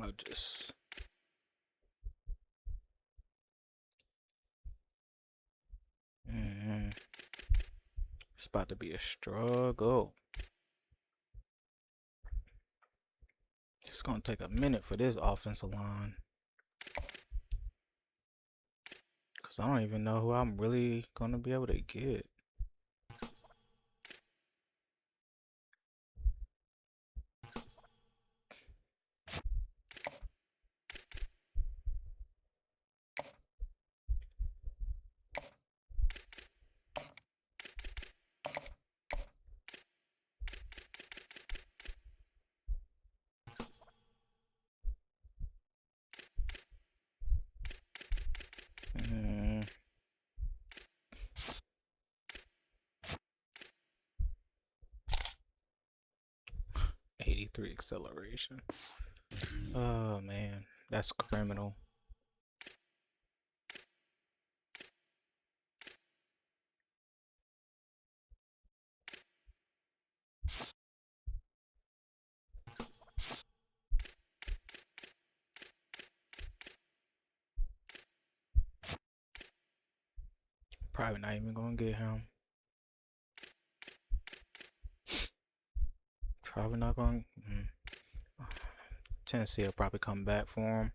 I'll just. It's about to be a struggle. It's gonna take a minute for this offensive line. Cause I don't even know who I'm really gonna be able to get. Mm. 83 acceleration. Oh man, that's criminal. Probably not even gonna get him. Probably not gonna. Tennessee will probably come back for him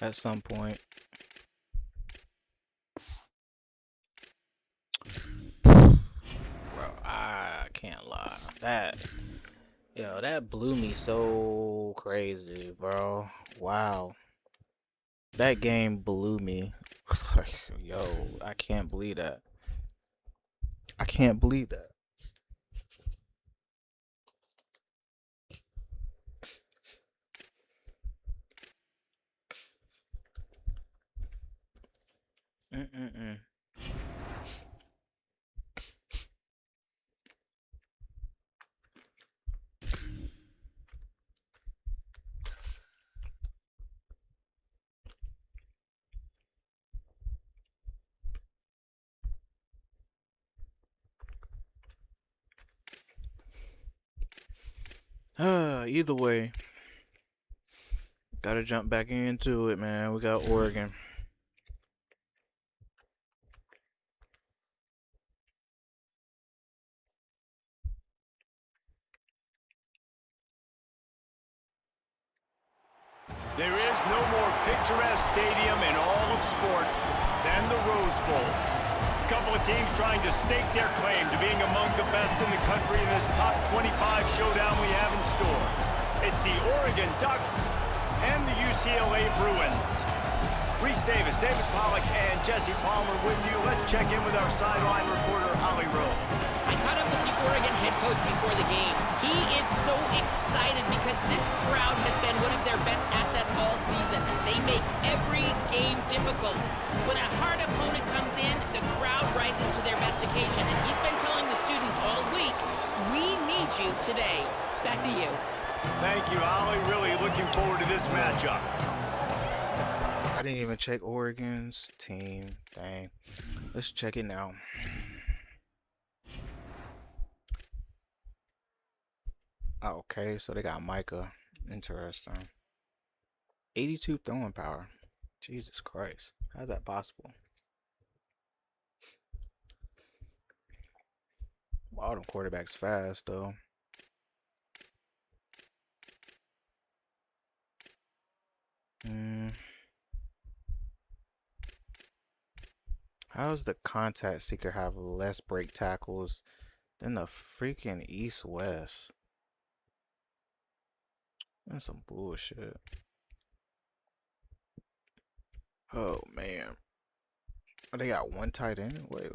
at some point. Bro, I can't lie. Yo, that blew me so crazy, bro. Wow. That game blew me. Like, yo, I can't believe that. I can't believe that. Mm-mm-mm. Either way, gotta jump back into it, man. We got Oregon. There is no more picturesque stadium in all of sports than the Rose Bowl. A couple of teams trying to stake their claim to being among the best in the country in this top 25 showdown we have in store. It's the Oregon Ducks and the UCLA Bruins. Reese Davis, David Pollack, and Jesse Palmer with you. Let's check in with our sideline reporter, Holly Rowe. I caught up with the Oregon head coach before the game. He is so excited because this crowd has been one of their best assets all season. They make every game difficult. When a hard opponent comes in, the crowd rises to their best occasion. And he's been telling the students all week, we need you today. Back to you. Thank you, Holly. Really looking forward to this matchup. I didn't even check Oregon's team. Dang. Let's check it now. Oh, okay, so they got Micah. Interesting. 82 throwing power. Jesus Christ. How's that possible? All them quarterbacks fast, though. How does the contact seeker have less break tackles than the freaking East-West? That's some bullshit. Oh, man. Oh, they got one tight end? Wait,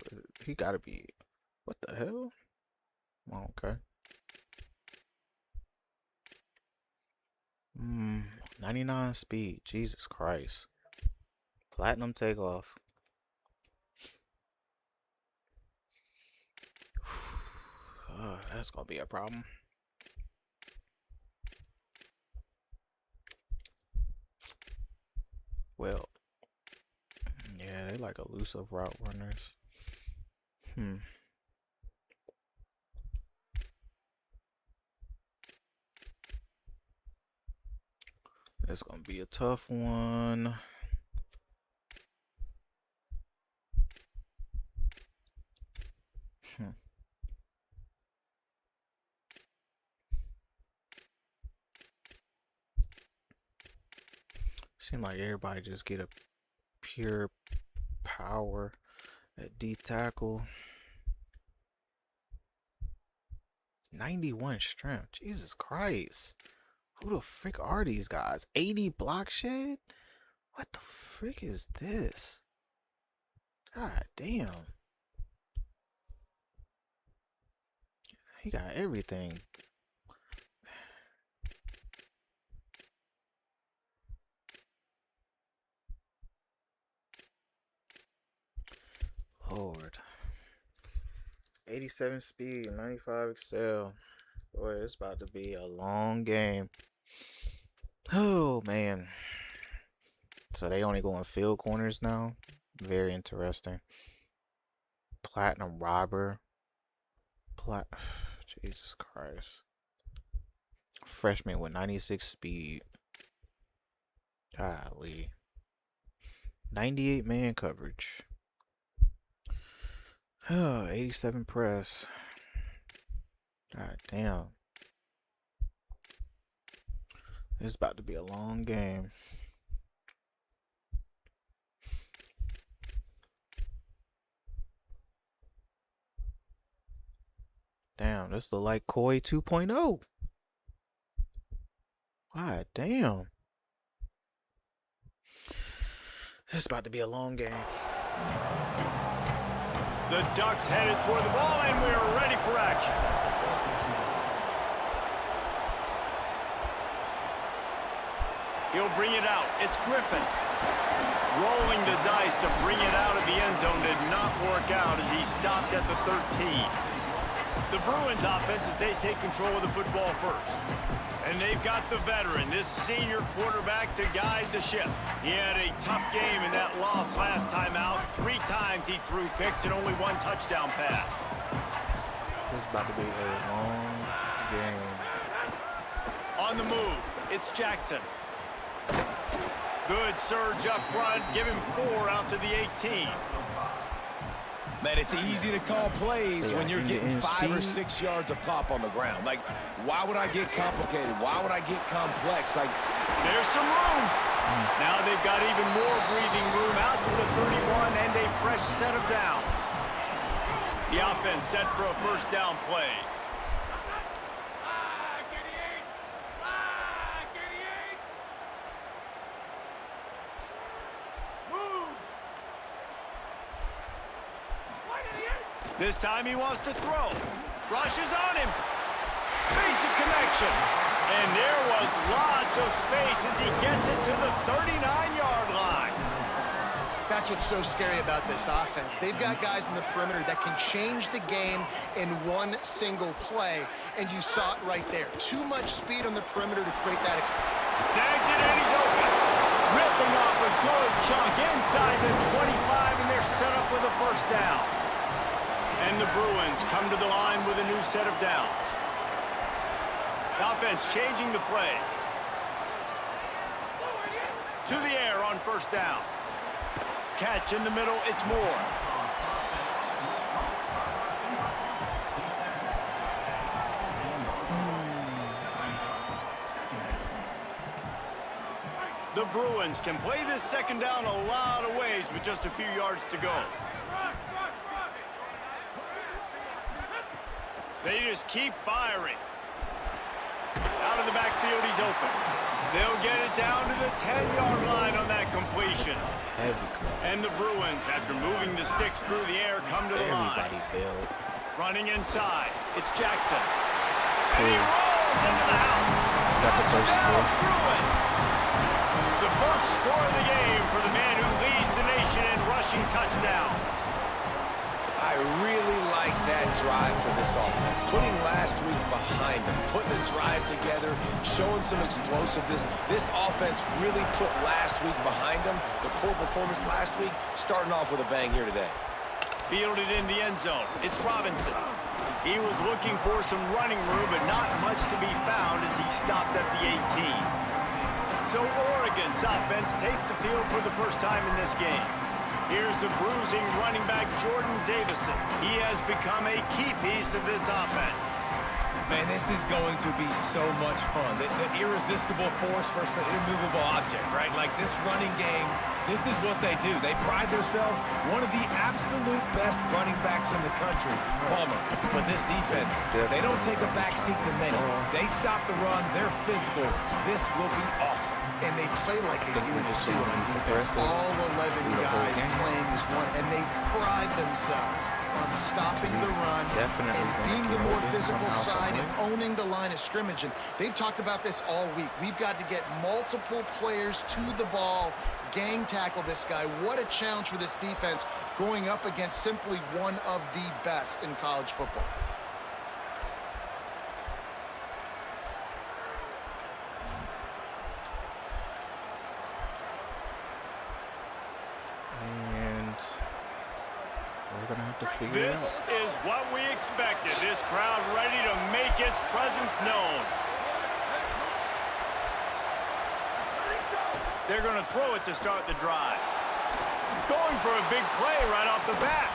he gotta be... What the hell? Oh, okay. 99 speed. Jesus Christ. Platinum takeoff. That's gonna be a problem. Well, yeah, they like elusive route runners. It's gonna be a tough one. Seem like everybody just get a pure power at D tackle. 91 strength. Jesus Christ. Who the frick are these guys? 80 block shed? What the frick is this? God damn. He got everything. Lord. 87 speed, 95 excel. Boy, it's about to be a long game. Oh, man. So they only go in field corners now? Very interesting. Platinum robber. Jesus Christ. Freshman with 96 speed. Golly. 98 man coverage. 87 press. God damn. This is about to be a long game. Damn, this look like Koi 2.0. God damn. This is about to be a long game. The Ducks headed toward the ball, and we're ready for action. He'll bring it out. It's Griffin. Rolling the dice to bring it out of the end zone did not work out as he stopped at the 13. The Bruins offense as they take control of the football first. And they've got the veteran, this senior quarterback, to guide the ship. He had a tough game in that loss last time out. 3 times he threw picks and only 1 touchdown pass. This is about to be a long game. On the move, it's Jackson. Good surge up front, give him 4 out to the 18. Man, it's easy to call plays when you're getting 5 or 6 yards a pop on the ground. Like, why would I get complicated? Why would I get complex? Like, there's some room. Now they've got even more breathing room out to the 31 and a fresh set of downs. The offense set for a first down play. This time he wants to throw. Rushes on him. Makes a connection. And there was lots of space as he gets it to the 39-yard line. That's what's so scary about this offense. They've got guys in the perimeter that can change the game in one single play, and you saw it right there. Too much speed on the perimeter to create that. Snags it, and he's open. Ripping off a good chunk inside the 25, and they're set up with a first down. And the Bruins come to the line with a new set of downs. Offense changing the play. To the air on first down. Catch in the middle, it's Moore. The Bruins can play this second down a lot of ways with just a few yards to go. They just keep firing. Out of the backfield, he's open. They'll get it down to the 10-yard line on that completion. And the Bruins, after moving the sticks through the air, come to the line. Running inside, it's Jackson. And he rolls into the house. Got the first score. Bruins. The first score of the game for the man who leads the nation in rushing touchdowns. I really like that drive for this offense. Putting last week behind them, putting a drive together, showing some explosiveness. This offense really put last week behind them. The poor performance last week, starting off with a bang here today. Fielded in the end zone. It's Robinson. He was looking for some running room, but not much to be found as he stopped at the 18. So Oregon's offense takes the field for the first time in this game. Here's the bruising running back, Jordan Davison. He has become a key piece of this offense. Man, this is going to be so much fun. The irresistible force versus the immovable object, right? Like this running game, this is what they do. They pride themselves, one of the absolute best running backs in the country, Palmer. But this defense, they don't take a back seat to many. They stop the run. They're physical. This will be awesome. And they play like a unit, too, on defense. All 11 guys playing as one, and they pride themselves on stopping the run and being the more physical side and owning the line of scrimmage. And they've talked about this all week. We've got to get multiple players to the ball, gang tackle this guy. What a challenge for this defense going up against simply one of the best in college football. We're gonna have to figure it out. This is what we expected. This crowd ready to make its presence known. They're gonna throw it to start the drive. Going for a big play right off the bat.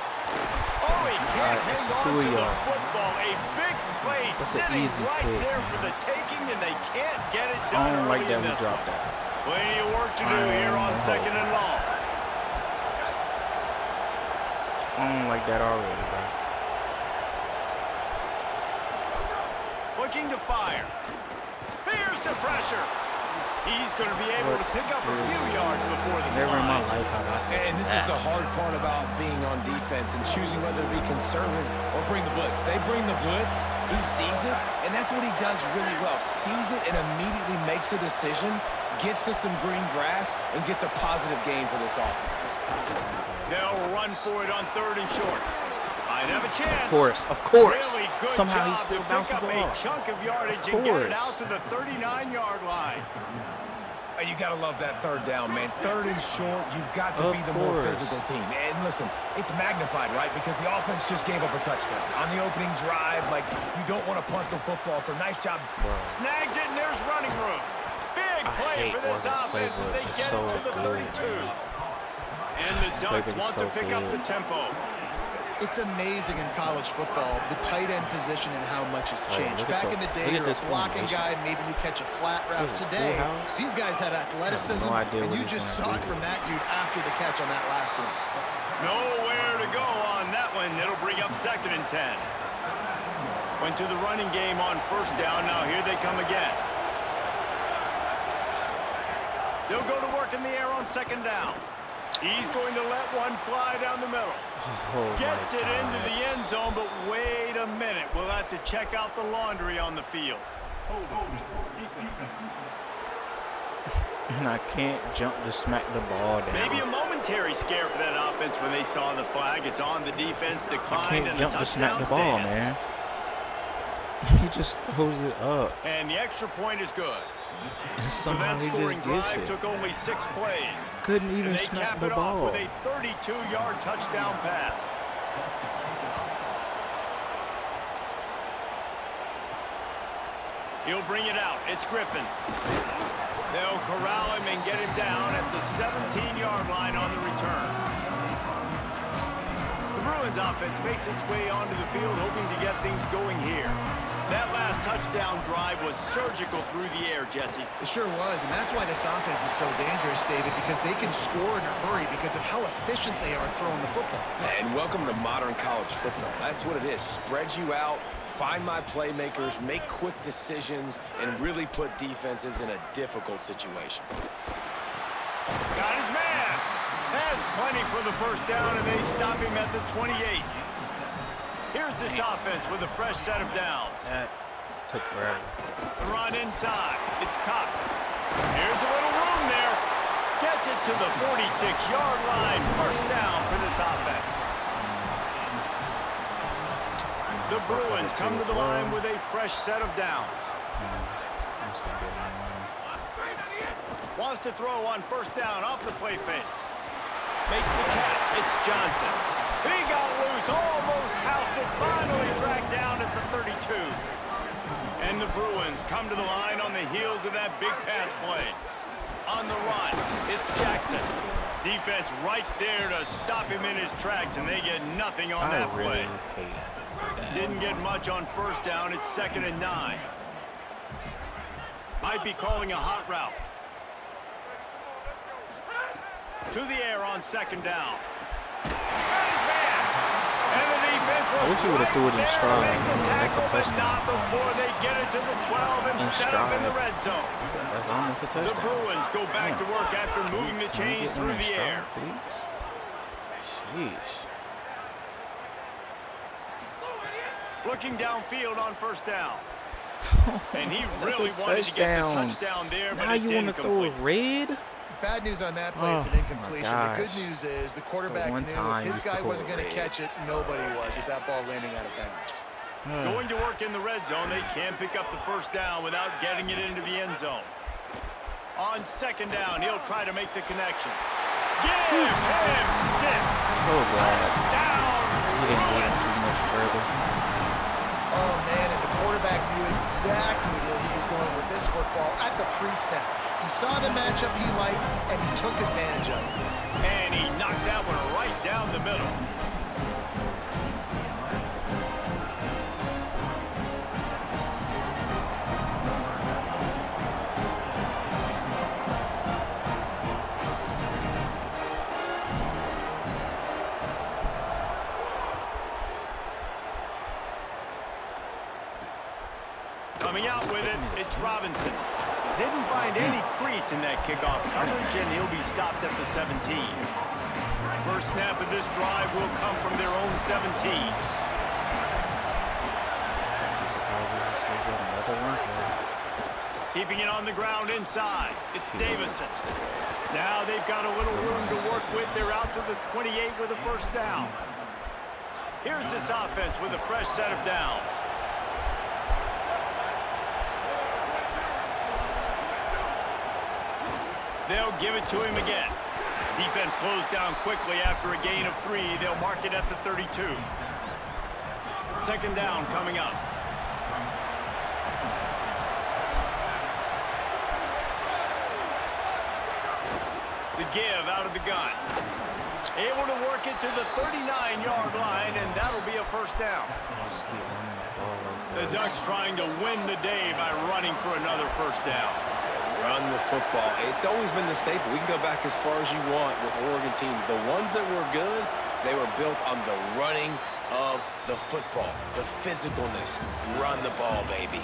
Oh, he can't hang on to the football. A big play sitting right there for the taking, and they can't get it done. I don't like that we this dropped one. that. Plenty of work to do here on second and long. I don't like that already, bro. Looking to fire. Here's the pressure. He's going to be able to pick up a few yards before the Never in my slide. life have I seen And this is the hard part about being on defense and choosing whether to be conservative or bring the blitz. They bring the blitz, he sees it, and that's what he does really well. Sees it and immediately makes a decision, gets to some green grass, and gets a positive gain for this offense. They'll run for it on 3rd and short. Might have a chance. Of course. Really good Somehow he job still to bounces pick up off. a chunk of yardage and get it out to the 39-yard line. You got to love that 3rd down, man. 3rd and short, you've got to be the more physical team. And listen, it's magnified, right? Because the offense just gave up a touchdown. On the opening drive, like, you don't want to punt the football, so nice job. Snags it, and there's running room. Big play for this offense as they get it to the 32. And the Ducks want to pick up the tempo. It's amazing in college football, the tight end position and how much has changed. Back in the day, you're a blocking guy, maybe you catch a flat route. Today, these guys have athleticism, and you just saw it from that dude after the catch on that last one. Nowhere to go on that one. It'll bring up 2nd and 10. Went to the running game on 1st down. Now here they come again. They'll go to work in the air on 2nd down. He's going to let one fly down the middle. Gets it into the end zone, but wait a minute. We'll have to check out the laundry on the field. And I can't jump to smack the ball down. Maybe a momentary scare for that offense when they saw the flag. It's on the defense, declined, I can't and jump a to smack touchdown the ball, stands. man. He just throws it up. And the extra point is good. And So somehow that he scoring just gets drive it. took only 6 plays. Couldn't even And they snap cap the it off ball. with a 32-yard touchdown pass. He'll bring it out. It's Griffin. They'll corral him and get him down at the 17-yard line on the return. The Bruins offense makes its way onto the field, hoping to get things going here. That last touchdown drive was surgical through the air, Jesse. It sure was, and that's why this offense is so dangerous, David, because they can score in a hurry because of how efficient they are throwing the football. And welcome to modern college football. That's what it is. Spread you out, find my playmakers, make quick decisions, and really put defenses in a difficult situation. Got his man. Has plenty for the 1st down, and they stop him at the 28. Here's this offense with a fresh set of downs. That took forever. The run inside. It's Cox. Here's a little room there. Gets it to the 46-yard line. 1st down for this offense. The Bruins come to the line with a fresh set of downs. Wants to throw on 1st down off the play fake. Makes the catch. It's Johnson. He got loose, almost housed it, finally dragged down at the 32. And the Bruins come to the line on the heels of that big pass play. On the run, it's Jackson. Defense right there to stop him in his tracks, and they get nothing on that play. Didn't get much on 1st down. It's 2nd and 9. Might be calling a hot route. To the air on 2nd down. And the defense was I wish you would have threw it in stride. That's a but touchdown. not before they get it to the 12 and In set up in the stride. red zone. That's almost a The touchdown. Bruins go back to work after moving the Can we chains get through one in the stride, air. please? Sheesh. Looking downfield on 1st down. And he That's really a wanted to get the touchdown. touchdown there, but Now it's you want to throw incomplete. it red? Bad news on that play, it's an Oh, incompletion. my The good gosh. news is the quarterback The one knew time if his you guy throw wasn't it going to red. catch it, nobody was with that ball landing out of bounds. Going to work in the red zone, they can't pick up the 1st down without getting it into the end zone. On 2nd down, he'll try to make the connection. Give him 6. So glad Down. he didn't get him too much further. Oh, man, and the quarterback knew exactly where he was going with this football at the pre-snap. He saw the matchup he liked, and he took advantage of it. And he knocked that one right down the middle. Coming out with it, it's Robinson. Didn't find any crease in that kickoff coverage, and he'll be stopped at the 17. First snap of this drive will come from their own 17. Keeping it on the ground inside. It's Davison. Now they've got a little room to work with. They're out to the 28 with a first down. Here's this offense with a fresh set of downs. They'll give it to him again. Defense closed down quickly after a gain of 3. They'll mark it at the 32. Second down coming up. The give out of the gun. Able to work it to the 39-yard line, and that'll be a first down. The Ducks trying to win the day by running for another first down. Run the football. It's always been the staple. We can go back as far as you want with Oregon teams. The ones that were good, they were built on the running of the football, the physicalness. Run the ball, baby.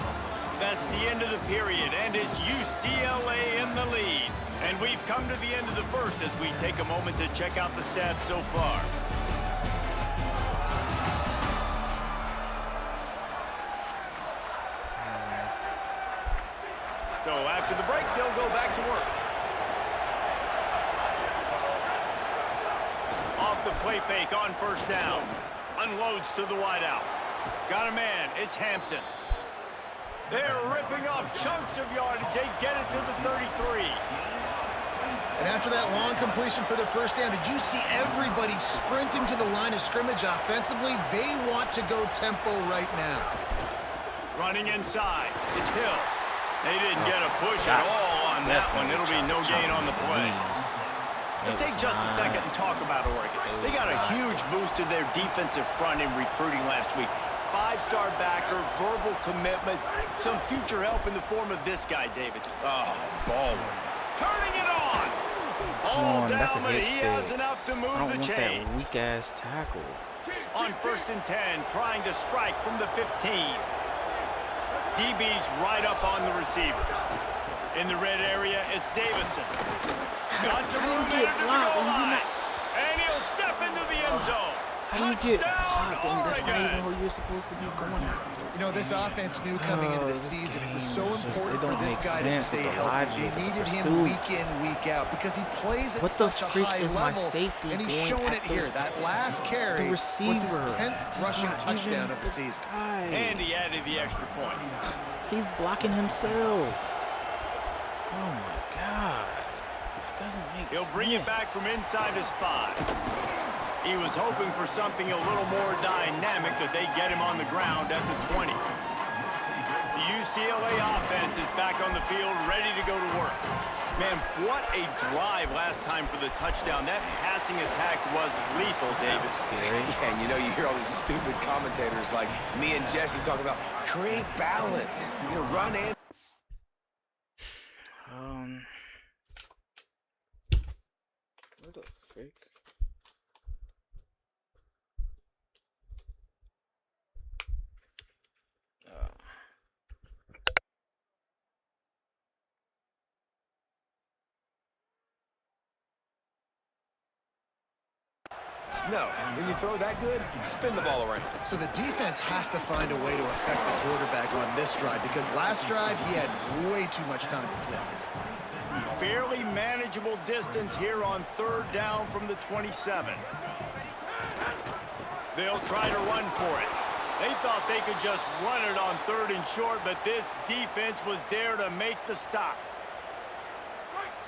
That's the end of the period, and it's UCLA in the lead. And we've come to the end of the first as we take a moment to check out the stats so far. So after the break, they'll go back to work. Off the play fake on first down. Unloads to the wideout. Got a man. It's Hampton. They're ripping off chunks of yardage. They get it to the 33. And after that long completion for the first down, did you see everybody sprinting to the line of scrimmage offensively? They want to go tempo right now. Running inside. It's Hill. They didn't get a push at all on that one. It'll be no gain on the play. Let's take just a second and talk about Oregon. They got a huge boost to their defensive front in recruiting last week. 5-star backer, verbal commitment, some future help in the form of this guy, David. Oh, baller. Turning it on. Come on, that's a but hit he stick. has enough to move I don't the want chains. that weak-ass tackle. On first and 10, trying to strike from the 15. DB's right up on the receivers. In the red area, it's Davison. Got some room get into the blocked goal and you're line. not- And he'll step into the end zone. How do you get Touchdown, blocked and that's not even Oregon. who you're supposed to be going after? You know, this offense knew coming into the this season it was game so is just- important it for don't this make guy to sense stay with the healthy. logic, They the needed him pursuit. week in, week out because he plays at What the such a freak high is my level. safety And he's going showing at it the- here. That last carry the was his receiver? 10th He's rushing not touchdown even of the season. guy. And he added the extra point. He's blocking himself. Oh my God. That doesn't make sense. He'll bring it back from inside his 5. He was hoping for something a little more dynamic, but they get him on the ground at the 20. The UCLA offense is back on the field, ready to go to work. Man, what a drive last time for the touchdown. That passing attack was lethal, David. Scary. Yeah, and you know, you hear all these stupid commentators like me and Jesse talking about create balance. You know, run in. What the frick? No, when you throw that good, spin the ball around. So the defense has to find a way to affect the quarterback on this drive because last drive he had way too much time to throw. Fairly manageable distance here on third down from the 27. They'll try to run for it. They thought they could just run it on third and short, but this defense was there to make the stop.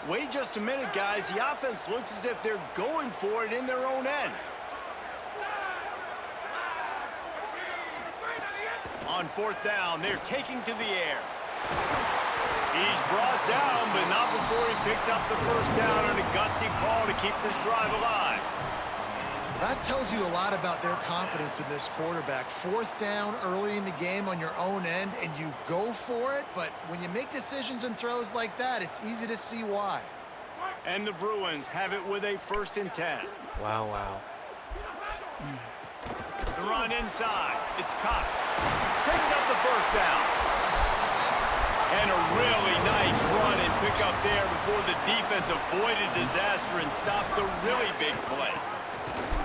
Wait just a minute, guys. The offense looks as if they're going for it in their own end. On fourth down, they're taking to the air. He's brought down, but not before he picks up the first down and a gutsy call to keep this drive alive. That tells you a lot about their confidence in this quarterback. Fourth down early in the game on your own end, and you go for it, but when you make decisions and throws like that, it's easy to see why. And the Bruins have it with a first and 10. Wow, wow. The run inside. It's Cox. Picks up the first down. And a really nice run and pick up there before the defense avoided disaster and stopped the really big play.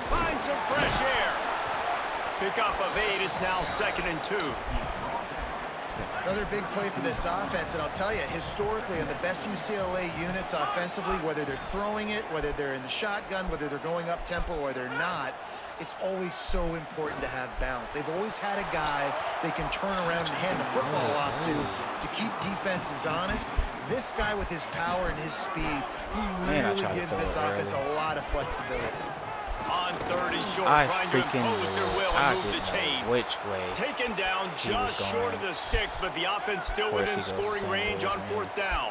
Find some fresh air. Pick up of 8. It's now 2nd and 2. Another big play for this offense, and I'll tell you, historically, on the best UCLA units offensively, whether they're throwing it, whether they're in the shotgun, whether they're going up tempo or they're not, it's always so important to have balance. They've always had a guy they can turn around and hand the football off to keep defenses honest. This guy with his power and his speed, he really gives this offense a lot of flexibility. On 3rd and short, I trying to freaking impose their will I and move the didn't chains. know which way. Taken down just short of the sticks, but the offense still within scoring range on 4th down.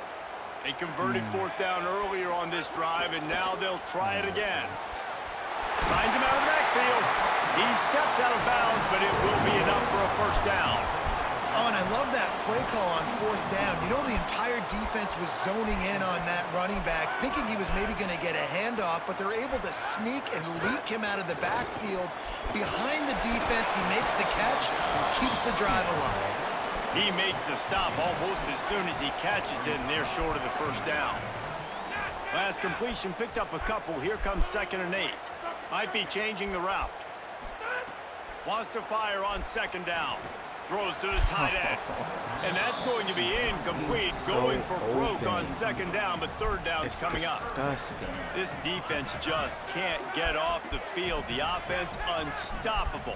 They converted 4th down earlier on this drive, and now they'll try it again. Finds him out of the backfield. He steps out of bounds, but it will be enough for a 1st down. Oh, and I love that play call on 4th down. You know, the entire defense was zoning in on that running back, thinking he was maybe going to get a handoff, but they're able to sneak and leak him out of the backfield. Behind the defense, he makes the catch and keeps the drive alive. He makes the stop almost as soon as he catches it, and they're short of the 1st down. Last completion picked up a couple. Here comes 2nd and 8. Might be changing the route. Wants to fire on 2nd down. Throws to the tight end. And that's going to be incomplete. Going for broke on 2nd down, but 3rd down's coming up. Disgusting. This defense just can't get off the field. The offense unstoppable.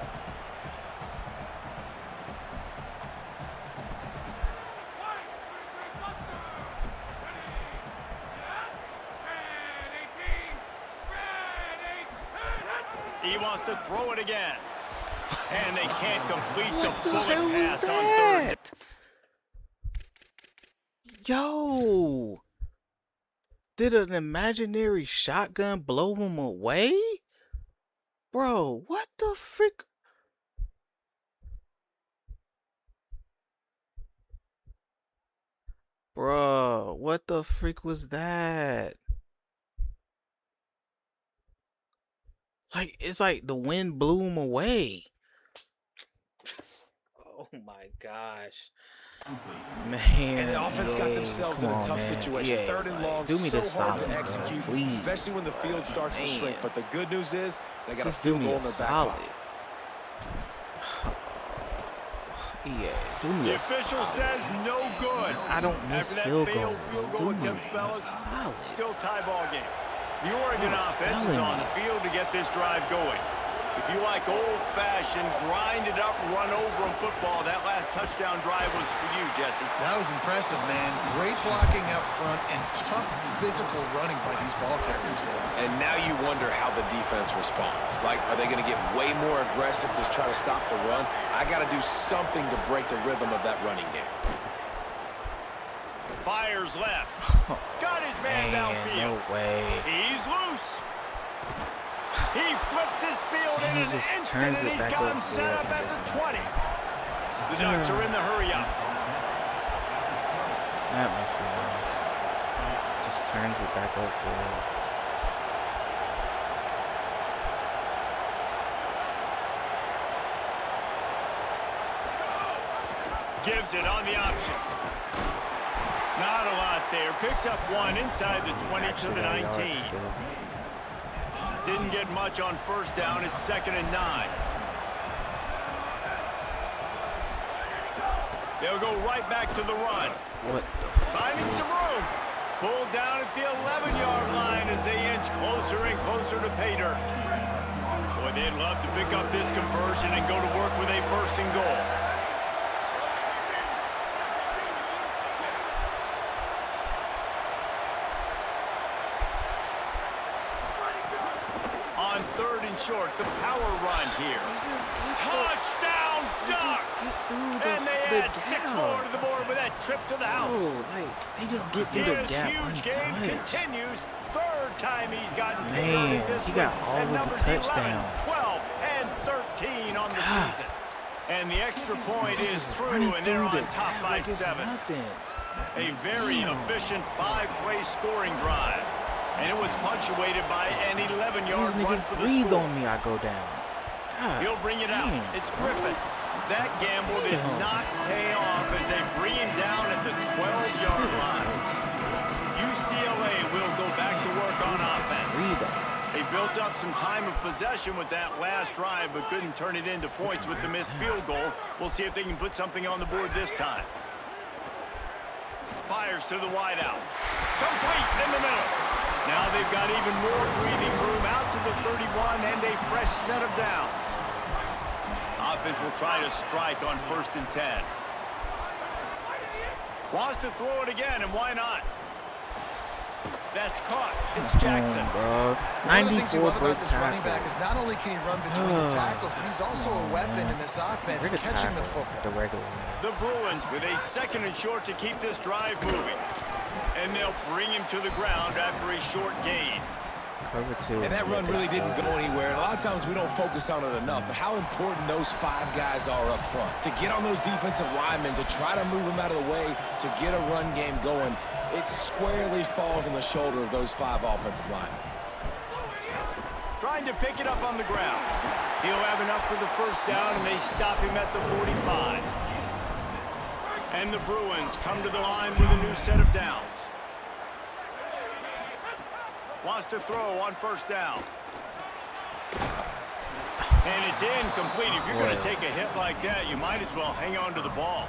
He wants to throw it again. And they can't complete the bullet pass on 3rd. Yo! Did an imaginary shotgun blow him away? Bro, what the frick? Bro, what the frick was that? Like, it's like the wind blew him away. Oh my gosh. Man. And the offense got themselves in a tough situation. Yeah, 3rd and long, do me the so hard solid, to execute, bro, please. especially when the field starts to shrink. But the good news is they got a Just do field me goal a in their back solid. pocket. Yeah, do me The a official solid. says no good. I don't miss After that field failed goals. field Do goal me attempt, a fellas, solid. still tie ball game. The Oregon Oh, offense is selling on me. the field to get this drive going. If you like old-fashioned, grind-it-up, run-over-'em football, that last touchdown drive was for you, Jesse. That was impressive, man. Great blocking up front and tough physical running by these ball carriers. And now you wonder how the defense responds. Like, are they going to get way more aggressive to try to stop the run? I got to do something to break the rhythm of that running game. Fires left. Got his man downfield. No way. He's loose. He flips his field And in he an just instant, turns and it he's back got him upfield set up and at just- the 20. The Ducks are in the hurry-up. That must be nice. Just turns it back upfield. Gives it on the option. Not a lot there. Picks up one inside the 20 to Actually the got yards 19. still. Didn't get much on 1st down. It's 2nd and 9. They'll go right back to the run. What the Finding some room. Pulled down at the 11-yard line as they inch closer and closer to pay dirt. Boy, they'd love to pick up this conversion and go to work with a 1st and goal. On 3rd and short, the power run here. Touchdown, Ducks! And they add 6 more to the board with that trip to the house. Oh, like, they just get through the His gap huge game untouched. continues. 3rd time he's gotten Man, converted this he got week. all And of the numbers touchdowns. 11, 12, and 13 on the God. season. And the extra point is Just through, running and they're through on the top gap by like it's 7. nothing. A very Damn. efficient 5-play scoring drive. And it was punctuated by an 11-yard These run niggas for the breathe score. on me, I go down. God, He'll bring it out. damn. It's Griffin. That gamble did not pay off as they bring him down at the 12-yard line. UCLA will go back to work on offense. They built up some time of possession with that last drive, but couldn't turn it into points with the missed field goal. We'll see if they can put something on the board this time. Fires to the wideout. Complete in the middle. Now they've got even more breathing room out to the 31 and a fresh set of downs. Offense will try to strike on 1st and 10. Wants to throw it again, and why not? That's caught. It's Jackson. One of the things you love about this running back is not only can he run between the tackles, but he's also a weapon in this offense, catching the football. The Bruins with a 2nd and short to keep this drive moving. And they'll bring him to the ground after a short gain. And that run really didn't go anywhere. And a lot of times we don't focus on it enough, but how important those 5 guys are up front. To get on those defensive linemen, to try to move them out of the way, to get a run game going, it squarely falls on the shoulder of those 5 offensive linemen. Trying to pick it up on the ground. He'll have enough for the 1st down, and they stop him at the 45. And the Bruins come to the line with a new set of downs. Wants to throw on 1st down. And it's incomplete. If you're going to take a hit like that, you might as well hang on to the ball.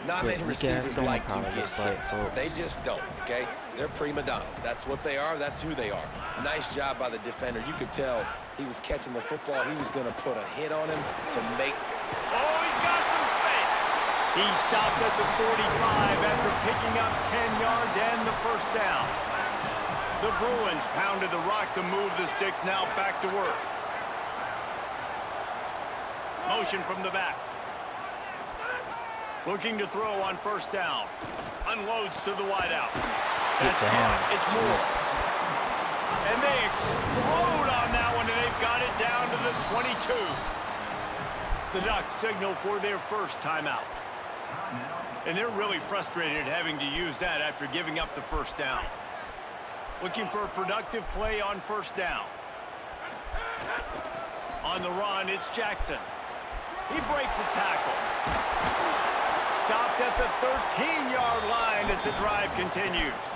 Not many receivers like to get hit. They just don't, okay? They're prima donnas. That's what they are. That's who they are. Nice job by the defender. You could tell he was catching the football. He was going to put a hit on him to make... Oh, he's got some space. He stopped at the 45 after picking up 10 yards and the 1st down. The Bruins pounded the rock to move the sticks, now back to work. Motion from the back. Looking to throw on 1st down. Unloads to the wideout. That's caught. It's more. And they explode on that one, and they've got it down to the 22. The Ducks signal for their 1st timeout. And they're really frustrated having to use that after giving up the 1st down. Looking for a productive play on 1st down. On the run, it's Jackson. He breaks a tackle. Stopped at the 13-yard line as the drive continues.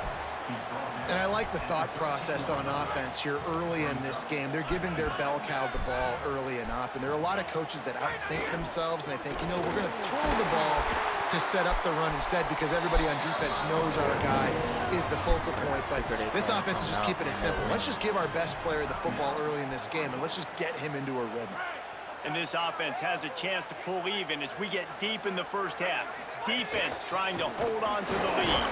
And I like the thought process on offense here early in this game. They're giving their bell cow the ball early and often. There are a lot of coaches that outthink themselves, and they think, you know, we're going to throw the ball to set up the run instead because everybody on defense knows our guy is the focal point. But this offense is just keeping it simple. Let's just give our best player the football early in this game, and let's just get him into a rhythm. And this offense has a chance to pull even as we get deep in the 1st half. Defense trying to hold on to the lead.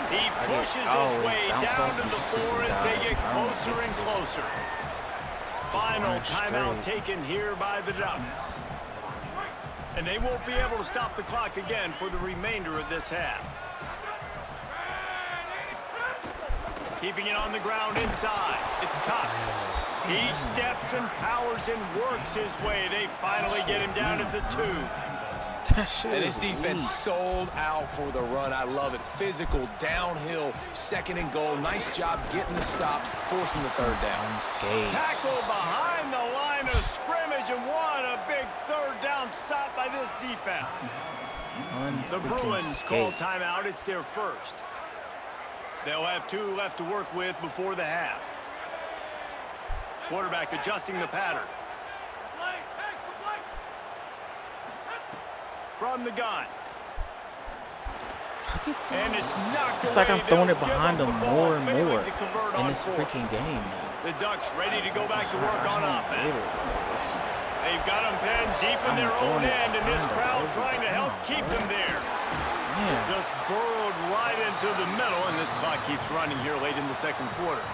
He pushes his way down to the 4 as they get closer and closer. Final timeout taken here by the Ducks. And they won't be able to stop the clock again for the remainder of this half. Keeping it on the ground inside. It's Cox. He steps and powers and works his way. They finally get him down at the 2. And his defense sold out for the run. I love it. Physical, downhill, 2nd and goal. Nice job getting the stop, forcing the 3rd down. Tackle behind the line of scrimmage, and what a big 3rd down stop by this defense. The Bruins call timeout. It's their 1st. They'll have 2 left to work with before the half. Quarterback adjusting the pattern. From the gun. And it's knocked away. It's like I'm throwing it behind them more and more in this freaking game now. The Ducks ready to go back to work on offense. They've got them pinned deep in their own end, and this crowd trying to help keep them there. Just burrowed right into the middle, and this clock keeps running here late in the 2nd quarter.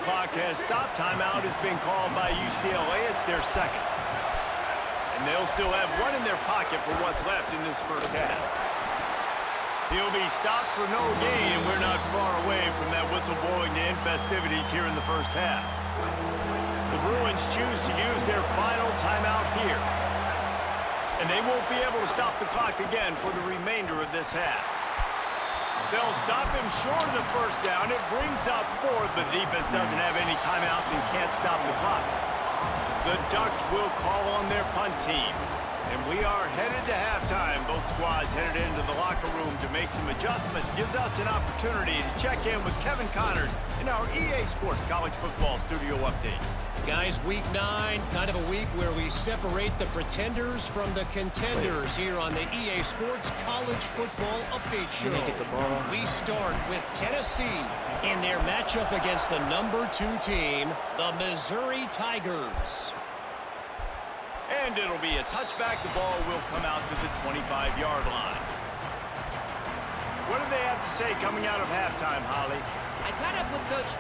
Clock has stopped. Timeout has been called by UCLA. It's their 2nd. And they'll still have 1 in their pocket for what's left in this 1st half. He'll be stopped for no gain, and we're not far away from that whistle blowing to end festivities here in the 1st half. The Bruins choose to use their final timeout here. And they won't be able to stop the clock again for the remainder of this half. They'll stop him short of the 1st down. It brings up 4th, but the defense doesn't have any timeouts and can't stop the clock. The Ducks will call on their punt team. And we are headed to halftime. Both squads headed into the locker room to make some adjustments. Gives us an opportunity to check in with Kevin Connors in our EA Sports College Football Studio Update. Guys, week 9, kind of a week where we separate the pretenders from the contenders here on the EA Sports College Football Update Show. Get the ball. We start with Tennessee in their matchup against the number 2 team, the Missouri Tigers. And it'll be a touchback. The ball will come out to the 25-yard line. What do they have to say coming out of halftime, Holly? I caught up with Coach.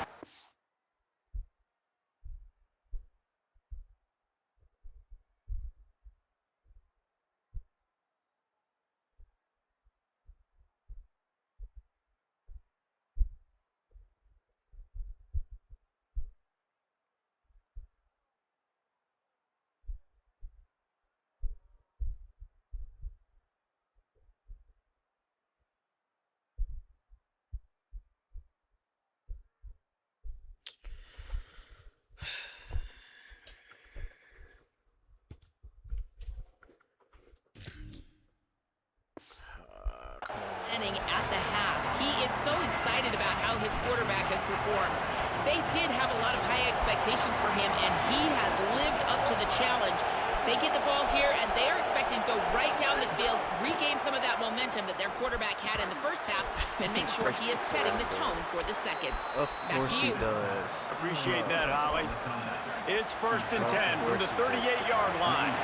At the half. He is so excited about how his quarterback has performed. They did have a lot of high expectations for him, and he has lived up to the challenge. They get the ball here, and they are expecting to go right down the field, regain some of that momentum that their quarterback had in the first half, and make sure he is setting the tone for the second. Of course he does. Appreciate that, Holly. It's 1st and 10 from the 38-yard line.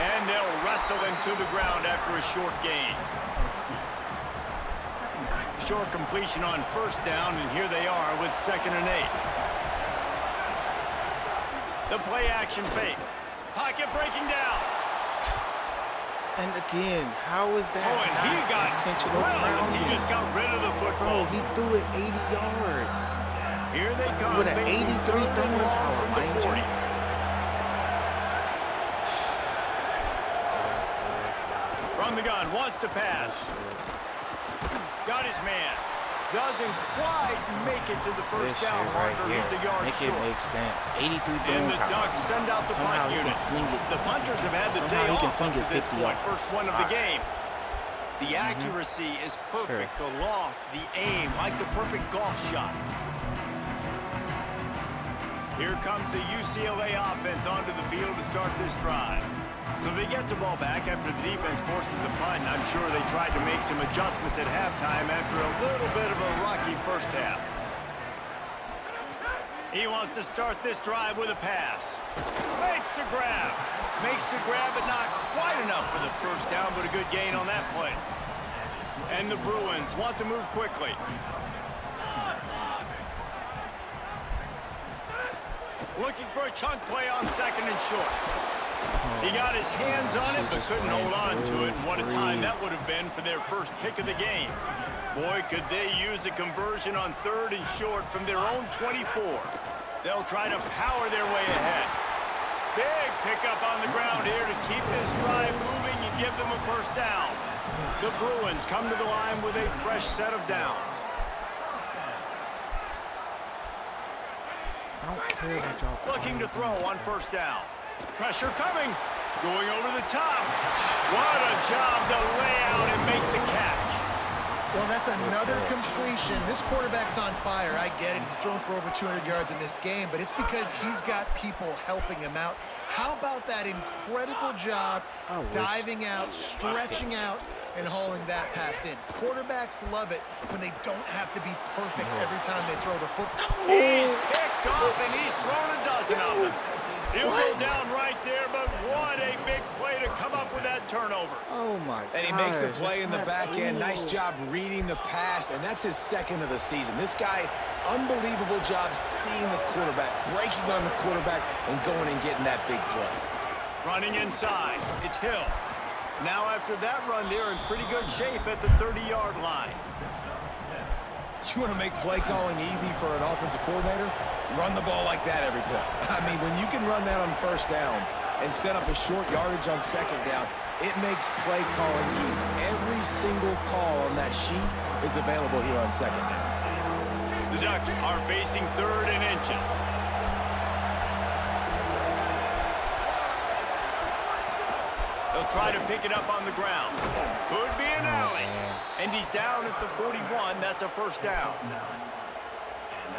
And they'll wrestle him to the ground after a short gain. Short completion on 1st down, and here they are with 2nd and 8. The play action fake. Pocket breaking down. And again, how is that and he got intentional grounding? He just got rid of the football. Bro, he threw it 80 yards. Here they come. With an 83 throwing power, from the 40. From the gun, wants to pass. Got his man. Doesn't quite make it to the first down marker. Right, he's a yard make short. it make sense. 83 throwing power. And the Ducks send out the Somehow punt unit. The punters have had the day off up to this point. First one of the game. The accuracy is perfect. The loft, the aim, like the perfect golf shot. Here comes the UCLA offense onto the field to start this drive. So they get the ball back after the defense forces a punt, and I'm sure they tried to make some adjustments at halftime after a little bit of a rocky first half. He wants to start this drive with a pass. Makes the grab. Makes the grab, but not quite enough for the first down, but a good gain on that play. And the Bruins want to move quickly. Looking for a chunk play on 2nd and short. He got his hands on it, but couldn't hold on to it. And what a time that would have been for their first pick of the game. Boy, could they use a conversion on 3rd and short from their own 24. They'll try to power their way ahead. Big pickup on the ground here to keep this drive moving and give them a first down. The Bruins come to the line with a fresh set of downs. I don't care about y'all. Looking to throw on 1st down. Pressure coming. Going over the top. What a job to lay out and make the catch. Well, that's another completion. This quarterback's on fire. I get it. He's thrown for over 200 yards in this game, but it's because he's got people helping him out. How about that incredible job diving out, stretching out, and hauling that pass in? Quarterbacks love it when they don't have to be perfect every time they throw the football. He's picked off, and he's thrown a dozen of them. He'll go down right there, but what a big play to come up with that turnover. Oh, my God. And he makes a play in the back end. Nice job reading the pass, and that's his 2nd of the season. This guy, unbelievable job seeing the quarterback, breaking on the quarterback, and going and getting that big play. Running inside. It's Hill. Now after that run, they're in pretty good shape at the 30-yard line. You want to make play calling easy for an offensive coordinator? Run the ball like that every play. I mean, when you can run that on 1st down and set up a short yardage on 2nd down, it makes play calling easy. Every single call on that sheet is available here on second down. The Ducks are facing 3rd and inches. They'll try to pick it up on the ground. Could be an alley. And he's down at the 41. That's a first down.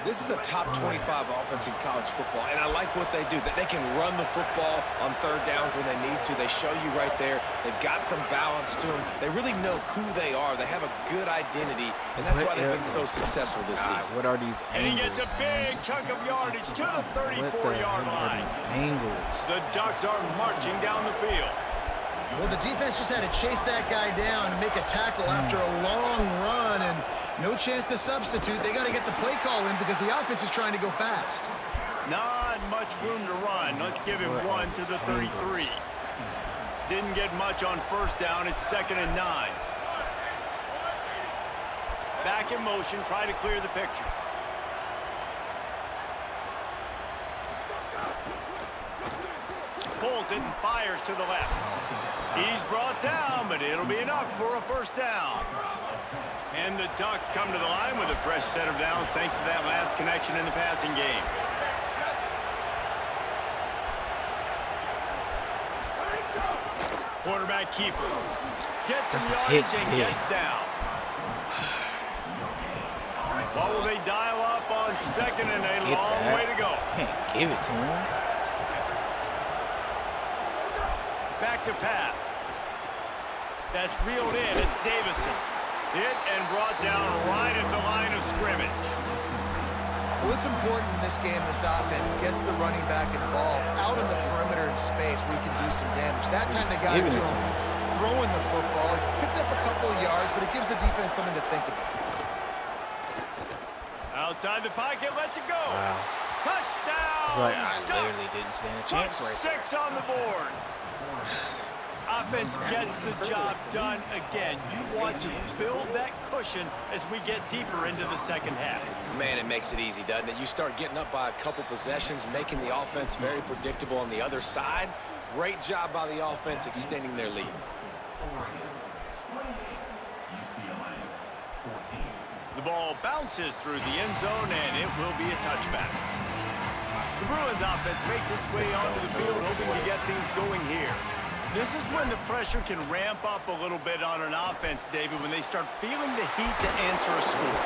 This is a top 25 offense in college football, and I like what they do. They can run the football on 3rd downs when they need to. They show you right there. They've got some balance to them. They really know who they are. They have a good identity, and that's why they've been so successful this season. What are these angles? And he gets a big chunk of yardage to the 34-yard line. Angles. The Ducks are marching down the field. Well, the defense just had to chase that guy down and make a tackle after a long run, and no chance to substitute. They got to get the play call in because the offense is trying to go fast. Not much room to run. Let's give him one to the 33. Didn't get much on first down. It's 2nd and 9. Back in motion, try to clear the picture. Pulls it and fires to the left. He's brought down, but it'll be enough for a first down. And the Ducks come to the line with a fresh set of downs thanks to that last connection in the passing game. Quarterback keeper. Gets some yards and gets down. What will they dial up on 2nd and a long way to go? Can't give it to him. Back to pass. That's reeled in. It's Davison. Hit and brought down right at the line of scrimmage. Well, it's important in this game this offense gets the running back involved out in the perimeter in space where he can do some damage. That time they got it to him throwing the football. He picked up a couple of yards, but it gives the defense something to think about. Outside the pocket, lets it go. Wow. Touchdown! It's like I literally didn't stand a chance right there. 6 on the board. Offense gets the job done again. You want to build that cushion as we get deeper into the second half. Man, it makes it easy, doesn't it? You start getting up by a couple possessions, making the offense very predictable on the other side. Great job by the offense extending their lead. UCLA 14. The ball bounces through the end zone, and it will be a touchback. The Bruins offense makes its way onto the field, hoping to get things going here. This is when the pressure can ramp up a little bit on an offense, David, when they start feeling the heat to answer a score.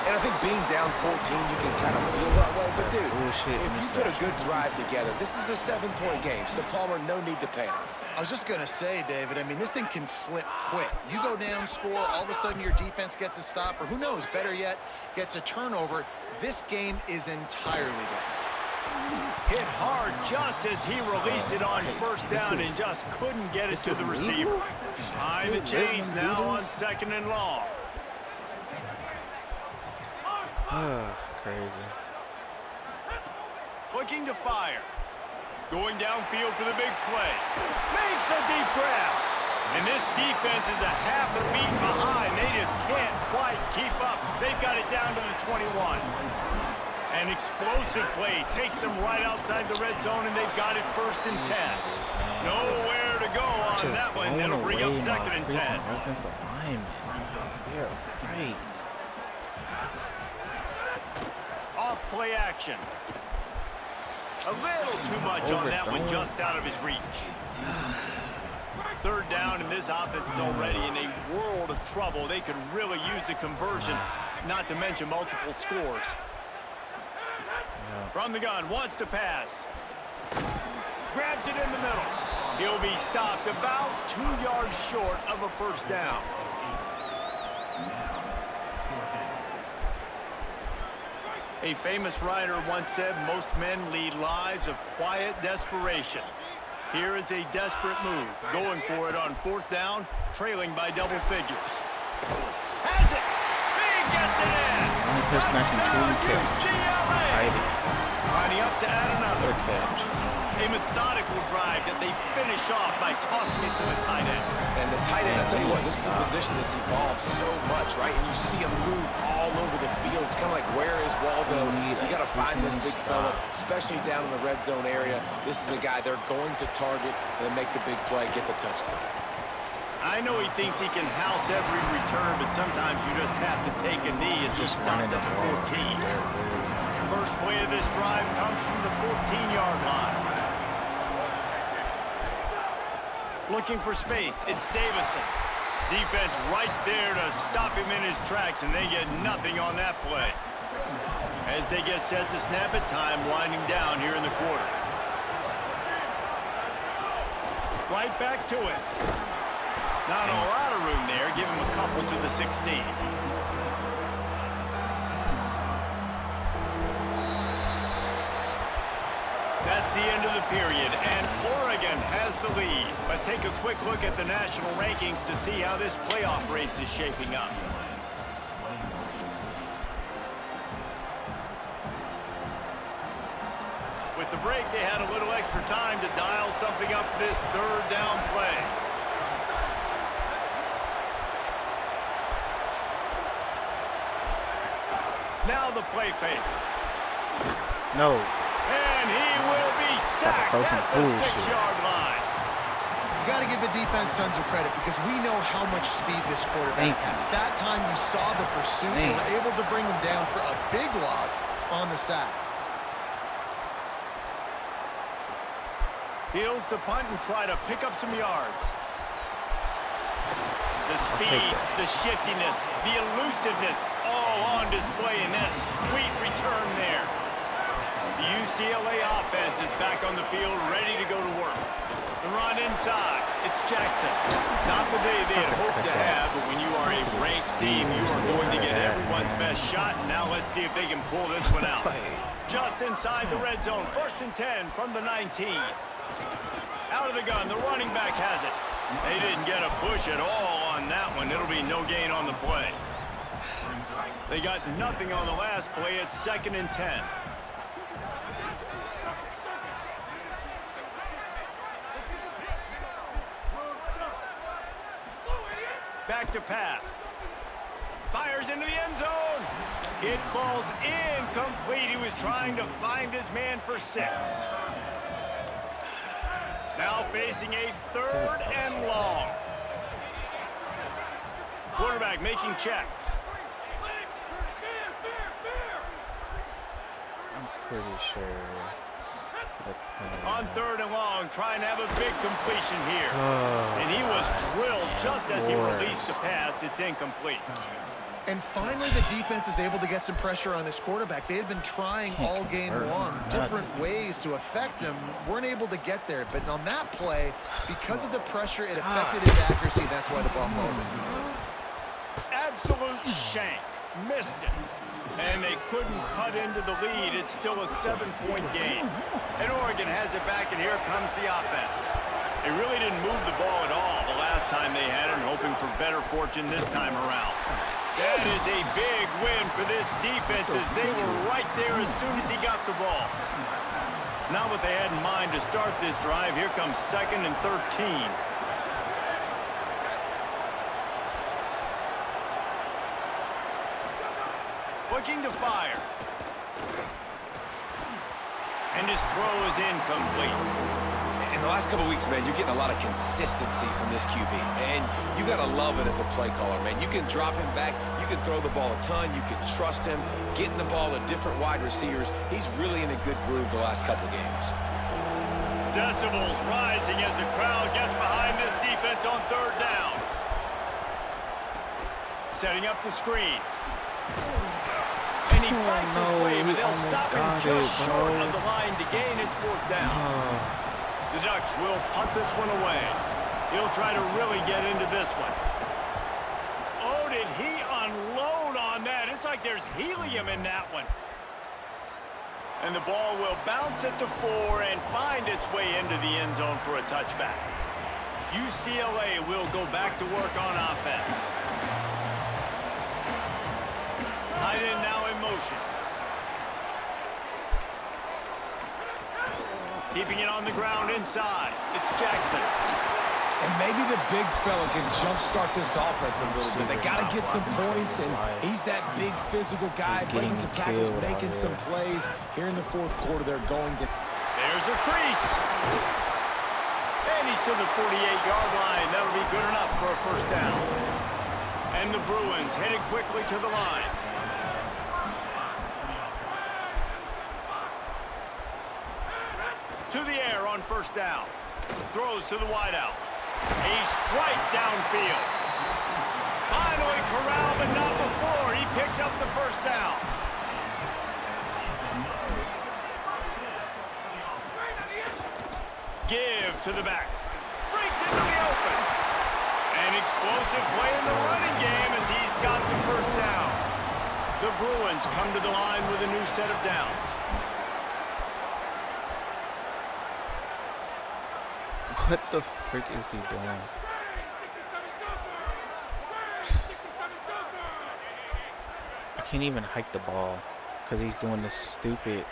And I think being down 14, you can kind of feel that way. But, dude, if you put a good drive together, this is a 7-point game, so, Palmer, no need to panic. I was just going to say, David, I mean, this thing can flip quick. You go down, score, all of a sudden your defense gets a stop, or who knows, better yet, gets a turnover. This game is entirely different. Hit hard just as he released it on first down and just couldn't get it to the receiver. Behind the chains now on 2nd and long. Crazy. Looking to fire. Going downfield for the big play. Makes a deep grab. And this defense is a half a beat behind. They just can't quite keep up. They've got it down to the 21. An explosive play takes them right outside the red zone, and they've got it 1st and 10. Nowhere to go on that one. That'll bring up 2nd and 10. Offensive lineman. They're great. Off play action. A little too much on that one, just out of his reach. 3rd down, and this offense is already in a world of trouble. They could really use a conversion, not to mention multiple scores. From the gun, wants to pass. Grabs it in the middle. He'll be stopped about 2 yards short of a first down. A famous writer once said, most men lead lives of quiet desperation. Here is a desperate move, going for it on 4th down, trailing by double figures. Has it! He gets it in! Only person I can truly catch. Tight end. Lining up to add another. Good catch. A methodical drive that they finish off by tossing it to the tight end. And the tight end, I'll tell you what, this is a position that's evolved so much, right? And you see him move all over the field. It's kind of like, where is Waldo? You got to find this big fella, especially down in the red zone area. This is the guy they're going to target and make the big play, get the touchdown. I know he thinks he can house every return, but sometimes you just have to take a knee as he's stopped at the 14. First play of this drive comes from the 14-yard line. Looking for space, it's Davison. Defense right there to stop him in his tracks, and they get nothing on that play. As they get set to snap it, time winding down here in the quarter. Right back to it. Not a lot of room there. Give him a couple to the 16. That's the end of the period, and Oregon has the lead. Let's take a quick look at the national rankings to see how this playoff race is shaping up. With the break, they had a little extra time to dial something up for this third down play. Now the play fake. No. And he will be sacked at the 6-yard line. You got to give the defense tons of credit because we know how much speed this quarterback has. That time you saw the pursuit, they were able to bring him down for a big loss on the sack. Fields to punt and try to pick up some yards. The speed, the shiftiness, the elusiveness, all on display in that sweet return there. The UCLA offense is back on the field, ready to go to work. The run inside, it's Jackson. Not the day they had hoped to have, but when you are a ranked team, you are going to get everyone's best shot. Now let's see if they can pull this one out. Just inside the red zone, 1st and 10 from the 19. Out of the gun, the running back has it. They didn't get a push at all on that one. It'll be no gain on the play. They got nothing on the last play. It's 2nd and 10. Back to pass. Fires into the end zone. It falls incomplete. He was trying to find his man for 6. Now facing a 3rd and long. Quarterback making checks. I'm pretty sure. On 3rd and long, trying to have a big completion here. And he was drilled just as he released the pass. It's incomplete. And finally, the defense is able to get some pressure on this quarterback. They had been trying all game long, different ways to affect him. Weren't able to get there. But on that play, because of the pressure, it affected his accuracy. That's why the ball falls in. Absolute shank. Missed it. And they couldn't cut into the lead. It's still a 7-point game. And Oregon has it back, and here comes the offense. They really didn't move the ball at all the last time they had it, and hoping for better fortune this time around. That is a big win for this defense as they were right there as soon as he got the ball. Not what they had in mind to start this drive. Here comes 2nd and 13. Looking to fire. And his throw is incomplete. In the last couple weeks, man, you're getting a lot of consistency from this QB. And you got to love it as a play caller, man. You can drop him back. You can throw the ball a ton. You can trust him. Getting the ball to different wide receivers. He's really in a good groove the last couple games. Decibels rising as the crowd gets behind this defense on 3rd down. Setting up the screen. And he fights his way, but they'll stop him just short of the line to gain its 4th down. The Ducks will punt this one away. He'll try to really get into this one. Oh, did he unload on that? It's like there's helium in that one. And the ball will bounce at the 4 and find its way into the end zone for a touchback. UCLA will go back to work on offense. Tight end now in motion. Keeping it on the ground inside. It's Jackson. And maybe the big fella can jumpstart this offense a little bit. They got to get some points, and he's that big physical guy, breaking some tackles, making some plays. Here in the 4th quarter, they're going to... There's a crease. And he's to the 48-yard line. That'll be good enough for a first down. And the Bruins headed quickly to the line. To the air on first down. Throws to the wideout. A strike downfield. Finally corralled, but not before. He picks up the first down. Give to the back. Breaks into the open. An explosive play in the running game as he's got the first down. The Bruins come to the line with a new set of downs. What the frick is he doing? I can't even hike the ball because he's doing this stupid.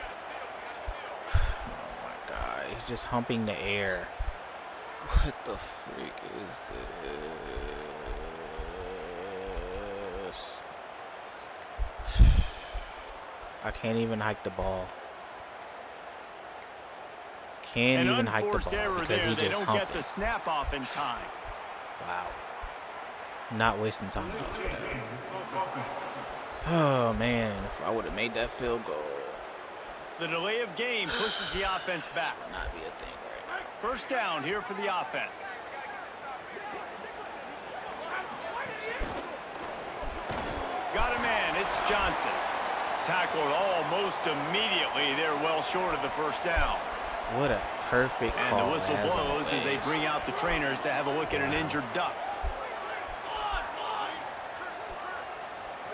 Oh my god, he's just humping the air. What the freak is this? I can't even hike the ball. Can't even hike the ball because he just humped it. Get the snap off in time. Wow. Not wasting time. Oh man, if I would have made that field goal. The delay of game pushes the offense back. This would not be a thing right now. First down here for the offense. Got a man, it's Johnson. Tackled almost immediately. They're well short of the first down. What a perfect call. And the whistle blows as they bring out the trainers to have a look at an injured duck.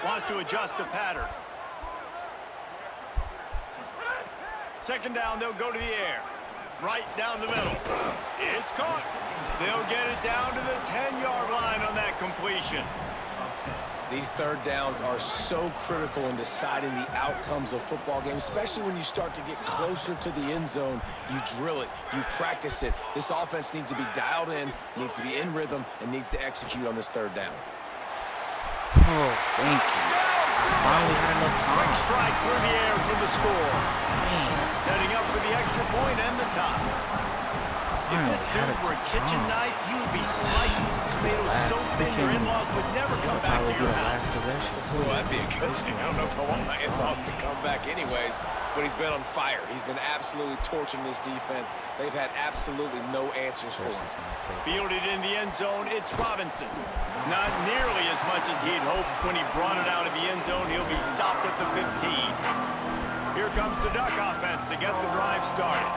Wants to adjust the pattern. Second down, they'll go to the air. Right down the middle. It's caught. They'll get it down to the 10-yard line on that completion. These third downs are so critical in deciding the outcomes of football games, especially when you start to get closer to the end zone. You drill it, you practice it. This offense needs to be dialed in, needs to be in rhythm, and needs to execute on this third down. Oh, thank you. I finally had enough time. Quick strike through the air for the score. Man. Setting up for the extra point and the top. If this dude were a kitchen knife, you would be slicing these tomatoes so thin your in-laws would never come back to your house. Well, that'd be a good thing. I don't know if I want my in-laws to come back anyways, but he's been on fire. He's been absolutely torching this defense. They've had absolutely no answers for him. Fielded in the end zone, it's Robinson. Not nearly as much as he'd hoped when he brought it out of the end zone. He'll be stopped at the 15. Here comes the Duck offense to get the drive started.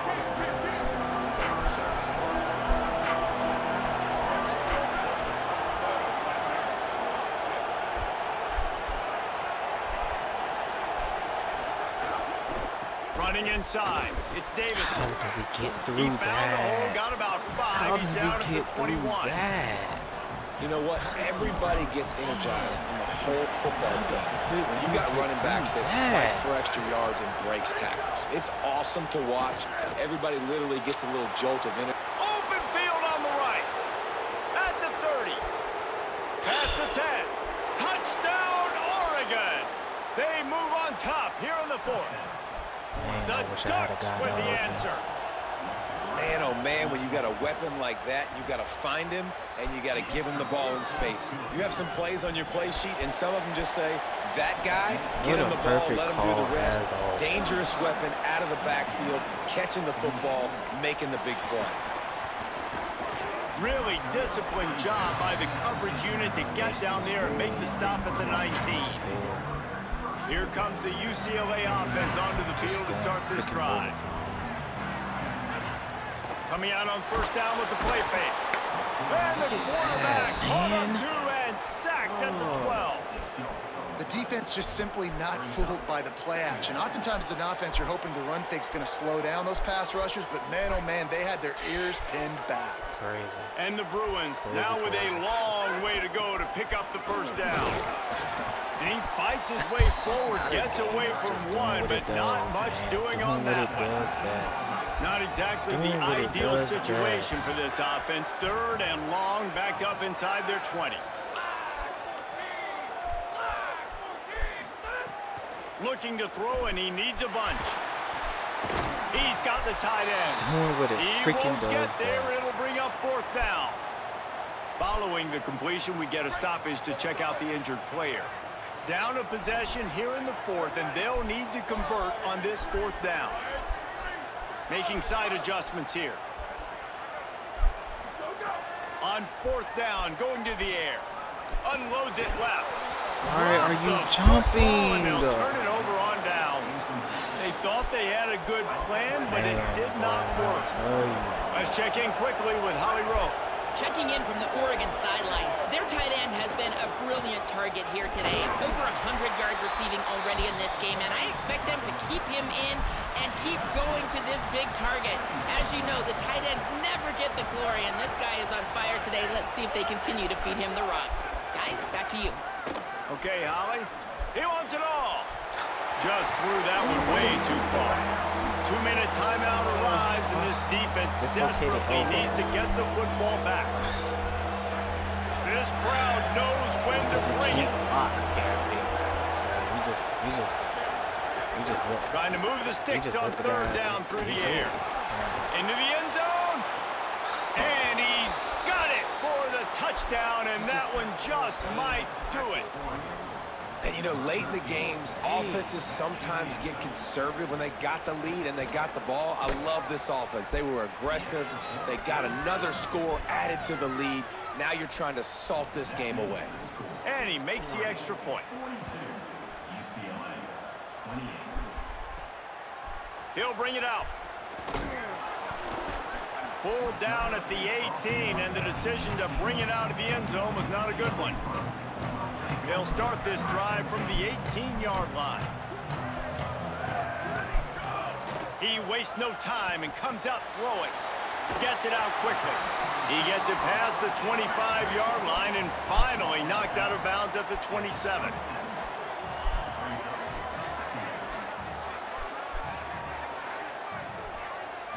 Running inside, it's Davis. How does he get through He found the hole, that? got about 5. How He's does down he at get the 21. through that? You know what? Everybody gets energized on the whole football team. When you got running backs that fight for extra yards and breaks tackles. It's awesome to watch. Everybody literally gets a little jolt of energy. Open field on the right. At the 30. Past the 10. Touchdown, Oregon. They move on top here on the 4th. Man, The I wish I had Ducks got with that the open. answer. Man, oh man, when you got a weapon like that, you got to find him and you got to give him the ball in space. You have some plays on your play sheet, and some of them just say, that guy, get him the ball, let him do the rest. Dangerous weapon out of the backfield, catching the football, making the big play. Really disciplined job by the coverage unit to get down there and make the stop at the 19. Here comes the UCLA offense onto the field to start this drive. Coming out on first down with the play fake. And the quarterback caught on 2 and sacked at the 12. The defense just simply not fooled by the play action. Oftentimes as an offense, you're hoping the run fake's going to slow down those pass rushers, but man, oh man, they had their ears pinned back. Crazy. And the Bruins now with a long way to go to pick up the first down. And he fights his way forward, gets away from one, but not much doing on that one. Not exactly the ideal situation for this offense. 3rd and long, backed up inside their 20. Looking to throw, and he needs a bunch. He's got the tight end. Doing what it freaking does He won't get there. best. It'll bring 4th down. Following the completion, we get a stoppage to check out the injured player. Down a possession here in the 4th, and they'll need to convert on this 4th down. Making side adjustments here. On 4th down, going to the air. Unloads it left. Why are you jumping? They'll turn it over on downs. They thought they had a good plan, but it did not work. Let's check in quickly with Holly Rowe. Checking in from the Oregon sideline. Their tight end has been a brilliant target here today. Over 100 yards receiving already in this game, and I expect them to keep him in and keep going to this big target. As you know, the tight ends never get the glory, and this guy is on fire today. Let's see if they continue to feed him the rock. Guys, back to you. Okay, Holly. He wants it all. Just threw that one way too far. 2-minute timeout arrives, and this defense desperately needs to get the football back. This crowd knows when to bring it. So we just let, Trying to move the sticks on 3rd down through the air. Into the end zone. And he's got it for the touchdown, and that one just might do it. And, you know, late in the games, offenses sometimes get conservative when they got the lead and they got the ball. I love this offense. They were aggressive. They got another score added to the lead. Now you're trying to salt this game away. And he makes the extra point. 42, UCLA 28. He'll bring it out. Pulled down at the 18, and the decision to bring it out of the end zone was not a good one. They'll start this drive from the 18-yard line. He wastes no time and comes out throwing. Gets it out quickly. He gets it past the 25-yard line and finally knocked out of bounds at the 27.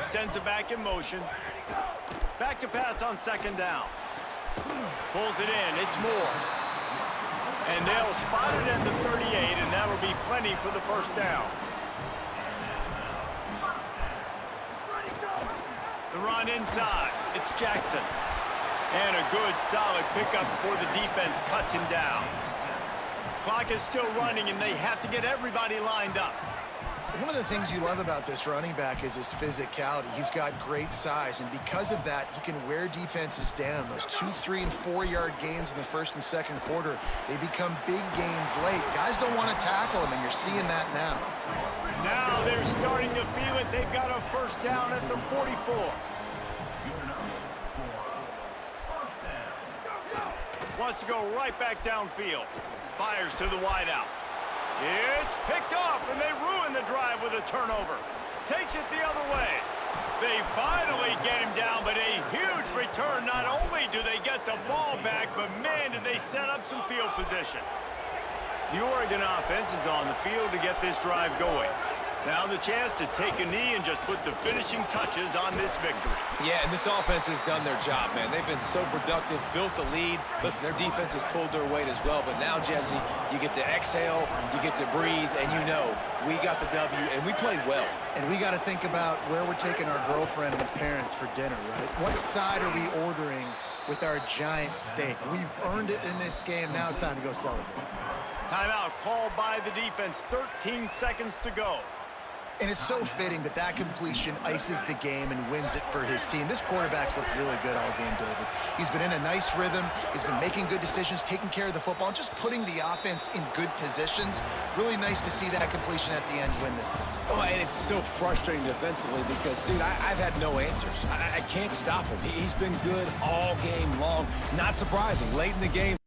Sends it back in motion. Back to pass on 2nd down. Pulls it in. It's Moore. And they'll spot it at the 38, and that'll be plenty for the 1st down. The run inside. It's Jackson. And a good, solid pickup before the defense cuts him down. Clock is still running, and they have to get everybody lined up. One of the things you love about this running back is his physicality. He's got great size, and because of that, he can wear defenses down. Those 2-, 3-, and 4-yard gains in the 1st and 2nd quarter, they become big gains late. Guys don't want to tackle him, and you're seeing that now. Now they're starting to feel it. They've got a 1st down at the 44. Wants to go right back downfield. Fires to the wideout. It's picked off, and they ruin the drive with a turnover. Takes it the other way. They finally get him down, but a huge return. Not only do they get the ball back, but, man, did they set up some field position. The Oregon offense is on the field to get this drive going. Now the chance to take a knee and just put the finishing touches on this victory. Yeah, and this offense has done their job, man. They've been so productive, built the lead. Listen, their defense has pulled their weight as well, but now, Jesse, you get to exhale, you get to breathe, and you know we got the W, and we played well. And we got to think about where we're taking our girlfriend and parents for dinner, right? What side are we ordering with our giant steak? We've earned it in this game. Now it's time to go celebrate. Timeout called by the defense. 13 seconds to go. And it's so fitting that that completion ices the game and wins it for his team. This quarterback's looked really good all game, David. He's been in a nice rhythm. He's been making good decisions, taking care of the football, and just putting the offense in good positions. Really nice to see that completion at the end win this thing. Oh, and it's so frustrating defensively because, dude, I've had no answers. I can't stop him. He's been good all game long. Not surprising. Late in the game.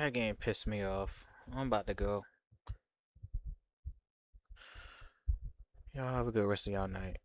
That game pissed me off. I'm about to go. Y'all have a good rest of y'all night.